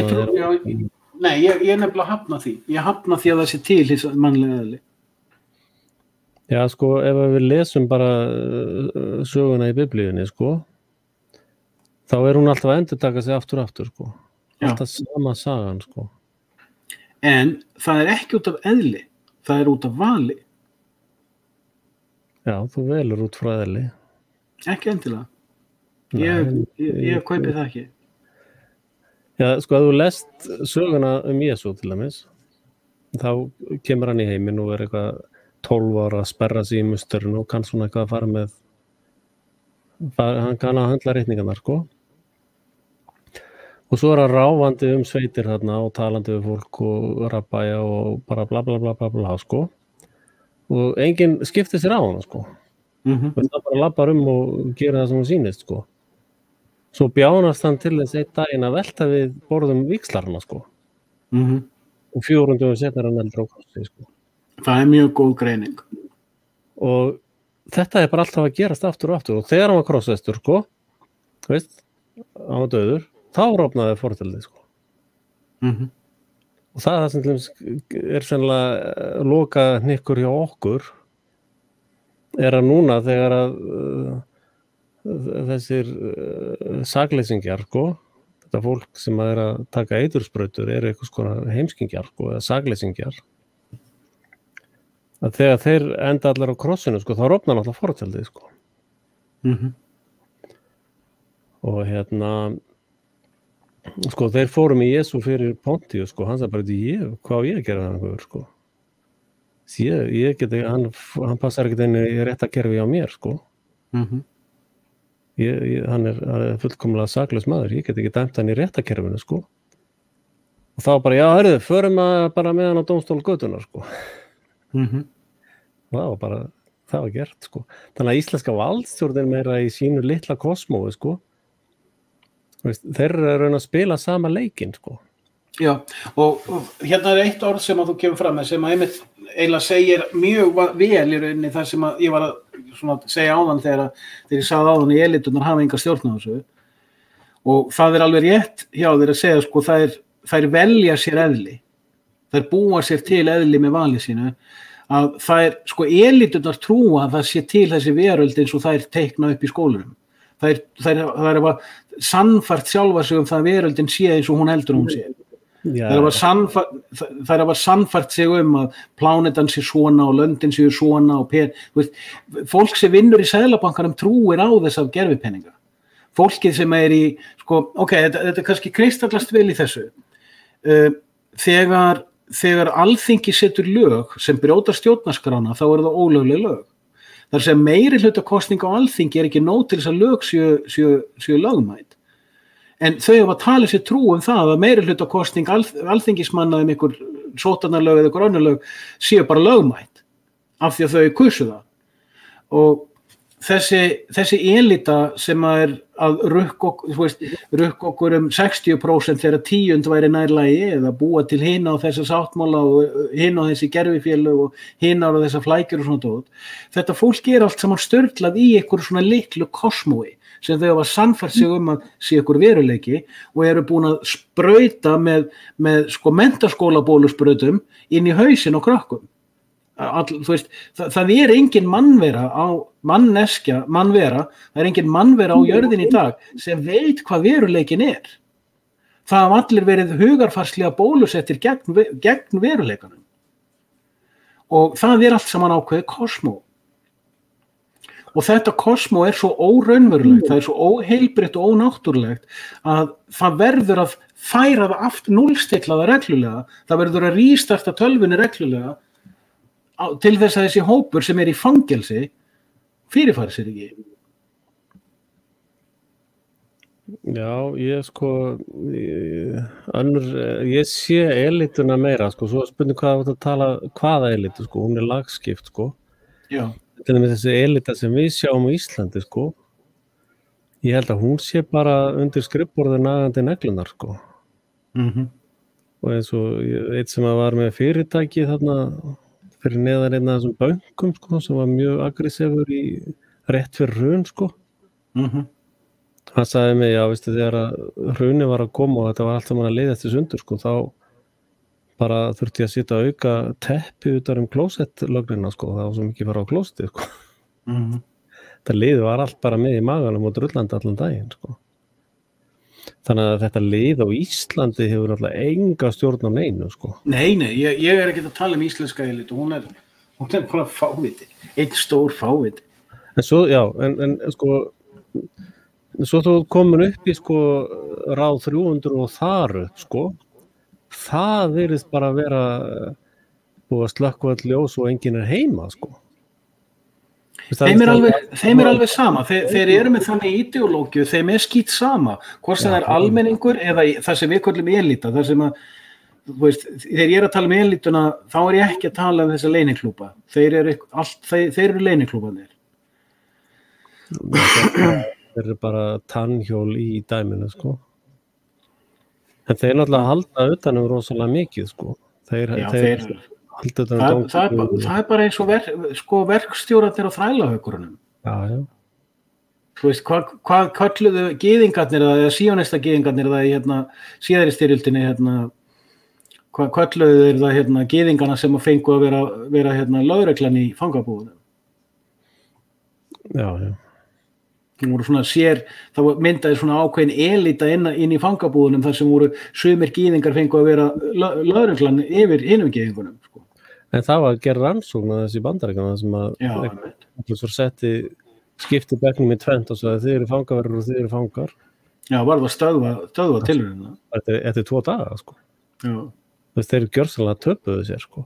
Nei, ég nefnilega hafna því. Ég hafna því að það sé til hið mannlega eðli. Já, sko, ef við lesum bara söguna í biblíunni, sko, þá hún alltaf að endurtaka sig aftur, sko. Alltaf sama sagan, sko. En það ekki út af eðli, það út af vali. Já, þú velur út frá eðli. Ekki endilega. Ég kaupi það ekki. Já, sko, ef þú lest söguna Jesú til dæmis, þá kemur hann í heiminn og eitthvað 12 ára að sperra sig í musturinn og kann svona eitthvað að fara með hann kann að höndla reikningarnar, sko. Og svo hann ráfandi sveitir þarna og talandi við fólk og rabbæja og bara bla bla bla bla bla, sko. Og enginn skiptir sér á hana, sko. Það bara labbar og gera það sem hún sýnist, sko. Svo bjánast hann til þess einn daginn að velta við borðum víxlarna, sko. Og 4 dögum seinna hann eldur á krossi, sko. Það mjög góð greining. Og þetta bara alltaf að gerast aftur og aftur. Og þegar hann var krossvestur, sko, veist, hann var döður, þá rofnaði fortildið, sko. Og það sem sennilega loka hnykkur hjá okkur að núna þegar að þessir sakleysingjar, sko, þetta fólk sem að taka eitursprautur eitthvað skonar heimskingjar, sko, eða sakleysingjar, að þegar þeir enda allar á krossinu, sko, þá rofnar náttúrulega fortildið, sko. Og sko, þeir fóru með Jesú fyrir Pontíus, sko, hann sagði bara, hvað á ég að gera það, sko. Ég geti, hann passar ekkert inn í réttakerfi á mér, sko. Hann fullkomlega saklaus maður, ég get ekki dæmt hann í réttakerfinu, sko. Og þá bara, já, hörðu, förum bara með hann á dómstól götunar, sko. Og það var gert, sko. Þannig að íslenska valdstjórnin meira í sínu litla kosmói, sko. Þeir raun að spila sama leikinn, sko. Já, og hérna eitt orð sem að þú kemur fram með sem að einmitt eiginlega segir mjög vel í rauninni það sem að ég var að segja áðan þegar ég sagði áðan í elitunar hafa enga stjórn á þessu. Og það alveg rétt hjá þér að segja, sko, þær velja sér eðli. Þær búa sér til eðli með vali sínu. Að þær, sko, elitunar trúa að það sé til þessi veröld eins og þær teikna upp í skólunum. Þær hafa sannfært sjálfa sig það að veröldin sé eins og hún heldur hún sé. Þær hafa sannfært sig að plánetan sé svona og löndin séu svona og fólk sem vinnur í seðlabankanum trúir á þessar gervipeninga. Fólkið sem í, sko, ok, þetta kannski kristallast vel í þessu. Þegar Alþingi setur lög sem brjóta stjórnarskrána, þá það ólögleg lög. Það sem meiri hlutakosning á Alþingi ekki nóg til þess að lög séu lögmæt. En þau hafa talið sér trú það að meiri hlutakosning alþingismanna einhver sótarnarlög eða einhver önnur lög séu bara lögmætt af því að þau kusu það. Og þessi elita sem að rukka okkur 60% þegar 10 væri nærlagi eða búa til hina á þessa sáttmála og hina á þessi gervifélög og hina á þessa flækjur og svona dót. Þetta fólk allt saman störlað í einhverju svona litlu kosmói sem þau hafa sannfært sig að sé einhver veruleiki og eru búin að sprauta með sko menntaskólabólusprautum inn í hausinn á krökkum. Það engin mannvera það engin mannvera á jörðin í dag sem veit hvað veruleikin það hafa allir verið hugarfarslega bólusettir gegn veruleikanum og það allt saman ákveðið kosmó og þetta kosmó svo óraunverulegt, það svo óheilbrigt og ónáttúrulegt að það verður að færa það aftur núllstilla það reglulega, það verður að rístarta tölvunni reglulega til þess að þessi hópur sem í fangelsi fyrirfæri sér ekki. Já, ég sé elituna meira, sko, svo spurning hvaða elitu, sko, hún lagskipt, sko. Já. Til með þessi elita sem við sjáum á Íslandi, sko, ég held að hún sé bara undir skrifborði nagandi neglunar, sko. Og eins og eitt sem var með fyrirtæki þarna fyrir neðan einn af þessum bönkum, sko, sem var mjög aggressífur í rétt fyrir hrun, sko. Hann sagði mig, já, veistu, þegar hrunið var að koma og þetta var allt saman að leiða eftir sundur, sko, þá bara þurfti ég að sitja að auka teppi utan klósettlögnina, sko, það var svo mikið fara á klósettið, sko. Þetta liðið var allt bara með í maganum og drullandi allan daginn, sko. Þannig að þetta lið á Íslandi hefur náttúrulega enga stjórn á neinu, sko. Nei, ég ekki að tala íslenska elitu, hún bara fáviti, einn stór fáviti. En svo, já, en sko, svo þú komin upp í, sko, ráð 300 og þar upp, sko, það virðist bara vera búið að slökkva öll ljós og enginn heima, sko. Þeim er alveg sama, þeir eru með þannig ideológíu, þeim er skýt sama, hvort sem það er almenningur eða það sem við köllum elita, það sem að, þú veist, þegar ég er að tala um elituna, þá er ég ekki að tala um þessa leyniklúpa, þeir eru leyniklúpanir. Þeir eru bara tannhjól í dæminu, sko. En þeir náttúrulega halda utanum rosalega mikið, sko. Það er bara eins og verkstjórarnir á þrælahaukurunum. Já. Þú veist, hvað kölluðu gyðingarnir eða síónista gyðingarnir eða í síðari styrjöldinni hvað kölluðu þeir það gyðingarna sem fengu að vera lögreglan í fangabúðunum. Já. Það voru svona það myndaði svona ákveðin elita inn í fangabúðunum þar sem voru sumir gyðingar fengu að vera lögreglan yfir hinum gyðingunum, sko. En það var að gera rannsókn að þessi Bandaríkjanna sem að skipti bekknum í tvennt og svo að þið eru fangaverður og þið eru fangar. Já, var það stöðva tilraunina. Eftir 2 daga, sko. Já. Þeir eru gjörsamlega töpuðu sér, sko.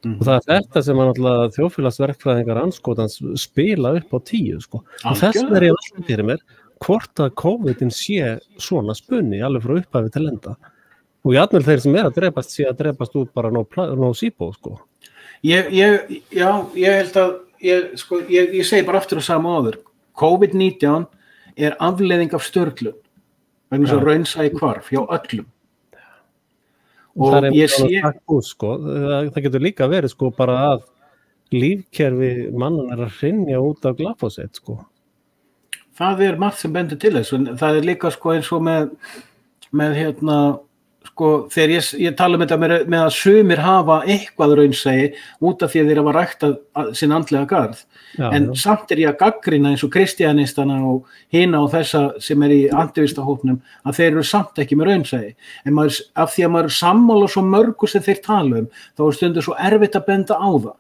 Og það er þetta sem að þjóðfélagsverkfræðingar andskotans spila upp á 10, sko. Og þess er ég alltaf fyrir mér hvort að COVID-in sé svona spunni alveg frá upphafi til enda. Og jafnvel þeir sem að drepast sé að drepast út bara no síbó, sko. Ég held að ég segi bara aftur og sama áður. COVID-19 er afleiðing af störlun. Vegna svo raunsæi hvarf hjá öllum. Og ég sé sko, það getur líka verið sko bara að lífkerfi mannan er að hrynja út af glafosett, sko. Það er margt sem bendir til þessu, en það er líka sko eins og með sko, þegar ég tala um þetta með að sumir hafa eitthvað raunsæi út af því að þeir hafa ræktað sinn andlega garð, en samt er ég að gagnrýna eins og kristjanistana og hina og þessa sem er í antivistahópnum að þeir eru samt ekki með raunsæi, en af því að maður er sammála svo mörgu sem þeir tala um, þá er stundu svo erfitt að benda á það.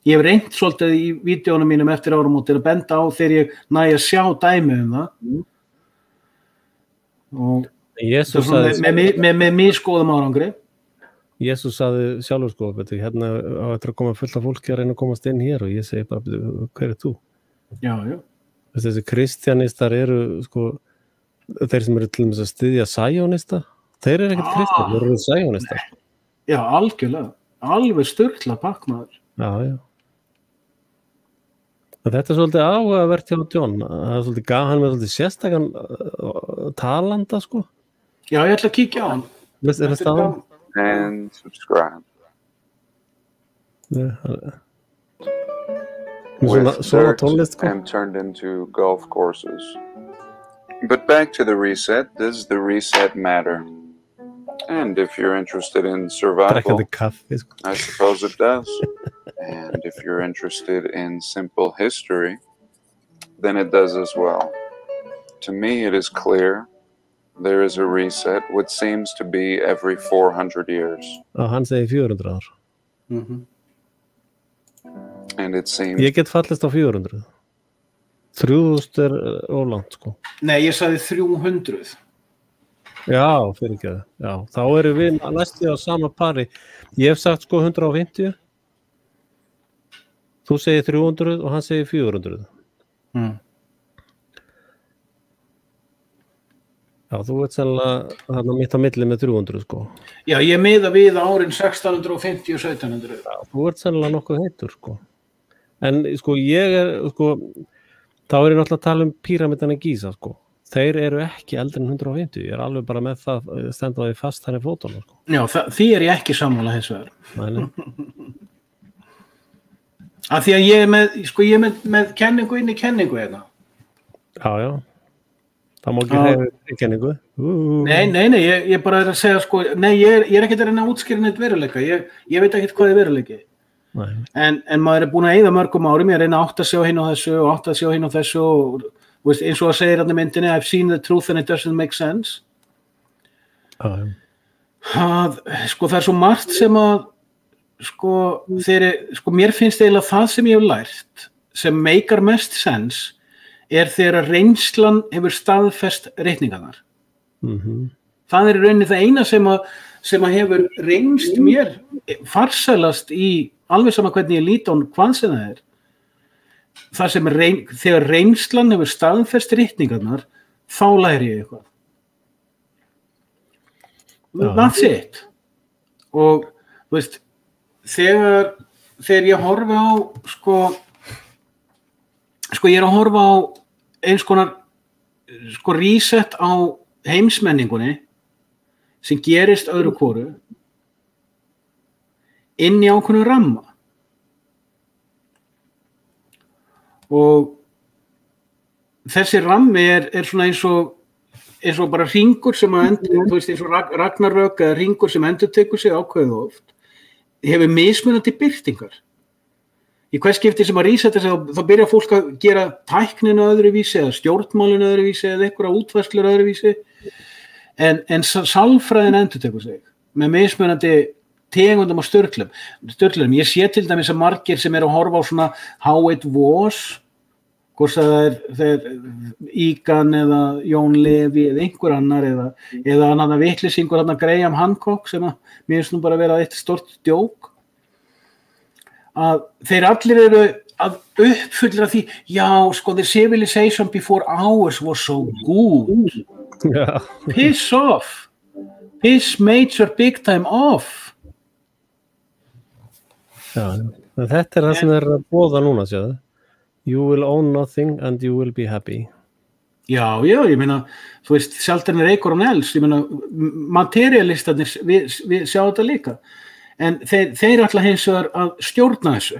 Ég hef reynt svolítið í vídeónum mínum eftir áramótin að benda á þegar ég næ að sjá dæmi um það. Og með misgóðum árangri. Jesus sagði sjálfur, sko, hérna á eftir að koma fullt af fólki að reyna að komast inn hér og ég segi bara, hver er þú? Já. Þessi kristjanistar eru, sko, þeir sem eru til dæmis að styðja sæjónista, þeir eru ekkert kristjar, þeir eru sæjónistar. Já, algjörlega, alveg sturla pakkmaður. Já. Þetta er svolítið áhugavert hjá John, það er svolítið hann með svolítið sérstakann talanda, sko. Já, ég ætla að kíkja á hann. Er það staðan? And subscribe. With dirt and turned into golf courses. But back to the reset. Does the reset matter? And if you're interested in survival, I suppose it does. And if you're interested in simple history, then it does as well. To me, it is clear there is a reset, which seems to be every 400 years. Hann segir 400 ár. And it seems... Ég get fallist á 400. 3000 er ólangt, sko. Nei, ég sagði 300. Já, fyrirgeðu. Já, þá erum við næstu á sama pari. Ég hef sagt, sko, 150. Þú segir 300 og hann segir 400. Já, þú veit sennilega þarna mitt á milli með 300, sko. Já, ég miða við árin 1650 og 1700. Já, þú veit sennilega nokkuð heitur, sko. En, sko, þá er ég náttúrulega að tala um píramidana í Gísa, sko. Þeir eru ekki eldri en 150. Ég er alveg bara með það, stenda því fast þar í fótunum, sko. Já, því er ég ekki sammála hins vegar. Nei. Af því að ég er með kenningu inn í kenningu hérna. Já. Það má ekki hefur kenningu. Nei, ég bara er að segja, sko, nei, ég er ekkert að reyna að útskýra neitt veruleika. Ég veit ekkert hvað er veruleiki. En maður er búin að eyða mörgum árum, ég reyna að átta sig á hinn og þessu og átta sig á hinn og þessu og veist, eins og að segja hérna myndinni, I've seen the truth and it doesn't make sense. Sko, það er svo margt sem að sko, mér finnst eiginlega það sem ég hef lært sem meikar mest sens er þegar reynslan hefur staðfest reikningarnar. Það er í rauninni það eina sem að hefur reynst mér farsælast í alveg sama hvernig ég lít á hvað sem það það sem þegar reynslan hefur staðfest ritningarnar, þá læri ég eitthvað. That's it. Og, þú veist, þegar ég horfi á, ég er að horfa á eins konar, reset á heimsmenningunni sem gerist öðru hvoru inn í ákveðnu ramma. Og þessi rammi er svona eins og bara hringur sem þú veist, eins og Ragnarök eða hringur sem endurtekur sig ákveðið oft, hefur mismunandi birtingar. Í hvers skipti sem að resetta sig, þá byrja fólk að gera tækninu öðruvísi eða stjórnmálinu öðruvísi eða einhverja útfærslur öðruvísi, en sálfræðin endurtekur sig með mismunandi tegundum og störlum. Ég sé til dæmis að margir sem eru að horfa á svona How It Was, hvort það er Egan eða Jón Levi eða einhver annar eða annar vitleysingur Graham Hancock sem að mér finnst nú bara vera eitt stort djók, að þeir allir eru að uppfullra því, já, the civilization before ours was so good. Yeah. Piss off. Piss major big time off. Já, þetta það sem að boða núna, sjáðu. You will own nothing and you will be happy. Já, ég meina, þú veist, sjaldan Eikur og Nels, ég meina, materialistarnir, við sjá þetta líka. En þeir ætla hins vegar að stjórna þessu.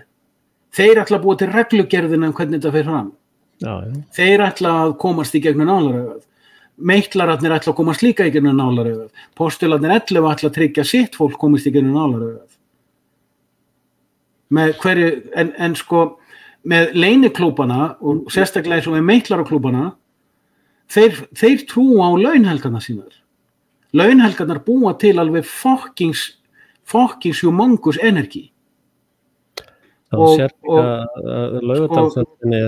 Þeir ætla að búa til reglugerðina hvernig þetta fer fram. Já. Þeir ætla að komast í gegnum nálarauðað. Meitlararnir ætla að komast líka í gegnum nálarauðað. Postularnir 11 ætla að tryggja sitt fólk komast í gegnum nálarauðað. Með hverju, en með leyniklúbana og sérstaklega eins og með meitlararklúbana, þeir trúa á launhelgarnar sínar. Launhelgarnar búa til alveg fucking humongous energy. Það sér að Laugardalsvellinni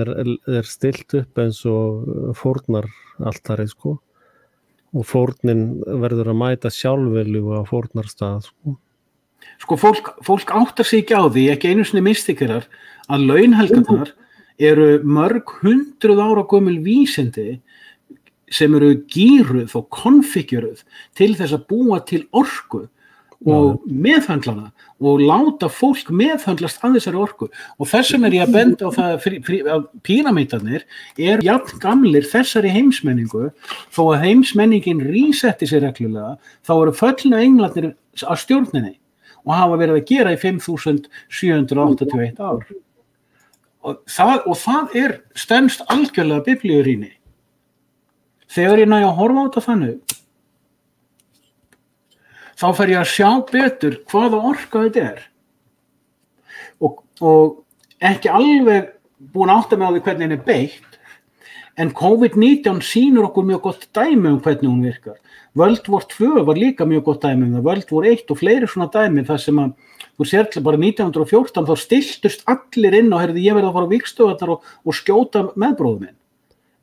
er stilt upp eins og fórnaraltari, og fórnin verður að mæta sjálfvelju á fórnarstað. Fólk áttar sig ekki á því, ekki einu sinni mystikerar, að launhelgarnar eru mörg 100 ára gömul vísindi sem eru gíruð og konfiguruð til þess að búa til orku og meðhöndlana og láta fólk meðhöndlast að þessari orku. Og þessum ég að benda á það að píramídarnir jafn gamlir þessari heimsmenningu, þó að heimsmenningin resetti sig reglulega, þá eru föllnu englarnir að stjórninni og hafa verið að gera í 5781 ár. Og það stenst algjörlega biblíurýni. Þegar ég næ að horfa á þetta þannig, þá fer ég að sjá betur hvaða orka þetta er. Og ekki alveg búin að átta mig á því hvernig henni er beitt, en COVID-19 sýnir okkur mjög gott dæmi hvernig hún virkar. World War 2 var líka mjög gott dæmi það, World War 1 og fleiri svona dæmi þar sem að, þú sér bara 1914 þá stilltust allir inn og ég verið að fara á vígstöðarnar og skjóta meðbróðum minn.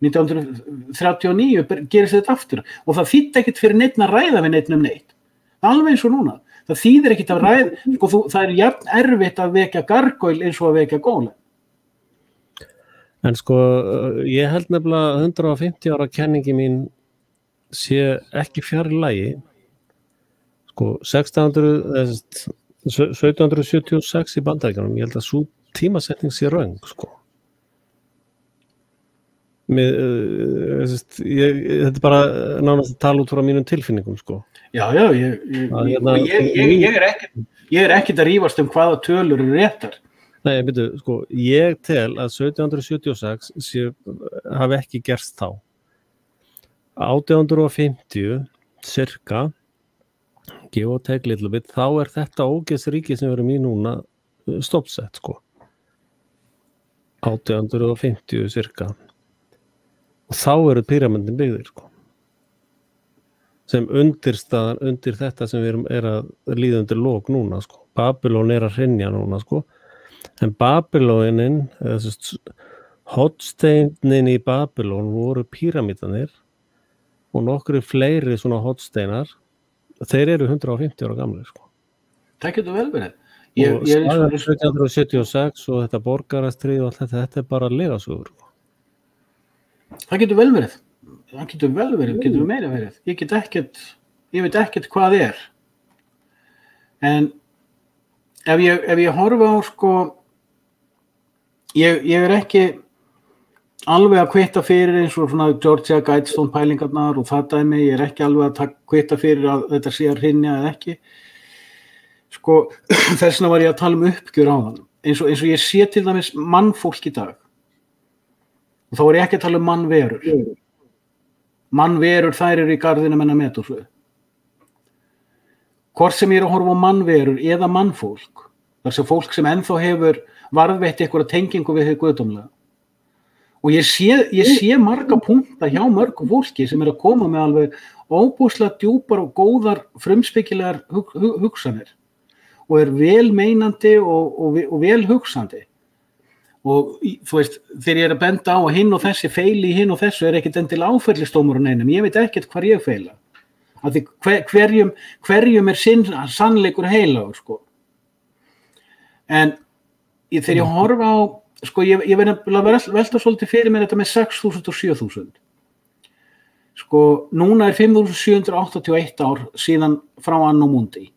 1939 gerist þetta aftur og það þýddi ekkert fyrir neitt að ræða við neitt neitt. Alveg eins og núna. Það þýðir ekkert að ræða, það er jafn erfitt að vekja gargoyle eins og að vekja golem. En ég held nefnilega 150 ára kenningi mín sé ekki fjarri lagi. 1776 í Bandaríkjunum, ég held að sú tímasetning sé röng, þetta er bara nánast að tala út frá mínum tilfinningum, Já, ég er ekkert að rífast hvaða tölur eru réttar. Nei, ég tel að 1776 hafi ekki gerst þá. 1850 cirka, give og take little bit, þá er þetta ógeðsríki sem við erum í núna stoppsett, 1850 cirka. Og þá eru píramídin byggðir, sem undir þetta sem við erum að líða undir lok núna, Babylon að hrynja núna, en Babylonin, hotsteinin í Babylon voru píramídanir og nokkru fleiri svona hotsteinar, þeir eru 150 ára gamlir, Það getur vel verið. Og staðar 1776 og þetta borgarastríð og allt þetta bara legasögur. Það getur vel verið. Getur meira verið. Ég veit ekkert hvað En ef ég horfa á sko, ég ekki alveg að kvitta fyrir eins og svona Georgia Guidestone pælingarnar og það dæmi, ég ekki alveg að kvitta fyrir að þetta sé að hrynja eða ekki. Sko, þessna var ég að tala uppgjör á þann. Eins og ég sé til dæmis mannfólk í dag. Og þá var ég ekki að tala mannverur. Mannverur, þær eru í garðinum en að Medúsu. Hvort sem ég að horfa á mannverur eða mannfólk, þess að fólk sem ennþá hefur varðveitt einhverja tengingu við hið guðdómlega. Og ég sé marga punkta hjá mörgu fólki sem að koma með alveg óbúslega djúpar og góðar frumspekilegar hugsanir. Og vel meinandi og vel hugsandi. Og þú veist, þegar ég að benda á að hinn og þessi feili í hinn og þessu ekkert endil áfellisdómur á neinum, ég veit ekkert hvar ég feila. Af því hverjum sannleikur heilagur, sko. En þegar ég horfa á, sko, ég verði að velta svolítið fyrir mér þetta með 6.000 og 7.000. Sko, núna 5.781 ár síðan frá Anno Mundi.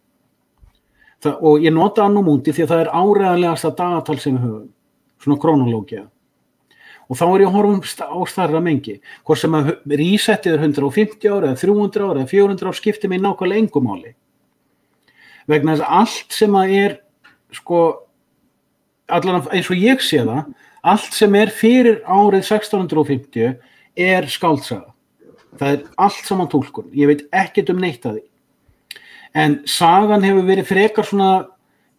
Og ég nota Anno Mundi því að það áreiðanlegasta dagatal sem við höfum, svona krónológía. Og þá ég að horfa á stærra mengi, hvort sem að resetið 150 ár eða 300 ár eða 400 ár skiptir mig nákvæmlega engu máli. Vegna þess að allt sem að sko, allan eins og ég sé það, allt sem fyrir árið 1650 skáldsaga. Það allt saman túlkun, ég veit ekkert neitt að því. En sagan hefur verið frekar svona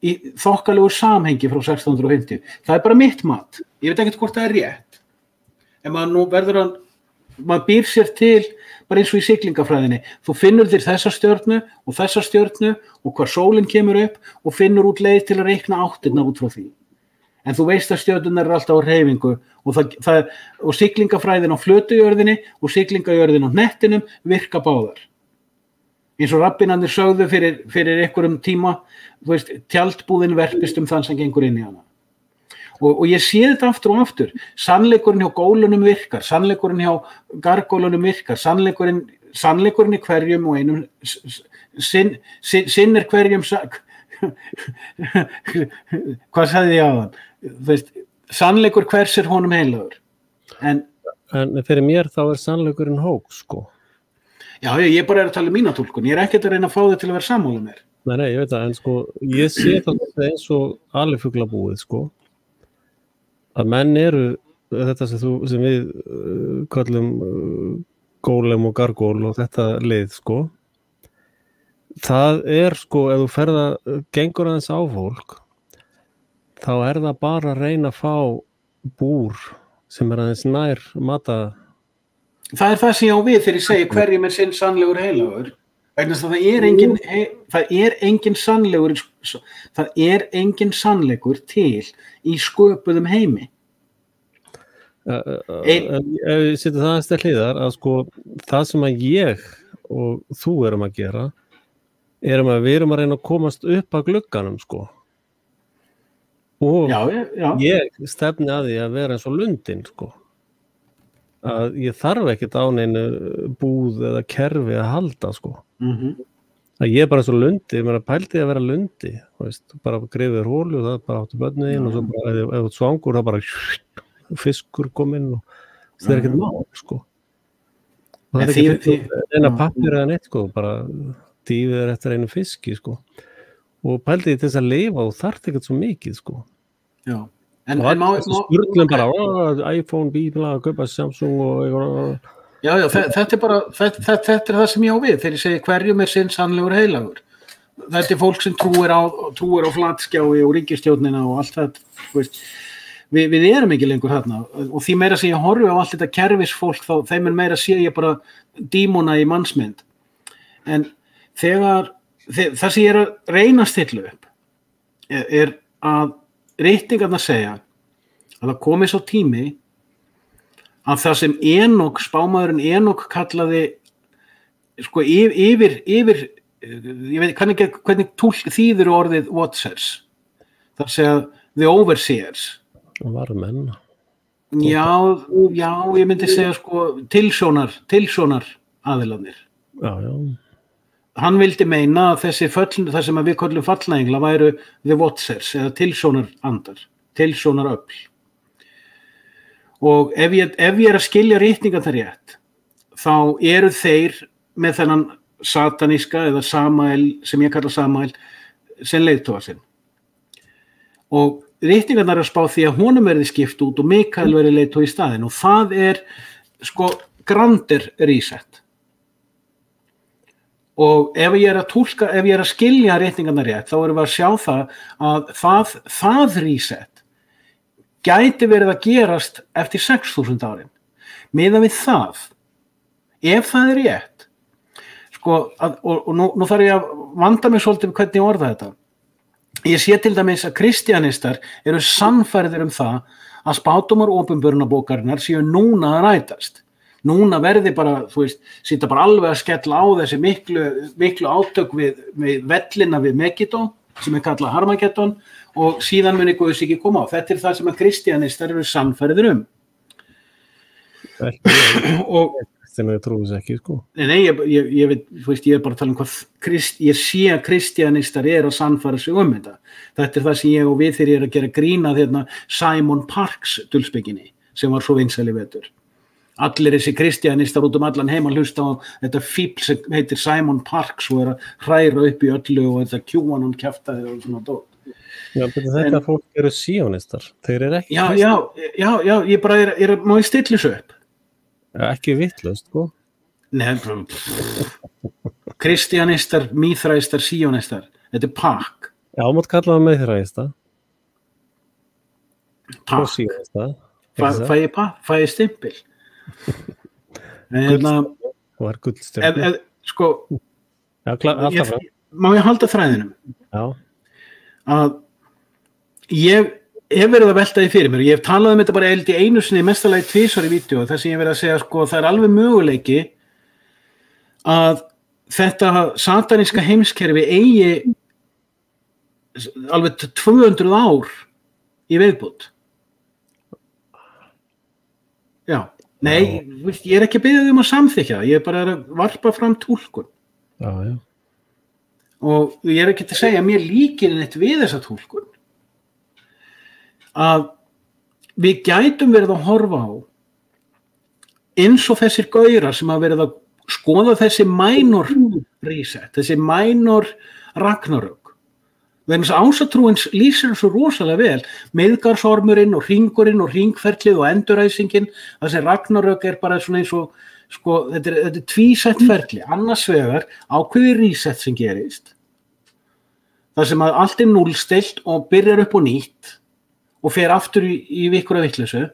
í þokkalegu samhengi frá 1650. Það bara mitt mat. Ég veit ekkert hvort það rétt. En maður býr sér til, bara eins og í siglingafræðinni. Þú finnur þér þessa stjörnu og hvar sólin kemur upp og finnur út leið til að reikna áttirnar út frá því. En þú veist að stjörnurnar alltaf á hreyfingu og siglingafræðin á flötujörðinni og siglingajörðin á hnettinum virka báðar. Eins og rabbinarnir sögðu fyrir einhverjum tíma, þú veist, tjaldbúðin verpist þann sem gengur inn í hana. Og ég sé þetta aftur og aftur. Sannleikurinn hjá gólunum virkar, sannleikurinn hjá gargólunum virkar, sannleikurinn í hverjum og einum, sinn hverjum, hvað sagði ég á þann? Þú veist, sannleikur hvers honum heilagur. En fyrir mér þá sannleikurinn hóks, sko. Já, ég bara að tala mína túlkun, ég ekkert að reyna að fá þig til að vera sammála mér. Nei, ég veit það, en sko, ég sé það eins og alifuglabúið, sko, að menn þetta sem við kallum gólem og gargól og þetta lið, sko, það sko, ef þú gengur aðeins á fólk, þá það bara að reyna að fá búr sem aðeins nær mata. Það það sem ég á við þegar ég segi hverjum sinn sannlegur heilagur. Vegna þess að það engin sannleikur til í sköpuðum heimi. Ef ég setja það aðeins til hliðar að sko það sem að ég og þú erum að gera að við erum að reyna að komast upp að glugganum, sko. Og ég stefni að því að vera eins og lundin, sko. Að ég þarf ekkert á neinu búð eða kerfi að halda, sko. Að ég bara eins og lundi, ég meina pældi að vera lundi, veist, bara grefið hólu og það bara áttu börnin inn og svo bara, ef þú svangur, það bara fiskur kom inn og það ekkert mál, sko. Og það ekki eina pappir eða neitt, sko, bara dýfið eftir einu fiski, sko. Og pældi til þess að lifa og þarf ekkert svo mikið, sko. Já. En spurning bara, iPhone, bíla, kaupa Samsung og Já, þetta bara, þetta það sem ég á við þegar ég segi hverjum sinn sannlegur heilagur. Þetta fólk sem trúir á flatskjái og ríkisstjórnina og allt þetta, veist. Við erum ekki lengur þarna og því meira sem ég horfi á allt þetta kerfisfólk þá þeim meira sé ég bara dímona í mannsmynd. En það sem ég að reyna að stilla upp að reytingarnar segja að það komi svo tími að það sem spámaðurinn Enok kallaði sko yfir ég veit hvernig þýður orðið Watchers Það segja the overseers. Varmenn. Já, ég myndi segja sko tilsjónar aðilarnir. Já. Hann vildi meina að það sem við köllum fallnaengla væru the watchers eða tilsjónar andar, tilsjónar öfl. Og ef ég að skilja ritningarnar rétt, þá eru þeir með þennan sataníska eða Samael, sem ég kalla Samael, sem leiðtoga sinn. Og ritningarnar að spá því að honum verði skipt út og Mikael verði leiðtogi í staðinn og það sko grander reset. Og ef ég að skilja ritningarnar rétt, þá erum við að sjá það að það reset gæti verið að gerast eftir 6.000 árin. Miðað við það, ef það er rétt, sko, og nú þarf ég að vanda mig svolítið hvernig ég orða þetta. Ég sé til dæmis að kristjanistar eru sannfærðir það að spádómar opinberunarbókarinnar séu núna að rætast. Núna verði bara, sýta bara alveg að skella á þessi miklu átök við vellina við Megiddo, sem kallað Harmageddon, og síðan muni Guðs ekki koma á. Þetta það sem að kristjanistar eru sannfærðir Og sem ég trúi þess ekki, sko. Nei, ég veit, ég bara að tala hvað ég sé að kristjanistar eru að sannfæra sig þetta. Þetta það sem ég og við þeir eru að gera grína Simon Parks dulspekinni, sem var svo vinsæl í vetur. Allir þessi kristjanistar út allan heim að hlusta á þetta fíbl sem heitir Simon Parks og að hræra upp í öllu og þetta QAnon kjaftaði og svona dót. Já, þetta fólk eru sionistar. Þeir eru ekki Já, ég bara má ég stilla þessu upp? Ekki vitlaust, sko. Nei, kristjanistar, mýþræstar, sionistar. Þetta pakk. Já, mátt kalla það mýþræsta. Pakk. Fæ ég stimpil? Var gullstimpil. Sko, má ég halda þræðinum? Já. Að ég hef verið að velta því fyrir mér. Ég hef talað þetta bara einu sinni, mestalagi tvisvar í vídeó, þar sem ég hef verið að segja, sko, það alveg möguleiki að þetta sataníska heimskerfi eigi alveg 200 ár í viðbót. Já. Nei, ég ekki að biðja að samþykkja það, ég bara að varpa fram túlkun. Já. Og ég ekki að segja að mér líkir neitt við þessa túlkun. Að við gætum verið að horfa á eins og þessir gaurar sem hafa verið að skoða þessi minor reset, þessi minor Ragnarök. Vegna þess að ásatrúin lýsir svo rosalega vel, Miðgarðsormurinn og hringurinn og hringferlið og enduræsingin, þessi Ragnarök bara svona eins og, sko, þetta er tvísett ferli, annars vegar ákveði reset sem gerist, þar sem að allt er núllstillt og byrjar upp og nýtt og fer aftur í vikura vitleysu,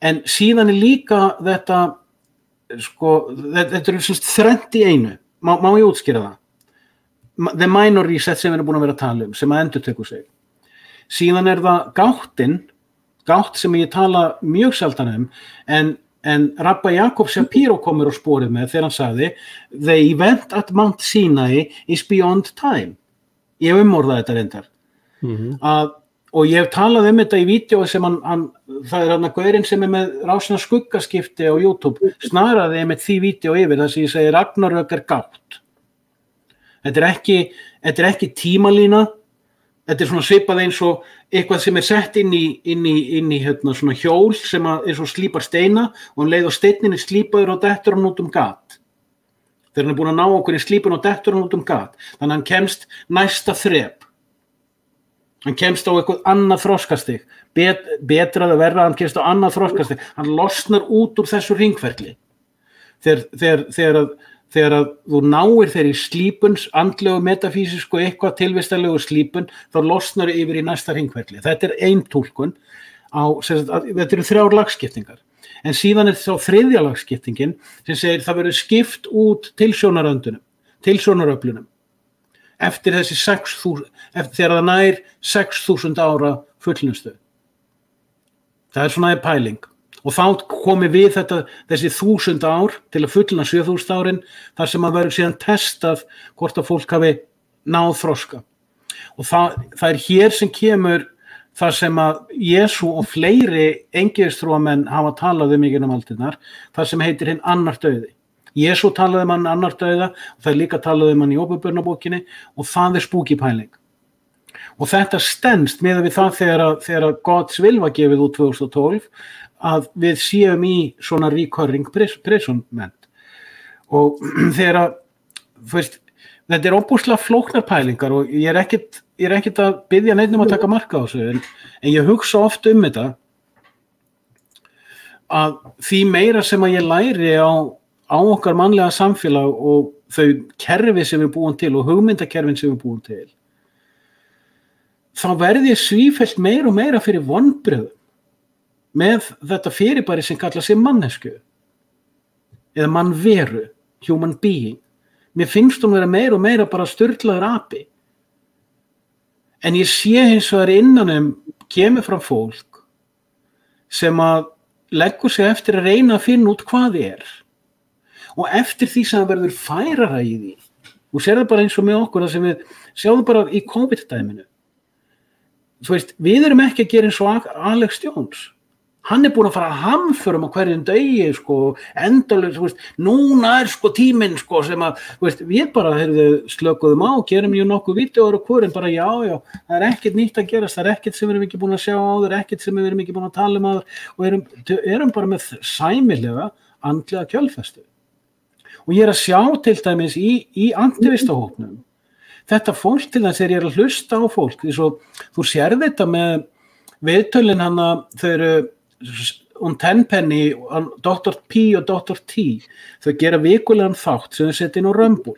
en síðan er líka þetta, sko, þetta þrennt í einu, má ég útskýra það? The minor reset sem við erum búin að vera að tala sem að endurtekur sig. Síðan er það gátt sem ég tala mjög sjaldan en Rabbi Jacob Shapiro komur á sporið með þegar hann sagði the event at Mount Sinai is beyond time. Ég hef umorðað þetta reyndar. Og ég hef talað þetta í vídeo sem það er gaurinn sem með rásina skuggaskipti á YouTube snaraði því vídeo yfir þar sem ég segi Ragnarök gátt. Þetta er ekki tímalína, þetta er svona svipað eins og eitthvað sem er sett inn í svona hjól sem eins og slípar steina og leið og steininni slípaður og dettur hann út gat. Þegar hann er búin að ná okkur í slípun og dettur hann út gat. Þannig að hann kemst næsta þrep. Hann kemst á eitthvað annað þroskastig. Betra eða verra, hann kemst á annað þroskastig. Hann losnar út úr þessu hringferli. Þegar að þú náir þeir í slípuns, andlegu, metafísisku, eitthvað tilvistarlegu slípun, þá losnar yfir í næsta hringferli. Þetta er ein túlkun þetta eru 3 lagskiptingar. En síðan er þá 3. lagskiptingin sem segir það verður skipt út tilsjónaröflunum eftir þessi 6.000, þegar það nær 6.000 ára fullnustu. Það er svona pæling. Og þá komi við þessi 1000 ár til að fullna 7000 árin þar sem að verður síðan testað hvort að fólk hafi náð þroska. og það hér sem kemur það sem að Jesú og fleiri engiðstrúamenn hafa talað í gegnum aldirnar, það sem heitir hinn annar dauði. Jesú talaði hann annar dauða og það líka talaði hann í Åpenbarabókinni og það spooky pæling. Og þetta stenst miðað við það þegar God's will var gefið út 2012 að við séum í svona recurring prisonment. Og þegar þetta óbúslega flóknar pælingar og ég er ekkert að biðja neitt að taka mark á þessu en ég hugsa oft þetta að því meira sem að ég læri á okkar mannlega samfélag og þau kerfi sem við búum til og hugmyndakerfin sem við búum til þá verði ég svífellt meira og meira fyrir vonbrigðum með þetta fyrirbæri sem kalla sig mannesku eða mannveru, human being. Mér finnst hún vera meira og meira bara sturlaður api. En ég sé hins vegar innan kemur fram fólk sem að leggur sig eftir að reyna að finna út hvað og eftir því sem það verður færara í því og sér það bara eins og með okkur það sem við sjáum bara í COVID-dæminu. Við erum ekki að gera eins og Alex Jones. Hann búinn að fara að hamförum á hverjum degi, endalaust, núna tíminn, sem að, við bara, slökuðum á, gerum nokkuð vídeóur og hvern, bara já, það ekkert nýtt að gerast, það ekkert sem við erum ekki búin að sjá áður, ekkert sem við erum ekki búin að tala áður og erum bara með sæmilega andlega kjölfestu. Og ég að sjá til dæmis í aktivistahópnum, þetta fólk til þess ég að hlusta á fólk, því svo þú sér þetta með viðtölin hana, þau eru Tenpenny, Dr. P og Dr. T, þau gera vikulegan þátt sem þau setja inn á Rumble.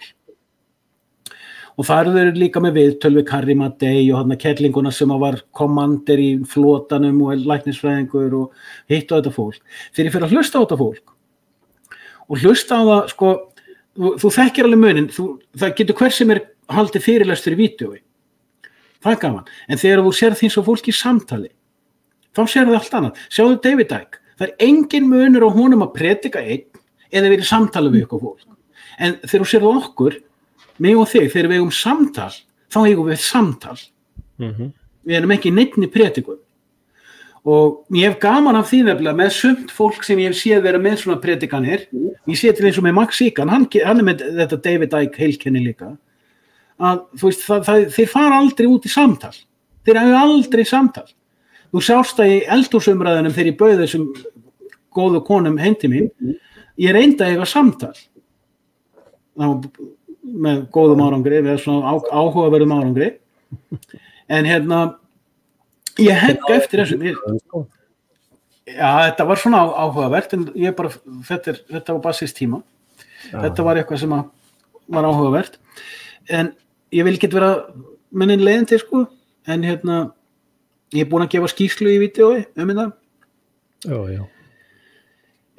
Og það eru líka með viðtöl við Carrie Madej og hann kettlinguna sem var kommander í flotanum og læknisfræðingur og hitt á þetta fólk. Þegar ég fyrir að hlusta á þetta fólk og hlusta á það, þú þekkir alveg munin, það getur hver sem haldið fyrirlestur í vídeói. Það er gaman. En þegar þú sér því svo fólk í samtali, þá sér það allt annað. Sjáðu David Icke. Það er engin munur á honum að predika einn eða verið samtala við ykkur fólk. En þegar þú sér það okkur, mig og þig, þegar við eigum samtal, þá eigum við samtal. Við erum ekki neittni predikun. Og ég hef gaman af því nefnilega með sumt fólk sem ég hef séð vera með svona predikanir. Ég sé til eins og með Max Igan, hann með þetta David Icke heilkenni líka. Að, þeir fara aldrei út í samtal. Þeir hafa aldrei samtal. Þú sást það í eldhúsumræðunum þegar ég bauð þessum góðu konum heim til mín. Ég reyndi að eiga samtal. Með góðum árangri, með svona áhugaverðum árangri. En ég hegg eftir þessu. Já, þetta var svona áhugavert, en ég bara, þetta var bara síst tíma. Þetta var eitthvað sem var áhugavert. En ég vil ekki vera mennin leiðandi, en ég búinn að gefa skýrslu í vídeói þetta. Já.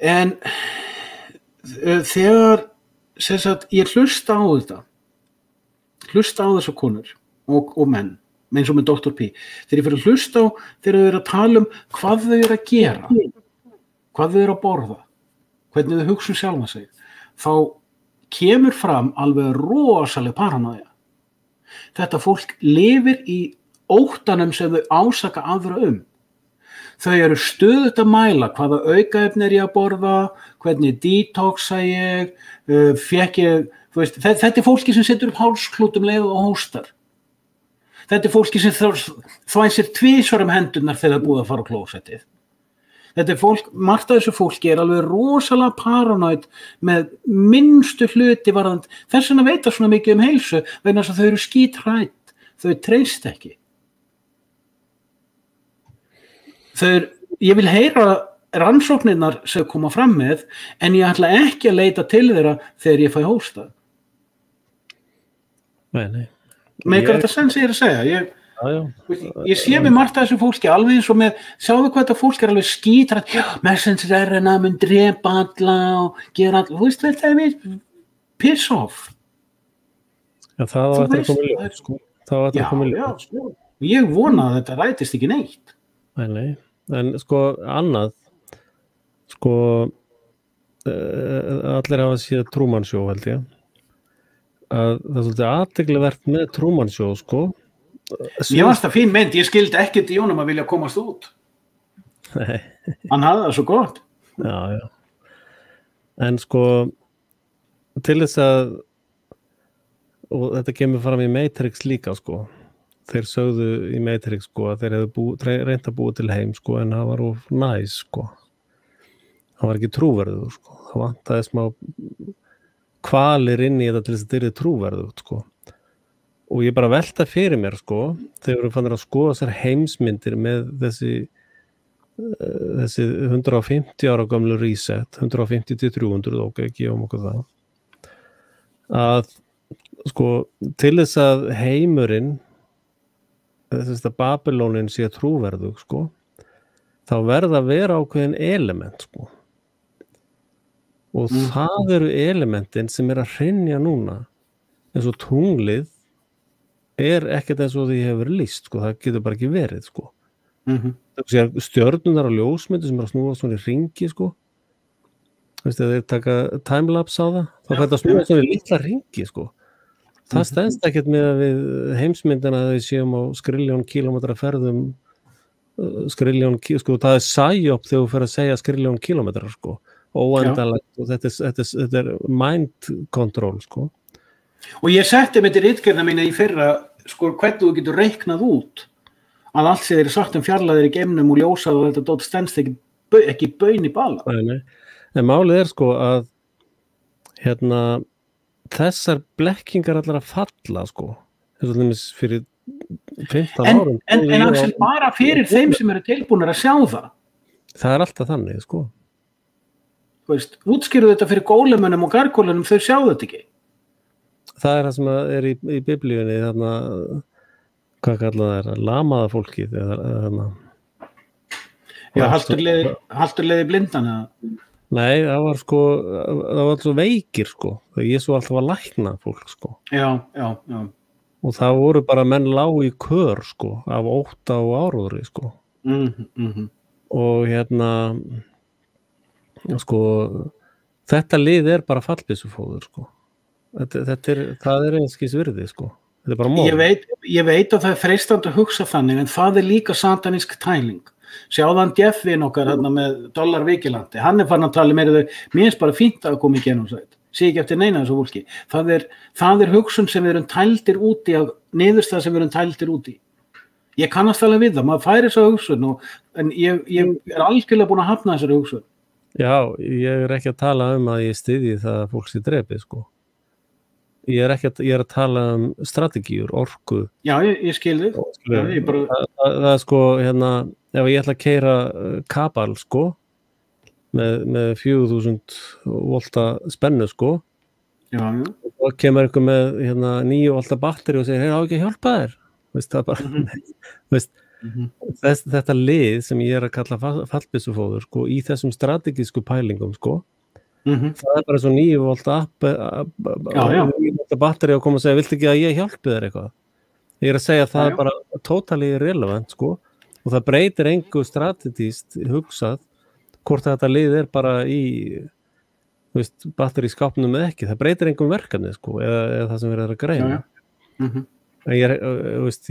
En þegar ég hlusta á þessar konur og menn, eins og með Dr. P. Þegar ég fyrir að hlusta á, þegar þau eru að tala hvað þau eru að gera, hvað þau eru að borða, hvernig þau hugsa sjálfa sig, þá kemur fram alveg rosaleg paranoia. Þetta fólk lifir í óttanum sem þau ásaka aðra Þau eru stöðugt að mæla hvaða aukaefni ég að borða, hvernig detoxa ég, þetta fólki sem setur upp hálsklútum leið og hóstar. Þetta fólki sem þvæsir tvisvar hendurnar þegar það búið að fara á klósettið. Þetta fólk, margt af þessu fólki alveg rosalega paranoid með minnstu hluti varðandi. Þess vegna veit það svona mikið heilsu vegna þess að þau eru skíthrædd, þau treyst ekki. Ég vil heyra rannsóknirnar sem koma fram með, en ég ætla ekki að leita til þeirra þegar ég fæ hósta. Nei. Meikar þetta sens ég að segja? Ég sé með margt af þessu fólki alveg eins og með, sjáðu hvað þetta fólk alveg skítrætt, messenger RNA mun drepa alla og gera alla, þetta við piss off. Já, það var þetta komið ljós. Ég vona að þetta rætist ekki neitt. Nei, en annað, allir hafa séð Truman Show held ég, að það er svolítið athyglivert með Truman Show, Mér fannst það fín mynd, ég skildi ekkert í honum að vilja komast út. Nei. Hann hafði það svo gott. Já. En sko, til þess að, og þetta kemur fram í Matrix líka, sko. Þeir sögðu í Matrix, sko, að þeir hefðu reynt að búa til heim, sko, en það var of næs, sko. Það var ekki trúverðugur, sko. Það vantaði smá kvalir inn í þetta til þess að þeir eru trúverðugt, sko. Og ég bara velta fyrir mér, sko, þegar við fannir að skoða þessar heimsmyndir með þessi 150 ára gamlu reset, 150-300, ok, gefum okkur það. Að, sko, til þess að heimurinn, þess að Babylónin sé trúverðug, sko, þá verða að vera ákveðin element, sko. Og það eru elementin sem að hrynja núna, eins og tunglið ekkert eins og því hefur lýst, sko, það getur bara ekki verið, sko. Stjörnunar og ljósmyndir sem að snúa svona í ringi, sko. Veistu, þeir taka timelapse á það, þá fært að snúa svona í litla ringi, sko. Það stendst ekkert með að við heimsmyndina að við séum á skriljón kílómetra ferðum, sko, það psyop þegar þú fer að segja skriljón kílómetra, sko, óendalegt, og þetta er mind control, sko. Og ég setti með til ritgerðina mína í fyrra, sko, hvernig þú getur reiknað út að allt sem þeir sagt fjarlæðir í geimnum og ljósað og þetta dót stendst ekki baun í bala. Nei. En málið sko að þessar blekkingar allar að falla, sko. Þess að fyrir 15 árum. En Axel, bara fyrir þeim sem eru tilbúnir að sjá það. Það er alltaf þannig, sko. Þú veist, útskýrðu þetta fyrir gólemunum og gargólunum, þau sjá þetta ekki. Það er það sem er í biblíunni, þarna, hvað kallað það lamaða fólkið, þarna. Já, haltur leiði blindan, eða? Nei, það var svo veikir, sko. Það Jesú alltaf var lækna fólk, sko. Já. Og það voru bara menn lágu í kör, sko, af ótta og áróðri, sko. Og sko, þetta lið er bara fallbyssufóður, sko. Það er einskis virði, sko. Þetta er bara móð. Ég veit að það er freistandi að hugsa þannig, en það er líka satanísk tæling. Sjáðan Jeffin okkar með Dollar Vigilante, hann er farin að tala meira mér finnst bara fínt að koma í genúsætt. Sé ekki eftir neina þessu fólki. Það er hugsun sem við erum tældir út í, niðurstað sem við erum tældir út í. Ég kannast alveg við það, maður færi þessa hugsun, en ég er algjörlega búin að hafna þessari hugsun. Já, ég er ekki að tala að ég styðji það að fólk sé drepið, sko. Ég er að tala strategíur, orku. Já, ég skil þig. Það er sko, ef ég ætla að keyra kabal, sko, með 4000 volta spennu, sko. Já. Og kemur eitthvað með 9 volta batteri og segir, á ekki að hjálpa þér. Veist, það bara, þetta lið sem ég er að kalla fallbyssufóður, sko, í þessum strategísku pælingum, sko. Það er bara svo 9 volta 9 volta batteri og koma og segja, viltu ekki að ég hjálpi þér eitthvað? Ég er að segja að það er bara totally irrelevant, sko, og það breytir engu strategíst hugsað hvort þetta lið er bara í batteri skápnum eða ekki, það breytir engum verkefni, sko, eða það sem við erum að greina.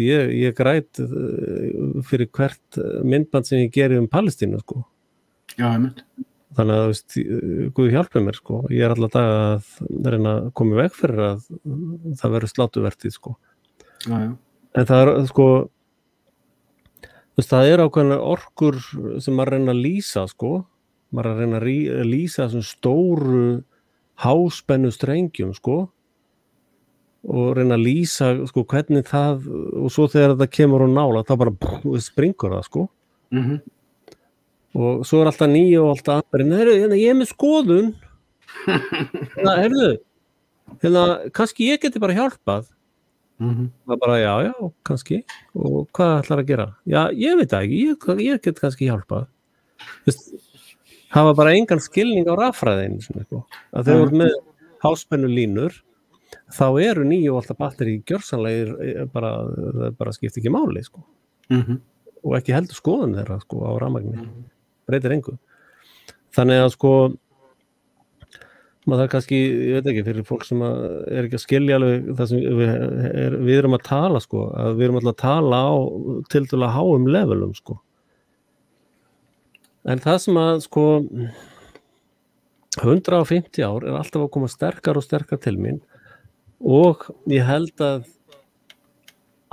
Ég græt fyrir hvert myndband sem ég geri Palestínu, sko. Já, ég mynd. Þannig að, Guð hjálpi mér, sko. Ég er alltaf dag að reyna að koma í veg fyrir að það verður slátuvertið, sko. Já. En það er, sko, það er ákveðna orkur sem maður reyna að lýsa, sko. Maður að reyna að lýsa þessum stóru háspennu strengjum, sko. Og reyna að lýsa, sko, hvernig það, og svo þegar þetta kemur á nála, það bara springur það, sko. Og svo er alltaf 9 og alltaf annar, ég er með skoðun, kannski ég geti bara hjálpað. Það bara, já, kannski, og hvað ætlar að gera? Já, ég veit ekki, ég get kannski hjálpað. Það var bara engan skilning á raffræðinu, sko. Að þegar voru með háspennu línur, þá eru 9 og alltaf batteri gjörsamlegir, það bara skiptir ekki máli, sko. Og ekki heldur skoðun þeirra, sko, á rafmagni. Breytir engu. Þannig að, sko, maður kannski, ég veit ekki, fyrir fólk sem ekki að skilja alveg það sem við erum að tala sko, að við erum alltaf að tala á tiltölulega háum levelum sko. En það sem að sko 150 ár alltaf að koma sterkar og sterkar til mín og ég held að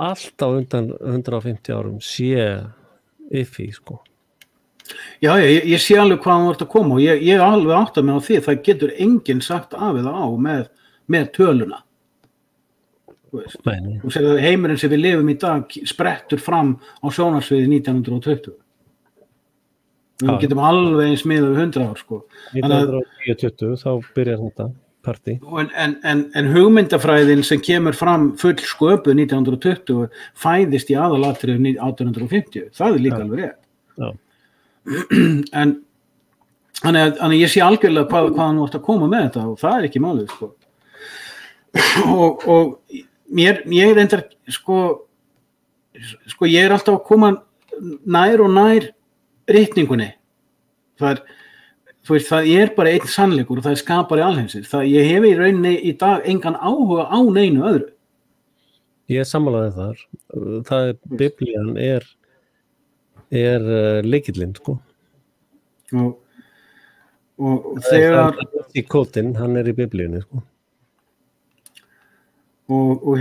allt á undan 150 árum sé iffi sko. Já, ég sé alveg hvað hann vart að koma og ég alveg átta mig á því, það getur enginn sagt af eða á með töluna. Þú sér að heimurinn sem við lifum í dag sprettur fram á sjónarsviði 1920. Við getum alveg eins miðað við 100 ár sko. 1920 þá byrjar þetta partí. En hugmyndafræðin sem kemur fram full sköpuð 1920 fæðist í aðalatriðu 1850. Það líka alveg rétt. Já. En þannig ég sé algjörlega hvað hann vart að koma með þetta og það ekki málið sko. og ég reyndar sko ég alltaf að koma nær og nær ritningunni. Það bara einn sannleikur og það skapari alheimsins. Ég hef í rauninni í dag engan áhuga á neinu öðru. Ég sammálaði þar. Það Biblían er lykillinn sko. Og þegar í kótinn, hann í Biblíunni sko. Og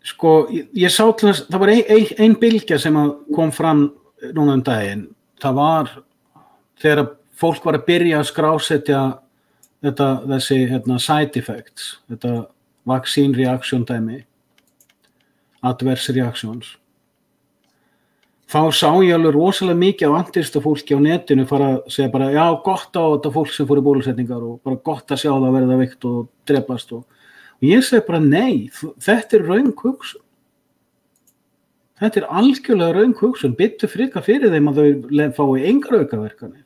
sko ég sá til þess, það var ein bylgja sem kom fram núna daginn. Það var þegar fólk var að byrja að skrásetja þessi side effects, þetta vaccine reaction dæmi, adverse reactions. Þá sá ég alveg rosalega mikið af antirista fólki á netinu fara að segja bara já, gott á þetta fólk sem fór í bólusetningar og bara gott að sjá það að verða veikt og drepast og ég segi bara nei, þetta röng hugsun. Þetta algjörlega röng hugsun, byttu frekar fyrir þeim að þau fái engar aukaverkanir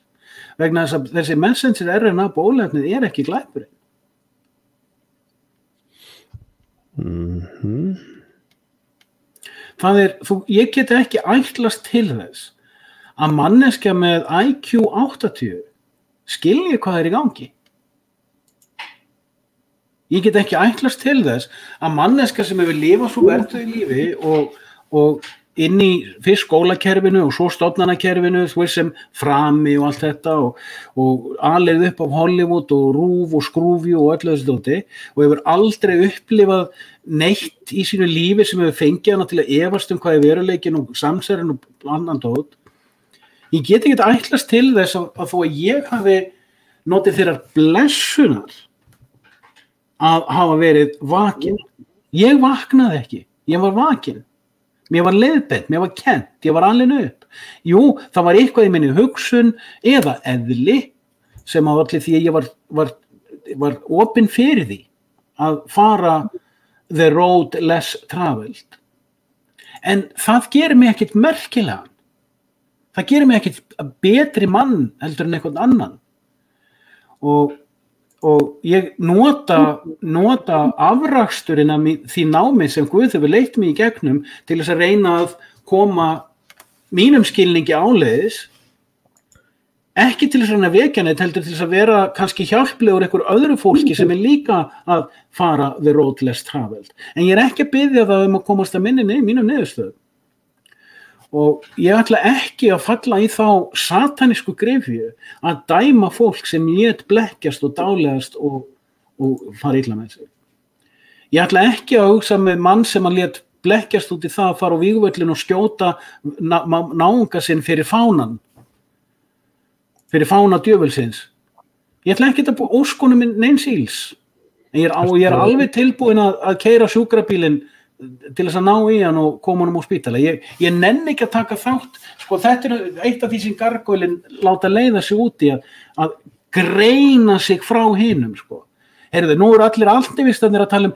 vegna þess að þessi messenger RNA bóluefnið ekki glæpurinn. Ég get ekki ætlast til þess að manneskja með IQ 80 skilji hvað í gangi. Ég get ekki ætlast til þess að manneskja sem hefur lifað svo verðuðu lífi og inn í fyrst skólakerfinu og svo stofnanakerfinu, sem Frami og allt þetta og alið upp af Hollywood og RÚV og Skrúfi og öllu þessu dóti og hefur aldrei upplifað neitt í sínu lífi sem hefur fengið hana til að efast hvað veruleikin og samsærin og annan dót. Ég get ekki ætlast til þess að þó að ég hafi notið þeirrar blessunar að hafa verið vakinn. Ég vaknaði ekki, ég var vakinn. Mér var leiðbent, mér var kennt, ég var alin upp. Jú, það var eitthvað í minni hugsun eða eðli sem að allir því að ég var opinn fyrir því að fara the road less traveled. En það gerir mig ekkert merkilegan. Það gerir mig ekkert betri mann heldur en einhvern annan. Og ég nota afraksturinn af því námi sem Guð hefur leitt mig í gegnum til þess að reyna að koma mínum skilningi áleiðis, ekki til þess að vekja neitt, heldur til þess að vera kannski hjálplegur einhver öðru fólki sem líka að fara the road less traveled. En ég ekki að biðja það að komast að mínum niðurstöðum. Og ég ætla ekki að falla í þá satanísku gryfju að dæma fólk sem lét blekkjast og dálegast og fara illa með sig. Ég ætla ekki að hugsa með mann sem að lét blekkjast út í það að fara á vígvöllin og skjóta náunga sinn fyrir fána djöfulsins. Ég ætla ekki að óskonum minn neins íls. En ég alveg tilbúin að keyra sjúkrabílinn til þess að ná í hann og koma hann á spítala. Ég nenni ekki að taka þátt, sko þetta eitt af því sem gargoylinn láta leiða sig út í að greina sig frá hinum, sko. Nú allir alltífistanir að tala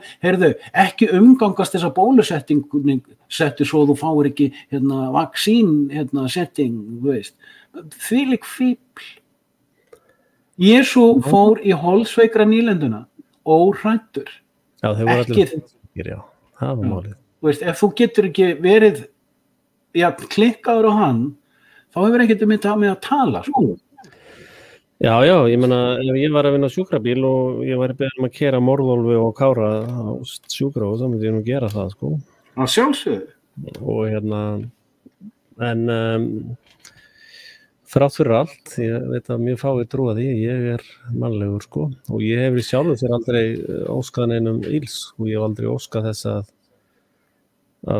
ekki umgangast þessa bólusettingu settu svo þú fáir ekki vaccín setting, þú veist. Þvílík fífl. Jesú fór í holsveikra nýlenduna, óhræddur. Já, þeir voru allir já. Það var málið. Þú veist, ef þú getur ekki verið klikkaður á hann, þá hefur ekkert með að tala, sko. Já, ég meina, ef ég var að vinna á sjúkrabíl og ég væri beðin að keyra Morðólfi og Kára á sjúkrahús, þá myndi ég nú gera það, sko. Að sjálfsögðu. Og en þrátt fyrir allt, ég veit að mjög fáið trúa því, ég mannlegur, sko, og ég hef í sjálfu sér aldrei óskað neinum ills og ég hef aldrei óskað þess að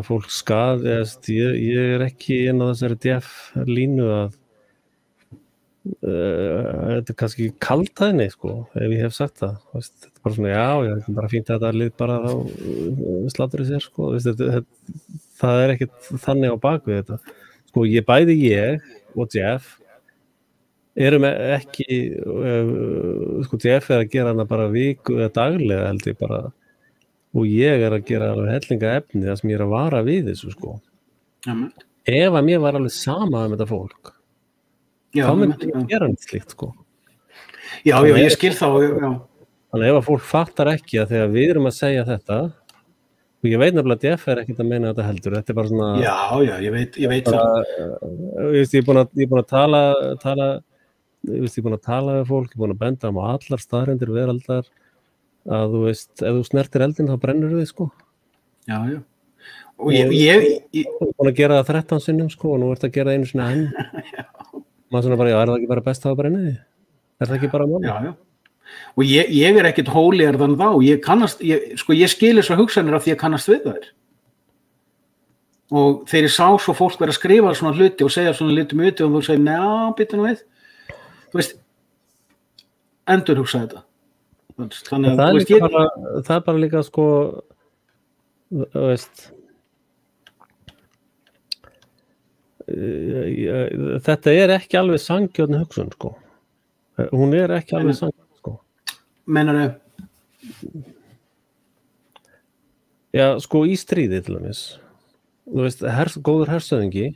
fólk skaðist. Ég ekki inn á þessari DF-línu að þetta kannski kaldhæðni, sko, ef ég hef sagt það. Þetta bara svona, ég bara fínt að þetta lið bara þá slátur sér, sko. Það ekkert þannig á bakvið þetta. Sko, bæði ég og Jeff erum ekki, sko, Jeff að gera hana bara viku eða daglega held ég bara, og ég að gera alveg hellinga efni það sem ég að vara við þessu, sko. Ef að mér var alveg sama þetta fólk, þá myndi ég gera neitt slíkt, sko. Já, ég skil þá, já. Þannig ef að fólk fattar ekki að þegar við erum að segja þetta, og ég veit nefnilega að Jeff ekki að meina þetta heldur, þetta bara svona... Já, ég veit það. Ég er búin að tala ég er búin að tala við fólk, ég er búin að benda á allar staðreyndir veraldar, að þú veist, ef þú snertir eldin þá brennur þið, sko. Já. Og ég er búin að gera það 13 sinnum, sko, og nú ert að gera það einu sinni enn. Maður svona bara, er það ekki bara best að brenni þið? Er það ekki bara máli? Já. Og ég er ekkert hóligar þann þá, ég skil þessar hugsanir af því að kannast við þær. Og þegar ég sá svo fólk vera að skrifa svona hluti og segja svona hluti mjöti og þú segir, býttu nú við. Þú veist, endur hugsa þetta. Þannig að, það bara líka, sko, þú veist, þetta ekki alveg sanngjörn hugsun, sko. Hún ekki alveg sanngjörn, sko. Meinarðu? Já, sko, í stríði til dæmis. Þú veist, góður hershöfðingi,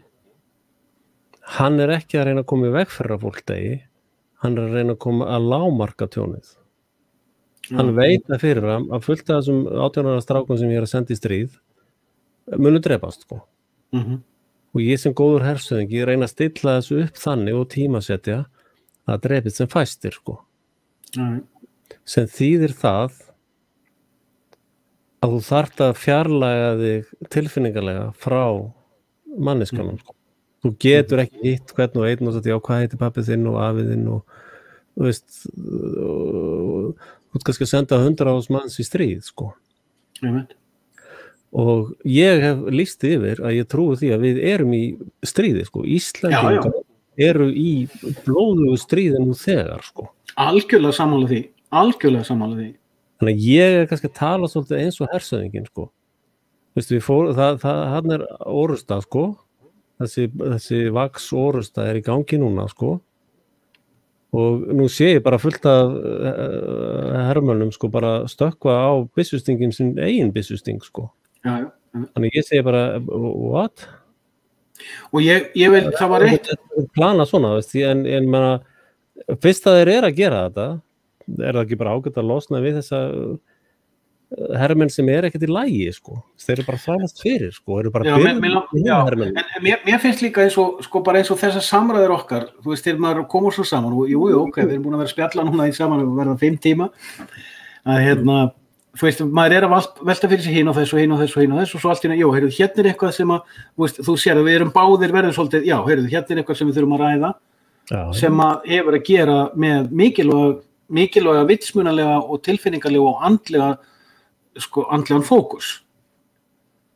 hann ekki að reyna að koma í veg fyrir að fólk degi, hann að reyna að koma að lágmarka tjónið. Hann veit að fyrir að fullt af þessum 18 ára strákum sem ég að senda í stríð munu drepast, sko. Og ég sem góður hershöfðingi reyna að stilla þessu upp þannig og tímasetja að drepist sem fæstir, sko. Sem þýðir það að þú þarft að fjarlæga þig tilfinningarlega frá manneskjanum, sko. Þú getur ekki hitt hvern og einn og sagt, já, hvað heitir pappið þinn og afið þinn og þú veist, þú kannski að senda 100.000 manns í stríð, sko. Og ég hef lýst yfir að ég trúi því að við erum í stríði, sko. Íslendingar eru í blóðugu stríði nú þegar, sko. Algjörlega sammála því. Þannig að ég kannski að tala svolítið eins og hershöfðinginn, sko. Þú veist, hann orrusta, sko. Þessi Vax orrusta í gangi núna, sko. Og nú sé ég bara fullt af hermönnum, sko, bara stökkva á byssustingin sin eigin byssusting, sko. Já. Þannig ég segi bara, what? Og ég vil, það var eitt plana svona, veist, en menna, fyrst að þeir að gera þetta, það ekki bara ágætt að losna við þessa hermenn sem ekkert í lagi, sko. Þeir bara þvælast fyrir, sko. En mér finnst líka eins og, sko, bara eins og þessar samræður okkar, þú veist, þegar maður komur svo saman og ok, við erum búin að vera að spjalla núna í saman og verða 5 tíma að þú veist, maður að velta fyrir sig hinn og þess og svo allt hérna, hérna eitthvað sem að, þú sér að við erum báðir verðum svolítið, hérna eitthvað sem við þurfum að ræða, sem að hefur að gera með mikilvæga vitsmunalega og tilfinningarlega og andlegan fókus.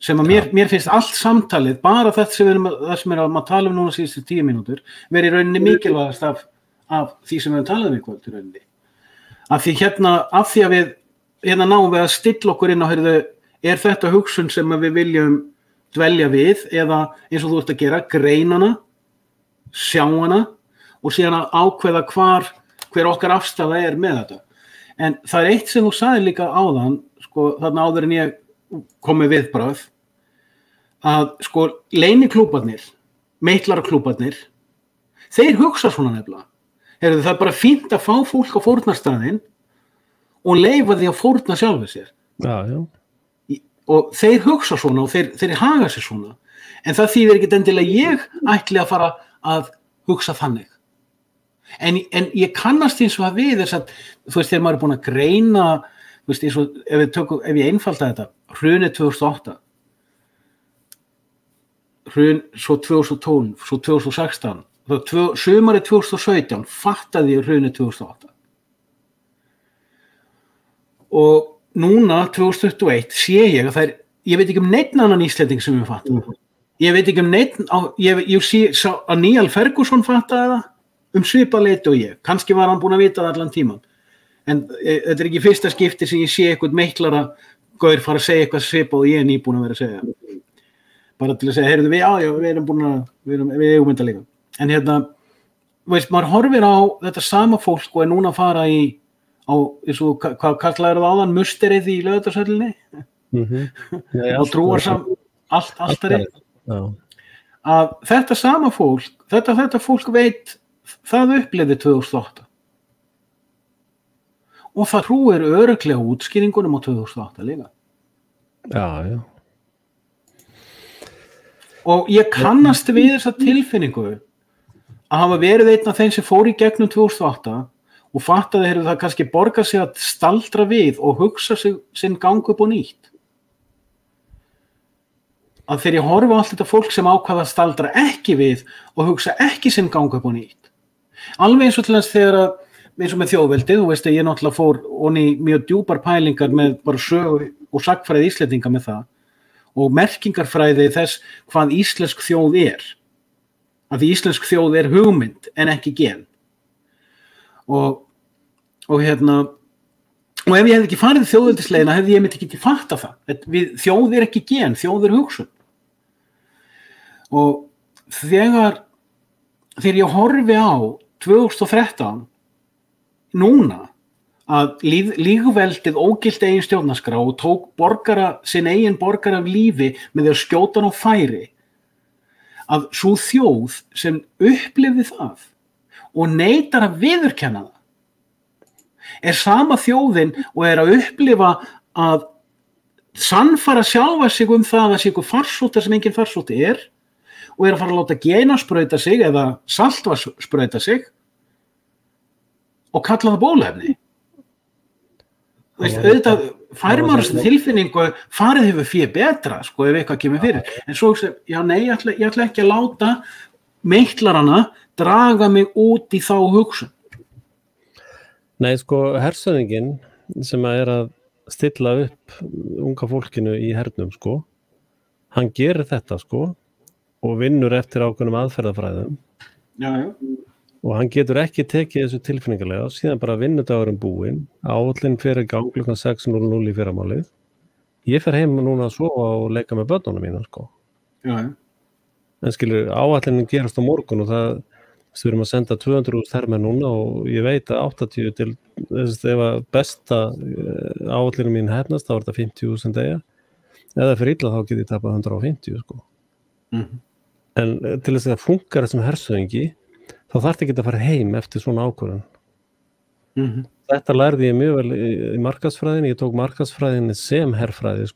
Sem að mér finnst allt samtalið, bara það sem við erum að tala núna síðustu 10 mínútur, verið í rauninni mikilvægast af því sem við erum talað í kvöld í rauninni. Af því að við náum við að stilla okkur inn á, þetta hugsun sem við viljum dvelja við, eða eins og þú ert að gera, greinana, sjá hana og síðan að ákveða hver okkar afstaða með þetta. En það eitt sem þú sagði líka áðan, sko, þarna áður en ég kom með viðbragð, að sko leyniklúbarnir, meitlarklúbarnir, þeir hugsa svona nefnilega. Það bara fínt að fá fólk á fórnarstaðinn og leyfa því að fórna sjálfu sér. Já. Og þeir hugsa svona og þeir haga sér svona. En það þýðir ekki endilega ég ætli að fara að hugsa þannig. En ég kannast eins og við þess að, þú veist, þegar maður búin að greina, þú veist, eins og ef ég einfalda þetta, hrunið 2008, hrun svo 2012, svo 2016, sumarið 2017 fattaði ég hrunið 2008. Og núna, 2021, sé ég að ég veit ekki neinn annan Íslending sem ég fatta. Ég veit ekki neinn, ég sá að Neil Ferguson fattaði það, svipað leyti og ég. Kannski var hann búinn að vita það allan tíman. En þetta ekki fyrsta skipti sem ég sé eitthvað meiklara gaur fara að segja eitthvað svipað og ég nýbúinn að vera að segja. Bara til að segja, heyrðu við erum búin að, við eigum þetta líka. En veist, maður horfir á þetta sama fólk og núna að fara eins og, hvað kallaði það áðan, musterið í Laugardalshöllinni? Og trúar allt er eitt. Að þetta sama fólk, þetta fólk veit, það upplifði 2008. Og það trúir örugglega útskýringunum á 2008 líka. Já. Og ég kannast við þessa tilfinningu að hafa verið einn af þeim sem fór í gegnum 2008 og fattaði að það kannski borgar sig að staldra við og hugsa sinn gang upp og nýtt. Að þegar ég horfi á allt þetta fólk sem ákvaða að staldra ekki við og hugsa ekki sinn gang upp og nýtt. Alveg eins og til þess þegar eins og með þjóðveldið, þú veist að ég náttúrulega fór onni mjög djúpar pælingar með bara sögu og sagnfræði Íslendinga með það og merkingarfræði þess hvað íslensk þjóð er. Að því íslensk þjóð er hugmynd en ekki gen. Og ef ég hefði ekki farið þjóðveldislegina hefði ég myndi ekki fatta það. Þjóð er ekki gen, þjóð er hugsun. Og þegar ég horfi á 2013 núna að lígveldið ógilt eigin stjórnarskrá og tók sinn eigin borgara af lífi með því að skjóta hann á færi, að sú þjóð sem upplifði það og neitar að viðurkenna það er sama þjóðin og er að upplifa að sannfara sjálfa sig það að sé ykkur farsóttar sem engin farsótti er og er að fara að láta genasprauta sig eða saltvatnssprauta sig og kalla það bóluefni. Auðvitað fær maður þessa tilfinningu farið hefur fyrir betra ef eitthvað kemur fyrir. En svo nei, ég ætla ekki að láta meiklarana draga mig út í þá hugsun. Nei, hershöfðinginn sem að stilla upp unga fólkinu í hernum, hann gerir þetta, og vinnur eftir ákveðnum aðferðafræðum. Já. Og hann getur ekki tekið þessu tilfinningarlega, síðan bara vinnudagurinn búinn, áætlun fyrir gang klukkan 6:00 í fyrramálið. Ég fer heim núna að sofa og leika með börnunum mína, Já. En skilur, áætlunin gerast á morgun og við erum að senda 200.000 hermenn núna og ég veit að 80 til, ef að besta áætlunin mín hefnast, þá er þetta 50.000 degja. Eða fyrir illa þá get ég tapað 150, En til þess að það funkar sem hershöfðingi, þá þarf ekki að fara heim eftir svona ákvörðun. Þetta lærði ég mjög vel í markaðsfræðinni. Ég tók markaðsfræðinni sem herfræði,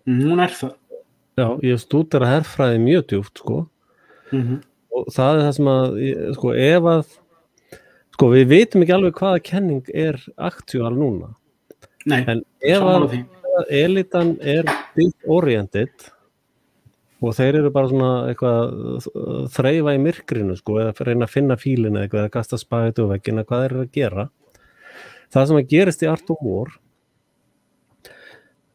Hún er það. Já, ég stúdera herfræði mjög djúpt, Og það er það sem að, ef að, við vitum ekki alveg hvaða kenning er aktúal núna. Nei, en ef að elitan er disoriented og þeir eru bara svona eitthvað þreifa í myrkrinu, eða reyna að finna fílina eitthvað, eða kasta spaghetti á veggina, hvað þeir eru að gera. Það sem að gerist í Art of War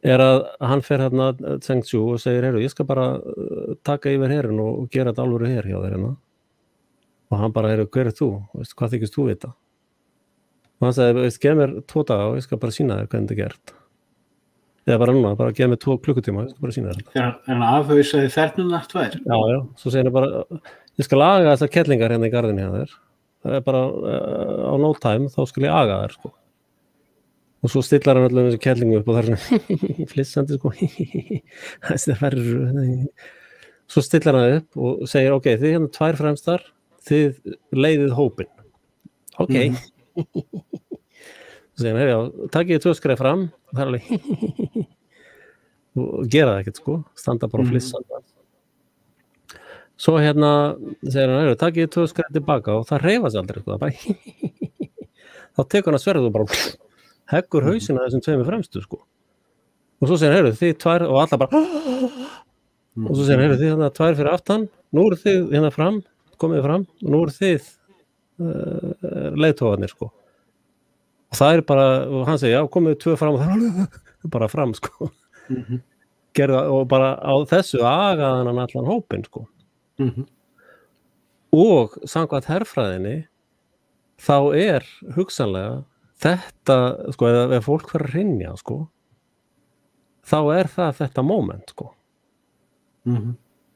er að hann fer hérna Tseng Tzu og segir, ég skal bara taka yfir herinn og gera þetta alvöru her hjá þeir hérna. Og hann bara, hver þú? Hvað þykist þú vita? Og hann sagði, gef mér 2 daga og ég skal bara sýna þér hvernig þetta er gert. Eða bara núna, bara gef mér 2 klukkutíma, ég skal bara sýna þér þetta. En afhauðsaði þernuna 2? Já, svo segir hann bara, ég skal aga þessar kettlingar hérna í garðinu hjá þér. Það er bara á no time, þá skal ég aga þér, Og svo stillar hann allavega þessu kettlingu upp og það er svona flissandi, þessi það færur. Svo stillar hann upp og segir, ok, þið hérna 2 fremstar, þið leiðið hópinn. Ok. Svo segir hann, takið 2 skref fram og það er alveg og gera það ekkert, standa bara og flissandi. Svo hérna segir hann, takið 2 skref tilbaka og það hreyfa sig aldrei, sko, bara þá tekur hann að sverða og bara heggur hausinn að þessum 2 fremstu, sko. Og svo segir hann, þið 2 og alla bara og svo segir hann, þið hérna 2 fyrir aftan, nú eru þið hérna fram, komið fram og nú eru þið leiðtogarnir, sko. Og það bara, og hann segir, já, komið 2 fram og það er bara fram, sko. Gerða, og bara á þessu agaðan hann allan hópinn, sko. Og samkvæmt herfræðinni þá hugsanlega þetta, sko, ef fólk fer að hrynja, sko, þá það þetta moment, sko.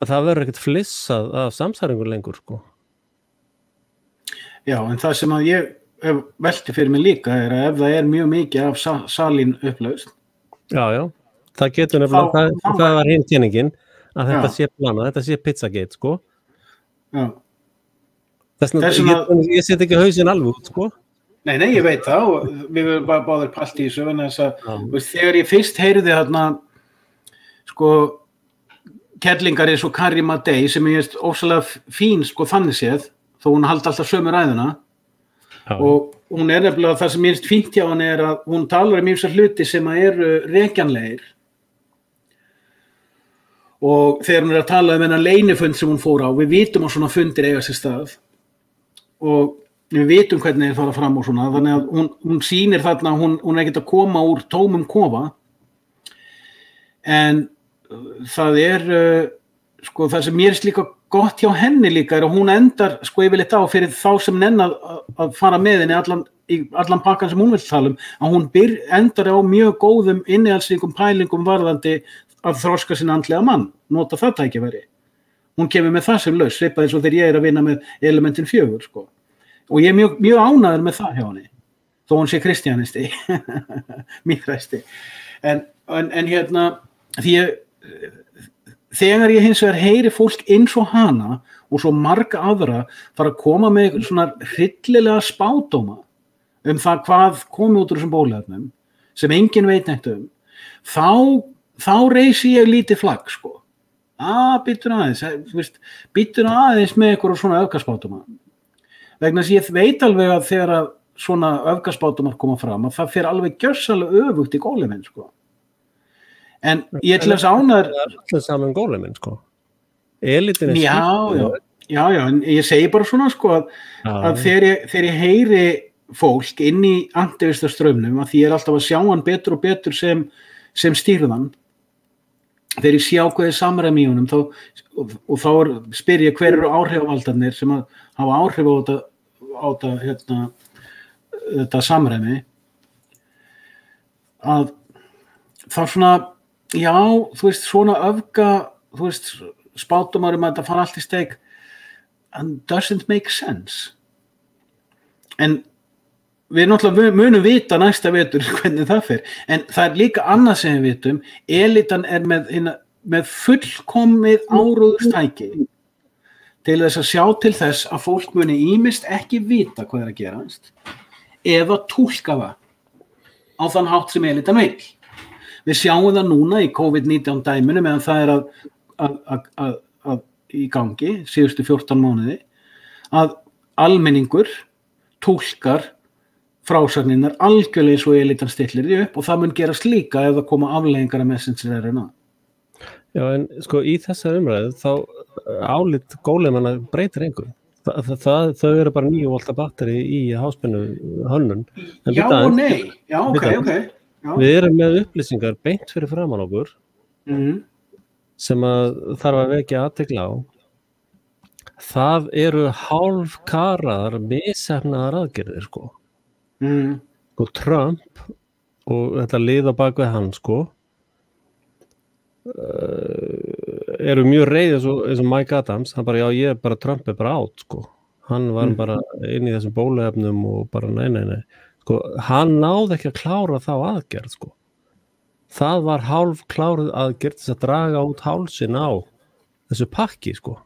Það verður ekkert flissað af samsæringur lengur, sko. Já, en það sem að ég velti fyrir mig líka að ef það mjög mikið af salín upplaust. Já, það getur nefnilega, það var hinn tjeningin að þetta sé planað, þetta sé pizzagate, sko. Já. Ég set ekki hausinn alveg út, sko. Nei, ég veit það og við erum bara báðir pælt í þessu, en þess að þegar ég fyrst heyrði þarna, sko, kerlingar eins og Karima Day sem ég ofsalega fín, sko, þannig séð, þó hún haldi alltaf sömu ræðuna og hún nefnilega það sem ég finnst fínt hjá hann að hún talar ýmsa hluti sem eru rekjanlegir. Og þegar hún að tala þennan leynifund sem hún fór á, við vitum að svona fundir eiga sér stað og við vitum hvernig þeir fara fram og svona, þannig að hún sýnir þarna að hún ekkert að koma úr tómum kofa, en það sko það sem mér líka gott hjá henni líka að hún endar sko yfirleitt á fyrir þá sem nenn að fara með henni allan pakkan sem hún vill tala að hún endar á mjög góðum innihaldsríkum pælingum varðandi að þroska sinna andlega mann, nota það tækifæri. Hún kemur með það sem laus, svipað eins og þegar ég að vinna með elementin 4, sko. Og ég mjög ánægður með það hjá henni, þó hún sé kristjanisti, mýðræsti. En hérna, þegar ég hins vegar heyri fólk eins og hana og svo marga aðra fara að koma með svona hryllilega spádóma það hvað komi út úr þessum bóluefnum, sem enginn veit neitt þá reisi ég lítið flagg, sko. Býttu aðeins með ykkur og svona öfgaspádóma. Vegna þess að ég veit alveg að þegar að svona öfgaspádómar koma fram, að það fer alveg gjörsamlega öfugt í góleminn, sko. En ég til þess ánæður... Það allir saman góleminn, sko. Elitin skýrt. Já, en ég segi bara svona, sko, að þegar ég heyri fólk inn í antivistastraumnum, að því ég alltaf að sjá hann betur og betur sem stýrðan, þegar ég sjá hvað samræmi í honum og þá spyr ég hver eru áhrifavaldarnir sem að hafa áhrif á þetta samræmi að þá svona já, þú veist, svona spádómar að þetta fara allt í steik and doesn't make sense en við náttúrulega munum vita næsta vetur hvernig það fer, en það líka annað sem við vitum, elitan með fullkomið áróðurstæki til þess að sjá til þess að fólk muni ýmist ekki vita hvað að gerast eða túlka það á þann hátt sem elitan vill. Við sjáum það núna í COVID-19 dæminu meðan það að í gangi síðustu 14 mánuði að almenningur túlkar frásagninnar algjörlega eins og elitan stillir því upp og það mun gerast líka ef það koma afleiðingar af messenger-RNA. Já, en sko í þessar umræðu þá álit gólemanna breytir engu. Þau eru bara 9 volta batteri í háspennu hönnun. Já og nei. Já, ok. Já. Við erum með upplýsingar beint fyrir framan okkur sem að þarf að vekja athygli á. Það eru hálfkaraðar misheppnaðar aðgerðir, sko. Og Trump og þetta lið á bakvið hann, sko, eru mjög reið eins og Mike Adams, hann bara, já, Trump er bara átt, sko. Hann var bara inn í þessum bóluefnum og bara nei. Sko, hann náði ekki að klára þá aðgerð, sko. Það var hálf kláruð aðgerð til að draga út hálsin á þessu pakki, sko.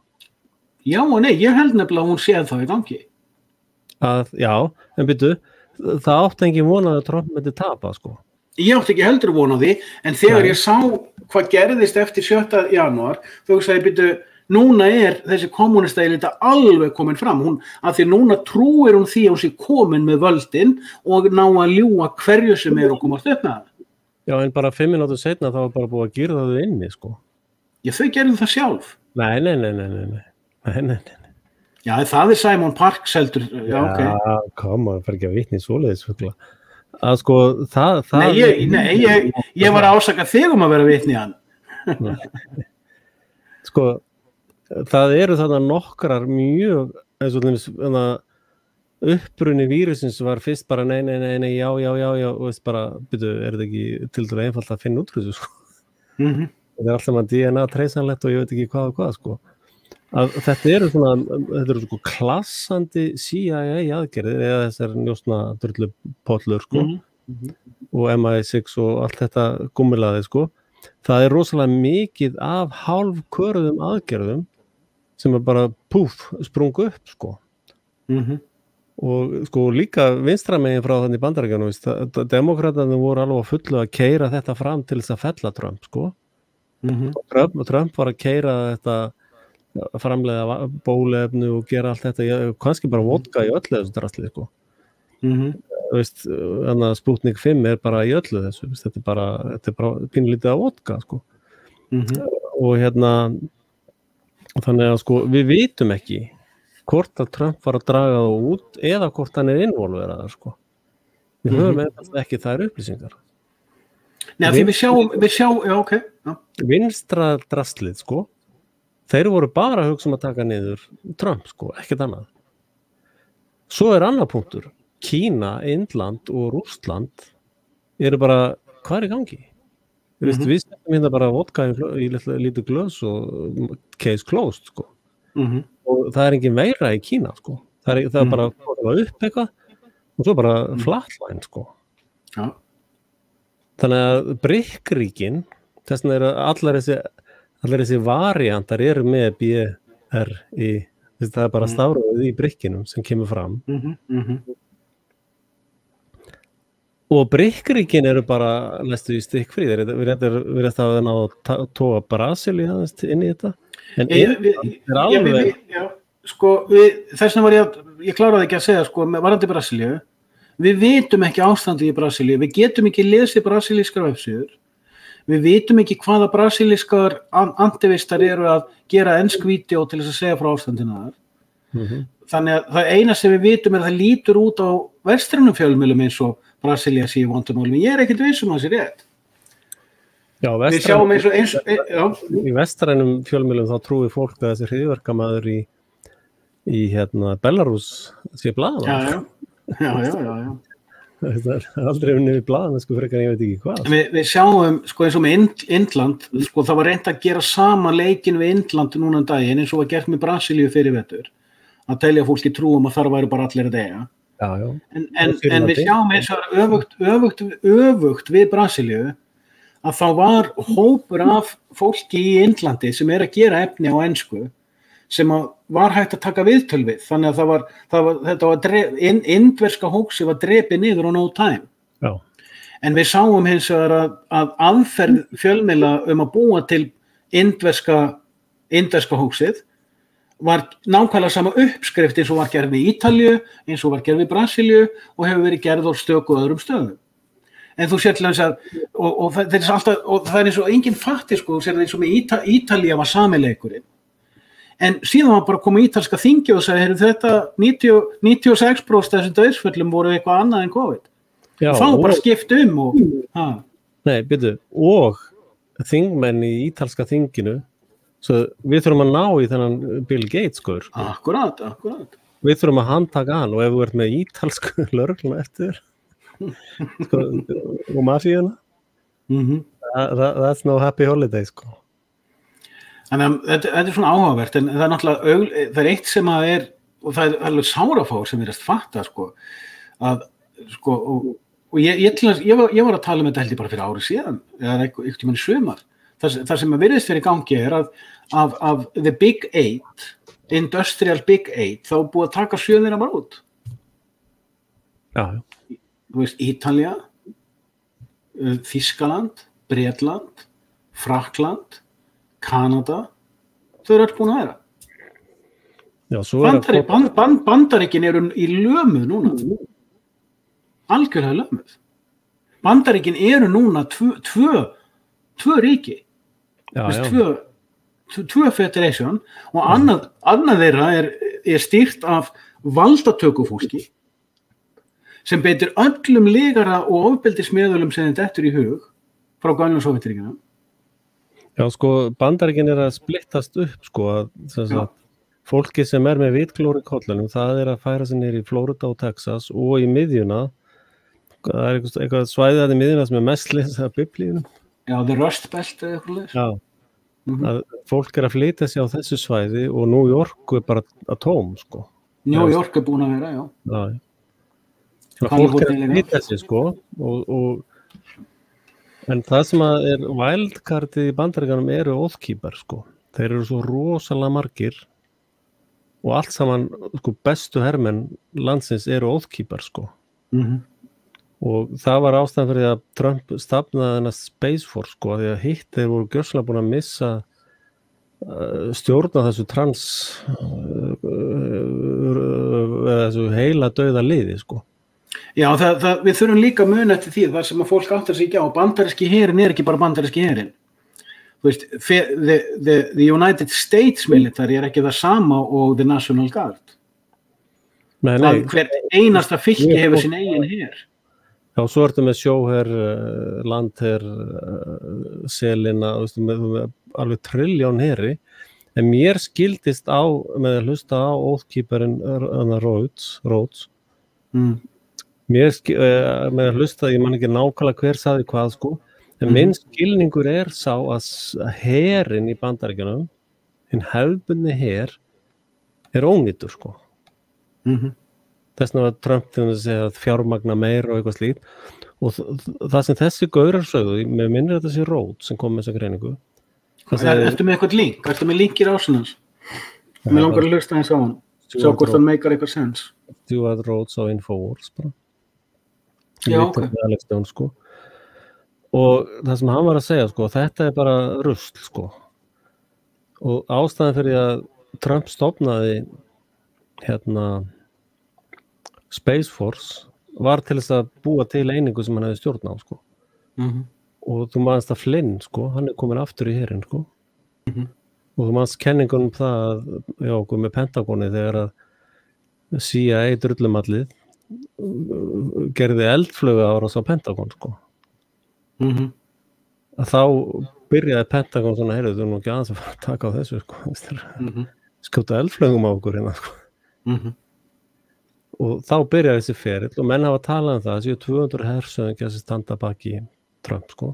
Já og nei, ég held nefnilega að hún séð það í gangi. Já, en byrju, það átti engin vonað að Trump myndi tapa, sko. Ég átti ekki heldur von á því, en þegar ég sá hvað gerðist eftir 7. janúar, þá sagði ég, núna þessi kommunista elita alveg komin fram, af því núna trúir hún því að hún sé komin með völdin og ná að ljúga hverju sem og komast upp með það. Já, en bara 5 mínútur seinna þá var bara búið að gera það inni, sko. Já, þau gerðu það sjálf. Nei. Já, það Simon Parkes heldur, já, ok. Já, koma, það ekki að vitni svoleiðis, að sko, það... Nei, ég var að ásaka þig að vera vitni hann. Sko, það eru þarna nokkrar mjög, eins og uppruni vírusins var fyrst bara nei, já, og veist bara, byrju, þetta ekki til dæmis einfalt að finna út fyrir þessu, sko. Það alltaf maður DNA treysanlegt og ég veit ekki hvað, sko. Að þetta eru sko klassandi CIA aðgerðir eða þessar njósna drullupollur, sko, og MI6 og allt þetta gúmmilaði, sko. Það rosalega mikið af hálfköruðum aðgerðum sem bara sprungu upp, sko. Og sko líka vinstramegin frá þannig Bandaríkjunum, demokratarnir voru alveg fullu að keyra þetta fram til þess að fella Trump, sko. Trump var að keyra þetta framleiða bóluefni og gera allt þetta, kannski bara vodka í öllu þessu drasli, sko. Veist, Sputnik 5 bara í öllu þessu, þetta bara pínlítið af vodka, sko. Og þannig að sko við vitum ekki hvort að Trump var að draga það út eða hvort hann involveraður, sko. Við höfum ekki þær upplýsingar. Nei, því við sjáum, já, ok. Já. Vinstra draslið, sko, þeir voru bara að hugsa að taka niður Trump, sko, ekkert annað. Svo annar punktur. Kína, Indland og Rússland eru bara, hvað í gangi? Við setjum bara vodka í lítið glös og case closed, sko. Og það engin meira í Kína, sko. Það bara upp eitthvað og svo bara flatline, sko. Já. Þannig að BRIC-ríkin, þess vegna allar þessi variantar eru með BRI, það bara stafrófið í BRIC-inum sem kemur fram. Og BRIC-ríkin eru bara næstu í stikkfrí, við erum að tóa Brasilíu inn í þetta. En sko, þess vegna var ég kláraði ekki að segja, sko, varðandi Brasilíu, við vitum ekki ástandi í Brasilíu, við getum ekki lesið brasilískar vefsíður, við vitum ekki hvaða brasilískar antivistar eru að gera ensk vídeó til þess að segja frá ástandinu þar. Þannig að það eina sem við vitum að það lítur út á vestrænum fjölmiðlum eins og Brasilia sé vandamálum. Ég ekkert viss að það sé rétt. Já, við sjáum já. Í vestrænum fjölmiðlum þá trúi fólk að þessi hryðjuverkamaður í Belarus sé blaðamaður. Já. Það aldrei unnið við blaðamenn, sko, frekar ég veit ekki hvað. Við sjáum, sko, eins og með Indland, sko, það var reynt að gera sama leikin við Indland núna daginn eins og var gert með Brasilíu fyrir vetur. Að telja fólki trúum að þar væru bara allir að deyja. Já. En við sjáum eins og öfugt við Brasilíu að þá var hópur af fólki í Indlandi sem að gera efni á ensku sem var hægt að taka viðtöl við. Þannig að indverska hóksi var drepið niður á no time. Já. En við sáum hins vegar að aðferð fjölmiðla að búa til indverska hóksið var nákvæmlega sama uppskrift eins og var gerð við Ítalíu, eins og var gerð við Brasilíu og hefur verið gerð á stöku öðrum stöðum. En þú sér til þess og það eins og enginn fatti, sko, þú sér eins og með Ítalía var samileikurinn. En síðan var bara að koma ítalska þingi og sagði, þetta 96% þessum dauðsföllum voru eitthvað annað en COVID. Já, þá bara skipt og... Nei, byrju, og þingmenn í ítalska þinginu, svo við þurfum að ná í þennan Bill Gates, sko. Akkurat. Við þurfum að handtaka hann og ef þú ert með ítalsku lögregluna eftir, sko, og mafíuna, that's no happy holiday, sko. Þannig að þetta svona áhugavert, en það náttúrulega, það eitt sem og það alveg sárafár sem við fatta, sko, og ég var að tala um þetta held ég bara fyrir ári síðan, eða einhvern tímann í sumar. Það sem virðist fyrir gangi að af the Big 8, Industrial Big 8, þá búið að taka 7 þeirra bara út. Já. Þú veist, Ítalía, Þýskaland, Bretland, Frakkland, Kanada, þau eru öll búin að vera. Já, svo Bandaríkin eru í lömuð núna. Algjörlega lömuð. Bandaríkin eru núna tvö ríki. Tvö federation og annað þeirra er stýrt af valdatökufólki sem beitir öllum legara og ofbeldismiðlum sem þetta dettur í hug frá gömlu Sovétríkjunum. Já, sko, Bandaríkin er að splittast upp, sko, að fólki sem er með vitglór í kollinum, það er að færa sig niður í Florida og Texas og í miðjuna, það er eitthvað svæðið í miðjuna sem er mest lesið af biblíunum. Já, það er Rust Belt eða eitthvað leys. Já. Að fólk er að flytja sig á þessu svæði og New York er bara að tóm, sko. New York er búin að vera, já. Fólk er að flytja sig, sko, en það sem er wildcardið í Bandaríkjunum eru Oathkeeper, sko. Þeir eru svo rosalega margir og allt saman, sko, bestu hermenn landsins eru Oathkeeper, sko. Og það var ástæðan fyrir að Trump stafnaði hennar Space Force, sko, því að hitt þeir voru gjörsamlega búin að missa stjórna þessu þessu heila dauða liði, sko. Já, við þurfum líka að muna eftir því þar sem að fólk áttar sig ekki á. Bandaríski herinn er ekki bara bandaríski herinn. Þú veist, the United States military er ekki það sama og the National Guard. Nei. Hver einasta fylki hefur sin eigin her. Já, svo ertu með sjóher, landher, selina, með alveg trilljón heri, en mér skildist á, með að hlusta á Oathkeeperinn Rhodes, með að hlusta, ég man ekki nákvæmlega hver sagði hvað, sko, en minn skilningur er sá að herinn í Bandaríkjunum, hinn hefðbundni her, er ónýtur, sko. Þessna var Trump til að segja að fjármagna meira og eitthvað slíkt og það sem þessi gaurar sögðu, með minnir þetta sé Rhodes sem kom með þessa greiningu. Ertu með eitthvað link? Ertu með link í rásunans? Mér langar að hlusta eins á hann. Sjá hvort það meikar eitthvað sens. Stuart Rhodes á Infowars bara. Já, ok. Alex Jones, sko. Og það sem hann var að segja, sko, þetta er bara rusl, sko. Og ástæðan fyrir að Trump stofnaði Space Force var til þess að búa til einingu sem hann hefði stjórn á, sko. Og þú maðurst að Flynn, sko, hann er komin aftur í herinn, sko. Og þú maðurst kenningunum það, já, með Pentagoni þegar að CIA drullumallið gerði eldflögu árás á Pentagon, sko. Að þá byrjaði Pentagon svona, heyrðu, þú nú ekki aðeins að fara að taka á þessu, sko. Skjóta eldflögum á okkur hérna, sko. Og þá byrjaði þessi ferill og menn hafa talað um það, þessi 200 hersöðingjar sem standa baki Trump, sko.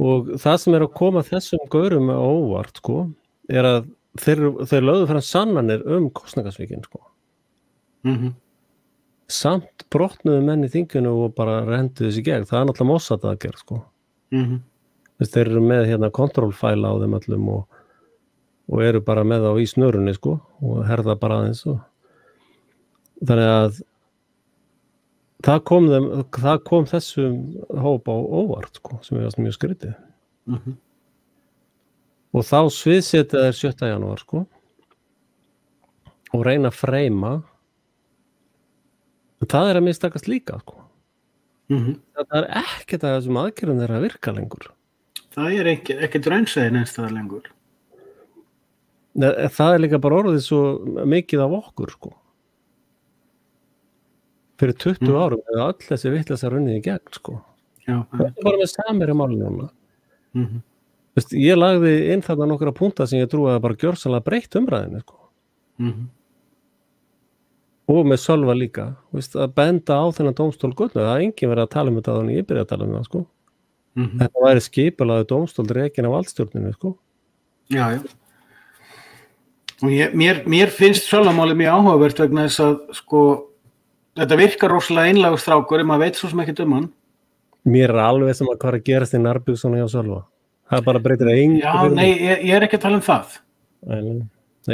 Og það sem er að koma þessum gaurum á óvart, sko, er að þeir lögðu fram sannanir kosningasvíkin, sko. Samt brotnuðu menn í þinginu og bara rendu þessi gegn. Það er náttúrulega Mossad að gera, sko. Þeir eru með kontrólfæla á þeim öllum og eru bara með þá í snörunni, sko, og herða bara aðeins og þannig að það kom þessum hóp á óvart, sko, sem er mjög skrítið. Og þá sviðsetja þeir 7. janúar, sko, og reyna að freyma, en það er að mistakast líka, sko. Það er ekkert að þessum aðgerðum þeirra virka lengur. Það er ekkert raunsæði neinstaðar lengur. Það er líka bara orðið svo mikið af okkur, sko. Fyrir 20 árum eða öll þessi vitleysa runnið í gegn, sko. Já. Það er bara með samir í málinu núna. Ég lagði inn þarna nokkra punkta sem ég trúi að bara gjörsamlega breytt umræðinu, sko. Og með Sölva líka, að benda á þennan dómstól gullu. Það er enginn verið að tala um þetta þannig ég byrja að tala um það, sko. Þetta væri skipulagður dómstól rekin af valdstjórninu, sko. Já. Og mér finnst Sölvamáli mjög áhugavert vegna þess að, sko, þetta virkar rosalega einlægur strákur, maður veit svo sem ekki hann. Mér er alveg sem að hvað er að gerast í Narbjörnsson og hjá Sölva. Það bara breytir engu. Já, nei, ég er ekki að tala um það. Nei,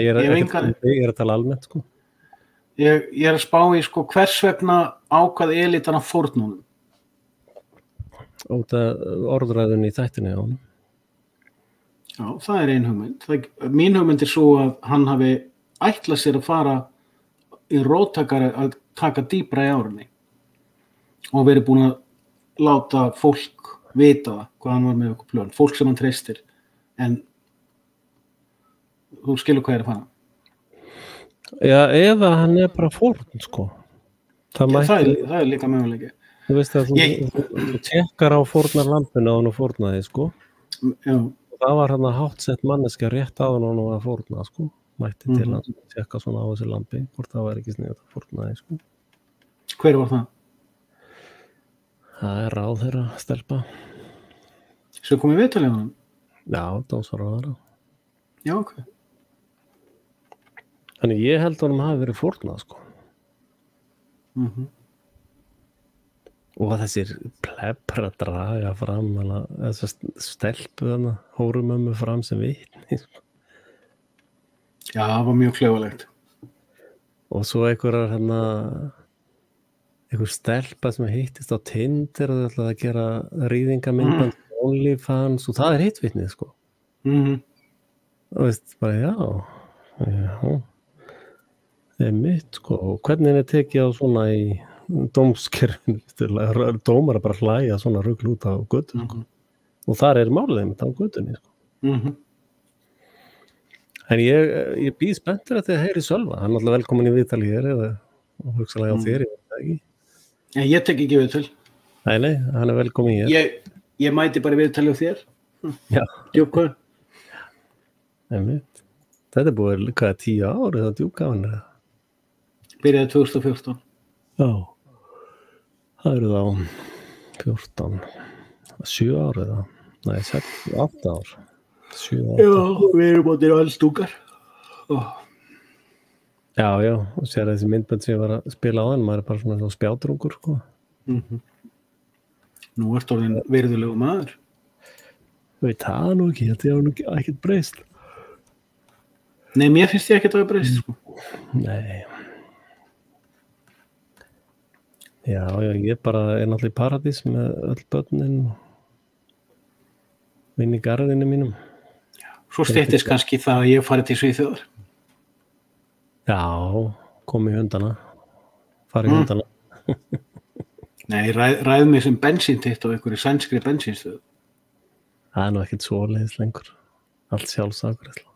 ég er að tala almennt, sko. Ég er að spá í, sko, hvers vegna ákvað elitana fórnunum. Út af orðræðunni í þættinni á hann. Já, það ein hugmynd. Mín hugmynd svo að hann hafi ætlað sér að fara í róttakari að taka dýpra í árunni og verið búin að láta fólk vita hvað hann var með okkur plön, fólk sem hann treystir, en þú skilur hvað að fara. Já, eða hann bara fórn, sko. Það er líka möguleiki. Þú veist að þú tekkar á fórnarlampinu og hann fórnaði, sko. Já. Það var hann að háttsett manneskja rétt á hann og hann að fórna, sko. Mætti til hann tekka svona á þessi lampi, hvort það var ekki sniðugt að fórnaði, sko. Hver var það? Það er ráð þeirra stelpa. Svo komið viðtalið á hann? Já, dómsmálaráðherra. Já, ok. Þannig ég held að hann hafi verið fórnað, sko. Og þessir plebbur að draga fram, þessar stelpu þarna, hórumömmu fram sem vitni, sko. Já, það var mjög klaufalegt. Og svo einhver stelpa sem hittist á Tinder og ætlaði að gera rýðingamyndband OnlyFans og það hitt vitnið, sko. Og veist, bara já. Það er mitt, sko. Og hvernig er tekið á svona í dómskerfinu? Dómar bara hlæja svona rugl út á göttunni, sko. Og þar er málið einmitt á göttunni, sko. En ég býð spenntur að þið heyri Sölva. Hann er alltaf velkomin í viðtal hér eða hugsalega á þér, ég veit það ekki. En ég tek ekki viðtal. Nei, hann er velkomin hér. Ég mæti bara viðtali á þér. Já. Djúka. Einmitt. Þetta er búið líka 10 ár eða djúka hann eða? Byrjaði 2014. Já. Það eru þá 14, 7 ár eða? Nei, 8 ár. 7 ár. Já, við erum búin alls stúkar. Já, og sér þessi myndbönd sem ég var að spila á hann, maður er bara svona spjátrungur, sko. Nú ertu orðinn virðulegu maður. Veit það nú ekki, þetta er nú ekkert breyst. Nei, mér finnst ég ekkert að það breyst, sko. Nei. Já, ég bara er náttúrulega í paradís með öll börnin og inn í garðinu mínum. Svo styttist kannski það að ég fari til Svíþjóðar. Já, komi í hundana. Fari í hundana. Nei, ræð mig sem bensíntitt á einhverju sænskri bensínstöðu. Það er nú ekkert svoleiðis lengur. Allt sjálfsafgreiðsla.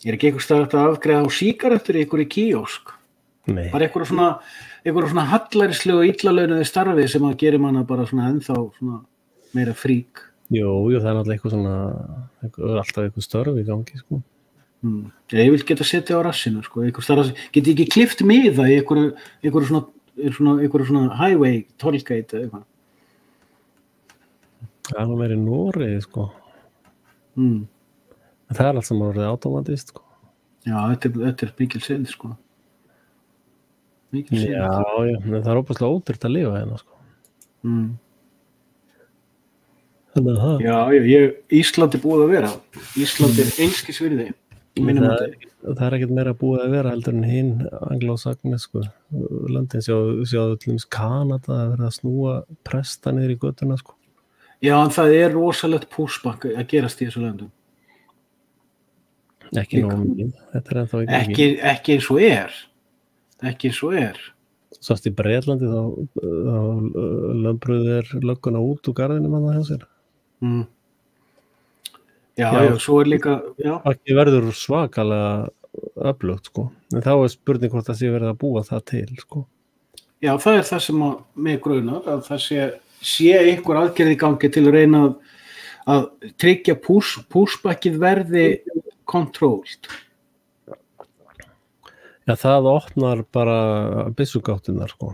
Ég er ekki einhver stað að afgreiða á sígarettur í einhverju kíósk. Nei. Bara einhverju svona hallaríslegu og illalaunuðu starfi sem að gerir manna bara svona ennþá svona meira frík. Jú, það er náttúrulega eitthvað svona, alltaf eitthvað störf í gangi, sko. Ég vil geta setja á rassinu, sko. Geti ekki klift miða í einhverju svona highway tollgate eða eitthvað. Það er nú meira í Noregi, sko. Það er allt sem orðið automatist, sko. Já, þetta er mikil synd, sko. Mikil synd. Já, en það er óbúslega ódýrt að lifa hérna, sko. Þannig að það. Já, Ísland er búið að vera. Ísland er einskis virði. Það er ekkert meira búið að vera heldur en hinn anglósagni, sko. Löndin sjáðu til Kanada að vera að snúa presta niður í götuna, sko. Já, en það er rosalegt pushback að gerast í þessu löndum. Ekki nóg mikið. Þetta er ennþá ekki. Ekki eins og er. Ekki eins og er. Sást í Bretlandi þá lömbruð lögguna út úr garðinu manna hjá sér. Já, svo er líka, já. Ekki verður svakalega öflugt, sko. En þá er spurning hvort það sé verið að búa það til, sko. Já, það er það sem að mig grunar, að það sé einhver aðgerð í gangi til að reyna að tryggja pushbackið verði kontrólt. Já, það opnar bara byssugáttirnar, sko.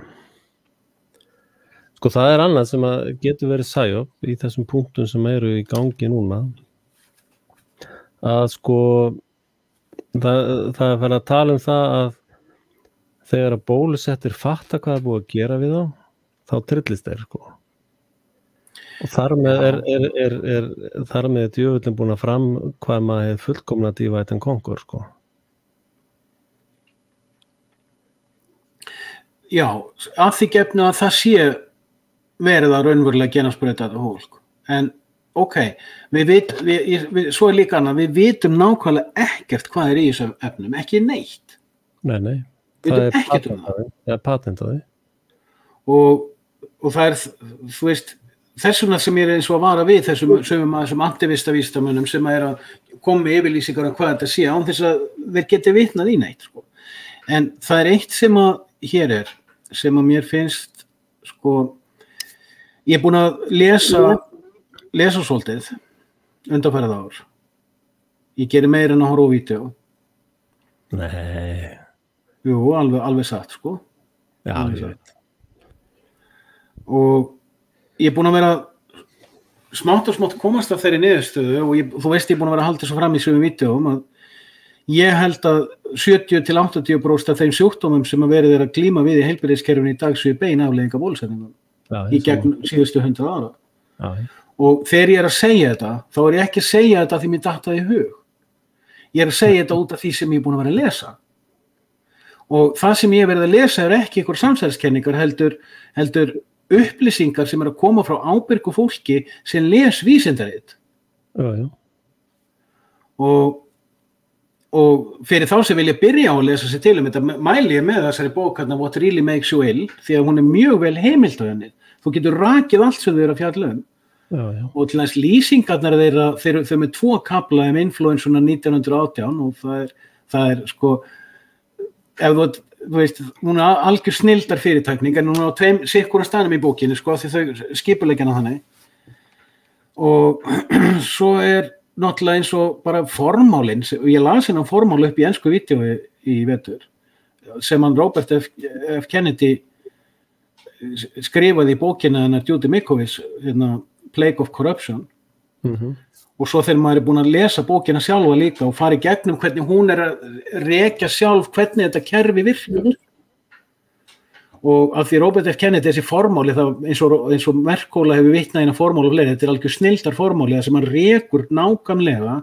Sko, það er annað sem að getur verið sæjop í þessum punktum sem eru í gangi núna. Að sko, það er verið að tala um það að þegar að bólusettir fatta hvað er búið að gera við þá trillist þeir, sko. Og þar með djöfullin búin að fram hvað maður hefði fullkomna divide and conquer, sko. Já, að því gefnu að það sé verið að raunverulega genasprauta þetta fólk. En svo líka annað, við vitum nákvæmlega ekkert hvað í þessum efnum, ekki neitt. Nei, það er patentaði. Og það þú veist, þessuna sem ég eins og að vara við þessum antivistavístamönnum sem að koma með yfirlýsingar hvað þetta sé, án þess að þeir geti vitnað í neitt, sko. En það eitt sem að hér sem að mér finnst, sko, ég búin að lesa svolítið undanfarið ár. Ég geri meira en að horfa á vídeó. Nei. Jú, alveg satt, sko. Já, ég veit. Og ég búin að vera smátt og smátt komast af þeirri niðurstöðu og þú veist ég búin að vera að halda svo fram í sögum vídeóum að ég held að 70-80% af þeim sjúkdómum sem að verið að glíma við í heilbrigðiskerfinu í dag séu bein afleiðingar bólusetningum í gegn síðustu 100 ára. Já. Og þegar ég að segja þetta, þá ég ekki að segja þetta því mér datt það í hug. Ég að segja þetta út af því sem ég búin að vera að lesa. Og það sem ég verið að lesa ekki einhver samsæriskenningar heldur upplýsingar sem að koma frá ábyrgu fólki sem les vísindarit. Já. Og fyrir þá sem vilja byrja á að lesa sér til þetta mæli ég með þessari bók What Really Makes You Ill því að hún mjög vel heimild á henni. Þú getur rakið allt sem þau að fjalla Já. Og til þess lýsingarnar þau með 2 kafla influensuna 1918 og það sko ef þú veist, hún algjör snilldar fyrirtækning en hún á 2 sikkurum staðnum í bókinni sko því þau skipuleggja hana þannig og svo náttúrulega eins og bara formálinn og ég las hennan formál upp í ensku vídeói í vetur sem hann Robert F. Kennedy skrifaði í bókina hennar Judy Mikovits Plague of Corruption og svo þegar maður búin að lesa bókina sjálfa líka og fara í gegnum hvernig hún að rekja sjálf hvernig þetta kerfi virkar og af því Robert F. Kennedy þessi formáli eins og Merkóla hefur vitnað inn á formáli og fleiri, þetta algjör snilldar formáli sem hann rekur nákvæmlega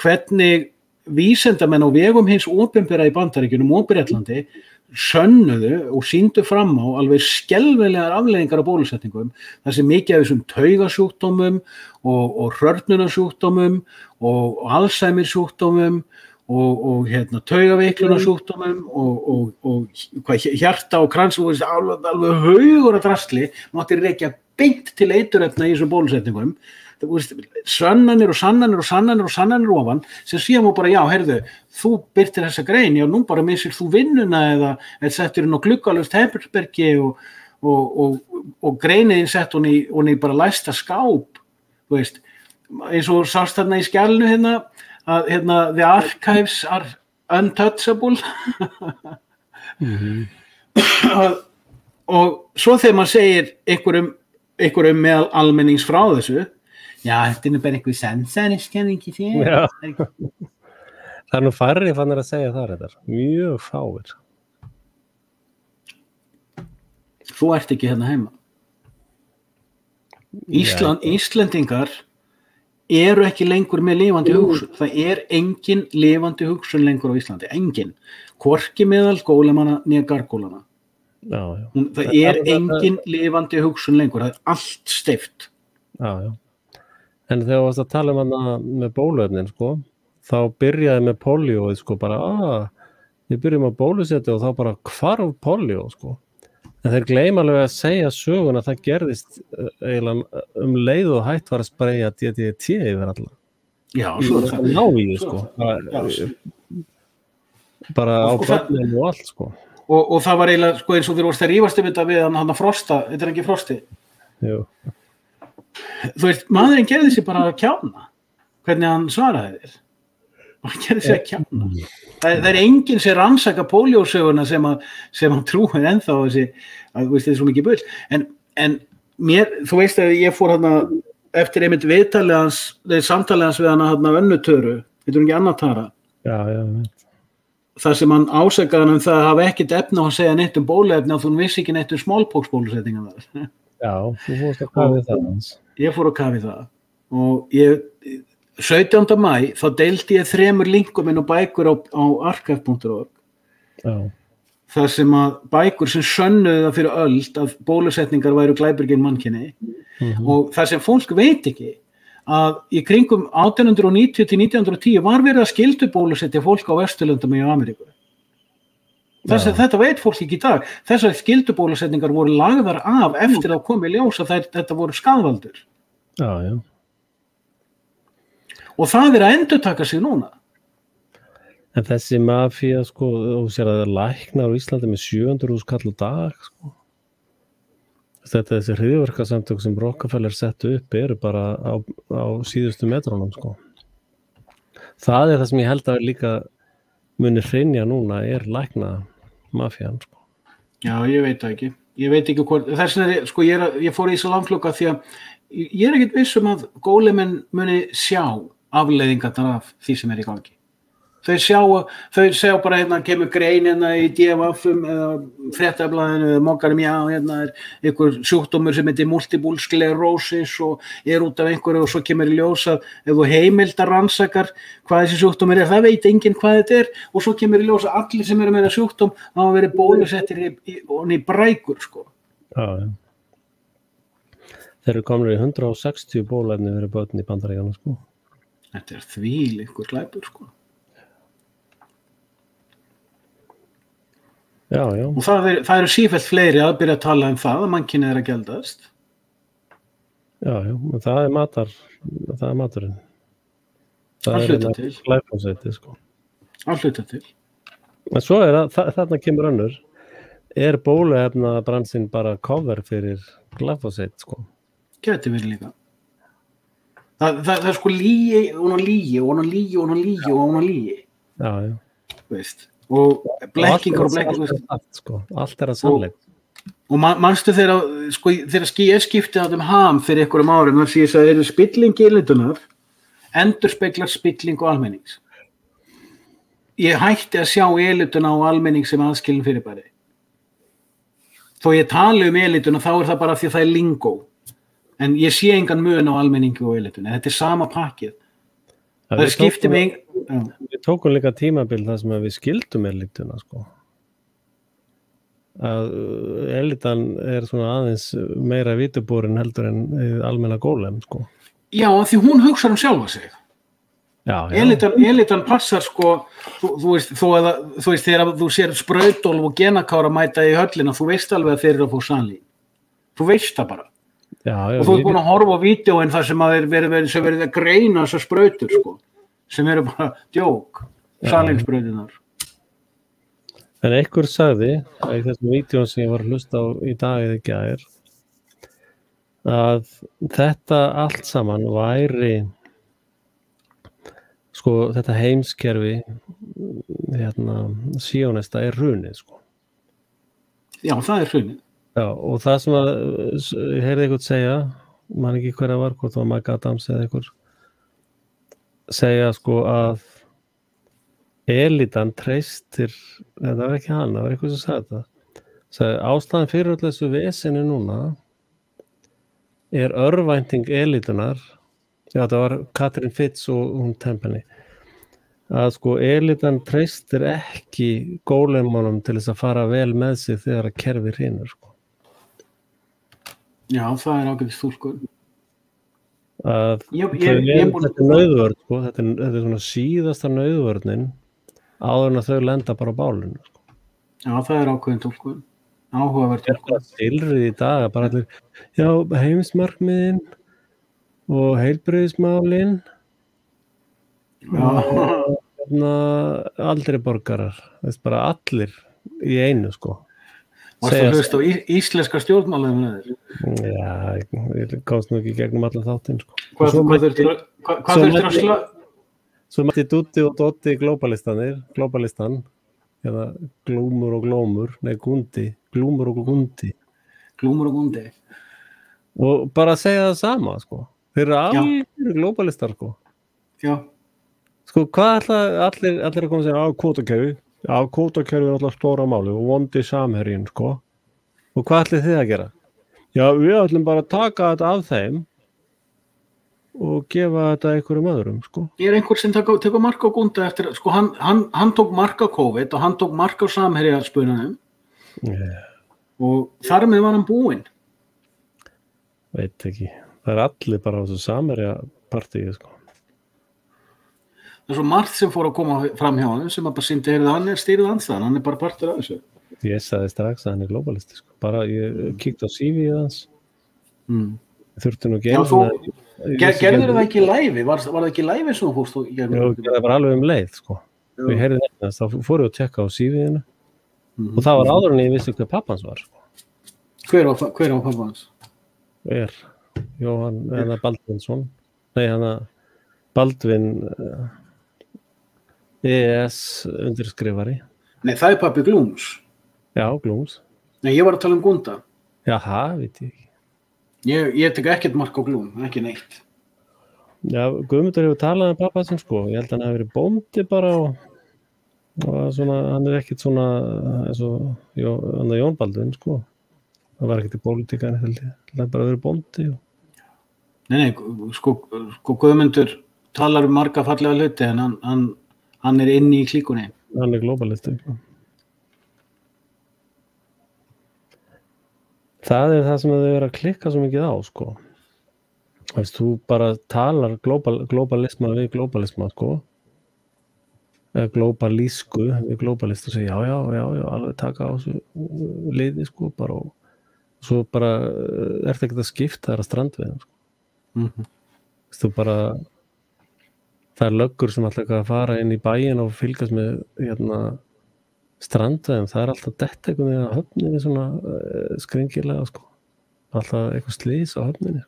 hvernig vísindamenn á vegum hins opinbera í Bandaríkjunum og Bretlandi sönnuðu og sýndu fram á alveg skelfilegar afleiðingar af bólusetningum þar sem mikið af þessum taugasjúkdómum og hrörnunarsjúkdómum og Alzheimer sjúkdómum og taugaveiklunasjúkdómum og hjarta og krans alveg haugur að drasli mátti rekja beint til eiturefna í þessum bólusetningum sannanir ofan sem síðan má bara, já, heyrðu, þú birtir þessa grein, já, nú bara missir þú vinnuna eða settur inn á gluggalöst herbergi og greiniðin sett hún í bara læsta skáp, þú veist, eins og sást þarna í skjálnu að the archives are untouchable og svo þegar maður segir einhverjum meðal almennings frá þessu já, þetta bara einhver sensæriskenning í þér. Já. Það nú færri fannir að segja það þetta. Mjög fáir. Þú ert ekki hérna heima. Íslendingar eru ekki lengur með lifandi hugsun. Það engin lifandi hugsun lengur á Íslandi. Engin. Hvorki meðal gólemanna né gargólana. Já. Það engin lifandi hugsun lengur. Það allt steypt. Já. En þegar þú varst að tala hana með bóluefnin, sko, þá byrjaði með polio, sko, bara, við byrjum að bólusetja og þá bara hvarf polio, sko. En þeir gleyma alveg að segja sögun að það gerðist eiginlega leið og hætt var að spreyja DDT yfir alla. Já, svo það ná í því, sko. Bara á börnum og allt, sko. Og það var eiginlega, sko, eins og þeir vorst að rífast um þetta við hann Frosta, þetta ekki Frosti? Jú. Þú veist, maðurinn gerði sér bara að kjána hvernig hann svaraði þér hann gerði sér að kjána það enginn sem rannsaka póliósöguna sem hann trúið ennþá þessi, að þú veist, þetta svo mikið bull en mér, þú veist að ég fór eftir einmitt samtalið hans við hann Önnu Töru, heitir hún ekki Anna Tara já. Það sem hann ásakaði hann það hafa ekkert efni á að segja neitt bóluefni og þú vissi ekki neitt smallpox bólusetningar þar Já, þú fórst að kafi það hans. Ég fór að kafi það og 17. maí þá deildi ég 3 linkum inn á bækur á archive.org þar sem að bækur sem sönnuðu það fyrir öld að bólusetningar væru glæpur gegn mannkyni og það sem fólk veit ekki að í kringum 1890 til 1910 var verið að skyldubólusetja fólk á Vesturlöndum í Ameríku. Þetta veit fólk ekki í dag. Þessar skyldubólusetningar voru lagðar af eftir að komi í ljós að þetta voru skaðvaldur. Já. Og það að endurtaka sig núna. En þessi mafía, sko, þú sér að það læknar á Íslandi með 700.000 kall á dag, sko. Þessi hryðjuverkasamtök sem Rockefeller settu upp eru bara á síðustu metrunum, sko. Það það sem ég held að líka muni hrynja núna lækna mafían, sko. Já, ég veit það ekki. Ég veit ekki hvort, þess vegna sko, ég fór í þessu langklukka því að ég ekkert viss að gólemenn muni sjá afleiðingarnar af því sem í gangi. Þau sjá bara kemur grein í DFF-um eða fréttablaðinu eða mokkarum einhver sjúkdómur sem heitir multiple sclerosis og út af einhverju og svo kemur í ljós að ef þú heimildar rannsakar hvað þessi sjúkdómur það veit enginn hvað þetta og svo kemur í ljós að allir sem eru með þetta sjúkdóm hafa verið bólusettir í brækur, sko. Já. Þeir eru komnir í 160 bóluefni fyrir börn í Bandaríkjunum, sko. Þetta þvílíkur glæpur, sko. Já. Og það eru sífellt fleiri að byrja að tala það að mannkynið að geldast. Já, það maturinn. Það hluta til. Glæpasæti, sko. Að hluta til. En svo þarna kemur önnur, bóluefnabransinn bara cover fyrir glæpasæti, sko. Gæti verið líka. Það sko lygi. Já. Veist. Og blekkingar sko. Allt að sannleik. Og manstu þegar ég skipti þetta ham fyrir einhverjum árum þar sem ég sagði spilling élitunar endurspeglar spillingu almennings. Ég hætti að sjá élituna og almenning sem aðskilin fyrirbæri. Þó ég tali élituna þá það bara því það lingó. En ég sé engan mun á almenningu og élituna. Þetta sama pakkið. Það skipti mig. Við tókum líka tímabil þar sem við skildum élituna, sko. Að elitan svona aðeins meira vituborin heldur en almenna gólem, sko. Já, því hún hugsar sjálfa sig. Já. Elitan passar, sko, þú veist þegar þú sér sprautólf og genakára mæta í höllina, þú veist alveg að þeir eru að fá sannlín. Þú veist það bara. Já, og þú búin að horfa á vídeóin þar sem verið að greina þessar sprautur, sko, sem eru bara djók, sannlínsprautunar. En einhver sagði, í þessum vídeóin sem ég var að hlusta á í dag eða gær, að þetta allt saman væri, sko, þetta heimskerfi, síónista hrunið, sko. Já, það hrunið. Já, og það sem ég heyrði einhvern segja, man ekki hver að var, hvort það var Mike Adams eða einhver, segja, sko, að elitan treystir, það var ekki hann, það var eitthvað sem sagði þetta, sagði, ástæðan fyrir öll þessu vesinu núna örvænting elitunar, já, það var Catherine Fitz og hún Tempenny, að sko elitan treystir ekki gólemunum til þess að fara vel með sig þegar að kerfi hrynur, sko. Já, það ágætis túlkun. Þetta nauðvörn, sko, þetta svona síðasta nauðvörnin áður en að þau lenda bara á bálinu, sko. Já, það ákveðin túlkun. Áhugaverð túlkun. Þetta tilrið í dag að bara allir, já, heimsmarkmiðin og heilbrigðismálin aldrei borgarar, veist, bara allir í einu, sko. Varst það hlust á íslenska stjórnmálaðum? Já, ég komst nú ekki gegnum allan þáttinn, sko. Hvað þurftir að slá? Svo mætti Dúddi og Doddi globalistan, eða glúmur og glómur, nei, Gundi, glúmur og Gundi. Glúmur og Gundi. Og bara að segja það sama, sko. Þeir eru allir globalistar, sko. Já. Sko, hvað allir að koma að segja á kvótakerfi? Já, kvótakerfi alltaf stóra máli og vondi samherjinn, sko. Og hvað ætlið þið að gera? Já, við ætlum bara að taka þetta af þeim og gefa þetta einhverjum öðrum, sko. Ég einhver sem tekur mark á Gunda eftir, sko, hann tók mark á COVID og hann tók mark á samherjaspunanum. Og þar með var hann búinn. Veit ekki. Það allir bara á þessu samherja partíi, sko. Það svo margt sem fór að koma fram hjá hann sem að bara sýndi, hann stýrið andstæðan, hann bara partur af þessu. Ég sagði strax að hann globalisti, sko. Bara ég kíkti á CV-ið hans. Þurfti nú ekki einu svona... Gerður það ekki live? Var það ekki live eins og þú fórst? Já, það var alveg leið, sko. Og ég heyrði þess, þá fór ég að tjekka á CV-inu og það var áður en ég vissi hver pappans var, sko. Hver var pappans? Jóhann, Baldvinsson. Nei, Baldvin ES undirskrifari. Nei, það pappi Glúms. Já, Glúms. Nei, ég var að tala Gunda. Jaha, veit ég ekki. Ég tek ekkert mark á Glúm, ekki neitt. Já, Guðmundur hefur talað pappa sem, sko. Ég held að hann hafi verið bóndi bara og svona, hann ekkert svona eins og Jón Baldvin, sko. Það var ekkert í pólitíkan, held ég. Það er bara verið bóndi. Nei, sko Guðmundur talar marga fallega hluti en hann inni í klíkunni. Hann globalisti. Það það sem þau eru að klikka svo mikið á, sko. Þú bara talar globalisma við globalisma, sko. Eða globalísku við globalist og segja já, alveg taka á þessu liði, sko, bara og svo bara þetta ekki að skipta þær að strandveiðum, sko. Þú bara það löggur sem alltaf að fara inn í bæinn og fylgast með strandveiðum, það alltaf detta einhvern veginn að höfninni svona skringilega, sko. Alltaf eitthvað slís á höfninni.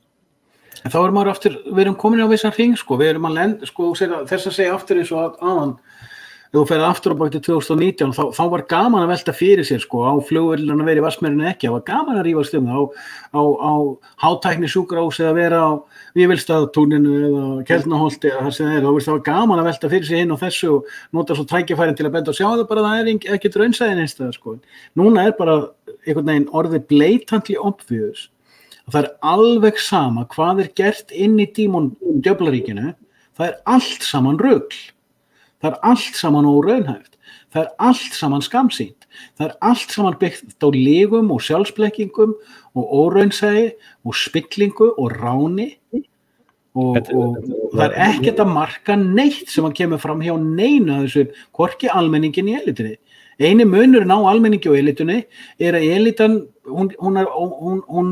En þá maður aftur, við erum komin á vissan hring, sko, við erum að lenda, sko, þess að segja aftur eins og aðan, ef þú ferði aftur á bak til 2019, þá var gaman að velta fyrir sér, sko, á flugvöllurinn að vera í Vatnsmýrinni ekki, það var gaman að rífast á hátækni sjúkrahúsi eða vera á Vífilsstaðatúninu eða Keldnaholti eða þar sem það þá var gaman að velta fyrir sér inn á þessu og nota svo tækifærin til að benda og sjá það bara það ekkert raunsæðin einstæða, sko. Núna bara einhvern veginn orðið blatantly obvious að það alveg sama hvað gert inn í djöflaríkinu, það allt saman rugl. Það allt saman óraunhæft, það allt saman skamsýnt, það allt saman byggt á lygum og sjálfsblekkingum og óraunsæi og spillingu og ráni og það ekkert að marka neitt sem kemur fram hjá neinu að þessu, hvorki almenningin í elitinni. Eini munurinn á almenningi og elitinni að elitan, hún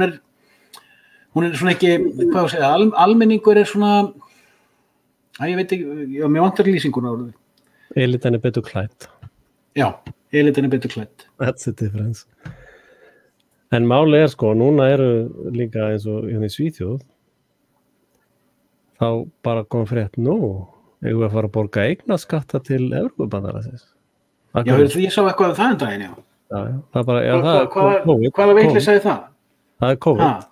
er svona ekki, hvað að segja, almenningur svona, ég veit ekki, mér vantar lýsinguna á það. Elitan betur klædd. Já, elitan betur klædd. That's the difference. En máli sko, núna eru líka eins og í Svíþjóð, þá bara kom frétt nú, eigum við að fara að borga eignaskatta til Evrópubandalagsins. Já, ég sá eitthvað það daginn, já. Já, það bara, já, það COVID. Hvaða veitli sagði það? Það COVID.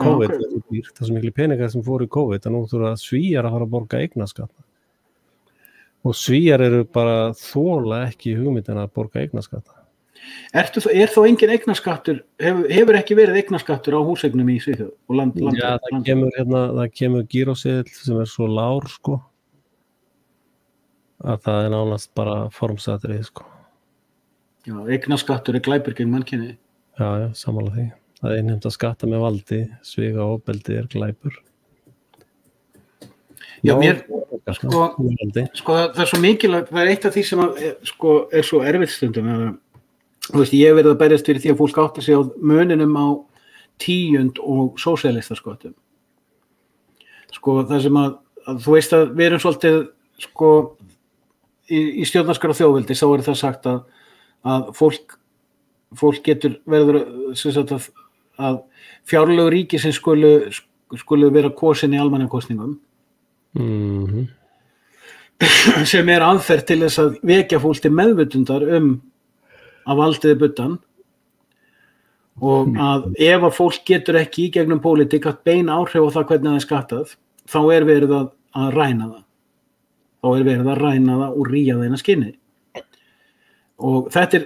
COVID, það er svo miklu peningar sem fóru í COVID, að nú þurfa Svíjar að fara að borga eignaskatta. Og Svíjar eru bara þola ekki hugmyndin að borga eignaskatta. Þá engin eignaskattur, hefur ekki verið eignaskattur á húseignum í Svíþjóð og land? Já, það kemur gíróseðill sem svo lár, sko, að það nánast bara formsatrið, sko. Já, eignaskattur glæpur gegn mannkyni. Já, sammála því. Það innheimta skatta með valdi, sviga og ofbeldi glæpur. Já, sko, það er svo mikilvægt, það eitt af því sem sko, svo erfitt stundum. Þú veist, ég hef verið að berjast fyrir því að fólk átti sig á muninum á tíund og sósíalistasköttum. Sko, það sem þú veist að við erum svolítið, sko, í stjórnarskrá þjóðveldi, þá það sagt að fólk getur verður, sem sagt að fjárlög ríkisins skulu vera kosin í almannakosningum. Sem aðferð til þess að vekja fólk til meðvitundar að valdiði buddan og að ef að fólk getur ekki í gegnum pólitík að beina áhrif á það hvernig það er skattað, þá verið að ræna það. Þá verið að ræna það og rýja það inn að skinni. Og þetta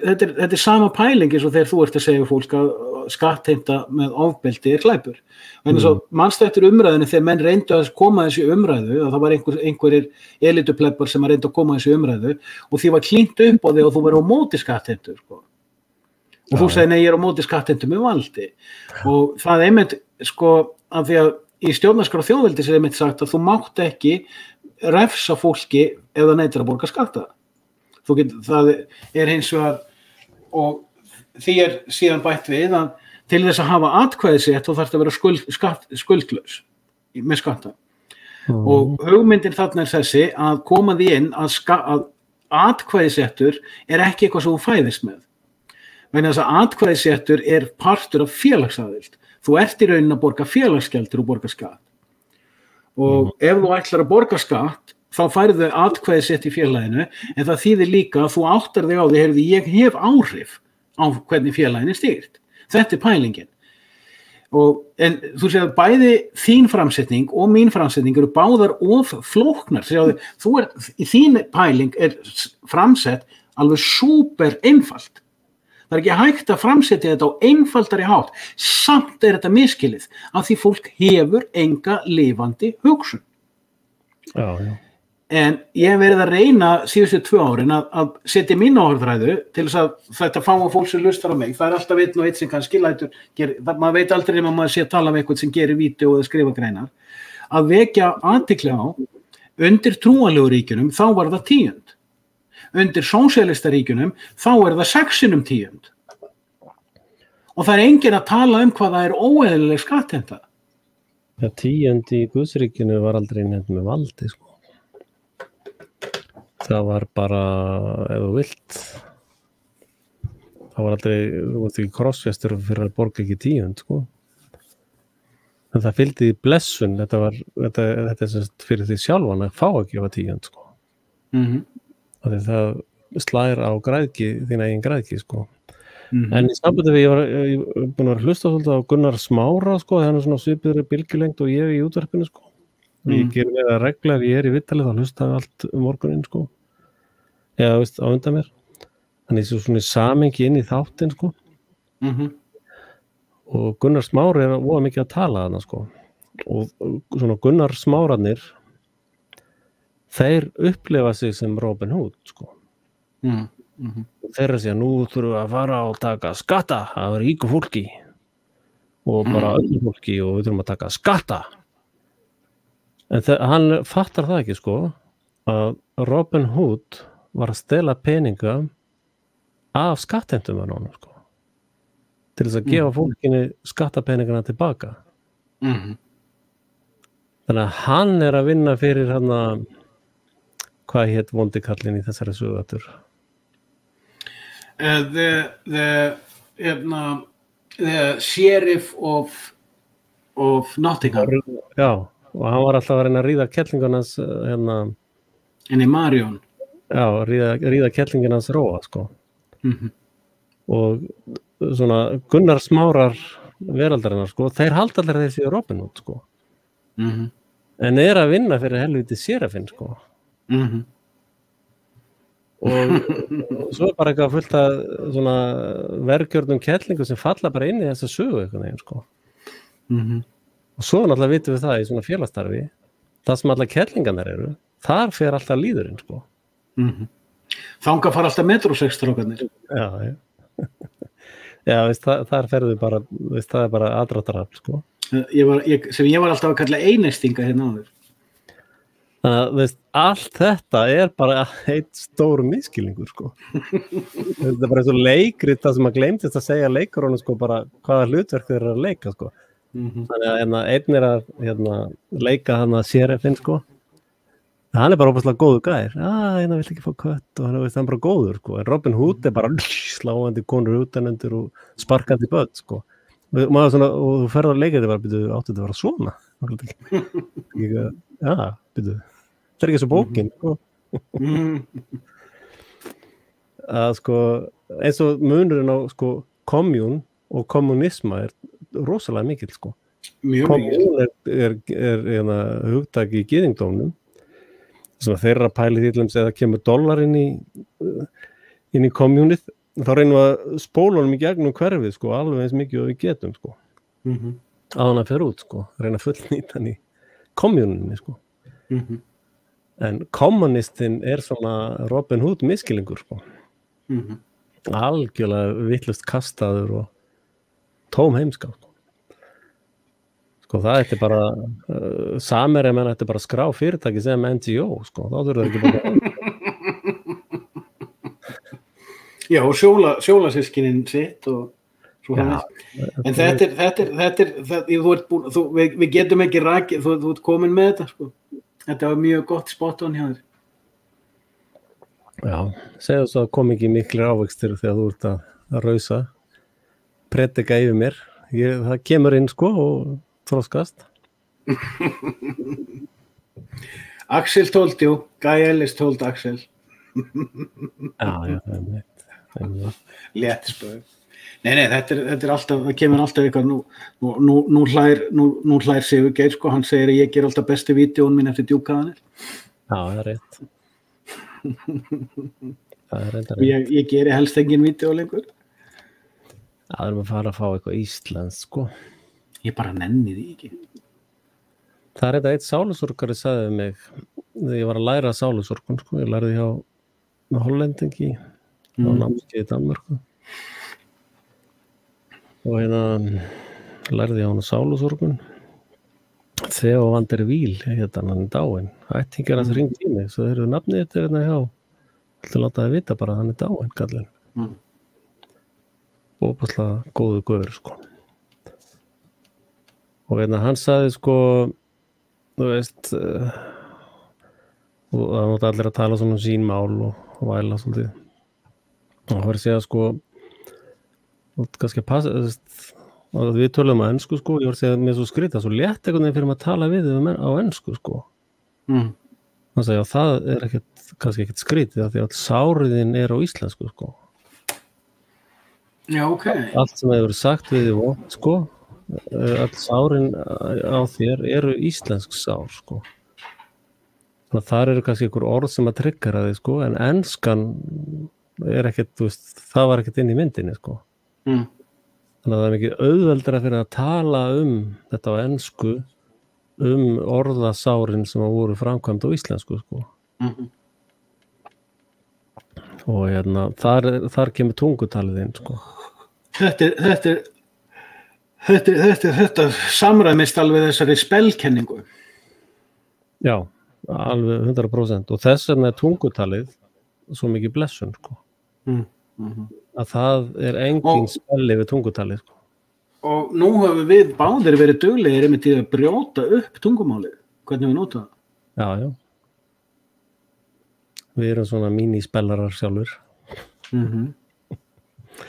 er sama pæling eins og þegar þú ert að segja fólk að skattheimta með ofbeldi glæpur. Og eins og manstu eftir umræðinu þegar menn reyndu að koma að þessu umræðu, að það var einhverjir elitupleppar sem reyndu að koma að þessu umræðu og því var klínt upp á því og þú var á móti skattheimtu, sko. Og þú segir nei, ég er á móti skattheimtu með valdi. Og það einmitt, sko, af því að í stjórnarskrá þjóðveldis er einmitt sagt að þú mátt ekki refsa fólki ef það neitar að borga skatta. Það er hins vegar, og því er síðan bætt við að til þess að hafa atkvæðisrétt þá þarf það að vera skuldlaus með skatta. Og hugmyndin þarna er þessi að koma því inn að atkvæðisréttur er ekki eitthvað sem þú fæðist með. Vegna þess að atkvæðisréttur er partur af félagsaðild. Þú ert í rauninni að borga félagsgjald til að borga skatt. Og ef þú ætlar að borga skatt, þá færðu atkvæðisrétt í félaginu, en það þýðir líka að þú áttar þig á því, heyrðu, ég hef áhrif á hvernig félaginu er stýrt. Þetta er pælingin. En þú séð að bæði þín framsetning og mín framsetning eru báðar of flóknar. Þín pæling er framsett alveg súper einfalt. Það er ekki hægt að framsetja þetta á einfaldari hátt. Samt er þetta miskilið af því fólk hefur enga lifandi hugsun. Já. En ég hef verið að reyna síðustu 2 árin að setja mín áhörðræðu til þess að þetta fá að fólk sem hlustar á mig. Það er alltaf einn og einn sem kannski lætur, maður veit aldrei nema maður sé að tala við eitthvað sem gerir vídeó eða skrifa greinar, að vekja athygli á, undir trúarlegu ríkjunum þá var það 10. Undir sósíalistaríkjunum þá er það 6x10. Og það er enginn að tala um hvað það er óeðlileg skattheimta. Ja, 10 í Guðsríkinu var aldrei nefnt með valdi, sko. Það var bara, ef þú vilt, það var aldrei, þú veist ekki krossfestur fyrir að borga ekki 10, sko. En það fylgdi í blessun, þetta er fyrir því sjálfan að fá að gefa 10, sko. Því það slær á græðki, þín eigin græðki, sko. En í sambandi við, ég var búin að hlusta svolítið á Gunnar Smára, sko, það er svona svipiðri bylgjulengd og ég í útvarpinu, sko. Ég ger með það regla ef ég er í viðtali, þá hlusta allt morguninn, sko. Eða, veist, á undan mér. Þannig svona samengi inn í þáttinn, sko. Og Gunnar Smári er voða mikið að tala þarna, sko. Og svona Gunnar Smárarnir, þeir upplifa sig sem Robin Hood, sko. Þeir að segja, nú þurfum við að fara og taka skatta af ríku fólki og bara öllu fólki og við þurfum að taka skatta. En hann fattar það ekki, sko, að Robin Hood var að stela peninga af skattheimtumönnunum, sko, til þess að gefa fólkinu skattapeningana tilbaka. Þannig að hann er að vinna fyrir hann hvað hét vondi kallinn í þessari sögutur? The sheriff of Nottingham. Já, og hann var alltaf að reyna að ríða kellingunans Enni Marion. Já, ríða kellingunans róa, sko. Og svona Gunnar Smárar veraldarinnar, sko, þeir halda allir þessi Robin Hood, sko. En er að vinna fyrir helviti sérafinn, sko. Og svo er bara eitthvað fullt að svona verkjörnum kellingu sem falla bara inn í þessa sögu eitthvað neginn, sko. Og svo náttúrulega vitum við það í svona félagsstarfi, það sem alla kellingarnar eru, þar fer alltaf líðurinn, sko. Þangað fara alltaf metrosexstrákarnir. Já, veist, þar ferðu bara, veist, það er bara aðdráttarafl, sko. Sem ég var alltaf að kalla einestinga hérna áður. Þannig að, veist, allt þetta er bara eitt stór miskilningur, sko. Þetta er bara eins og leikrit, það sem að gleymdist að segja leikurunum, sko, bara hvaða hlutverk þeir eru að leika, sko. Þannig að einn er að leika hann að sérefinn, sko. Hann er bara óbúslega góður gær. Vill ekki fá kött og hann er bara góður, sko. En Robin Hood er bara sláandi konur utanendur og sparkandi börn, sko. Og þú ferð að leika þetta bara, áttu þetta að vera svona. Já, byrju. Það er ekki svo bókin, sko. Að, sko, eins og munurinn á, sko, komjún og kommunisma er rosalega mikill, sko. Komjún er hugtak í gyðingdómnum, sem að þeirra pæli því eða kemur dollar inn í komjúnið, þá reynum við að spóla honum í gegnum hverfið, sko, alveg eins mikið og við getum, sko. Að hann að fer út, sko, reyna fullnýta hann í komjúninni, sko. En kommunistinn er svona Robin Hood miskilingur, sko. Algjörlega vitlaust kastaður og tóm heimska, sko. Sko það ætti bara Samherja menn ætti bara að skrá fyrirtæki sem NGO, sko, þá þurfa það ekki bara Já, og sjólasystkinin sitt og svo hann. En við getum ekki rakið, þú ert komin með þetta, sko. Þetta var mjög gott spot on hjá þér. Já, segðu svo að kom ekki miklir ávextir þegar þú ert að rausa, predika yfir mér. Það kemur inn, sko, og þroskast. Axel told you, Guy Ellis told Axel. Já, það veit. Léttisböð. Nei, þetta er alltaf, það kemur alltaf eitthvað, nú hlær Sigurgeir, sko, hann segir að ég ger alltaf bestu vídeón mín eftir djúkaðanir. Já, það er rétt. Ég geri helst engin vídeó lengur. Það erum að fara að fá eitthvað íslenskt, sko. Ég bara nenni því ekki. Það er þetta eitt sálusorgari sagði við mig, þegar ég var að læra sálusorgun, sko, ég lærði hjá hollendingi á námskeið í Danmörku. Og lærði ég á hana sálusorgun. Theo van der Wiel, hérna hann dáinn. Ættingar hans hringt í mig, svo þeir eru nafnið þetta hérna hjá. Viltu láta það vita bara að hann dáinn, kallinn. Óbúslega góðu guður, sko. Og hann sagði, sko, þú veist, og það mátti allir að tala svona sín mál og væla svolítið. Og það var að segja, sko, og kannski að passa, þú veist, og við tölum á ensku, sko, ég var að segja mér svo skrýta, svo létt einhvern veginn fyrir að tala við á ensku, sko. Það segja, það er kannski ekkert skrýtið, því að sáriðin er á íslensku, sko. Já, ok. Allt sem hefur sagt við þig, sko, öll sárin á þér eru íslensk sár, sko. Þannig að þar eru kannski einhver orð sem að tryggara þig, sko, en enskan er ekkert, þú veist, það var ekkert inn í myndinni, sko. Þannig að það er mikið auðveldara fyrir að tala þetta á ensku, orðasárin sem voru framkvæmd á íslensku, sko. Og þar kemur tungutalið inn, sko. Þetta samræmist alveg þessari spellkenningu. Já, alveg 100%. Og þess vegna er tungutalið svo mikið blessun, sko. Að það er engin spelli við tungutalið, sko. Og nú höfum við báðir verið duglegir einmitt í að brjóta upp tungumálið. Hvernig við nota það? Já. Við erum svona mínispelarar sjálfur.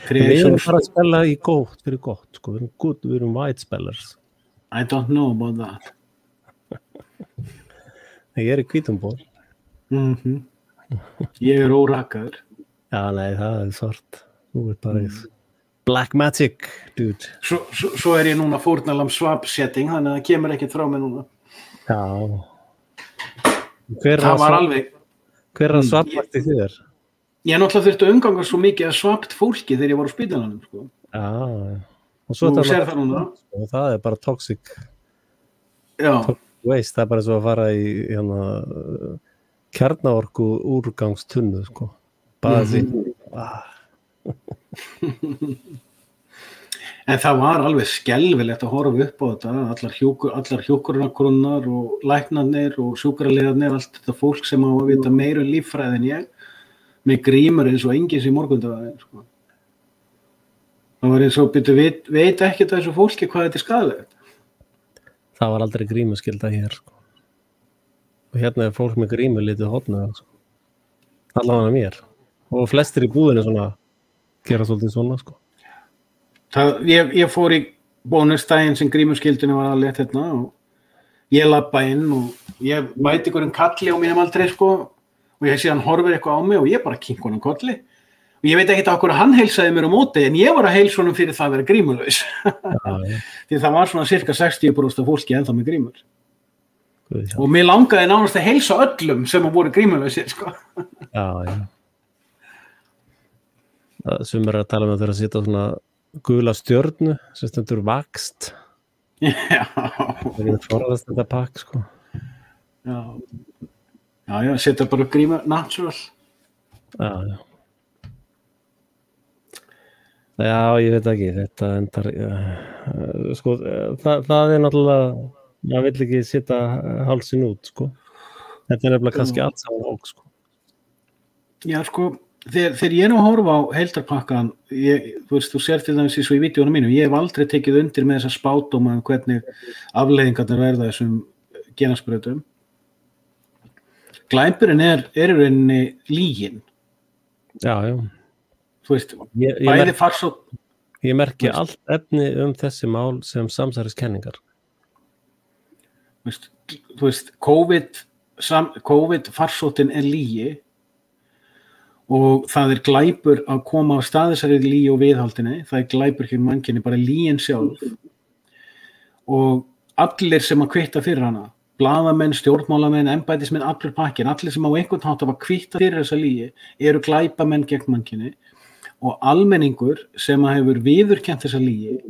Við erum bara að spela í fyrir gott, sko. Við erum white spellers. I don't know about that. Ég er í hvítumból. Ég er órakaður. Já, nei, það er svart. Þú ert bara black magic, dude. Svo er ég núna fórnalam swap setting, þannig að það kemur ekkert frá mig núna. Já. Það var alveg... Hver er að svapvætti þér? Ég náttúrulega þurfti að umgangast svo mikið að svapt fólki þegar ég var á spítalanum, sko. Já. Og svo þú sér það núna. Og það er bara toxic. Já. Toxic waste, það er bara svo að fara í kjarnaorku úrgangstunnu, sko. Bara því. En það var alveg skelfilegt að horfa upp á þetta, allar hjúkrunarkonur og læknarnir og sjúkraliðarnir, allt þetta fólk sem á að vita meira líffræði en ég, með grímur eins og engins í morgundaginn, sko. Það var eins og veit ekkert þessu fólki hvað þetta er skaðlegt. Það var aldrei grímuskylda hér, sko. Og hérna er fólk með grímu litið hotnað, sko. Allavega mér. Og flestir í búðinu svona gera svolítið svona, sko. Ég fór í bónusdaginn sem grímuskildinu var að leta hérna og ég labba inn og ég mæti einhverjum kalli á mínum aldrei, sko, og ég síðan horfir eitthvað á mig og ég bara kink honum kolli og ég veit ekkert á hverju hann heilsaði mér á móti en ég var að heilsa honum fyrir það að vera grímulaus. Því það var svona cirka 60% af fólki ennþá með grímur. Og mér langaði nánast að heilsa öllum sem voru grímulausir, sko. Já. Sumir er að tala með þeirra að sitja svona gula stjörnu sem stendur vakst. Já. Það er forðast þetta pakk, sko. Já, setja bara gríma natural. Já. Já, ég veit ekki, þetta endar, sko, það náttúrulega, maður vill ekki setja hálsinn út, sko. Þetta nefnilega kannski allt saman óg, sko. Já, sko, þegar ég að horfa á heildarpakkan, þú veist, þú sér til dæmis í svo í vídeónu mínu, ég hef aldrei tekið undir með þessa spádóma hvernig afleiðingarnar verða þessum genasprautum. Glæpurinn er í rauninni lygin. Já. Þú veist, bæði farsótt. Ég merki allt efni þessi mál sem samsæriskenningar. Þú veist, COVID farsóttin er lygi og það er glæpur að koma á staðisari lygi og viðhaldinni, það er glæpur hér mannkinni, bara lygin sjálf og allir sem að kvitta fyrir hana, blaðamenn, stjórnmálamenn, embættismenn, allir pakkin, allir sem á einhvern hátt að kvitta fyrir þessa lygi eru glæpamenn gegn mannkinni og almenningur sem að hefur viðurkennt þessa lygi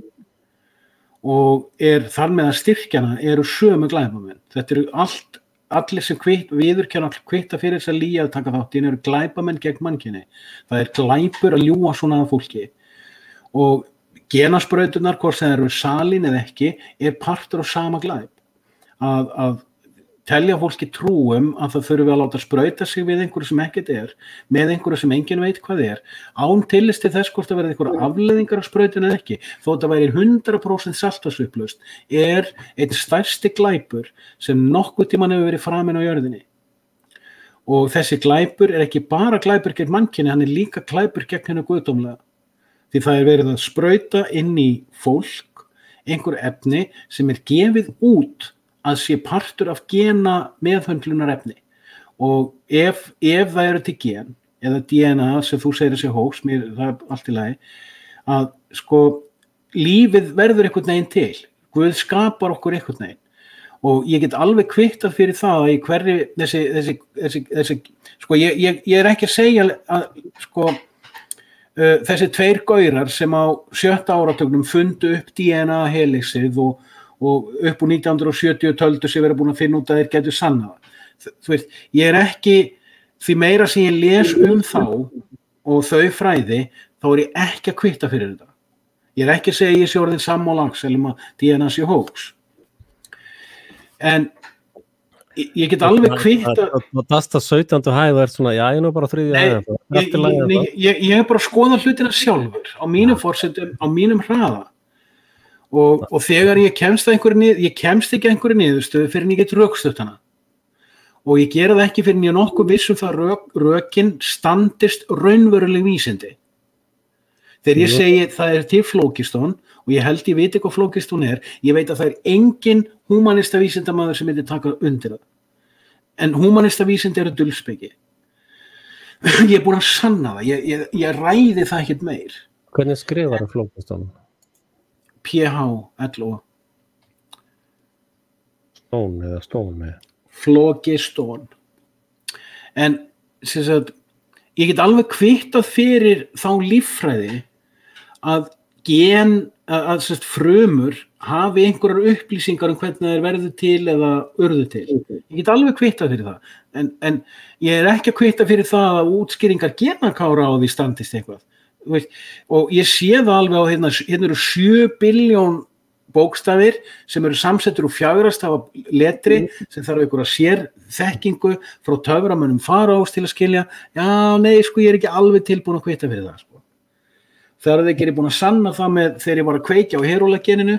og þar með að styrkjana eru sömu glæpamenn. Þetta eru allir sem viðurkenna kvitta fyrir þessa lygi að taka þátt í eru glæpamenn gegn mannkinni. Það er glæpur að ljúga svona að fólki og genasprauturnar, hvort sem eru salin eða ekki, partur á sama glæp. Að telja fólki trúum að það þurfi að láta sprauta sig við einhverju sem ekkert með einhverju sem enginn veit hvað án tillits til þess hvort það verði einhverju afleiðingar á sprautinu eða ekki, þó þetta væri 100% saltvatnsupplausn, einn stærsti glæpur sem nokkuð tímann hefur verið framinn á jörðinni. Og þessi glæpur ekki bara glæpur gegn mannkyni, hann líka glæpur gegn hennu guðdómlega. Því það verið að sprauta inn í fólk einhver efni sem gefið út að sé partur af gena meðhöndlunar efni og ef það eru til gen eða DNA sem þú segir þessi hóks, það er allt í lagi, að sko lífið verður einhvern veginn til, Guð skapar okkur einhvern veginn og ég get alveg kvittað fyrir það að í hverju þessi sko ég ekki að segja að sko þessi 2 gaurar sem á 7. áratugnum fundu upp DNA helixið og upp úr 1970 töldu sig vera búin að finna út að þeir getur sannað. Þú veist, ég ekki, því meira sem ég les þá og þau fræði, þá ég ekki að kvitta fyrir þetta. Ég ekki að segja ég sé orðin sammála Axel að DNA sé hóks. En ég get alveg kvitta... Það 17. hæð og svona, já, ég nú bara 3. hæð. Ég bara að skoða hlutina sjálfur, á mínum forsendum, á mínum hraða. Og þegar ég kemst ekki að einhverju niðurstöðu fyrir en ég get rökstutt hana og ég gera það ekki fyrir en ég nokkuð viss það rökin standist raunveruleg vísindi. Þegar ég segi það til flókistón og ég held ég veit hvað flókistón ég veit að það engin humanista vísindamaður sem taka undir það. En humanista vísindi eru dulspeki. Ég búin að sanna það, ég ræði það ekkert meir. Hvernig skrifar það flókistón? PH-LO Stone Flogistón. En ég get alveg kvittað fyrir þá líffræði að frumur hafi einhverjar upplýsingar hvernig þeir verðu til eða urðu til. Ég get alveg kvittað fyrir það. En ég ekki að kvitta fyrir það að útskýringar genakára á því standist eitthvað. Og ég sé það alveg á hérna eru 7 billjón bókstafir sem eru samsettur úr 4 stafa letri sem þarf einhverja sér þekkingu frá töframönnum faraós til að skilja, sko ég ekki alveg tilbúin að kvitta fyrir það sko. Þegar þeir ekki búin að sanna það með þegar ég var að kveikja á herólageninu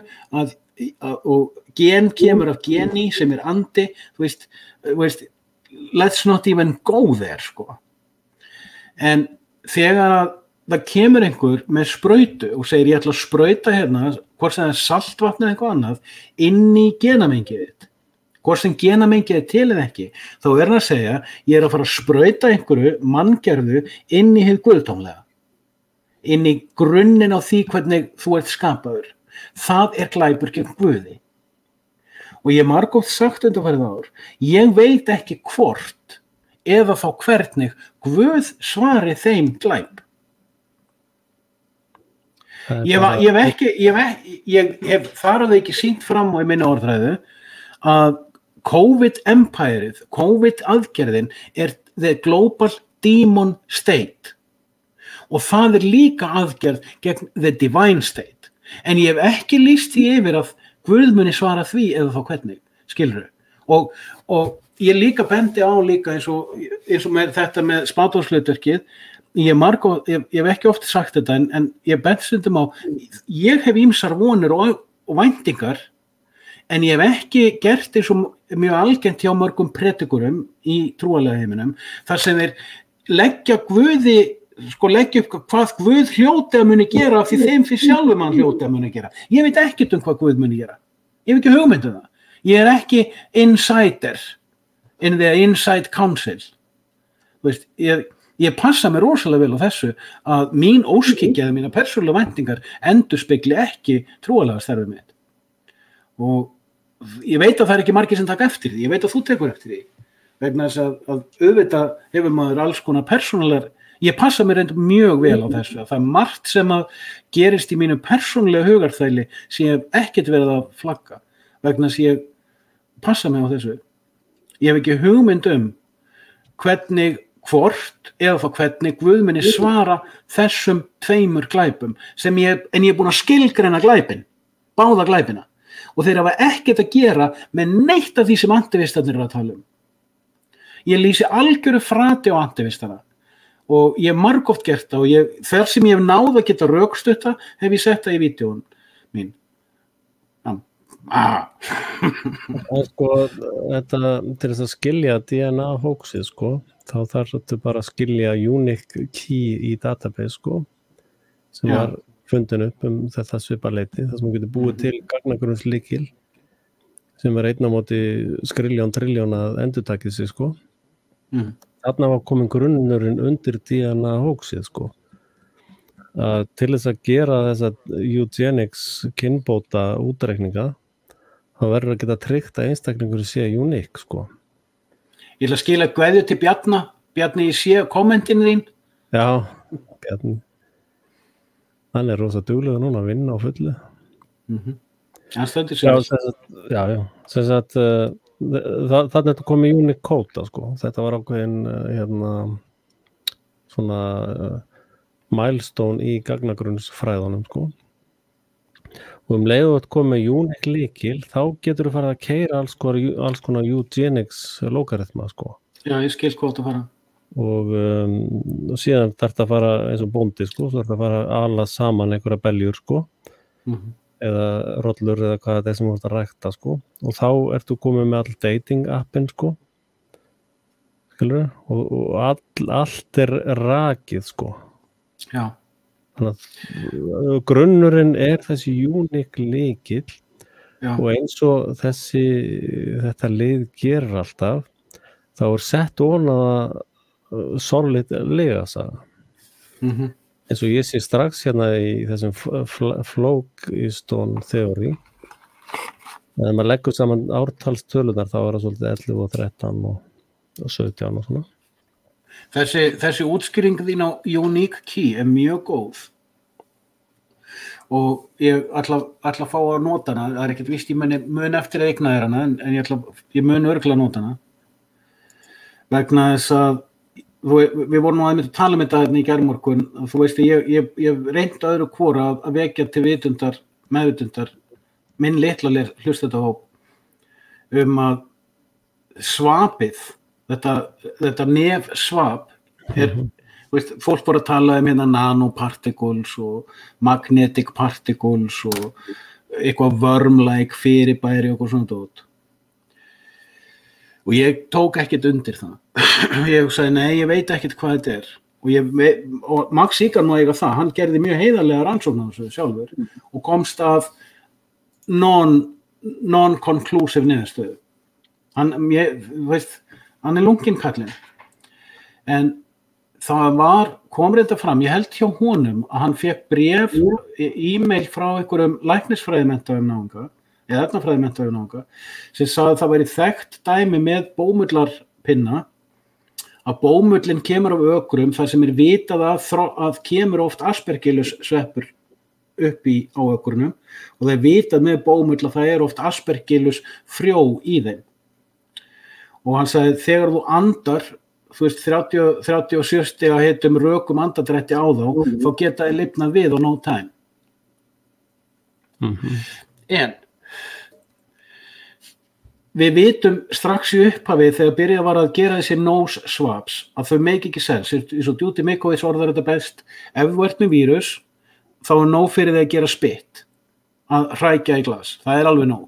og gen kemur af geni sem andi, þú veist let's not even go there sko. En þegar það kemur einhver með sprautu og segir ég ætla að sprauta hérna, hvort sem það saltvatn eða eitthvað annað, inn í genamengið þitt. Hvort sem genamengið til eða ekki, þá hann að segja ég að fara að sprauta einhverju manngerðu inn í hið guðdómlega. Inn í grunninn á því hvernig þú ert skapaður. Það glæpur gegn Guði. Og ég margótt sagt undanfarið ár, ég veit ekki hvort eða þá hvernig Guð svari þeim glæp. Ég hef þar að ekki sýnt fram á í minni orðræðu að COVID-empirið, COVID-aðgerðin the global demon state og það líka aðgerð gegn the divine state, en ég hef ekki lýst því yfir að Guð muni svara því eða þá hvernig, skilurðu, og ég líka bendi á líka eins og með þetta með spádómshlutverkið, ég hef ekki oft sagt þetta en ég bendi stundum á, ég hef ýmsar vonir og væntingar, en ég hef ekki gert eins og mjög algengt hjá mörgum predikurum í trúarlega heiminum, þar sem þeir leggja upp hvað Guð hljóti að muni gera af því þeim fyrir sjálfum hann hljóti að muni gera. Ég veit ekkert hvað Guð muni gera. Ég hef ekki hugmynd það. Ég ekki insider in the inside council. Veist, ég passa mér rosalega vel á þessu að mín óskhyggja eða mína persónulega væntingar endurspegli ekki trúarlega starfið mitt. Og ég veit að það ekki margir sem taka eftir því. Ég veit að þú tekur eftir því. Vegna þess að auðvitað hefur maður alls konar persónulegar. Ég passa mér reynd mjög vel á þessu. Það margt sem að gerist í mínu persónulega hugarþæli sem ég hef ekkert verið að flagga. Vegna þess að ég passa mig á þessu. Ég hef ekki hugmynd hvort eða þá hvernig Guð muni svara þessum tveimur glæpum en ég er búin að skilgreina glæpin, báða glæpina. Og þeir hafa ekkert að gera með neitt af því sem antivistarnir eru að tala um. Ég lýsi algjöru frati á antivistana og ég hef margoft gert það og þar sem ég hef náð að geta rökstutta hef ég sett það í vídeóun mín. Sko, þetta til þess að skilja DNA hoaxið sko, þá þarf þetta bara að skilja unique key í database sko, sem var fundin upp þetta svipaleiti, það sem getur búið til gagnagrunnslykil sem einn á móti skriljón trilljón að endurtakið sig sko. Þarna var komin grunnurinn undir DNA hoaxið sko. Til þess að gera þessa eugenics kynbóta útreikninga þá verður að geta tryggt að einstaklingur sé uník sko. Ég ætla að skila kveðju til Bjarni, ég sé kommentin þín. Já, Bjarni. Hann rosa duglegur núna að vinna á fullu. Hann stendur sér. Já. Sem sagt, þarna þetta komið unique kóta sko. Þetta var ákveðin svona milestone í gagnagrunnsfræðunum sko. Og leiðu að koma með unique lykil, þá getur þú farið að keyra alls konar eugenics logaritma sko. Já, ég skil hvað það fara. Og síðan þarf það að fara eins og bóndi sko, svo þarf það að fara að ala saman einhverja beljur sko, eða rollur eða hvað þetta sem þú ert að rækta sko, og þá ertu komið með all dating appin sko, skilur, og allt rakið sko. Já. Þannig að grunnurinn þessi unique lykil og eins og þetta lið gerir alltaf, þá sett onaða solid legasaga. Eins og ég sé strax hérna í þessum Folkestone theory, þegar maður leggur saman ártalstölunar þá það svolítið 11 og 13 og 17 og svona. Þessi útskýring þín á unique key mjög góð og ég ætla að fá að nota hana, það ekkert víst ég mun eftir að eigna hana en ég mun örugglega að nota hana vegna þess að við vorum nú að tala um þetta í gærmorgun, þú veist ég reyndi öðru hvora að vekja til meðvitundar minn litla hlustendahóp að svapið þetta nefsvap veist, fólk voru að tala um nanoparticles og magnetic particles og eitthvað worm-like fyrirbæri og svona dót. Og ég tók ekkert undir það. Ég sagði, nei, ég veit ekkert hvað þetta og Max Igan má eiga það, hann gerði mjög heiðarlega rannsókn á þessu sjálfur og komst að non-conclusive niðurstöðu. Hann lunginn kallinn. En það kom reynda fram, ég held hjá honum að hann fékk bréf, e-mail frá einhverjum læknisfræðimenntaðum náunga, eða efnafræðimenntaðum náunga, sem sagði að það væri þekkt dæmi með bómullarpinna, að bómullin kemur af ökrum þar sem vitað að kemur oft Aspergillus sveppur upp á ökrunum og það vitað með bómull að það oft Aspergillus frjó í þeim. Og hann sagði, þegar þú andar þú veist, 37 stiga heitum rökum andadrætti á þá, þá geta þeir lifnað við á no time. En við vitum strax í upphafi þegar byrjað var að gera þessi nose swabs að þau make ekki sens, eins og Judy Mikovits orðar þetta best, ef þú ert með vírus þá nóg fyrir þig að gera spit, að hrækja í glas, það alveg nóg.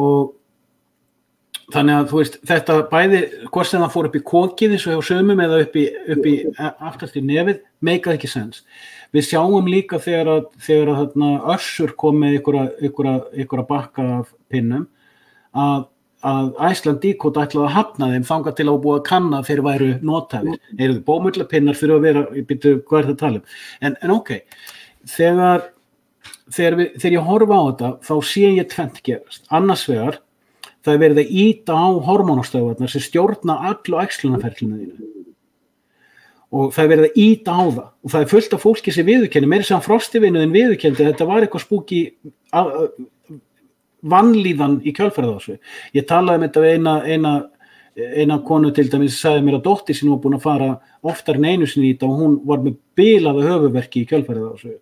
Og þannig að þú veist, þetta bæði hvort sem það fór upp í kokið eins og hjá sumum eða upp í aftast í nefið, meikaði ekki sens. Við sjáum líka þegar þarna Össur kom með einhverja bakka af pinnum að Iceland Decode ætlaði að hafna þeim þangað til að búa að kanna þeir væru nothæfir. Eru bómullapinnar fyrir að vera, hvað það að tala um? En ok, þegar ég horfa á þetta, þá sé ég tvennt gerast. Annars vegar, það verið að ýta á hormónastöðvarnar sem stjórna allu æxlunarferlinu þínu. Og það verið að ýta á það. Og það fullt af fólki sem viðurkenni, meira sem frostivinnuðin viðurkendi, þetta var eitthvað spúki vanlíðan í kjölfarið á þessu. Ég talaði með þetta við eina konu til dæmis sagði mér að dóttir sín var búin að fara oftar en einu sinni í þetta og hún var með bilaða höfuverki í kjölfarið á þessu.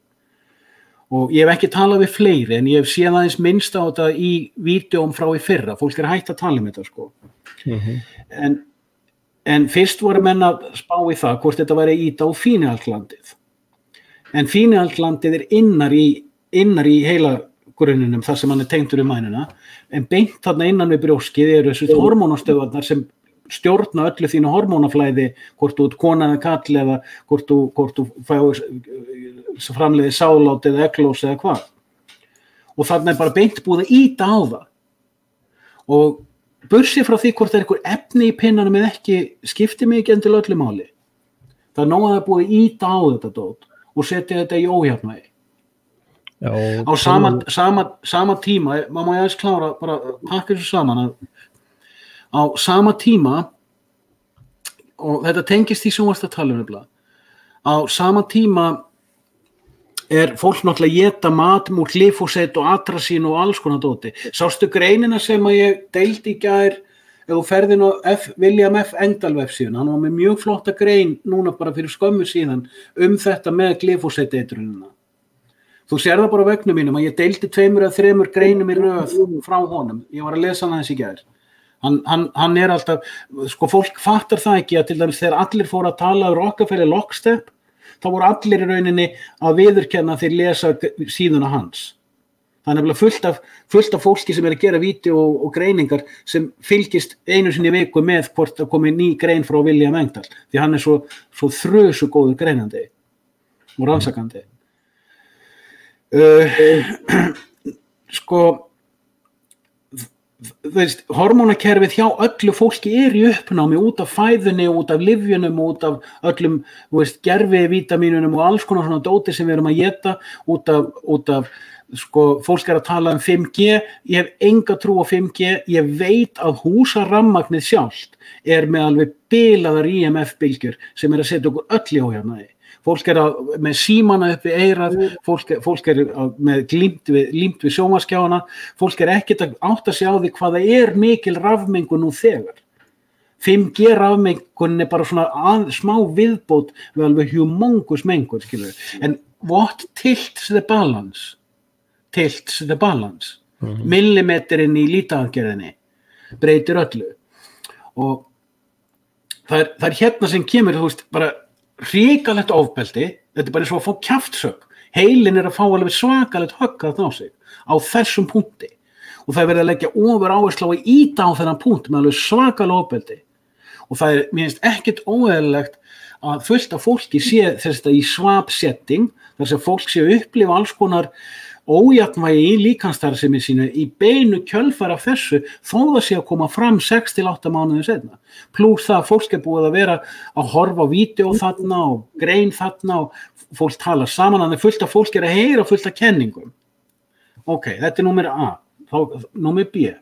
Og ég hef ekki talað við fleiri en ég hef séð aðeins minnst á þetta í vídeóm frá í fyrra. Fólk hætt að tala um þetta sko. En fyrst voru menn að spá í það hvort þetta væri að ýta á fínihaldslandið. En fínihaldslandið innar í heila grunnunum þar sem hann tengdur mænuna, en beint þarna innan við brjóskið eru þessu hormónastöðvarnar sem stjórna öllu þínu hormónaflæði, hvort þú ert kona eða kall eða hvort þú framleiði sálát eða eglós eða hvað. Og þarna bara beint búið að ýta á það. Og bursi frá því hvort einhver efni í pinnanum eða ekki skiptir mig ekki endilega öllu máli. Það nóg að það búið að ýta á þetta dót og setja þetta í ójafnvægi. Já, á sama tíma, maður má ég aðeins klára bara pakka þessu saman að á sama tíma og þetta tengist því sem þú varst að tala um nefnilega, á sama tíma fólk náttúrulega éta mat úr glyfosat og atrazín og alls konar dóti. Sástu greinina sem að ég deildi í gær ef þú ferðin á William F. Engdahl vefsíðuna, hann var með mjög flotta grein núna bara fyrir skömmu síðan þetta með glyfosat eitrunina. Þú sér það bara á veggnum mínum að ég deildi 2 eða 3 greinum í röð frá honum. Ég var að lesa hann aðeins í gær. Hann alltaf, sko fólk fattar það ekki að til dæmis þegar allir fóru að tala Rockefeller lockstep, þá voru allir í rauninni að viðurkenna þeir lesa síðuna hans. Það nefnilega fullt af fólki sem að gera vídeó og greiningar sem fylgist einu sinni í viku með hvort að komi ný grein frá William Engdahl, því hann svo þrösu góður greinandi og rannsakandi. Sko hormónakerfið hjá öllu fólki í uppnámi út af fæðunni, út af lyfjunum, út af öllum gervivítamínunum og alls konar svona dóti sem við erum að éta út af sko, fólk að tala um 5G, ég hef enga trú á 5G, ég veit að húsarafmagnið sjálft með alveg bilaðar IMF-bylgjur sem að setja okkur öll í ójafnvægi. Fólk með símana upp við eyrað, fólk með límt við sjónvarpsskjána, fólk ekkert að átta sig á því hvað það mikil rafmengun nú þegar. 5G rafmengun bara svona smá viðbót við alveg humongous mengun, skilur. En what tilts the balance? Tilts the balance. Millimeterinn í lítaaðgerðinni breytir öllu. Og það hérna sem kemur, þú veist, bara hrikalegt ofbeldi, þetta bara eins og að fá kjaftsögn. Heilin að fá alveg svakalegt högg á sig á þessum punkti og það verið að leggja ofur áherslu á að ýta á þennan punkt með alveg svakalega ofbeldi og það mér finnst ekkert óeðlilegt að fullt af fólki sé þetta í swab setting, þar sem fólk sé að upplifa alls konar ójafnvægi í líkamsstarfsemi sínu í beinu kjölfar af þessu þó það sé að koma fram 6 til 8 mánuðum seinna. Plús það að fólk búið að vera að horfa á vídeó þarna og grein þarna og fólk tala saman, þannig fullt af fólk að heyra fullt af kenningum. Ok, þetta númer A. Þá númer B.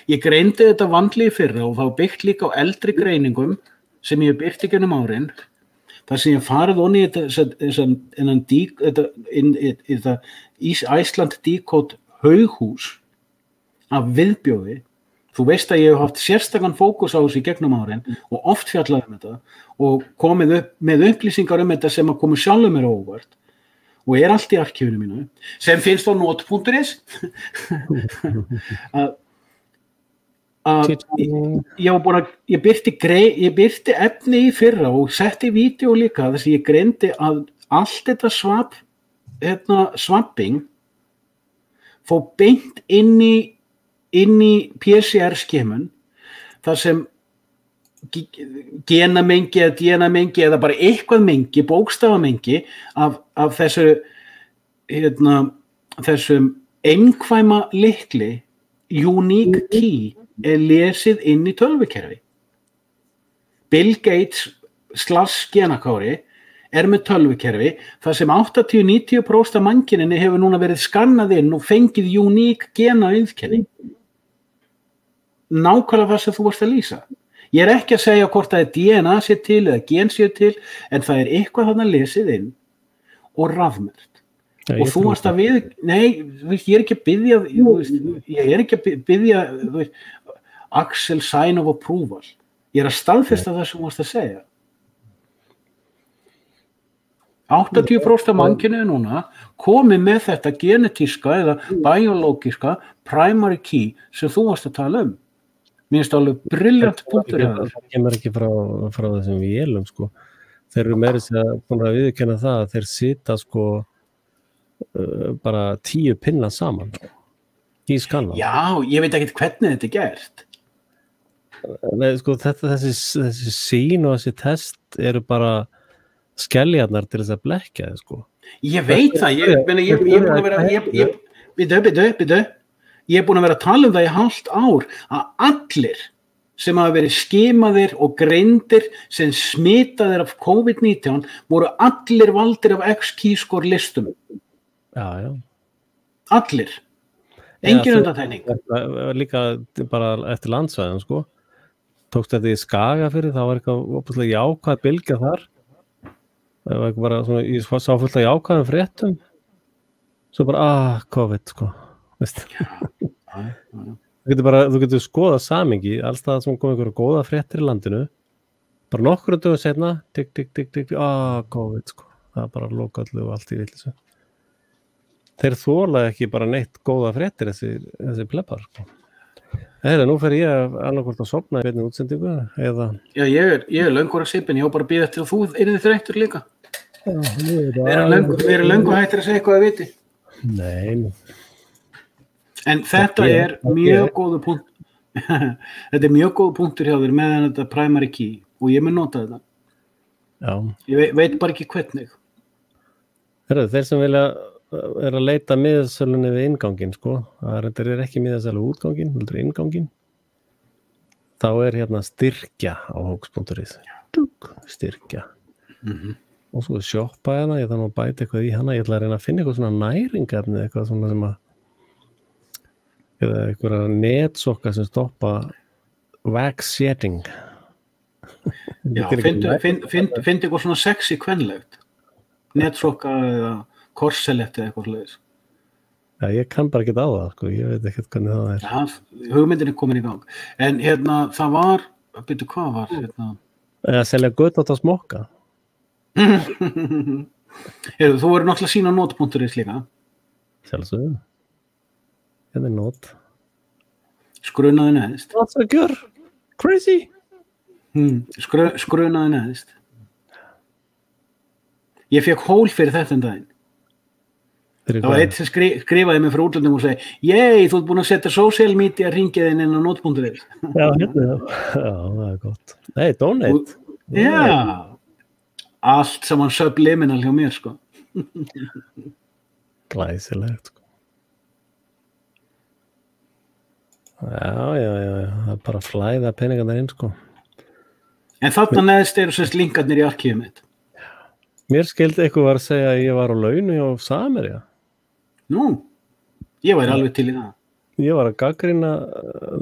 Ég greindi þetta vandlega í fyrra og þá byggt líka á eldri greiningum sem ég hef byggt í gegnum árin. Það sem ég farið onni í þetta Iceland Decode haughús af viðbjóði, þú veist að ég hef haft sérstakann fókus á þessu í gegnum árin og oft fjallað þetta og komið upp með upplýsingar þetta sem að komu sjálfum mér óvart og allt í arkífinu mínu sem finnst á not.is ég birti efni í fyrra og setti vídeo líka þess að ég greindi að allt þetta swapping fór beint inn í PCR-skemun þar sem genamengi eða DNA-mengi eða bara eitthvað mengi, bókstafamengi af þessum einkvæma lykli unique key lesið inn í tölvukerfi. Bill Gates / genakári með tölvukerfi þar sem 80-90% af mannkyninni hefur núna verið skannað inn og fengið unique gena-auðkenni. Nákvæmlega það sem þú varst að lýsa. Ég ekki að segja hvort það DNA sé til eða gen sé til, en það eitthvað þarna lesið inn og rafmerkt. Og þú varst að ég ekki að biðja Axel sign of approval. Ég að staðfesta það sem þú varst að segja. 80% af mannkyninu núna komið með þetta genetíska eða biológiska primary key sem þú varst að tala Mér finnst alveg brilljant punktur það kemur ekki frá þessum vélum sko. Þeir eru meira búin að viðurkenna það að þeir sita sko bara 10 pinna saman í skanna. Já, ég veit ekki hvernig þetta gert. Nei, sko, þessi sýn og þessi test eru bara skeljarnar til þess að blekkja þið sko. Ég veit það, ég er búin að vera Ég búin að vera að tala það í hálft ár að allir sem hafa verið skimaðir og greindir sem smitaðir af COVID-19 voru allir valdir af X-keyscore listum. Já. Allir. Engin undantekning. Líka bara eftir landsvæðum sko. Tókst þetta í Skaga fyrir, þá var eitthvað óbúslega jákvæð bylgja þar. Það var bara svona, ég sá fullt af jákvæðum fréttum. Svo bara, COVID sko. Þú getur skoðað samingi alls það sem kom einhverju góða fréttir í landinu bara nokkru dögum seinna COVID sko. Það bara loka allu og allt í villisu þeir þola ekki bara neitt góða fréttir þessi plebbar sko. Nú fer ég annarkvort að sofna í beinni útsendingu eða Já, ég löngur að sipin, ég á bara að bíða eftir að þú þið þreyttur líka Við erum löngu hættir að segja eitthvað að viti Nei En þetta mjög góður punkt þetta mjög góður punktur hjá þér með þetta primary key og ég mun nota þetta Já. Ég veit bara ekki hvernig Þeir sem vilja að leita miðasölunni við inngangin sko, það ekki miðasölu útgangin, heldur inngangin þá hérna styrkja á hoax.is styrkja og svo shoppa hérna, ég þannig að bæta eitthvað í hana ég ætla að reyna að finna eitthvað svona næringarni eitthvað svona sem að eða einhverja netsokka sem stoppa wax shedding Já, finnst eitthvað svona sexy kvenlegt netsokka eða korselett eða eitthvað slags Já, ég kann bara ekki á það sko, ég veit ekki hvernig það Já, hugmyndin komin í gang en það var, byrju hvað var Eða selja götnátt að smokka Þú verður náttúrulega sína not.is líka Sjálfsögðu Hérna not Skrunaði neðist What's a girl? Crazy Skrunaði neðist Ég fekk hól fyrir þetta daginn Það var eitt sem skrifaði mig frá útlöndum og segi þú ert búin að setja social media ringiðin inn á not.is Já, það gott Nei, donate Já Allt saman subliminal hjá mér sko Glæsilegt sko Já, það er bara að flæða peningarnir inn sko En þarna neðst eru sérst linkarnir í arkífum mitt Mér skildi eitthvað var að segja að ég var á launu hjá Samherja Nú, ég væri alveg til í það Ég var að gagnrýna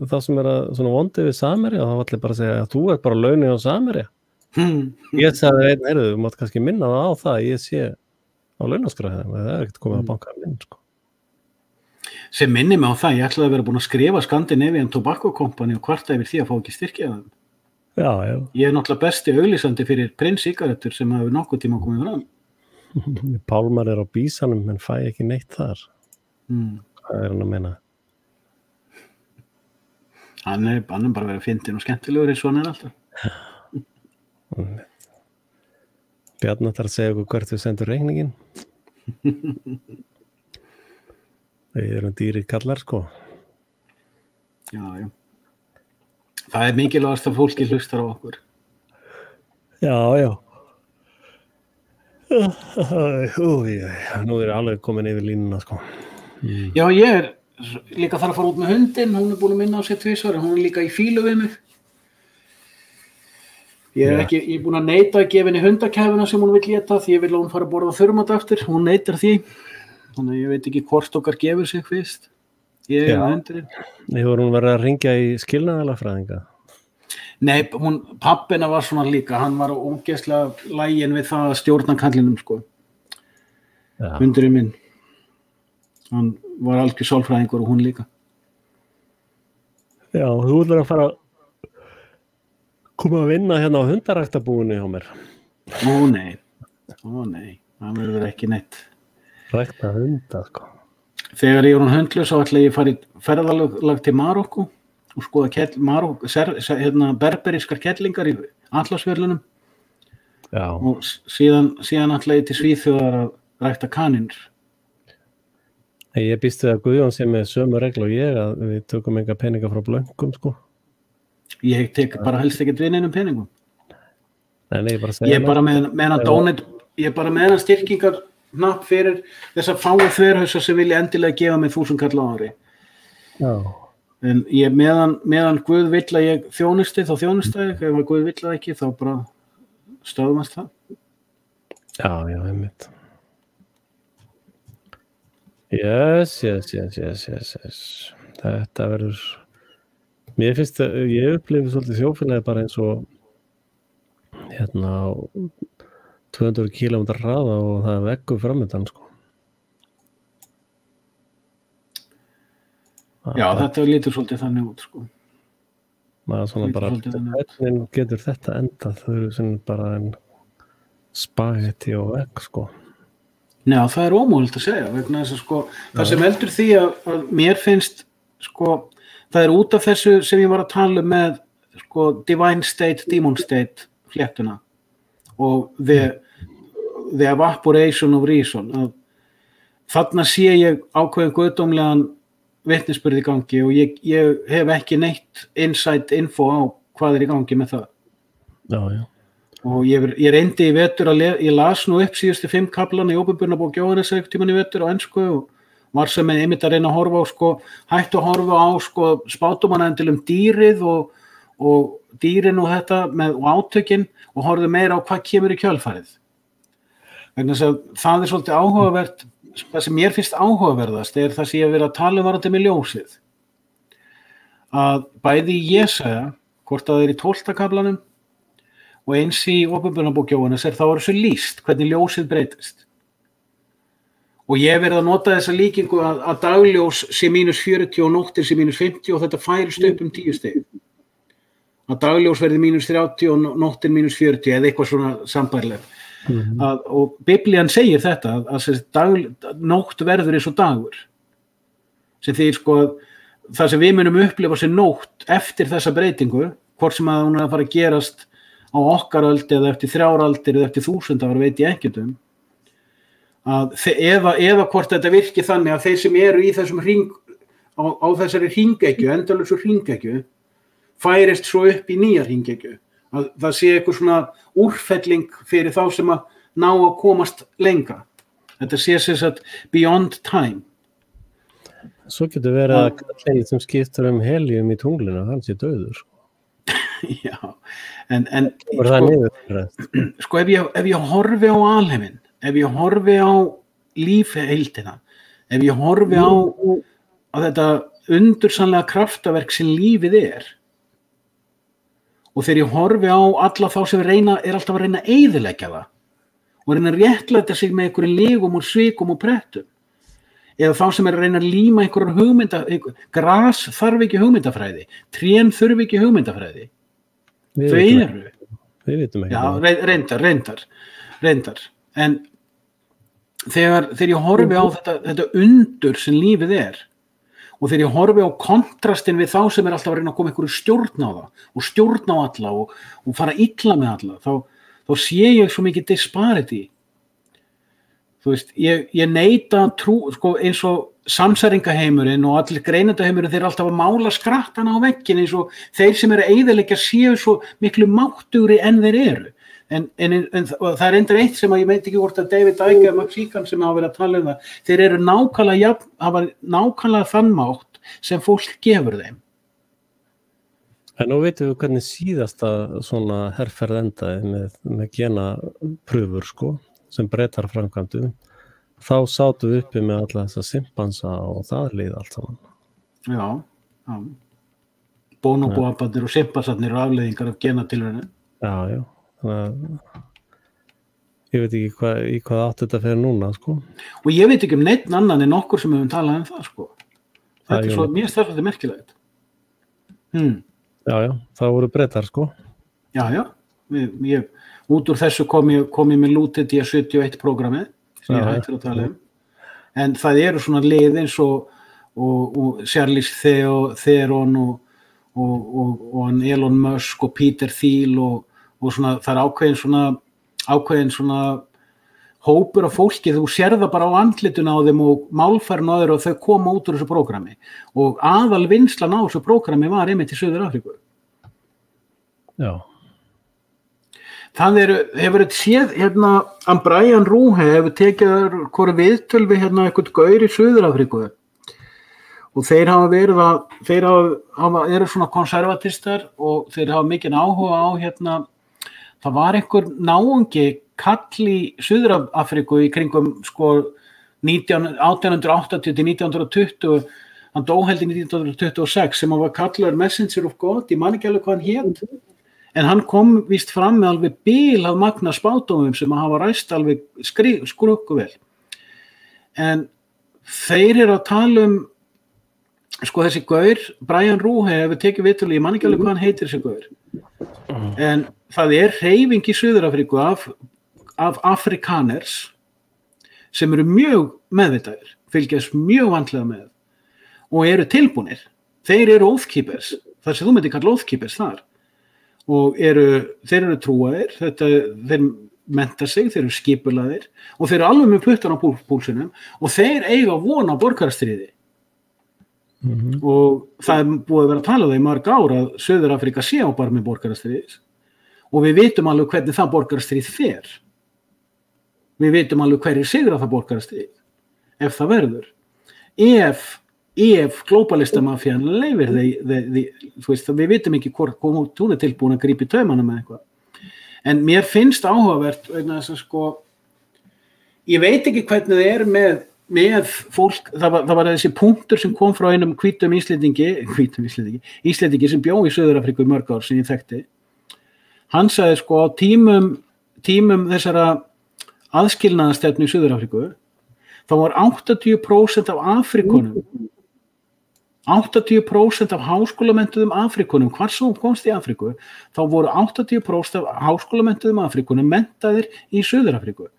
það sem svona vondið við Samherja og það var allir bara að segja að þú ert bara á launu hjá Samherja Ég sagði þú mátt kannski minna það á það að ég sé á launaskrá það er ekkert komið að banka minn sko Sem minni mig á það, ég ætlaði að vera búin að skrifa Scandinavian Tobacco Company og kvarta yfir því að fá ekki styrkja þeim. Já. Ég náttúrulega besti auglýsandi fyrir Prince-sígarettur sem hafi nokkuð tíma komið fram. Pálmar á bísanum en fæ ekki neitt þar. Hvað hann að meina? Hann er bara verið fyndinn og skemmtilegur eins og hann alltaf. Bjarni þarf að segja okkur hvert við sendur reikningin. Við erum dýri kallar, sko. Já. Það er mikilvægast að fólki hlustar á okkur. Já. Nú er alveg komin yfir línuna, sko. Já, ég er líka þarf að fara út með hundinn, hún er búin að minna á sér 2 ára, hún er líka í fílu við mig. Ég er búin að neita að gefa henni hundakæfuna sem hún vill éta því ég vil að hún fara að borða þurrmat aftur, hún neitar því. Þannig að ég veit ekki hvort okkar gefur sig fyrst. Ég er hundurinn. Hefur hún verið að ringja í skilnaðarlagfræðinga? Nei, pappina var svona líka, hann var ógeðslega laginn við það að stjórna kallinum, sko. Hundurinn minn. Hann var algjör sálfræðingur og hún líka. Já, þú ætlar að fara koma að vinna hérna á hundaræktabúinu hjá mér. Ó nei, það verður ekki neitt. Rækta hunda, sko. Þegar ég var hundlaus þá ætla ég að fara í ferðalag til Marokkó og skoða berberískar kettlingar í Atlasfjörðunum. Já. Og síðan ætla ég til Svíþjóðar að rækta kanínur. Ég býst við að Guðjón sé með sömu reglu og ég að við tökum enga peninga frá blönkum, sko. Ég tek bara helst ekkert við neinum peningum. Nei, ég er bara með hann styrkingar hnapp fyrir þess að fáu þverhausa sem vilja endilega gefa mig 1000 kall á ári. Já. En ég meðan Guð vill að ég þjónusti, þá þjónusta ég, ef Guð vill að ekki, þá bara stöðumast það. Já, einmitt. Yes. Þetta verður, mér finnst að ég upplifi svolítið þjóðfélagi bara eins og hérna á 200 km hraða og það er veggur framöndan, sko. Já, þetta lítur svolítið þannig út, sko. Maður svona bara, hvernig getur þetta endað? Þau eru sem bara en spagetti og vegg, sko. Nei, það er ómögulegt að segja, vegna þess að sko, það sem heldur því að mér finnst, sko, það er út af þessu sem ég var að tala með, sko, divine state, demon state, fléttuna og the evaporation of reason, að þarna sé ég ákveðin guðdómlegan vitnisburð í gangi og ég hef ekki neitt insight info á hvað er í gangi með það. Já. Og ég reyndi í vetur ég las nú upp síðustu 5 kaflana í Opinberunarbók Jóhannesar einhvern tímann í vetur á ensku og var sem einmitt að reyna að horfa á, sko, hættu að horfa á, sko, spátumannendil dýrið og dýrin og þetta og átökin og horfðu meira á hvað kemur í kjölfarið. Vegna þess að það er svolítið áhugavert, það sem mér finnst áhugaverðast er það sem ég hef verið að tala varðandi með ljósið. Að bæði í Jesaja, hvort það er í 12. kaflanum, og eins í Opinberunarbók Jóhannesar þá er þessu lýst hvernig ljósið breytist. Og ég hef verið að nota þessa líkingu að dagljós sé -40 og nóttin sé -50 og þetta færist upp 10 stig. Að dagljós verði -30 og nóttin -40 eða eitthvað svona sambærilegt. Og Biblían segir þetta að nótt verður eins og dagur. Sem því, sko, það sem við munum upplifa sem nótt eftir þessa breytingu, hvort sem að hún er að fara að gerast á okkar öld eða eftir 3 aldir eða eftir 1000 ára veit ég ekkert um að eða hvort þetta virki þannig að þeir sem eru í þessum á þessari hringekju, endalausu hringekju færist svo upp í nýja hringekju að það sé eitthvað svona úrfelling fyrir þá sem að ná að komast lengra. Þetta sé sem sagt beyond time. Svo getur verið að kallið sem skiptur helium í tunglinu, hann sé dauður. Já, en sko ef ég horfi á alheiminn, ef ég horfi á lífheildina, ef ég horfi á þetta undursamlega kraftaverk sem lífið er og þegar ég horfi á alla þá sem er alltaf að reyna að eyðileggja það og reyna að réttlæta sig með einhverjum lygum og svikum og prettum, eða þá sem að reyna að líma einhverjar gras þarf ekki hugmyndafræði, trén þurfi ekki hugmyndafræði. Þau eru. Við vitum ekki. Já, reyndar. En þegar ég horfi á þetta undur sem lífið og þegar ég horfi á kontrastin við þá sem alltaf að reyna að koma einhverju stjórn á það og stjórn á alla og fara illa með alla, þá sé ég svo mikið disparity. Þú veist, ég neita trú, sko, eins og samsæringaheimurinn og allir greinendaheimurinn, þeir alltaf að mála skrattana á vegginn eins og þeir sem eru að eyðileggja séu svo miklu máttugri en þeir eru. En það reyndar eitt sem að ég veit ekki hvort að David Icke eða Max Ican sem hafa verið að tala það, þeir eru nákvæmlega þann mátt sem fólk gefur þeim. En nú veitum við hvernig síðasta svona herferð endaði með genaprufur, sko, sem Bretar framkvæmdu. Þá sátum við uppi með alla þessa simpansa og það liði allt saman. Já. Bonobóabarnir og simpansarnir eru afleiðingar af genatilraunum. Já. Ég veit ekki í hvað átt þetta fyrir núna, sko. Og ég veit ekki neitt annan en okkur sem hefum talað það, sko. Þetta svo, mér finnst þetta merkilegt. Já, það voru Bretar, sko. Já. Út úr þessu kom ég með Lútið í 71 prógramið, sem ég hættir að tala En það eru svona lið eins og Charlize Theron og Elon Musk og Peter Thiel og svona, það er ákveðin svona hópur af fólki, þú sér það bara á andlituna á þeim og málfærin á þeir og þau koma út úr þessu prógrami og aðal vinslan á þessu prógrami var einmitt í Suður-Afríku. Já. Það hefur þetta séð, að Brian Ruhe hefur tekið hvori viðtöl við eitthvað gaur í Suður-Afríku og þeir eru svona konservatistar og þeir hafa mikinn áhuga á það var einhver náungi kall í Suður-Afríku í kringum 1880 til 1920, hann dó held í 1926 sem hann var kallaður Messenger of God, ég man ekki alveg hvað hann hét, en hann kom víst fram með alveg bilað magna spádómum sem að hafa ræst alveg skrukkuvel. En þeir eru að tala þessi gaur, Brian Ruhe hefur tekið viðtölu, ég man ekki alveg hvað hann heitir þessi gaur. En það hreyfing í Suður-Afríku af Afrikaners sem eru mjög meðvitaðir, fylgjast mjög vandlega með og eru tilbúnir. Þeir eru oath-keepers, þar sem þú myndir kalla oath-keepers þar. Og þeir eru trúaðir, þeir mennta sig, þeir eru skipulaðir og þeir eru alveg með puttan á púlsinum og þeir eiga von á borgarastríði. Og það búið að vera að tala um það í mörg ár að Suður-Afríka sé á barmi borgarastríðis og við vitum alveg hvernig það borgarastríð fer. Við vitum alveg hverjir sigra það borgarastríð ef það verður. Ef globalistamafían leyfir þú veist, við vitum ekki hvort hún tilbúin að grípa í taumana með eitthvað. En mér finnst áhugavert vegna þess að ég veit ekki hvernig það með fólk, það var þessi punktur sem kom frá einum hvítum Íslendingi sem bjó í Suður-Afríku í mörg ár sem ég þekkti. Hann sagði á tímum þessara aðskilnaðarstefnu í Suður-Afríku þá var 80% af Afrikunum 80% af háskólamenntuðum Afrikunum, hvar sem komst í Afríku, þá voru 80% af háskólamenntuðum Afrikunum menntaðir í Suður-Afríku.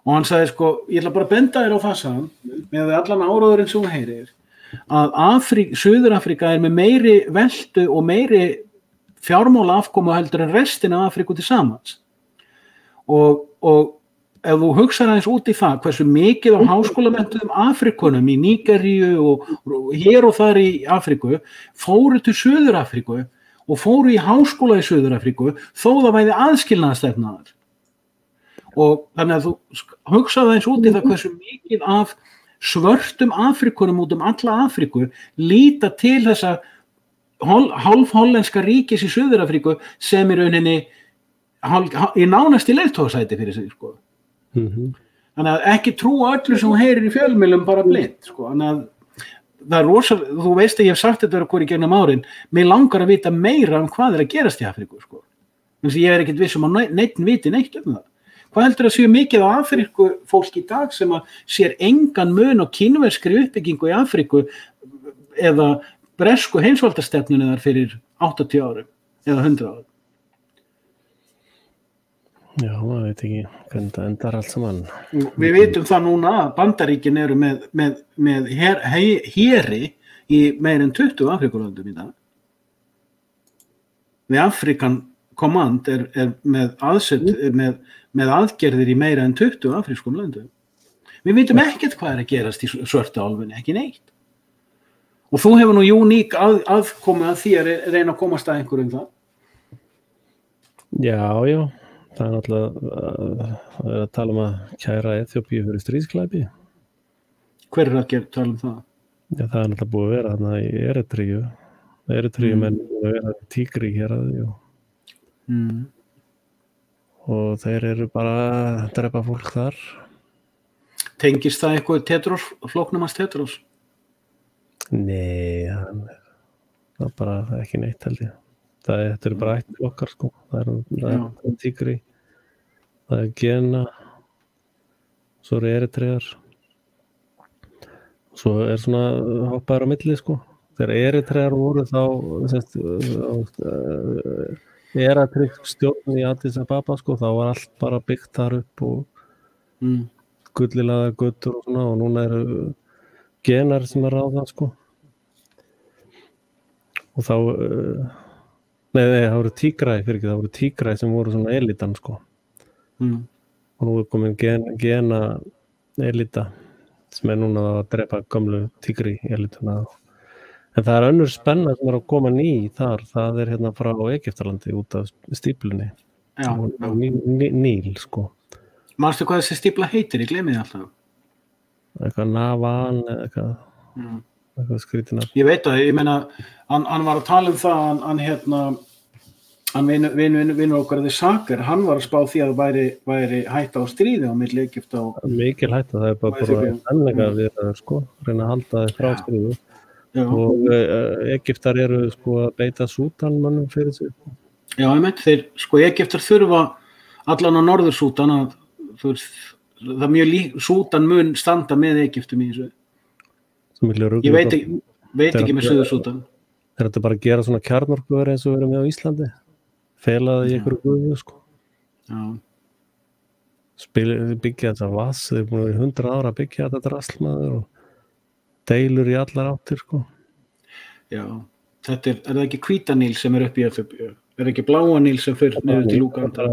Og hann sagði ég ætla bara að benda þér á það saman, með allan áróðurinn sem hún heyrir, að Suður-Afríka með meiri veltu og meiri fjármála afkomu heldur en restina af Afríku til samans. Og ef þú hugsar aðeins út í það, hversu mikið á háskólamenntuðum Afrikunum í Nígeríu og hér og þar í Afríku fóru til Suður-Afríku og fóru í háskóla í Suður-Afríku þó það væri aðskilnaðarstefnaðar. Og þannig að þú hugsaði aðeins út í það hversu mikið af svörtum Afrikunum út alla Afríku líta til þessa hálfhollenska ríkis í Suður-Afríku sem í rauninni í nánast í leiðtogasæti fyrir sig. Þannig að ekki trúa öllu sem hún heyrir í fjölmiðlum bara blind. Þannig að það rosalega, þú veist að ég hef sagt þetta okkur í gegnum árin, mér langar að vita meira hvað að gerast í Afríku. Þannig að ég ekkert viss að neitt viti neitt það. Hvað heldur að séu mikið á Afríku fólk í dag sem að sér engan mun á kínverskri uppbyggingu í Afríku eða bresku heimsvaldastefnunni þar fyrir 80 árum eða 100 árum? Já, maður veit ekki hvernig það endar allt saman. Við vitum það núna að Bandaríkin eru með heri í meir en 20 Afríkulöndum í dag. The African Command er með aðgerðir í meira en 20 afrískum löndum. Við vitum ekkert hvað að gerast í svörtu álfunni, ekki neitt. Og þú hefur nú uník aðkomu að því að reyna að komast að einhverjum það. Já. Það er náttúrulega að tala að kæra Eþíópíu fyrir stríðsglæpi. Hver að tala það? Já, það er náttúrulega búið að vera þarna í Eritríu. Eritríu menn búið að vera Tígri héraði og þeir eru bara að drepa fólk þar. Tengist það eitthvað Tedros, flóknum hans Tedros? Nei, það er bara ekki neitt held ég. Þetta eru bara ættir okkar sko. Það er Tígri, það er Gena, svo eru Eritrear, svo er svona hoppaður á milli sko. Þegar Eritrear voru þá Eritrear stjórn í Addis Ababa sko, þá var allt bara byggt þar upp og gullilaðar götur og svona, og núna eru Genar sem er ráða sko. Og þá það voru Tígræ sem voru svona elitan sko. Og nú er komin Gena elita sem er núna að drepa gamlu Tígri elituna. En það er önnur spenna sem er að koma ný þar, það er hérna frá Egyptalandi út af stíplunni. Níl sko. Manstu hvað þessi stípla heitir? Ég gleymi því alltaf. Eitthvað Navan eða eitthvað skrítina. Ég veit að, ég meina, hann var að tala um það, hann vinur okkar The Saker, hann var að spá því að væri hætta á stríði á milli Egypta og... Mikil hætta, það er bara ennlega við að sko, reyna að halda þið frá stríði. Og Egyptar eru sko að beita Súdanmönnum fyrir sig. Já, ég meint, sko Egyptar þurfa allan á Norður-Súdan að, það er mjög Súdan mun standa með Egyptum í þessu. Ég veit ekki með Suður-Súdan. Er þetta bara að gera svona kjarnorkuver eins og við erum með á Íslandi? Felaði í einhverju guðu, sko. Já. Byggja þetta vass, þeir eru búin að vera 100 ára að byggja þetta draslmaður og deilur í allar áttir, sko. Já, þetta er það ekki Hvítaníl sem er upp í Eþíópíu? Er ekki Bláa Níl sem fyrir niður til Úganda?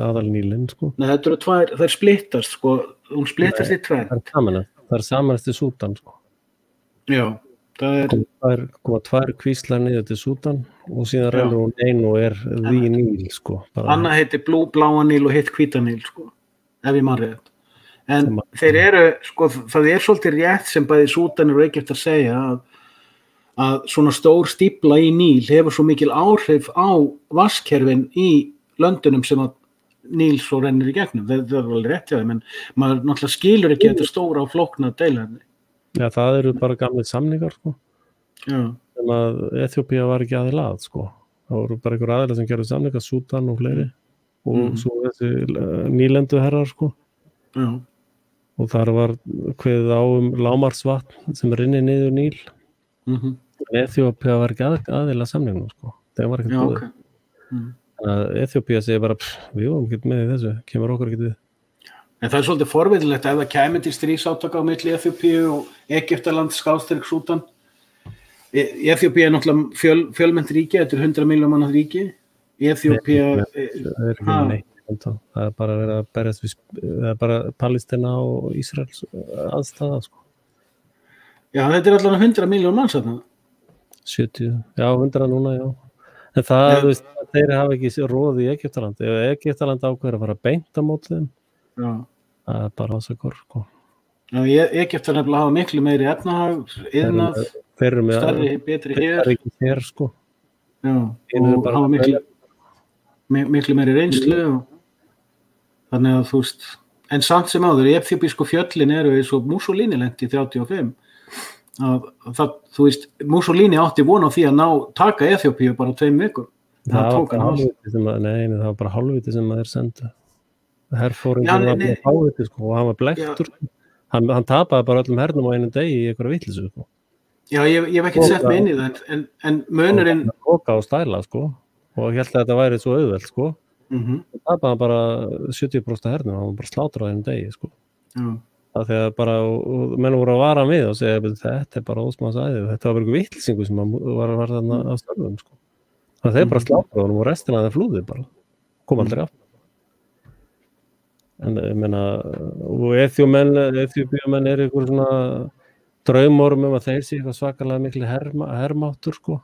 Aðalnílinn, sko. Nei, þetta eru tvær, þær splittast, sko. Hún splittast í tvær. Það er samanast í Súdan, sko. Já, það er... koma tvær kvíslar niður til Súdan og síðan rennur hún einu og er því Níl, sko. Annað heitir Bláa Níl og hitt Hvítaníl, sko. Ef ég man rétt. En þeir eru, sko, það er svolítið rétt sem bæði Súdanir og Egyptar segja að svona stór stífla í Níl hefur svo mikil áhrif á vasskerfin í löndunum sem að Níl svo rennir í gegnum. Það er alveg rétt, já, menn maður náttúrulega skilur ekki þetta stóra og flókna deilefni. Já, það eru bara gamlir samningar, sko. Já. En að Eþíópía var ekki aðila að, sko. Það voru bara einhver aðila sem gerðu samningar, Súdan og fleiri. Og svo þessi nýlendu herrar, sko. Já. Og þar var kveðið á lágmarksvatn sem rinni niður Níl. Eþíópía var ekki aðila samningnum, sko. Það var ekki búið. Þannig að Eþíópía segir bara, við vorum ekki með í þessu, kemur okkur ekki við. En það er svolítið forvitnilegt ef það kæmi til stríðsátaka á milli Eþíópíu og Egyptaland, Skástrík, Súdan. Eþíópía er náttúrulega fjölmennt ríki, þetta er 100 milljón manna ríki. Eþíópía... Það er ekki neitt. Það er bara verið að berjast við, það er bara Palestína og Ísraels aðstæða, sko. Já, þetta er allavega 100 milljón manns þarna. 70, já, 100 núna, já. En það, þeir hafa ekki róð í Egyptaland. Ef Egyptaland ákveður að fara beint á móti þeim, það er bara ásakor, sko. Já, Egyptar nefnilega hafa miklu meiri efnahag, iðnað, stærri, betri hér. Það er ekki hér, sko. Já, og hafa miklu meiri reynslu og þannig að þú veist, en samt sem áður, Eþíópísku fjöllin eru eins og Mussolini lenti í 35. Það, þú veist, Mussolini átti von á því að taka Eþíópíu bara 2 vikur. Það var bara hálfviti sem maður sendu. herfóringin var með fáviti, sko, og hann var blekktur. Hann tapaði bara öllum hernum á einum degi í einhverja vitleysu, sko. Já, ég hef ekkert sett mig inn í það, en munurinn... Koka og stæla, sko, og ég held að þetta væri svo auðvelt, sko. Það tapaði bara 70% hernum, hann var bara slátur á einum degi, sko. Það þegar bara, og menn voru að vara við og segja, þetta bara Ósmanns æði, þetta var bara einhver vitleysingu sem var þarna á störfum, sko. Það þeir bara slátur á hann og restina af þeim flúði bara, kom aldrei aftur. En ég meina, og Eþíópíumenn einhver svona draumorm að þeir sé eitthvað svakalega miklu hermáttur, sko.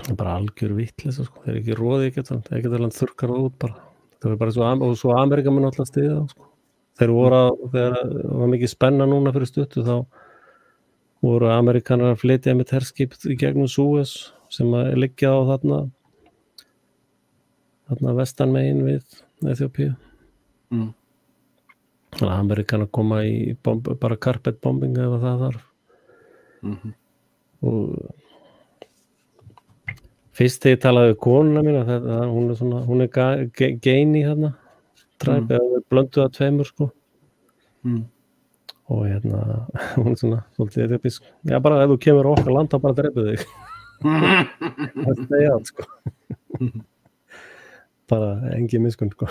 Það er bara algjör vitleysa, sko. Þeir ekki roði ekkert, þeir geta alveg þurrkar það út bara. Það var bara svo Amerikamenn alltaf stiðið á, sko. Þegar það var mikið spenna núna fyrir stuttu, þá voru Amerikanar að flytja með herskip í gegnum Suez sem að liggja á þarna vestan megin við Eþíópíu. Þannig að Amerikanar koma í bara carpet bombing ef það þarf. Og fyrst þegar ég talaði við konuna mína, hún er geini þarna, blönduð að tveimur, sko. Og hún er svona svolítið eþíópísk. Já, bara ef þú kemur á okkar land, þá bara dreipið þig. Það er það, sko. Bara engin miskunn, sko.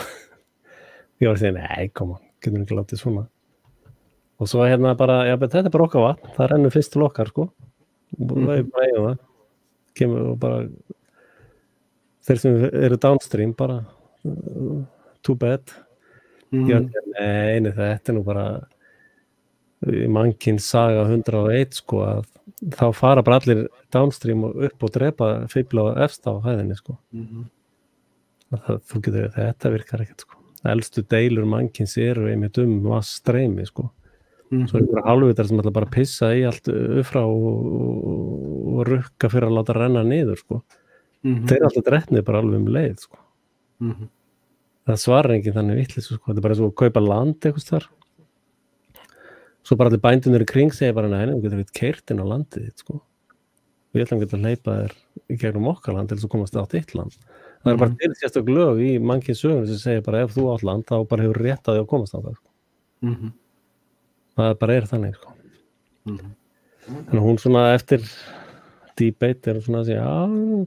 Ég var að segja, nei, koma, getur ekki látið svona. Og svo bara, já, bet þetta er bara okkar vatn, það rennur fyrst til okkar, sko. Og það er bara eigin það. Kemur og bara, þeir sem eru downstream, bara, too bad. Ég var að segja, nei, þetta er nú bara, mannkins saga 101, sko, að þá fara bara allir downstream og upp og drepa fífla og efst á hæðinni, sko. Þú getur, þetta virkar ekkert, sko. Elstu deilur mannkins eru einmitt vatnsstreymi, sko. Svo er einhverja hálfvitar sem ætla bara að pissa í allt uppfrá og rukka fyrir að láta renna niður, sko. Þeir eru alltaf drettnið bara alveg leið, sko. Það svarar enginn þannig vitleysu, sko. Þetta er bara svo að kaupa land eitthvað þar. Svo bara allir bændunir í kring segja bara, nei, þú getur við keyrt inn á landið þitt, sko. Við ætlum að geta að hleypa þér í gegnum okkar land til þess að komast átt eitt land. Það er bara til sérstök lög í mannkins sögunum sem segir bara, ef þú átt land, þá bara hefur rétt að því að komast á það, sko. Það bara þannig, sko. En hún svona eftir debate er svona að segja, já,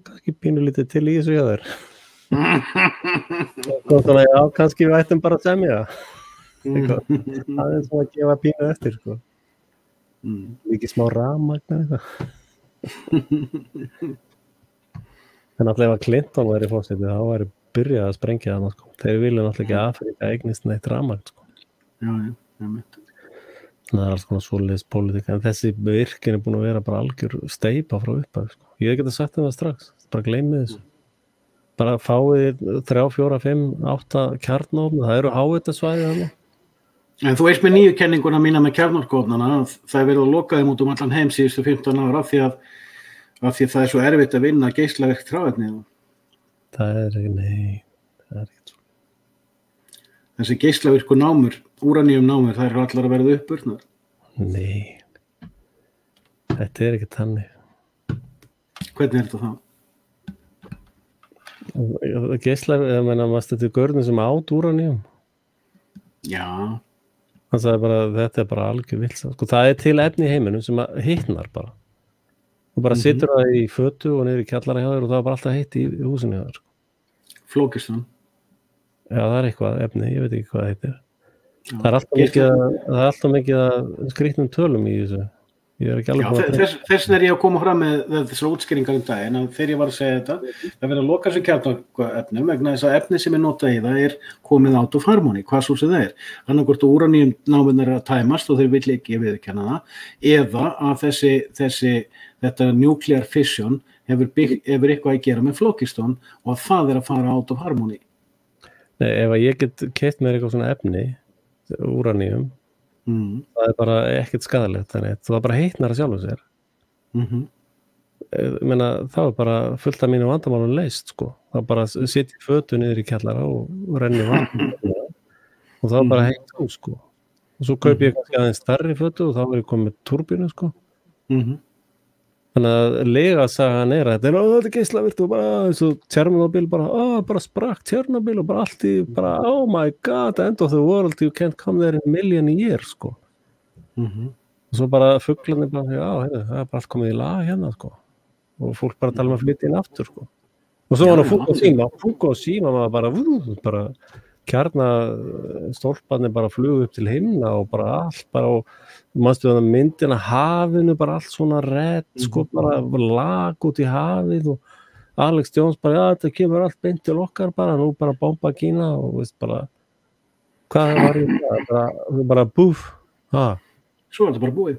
kannski pínu lítið til í þessu hjá þér. Og svona, já, kannski við ættum bara að semja. Það er svona að gefa pínu eftir, sko. Mikið smá rafmagn eða eitthvað. En alltaf ef Clinton væri fórseti, þá væri byrjað að sprengja það, sko. Þeir vilja náttúrulega ekki Afríka eignist neitt rafmagn, sko. Já, mitt. Það er alls konar svoleiðis pólitík, en þessi virkin er búin að vera bara algjör steypa frá upphaf, sko. Ég hef getað sagt það strax, bara gleymið þessu. Bara fáið 3, 4, 5, 8 kjarnaofna, það eru háhitasvæði þarna. En þú veist með nýju kenninguna mína með kjarnorkuofnana, það er verið að loka þeim út allan heim síðustu 15 ára af því að það er svo erfitt að vinna geislavirkt hráefni. Það er ekkert svo. Þessi geislavirku námur, úraníum námur, það eru allar að verða uppurnar. Nei, þetta er ekkert þannig. Hvernig er þetta þá? Geislavirku, ég meina, þetta er görnum sem át úraníum. Já. Þannig að þetta er bara algjör vilsa. Sko, það er til efni í heiminum sem hitnar bara. Þú bara situr það í fötu og niður í kjallara hjá þér og það er bara alltaf heitt í húsinu hjá þér. Flókistan. Já, það er eitthvað efni, ég veit ekki hvað það heitir. Það er alltaf mikið að skrýtnum tölum í þessu. Þess er ég að koma fram með þessar útskýringar daginn að þegar ég var að segja þetta, það verður að loka þessu kjarnorkuefnum vegna þess að efni sem er notað í það er komið out of harmony, hvað svo sem það er. Annarkvort úraníum námurnar er að tæmast og þeir vill ekki viðurkenna það, eða að þetta nuclear fission hefur eitthvað að gera með Flókiston og að það er að fara out of harmony. Nei, ef ég get keypt mér eitthvað svona efni, úraníum, það er bara ekkert skaðalegt, þannig það bara heitnar að sjálfu sér. Ég meina, þá er bara fullt af mínu vandamálum leyst, sko. Það bara sitja fötu niður í kjallara og renni vatn og það er bara heitt á, sko. Og svo kaupi ég kannski aðeins stærri fötu og þá er ég komið með turbínu, sko. Þannig að legasagan að þetta er geislavirkt og bara eins og Chernobyl bara sprakk Chernobyl og bara allt í bara oh my god, end of the world, you can't come there in a million years sko. Og svo bara fuglarnir bara, það er bara allt komið í lag hérna sko. Og fólk bara tala að flytja inn aftur sko. Og svo var það Fukushima var bara kjarnastólparnir bara flugu upp til himna og bara allt bara og manstu þannig myndina hafinu bara allt svona redd sko bara lag út í hafið og Alex Jones bara þetta kemur allt beint til okkar bara nú bara bomba Kína og veist bara hvað var bara búf svo er þetta bara búið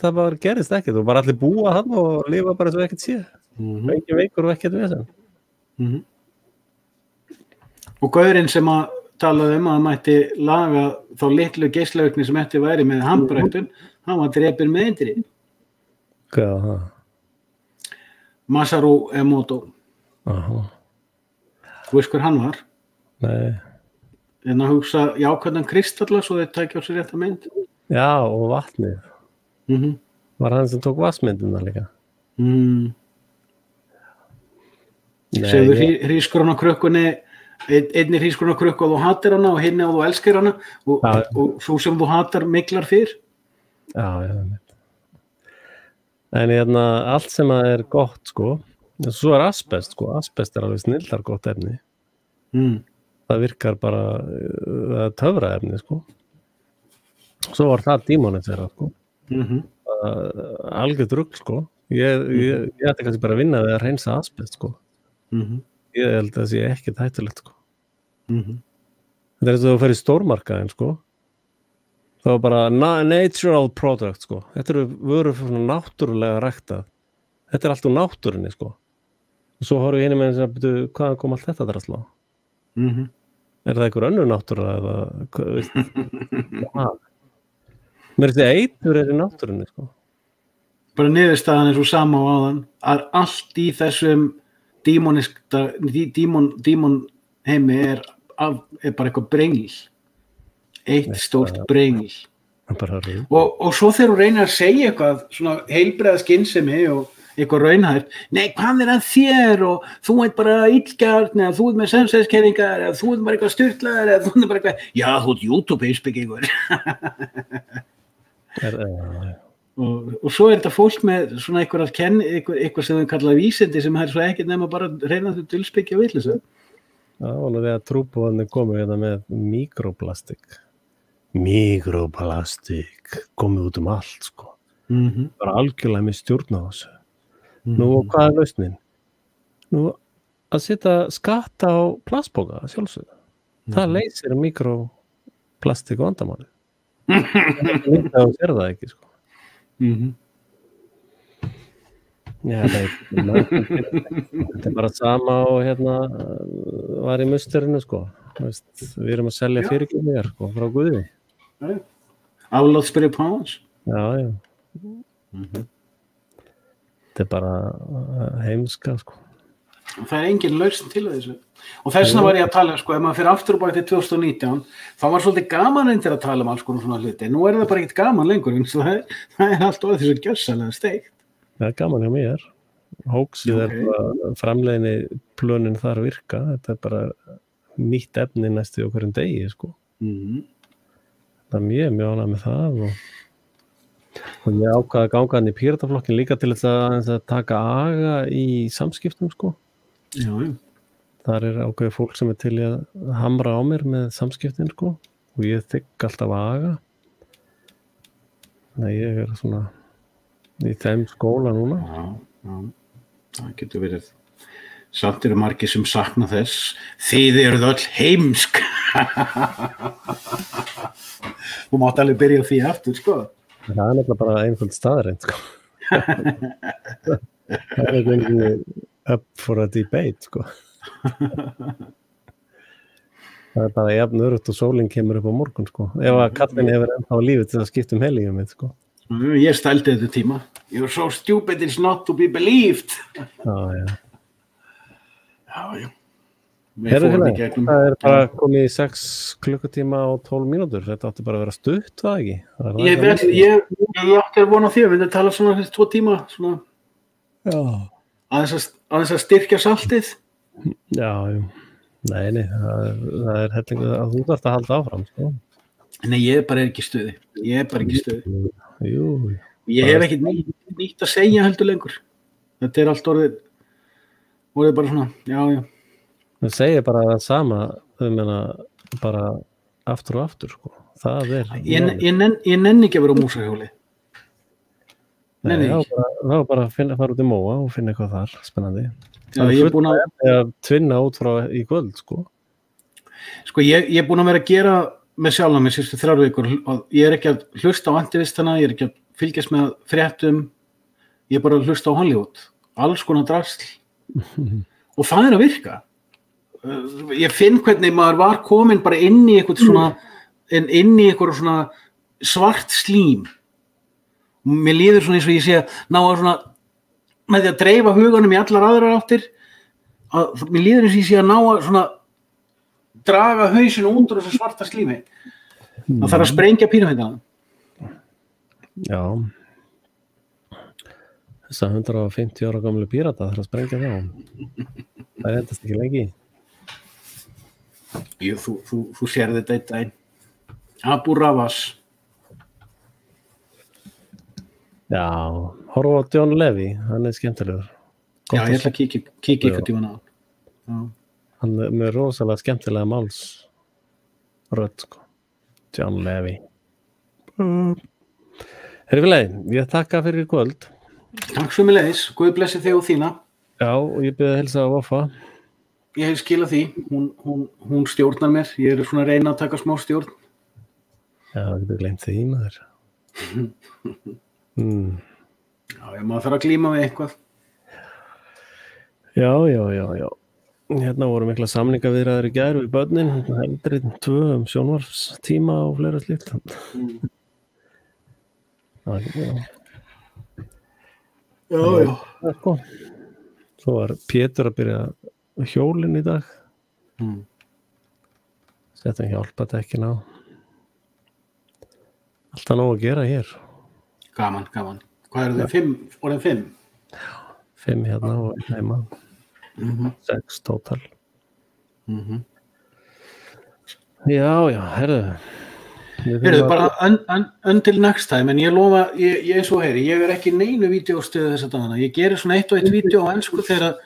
það bara gerist ekkert og bara allir búa hann og lifa bara svo ekkert séð ekki veikur og ekkert vesen og gaurinn sem að talaði að mætti laga þá litlu geislavirkni sem eftir væri með handbragtun, hann var drepinn með eindri. Hvað var það? Masaru Emoto. Þú veist hver hann var? Nei. En að hugsa jákvæðan kristalla svo þeir tækja á sér rétta mynd. Já, og vatnið. Var hann sem tók vatnsmyndina líka? Segðu hrískurinn á krukkunni einni hrískurinn á krukku og þú hatar hana og hinni og þú elskir hana og svo sem þú hatar miklar fyrr. Já. En allt sem er gott sko, svo er asbest sko, asbest er alveg snilldar gott efni. Það virkar bara, það er töfra efni sko. Svo var það demonizerað sko. Algjört rugl sko. Ég ætti kannski bara að vinna við að hreinsa asbest sko. Ég held að það sé ekkert hættulegt sko. Þetta er eins og þú fer í stórmarkaðinn sko. Það var bara natural product sko. Þetta eru vörur svona náttúrulega ræktað. Þetta er allt úr náttúrunni sko. Og svo horfum við hinni með þess að byrju, hvaðan kom allt þetta drasl á? Er það einhver önnur náttúra eða mér er þetta eitur í náttúrunni sko. Bara niðurstaðan er svo sama á áðan að allt í þessum dímon heimi er bara eitthvað brengl. Eitt stórt brengl. Og svo þegar þú reynir að segja eitthvað svona heilbreiða skynsemi og eitthvað raunhæft, nei, hvað er að þér og þú ert bara illgjarn eða þú ert með samsæðiskenningar eða þú ert bara eitthvað styrlaður eða þú ert bara eitthvað, já, þú ert YouTube-heimspekingur. Og svo er þetta fólk með svona eitthvað sem þau kalla vísindi sem er svo ekkert nema bara reyna þau dulspekki og vitleysu. Já, og þegar trúbúarnir komu hérna með mikroplastik komið út allt sko. Bara algjörlega með stjórn á þessu. Nú, og hvað er lausnin? Nú, að setja skatta á plastpoka, sjálfsögðu. Það leysir mikroplastik vandamálið. Það sér það ekki, sko. Já, þetta er bara sama og var í musterinu, sko. Við erum að selja fyrirgefningar, sko, frá Guði. Aflátsbyrði páns. Já. Þetta er bara heimska sko. Það er engin lausn til þessu. Og þess vegna var ég að tala, sko, ef maður fyrir aftur og bak til 2019, þá var svolítið gaman reyndir að tala alls konar svona hluti. Nú er það bara ekkert gaman lengur, það er allt orðið þessu gjörsamlega steikt. Það er gaman hjá mér. Hóksið er bara framleiðinni plönin þar virka. Þetta er bara nýtt efni næstu okkur degi, sko. Það er mjög ánægð með það og ég ákvað að ganga hann í Pírataflokkin líka til þess að taka aga í samskiptum sko. Já. Þar er ákveðið fólk sem er til að hamra á mér með samskiptin sko og ég þykk alltaf aga. Þannig að ég er svona í þeim skóla núna. Já. Það getur verið. Samt eru margir sem sakna þess. Þið eruð öll heimsk. Þú mátt alveg byrja á því aftur sko. Það er nefnilega bara einföld staðreind sko. Það er ekki up for a debate sko. Það er bara jafn öruggt og sólin kemur upp á morgun sko. Ef að kallinn hefur ennþá lífið til að skipta helíum mitt sko. Ég stældi þetta tíma. You're so stupid it's not to be believed. Já. við fórum í gegnum. Það bara komið í 6 klukkutíma og 12 mínútur, þetta átti bara að vera stutt, það ekki? Ég átti að vona því að við tala svona fyrir 2 tíma, svona. Já. Aðeins að styrkja saltið. Já, nei, það er hellingu að þú þarft að halda áfram, sko. Nei, ég bara er ekki í stuði. Jú. Ég hef ekkert nýtt að segja heldur lengur. Þetta er allt orðið bara svona, já. Það segir bara það sama, bara aftur og aftur, sko. Það er... Ég nenni ekki að vera á músahjóli. Nei, þá bara fara út í móa og finna eitthvað þar, spennandi. Já, ég er búin að tvinna út frá í kvöld, sko. Sko, ég er búin að vera að gera með sjálf mér síðustu 3 vikur og ég er ekki að hlusta á antivistana, ég er ekki að fylgjast með fréttum, ég er bara að hlusta á Hollywood, alls konar drasl og það er að virka. Ég finn hvernig maður var komin bara inn í eitthvað svona svart slím. Mér líður svona eins og ég sé að ná að svona með því að dreifa huganum í allar aðrar áttir að mér líður eins og ég sé að ná að svona draga hausinu undur þessu svarta slími. Það þarf að sprengja píramídana. Já. Þessa 150 ára gamlu pírata þarf að sprengja þá. Það endast ekki lengi. Jú, þú sér þetta einn daginn. Abu Rawas. Já, horfa á John Levy, hann er skemmtilegur. Já, ég ætla að kíkja ykkur tíman á hann. Hann er með rosalega skemmtilega málsrödd, sko. John Levy. Herfileg, ég þakka fyrir kvöld. Takk sömuleiðis, Guð blessi þig og þína. Já, og ég byrði að heilsa á Voffa. Ég hef skilað því, hún stjórnar mér, ég er svona að reyna að taka smá stjórn. Já, það getur gleymt því, maður. Já, ég má þarf að glíma við eitthvað. Já. Hérna voru mikla samningaviðræður í gær við börnin, heldur 2 sjónvarpstíma og fleira slíkt. Já. Svo var Pétur að byrja hjólinn í dag. Setta hjálpatekkin á. Alltaf nóg að gera hér. Gaman. Hvað eru þau? 5? Orðin 5? Já, 5 hérna og heima. 6 tótal. Já, herðu. Bara until next time, en ég lofa, ég er svo heyri, ég er ekki neinu vídeóstöðu þess að dagana. Ég gerir svona 1 og 1 vídeó á ensku þegar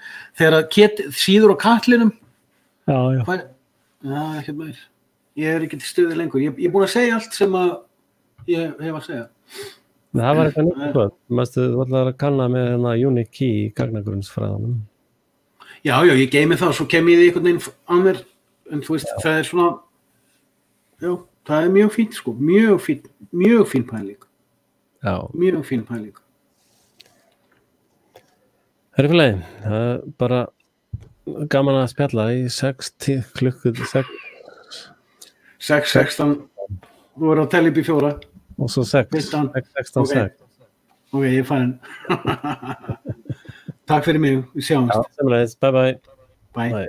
síður á katlinum. Já. Já, ekkert meir. Ég er ekki til stöðu lengur. Ég er búin að segja allt sem að ég hef að segja. Það var eitthvað nýtt. Þú ætlaðir að kanna með unique key í gagnagrunnsfræðanum. Já, ég geymi það, svo kem ég því einhvern veginn að mér, en þú veist, það er svona, já, það er mjög fínt, sko, mjög fín pæling. Já. Mjög fín pæling. Herfileg, það er bara gaman að spjalla í 6 klukkur, 6:16, þú verður að tella upp í 4. Og svo 16, 6. Ok, ég er farin. Takk fyrir mig, við sjáumst. Já, semlega, bye. Bye.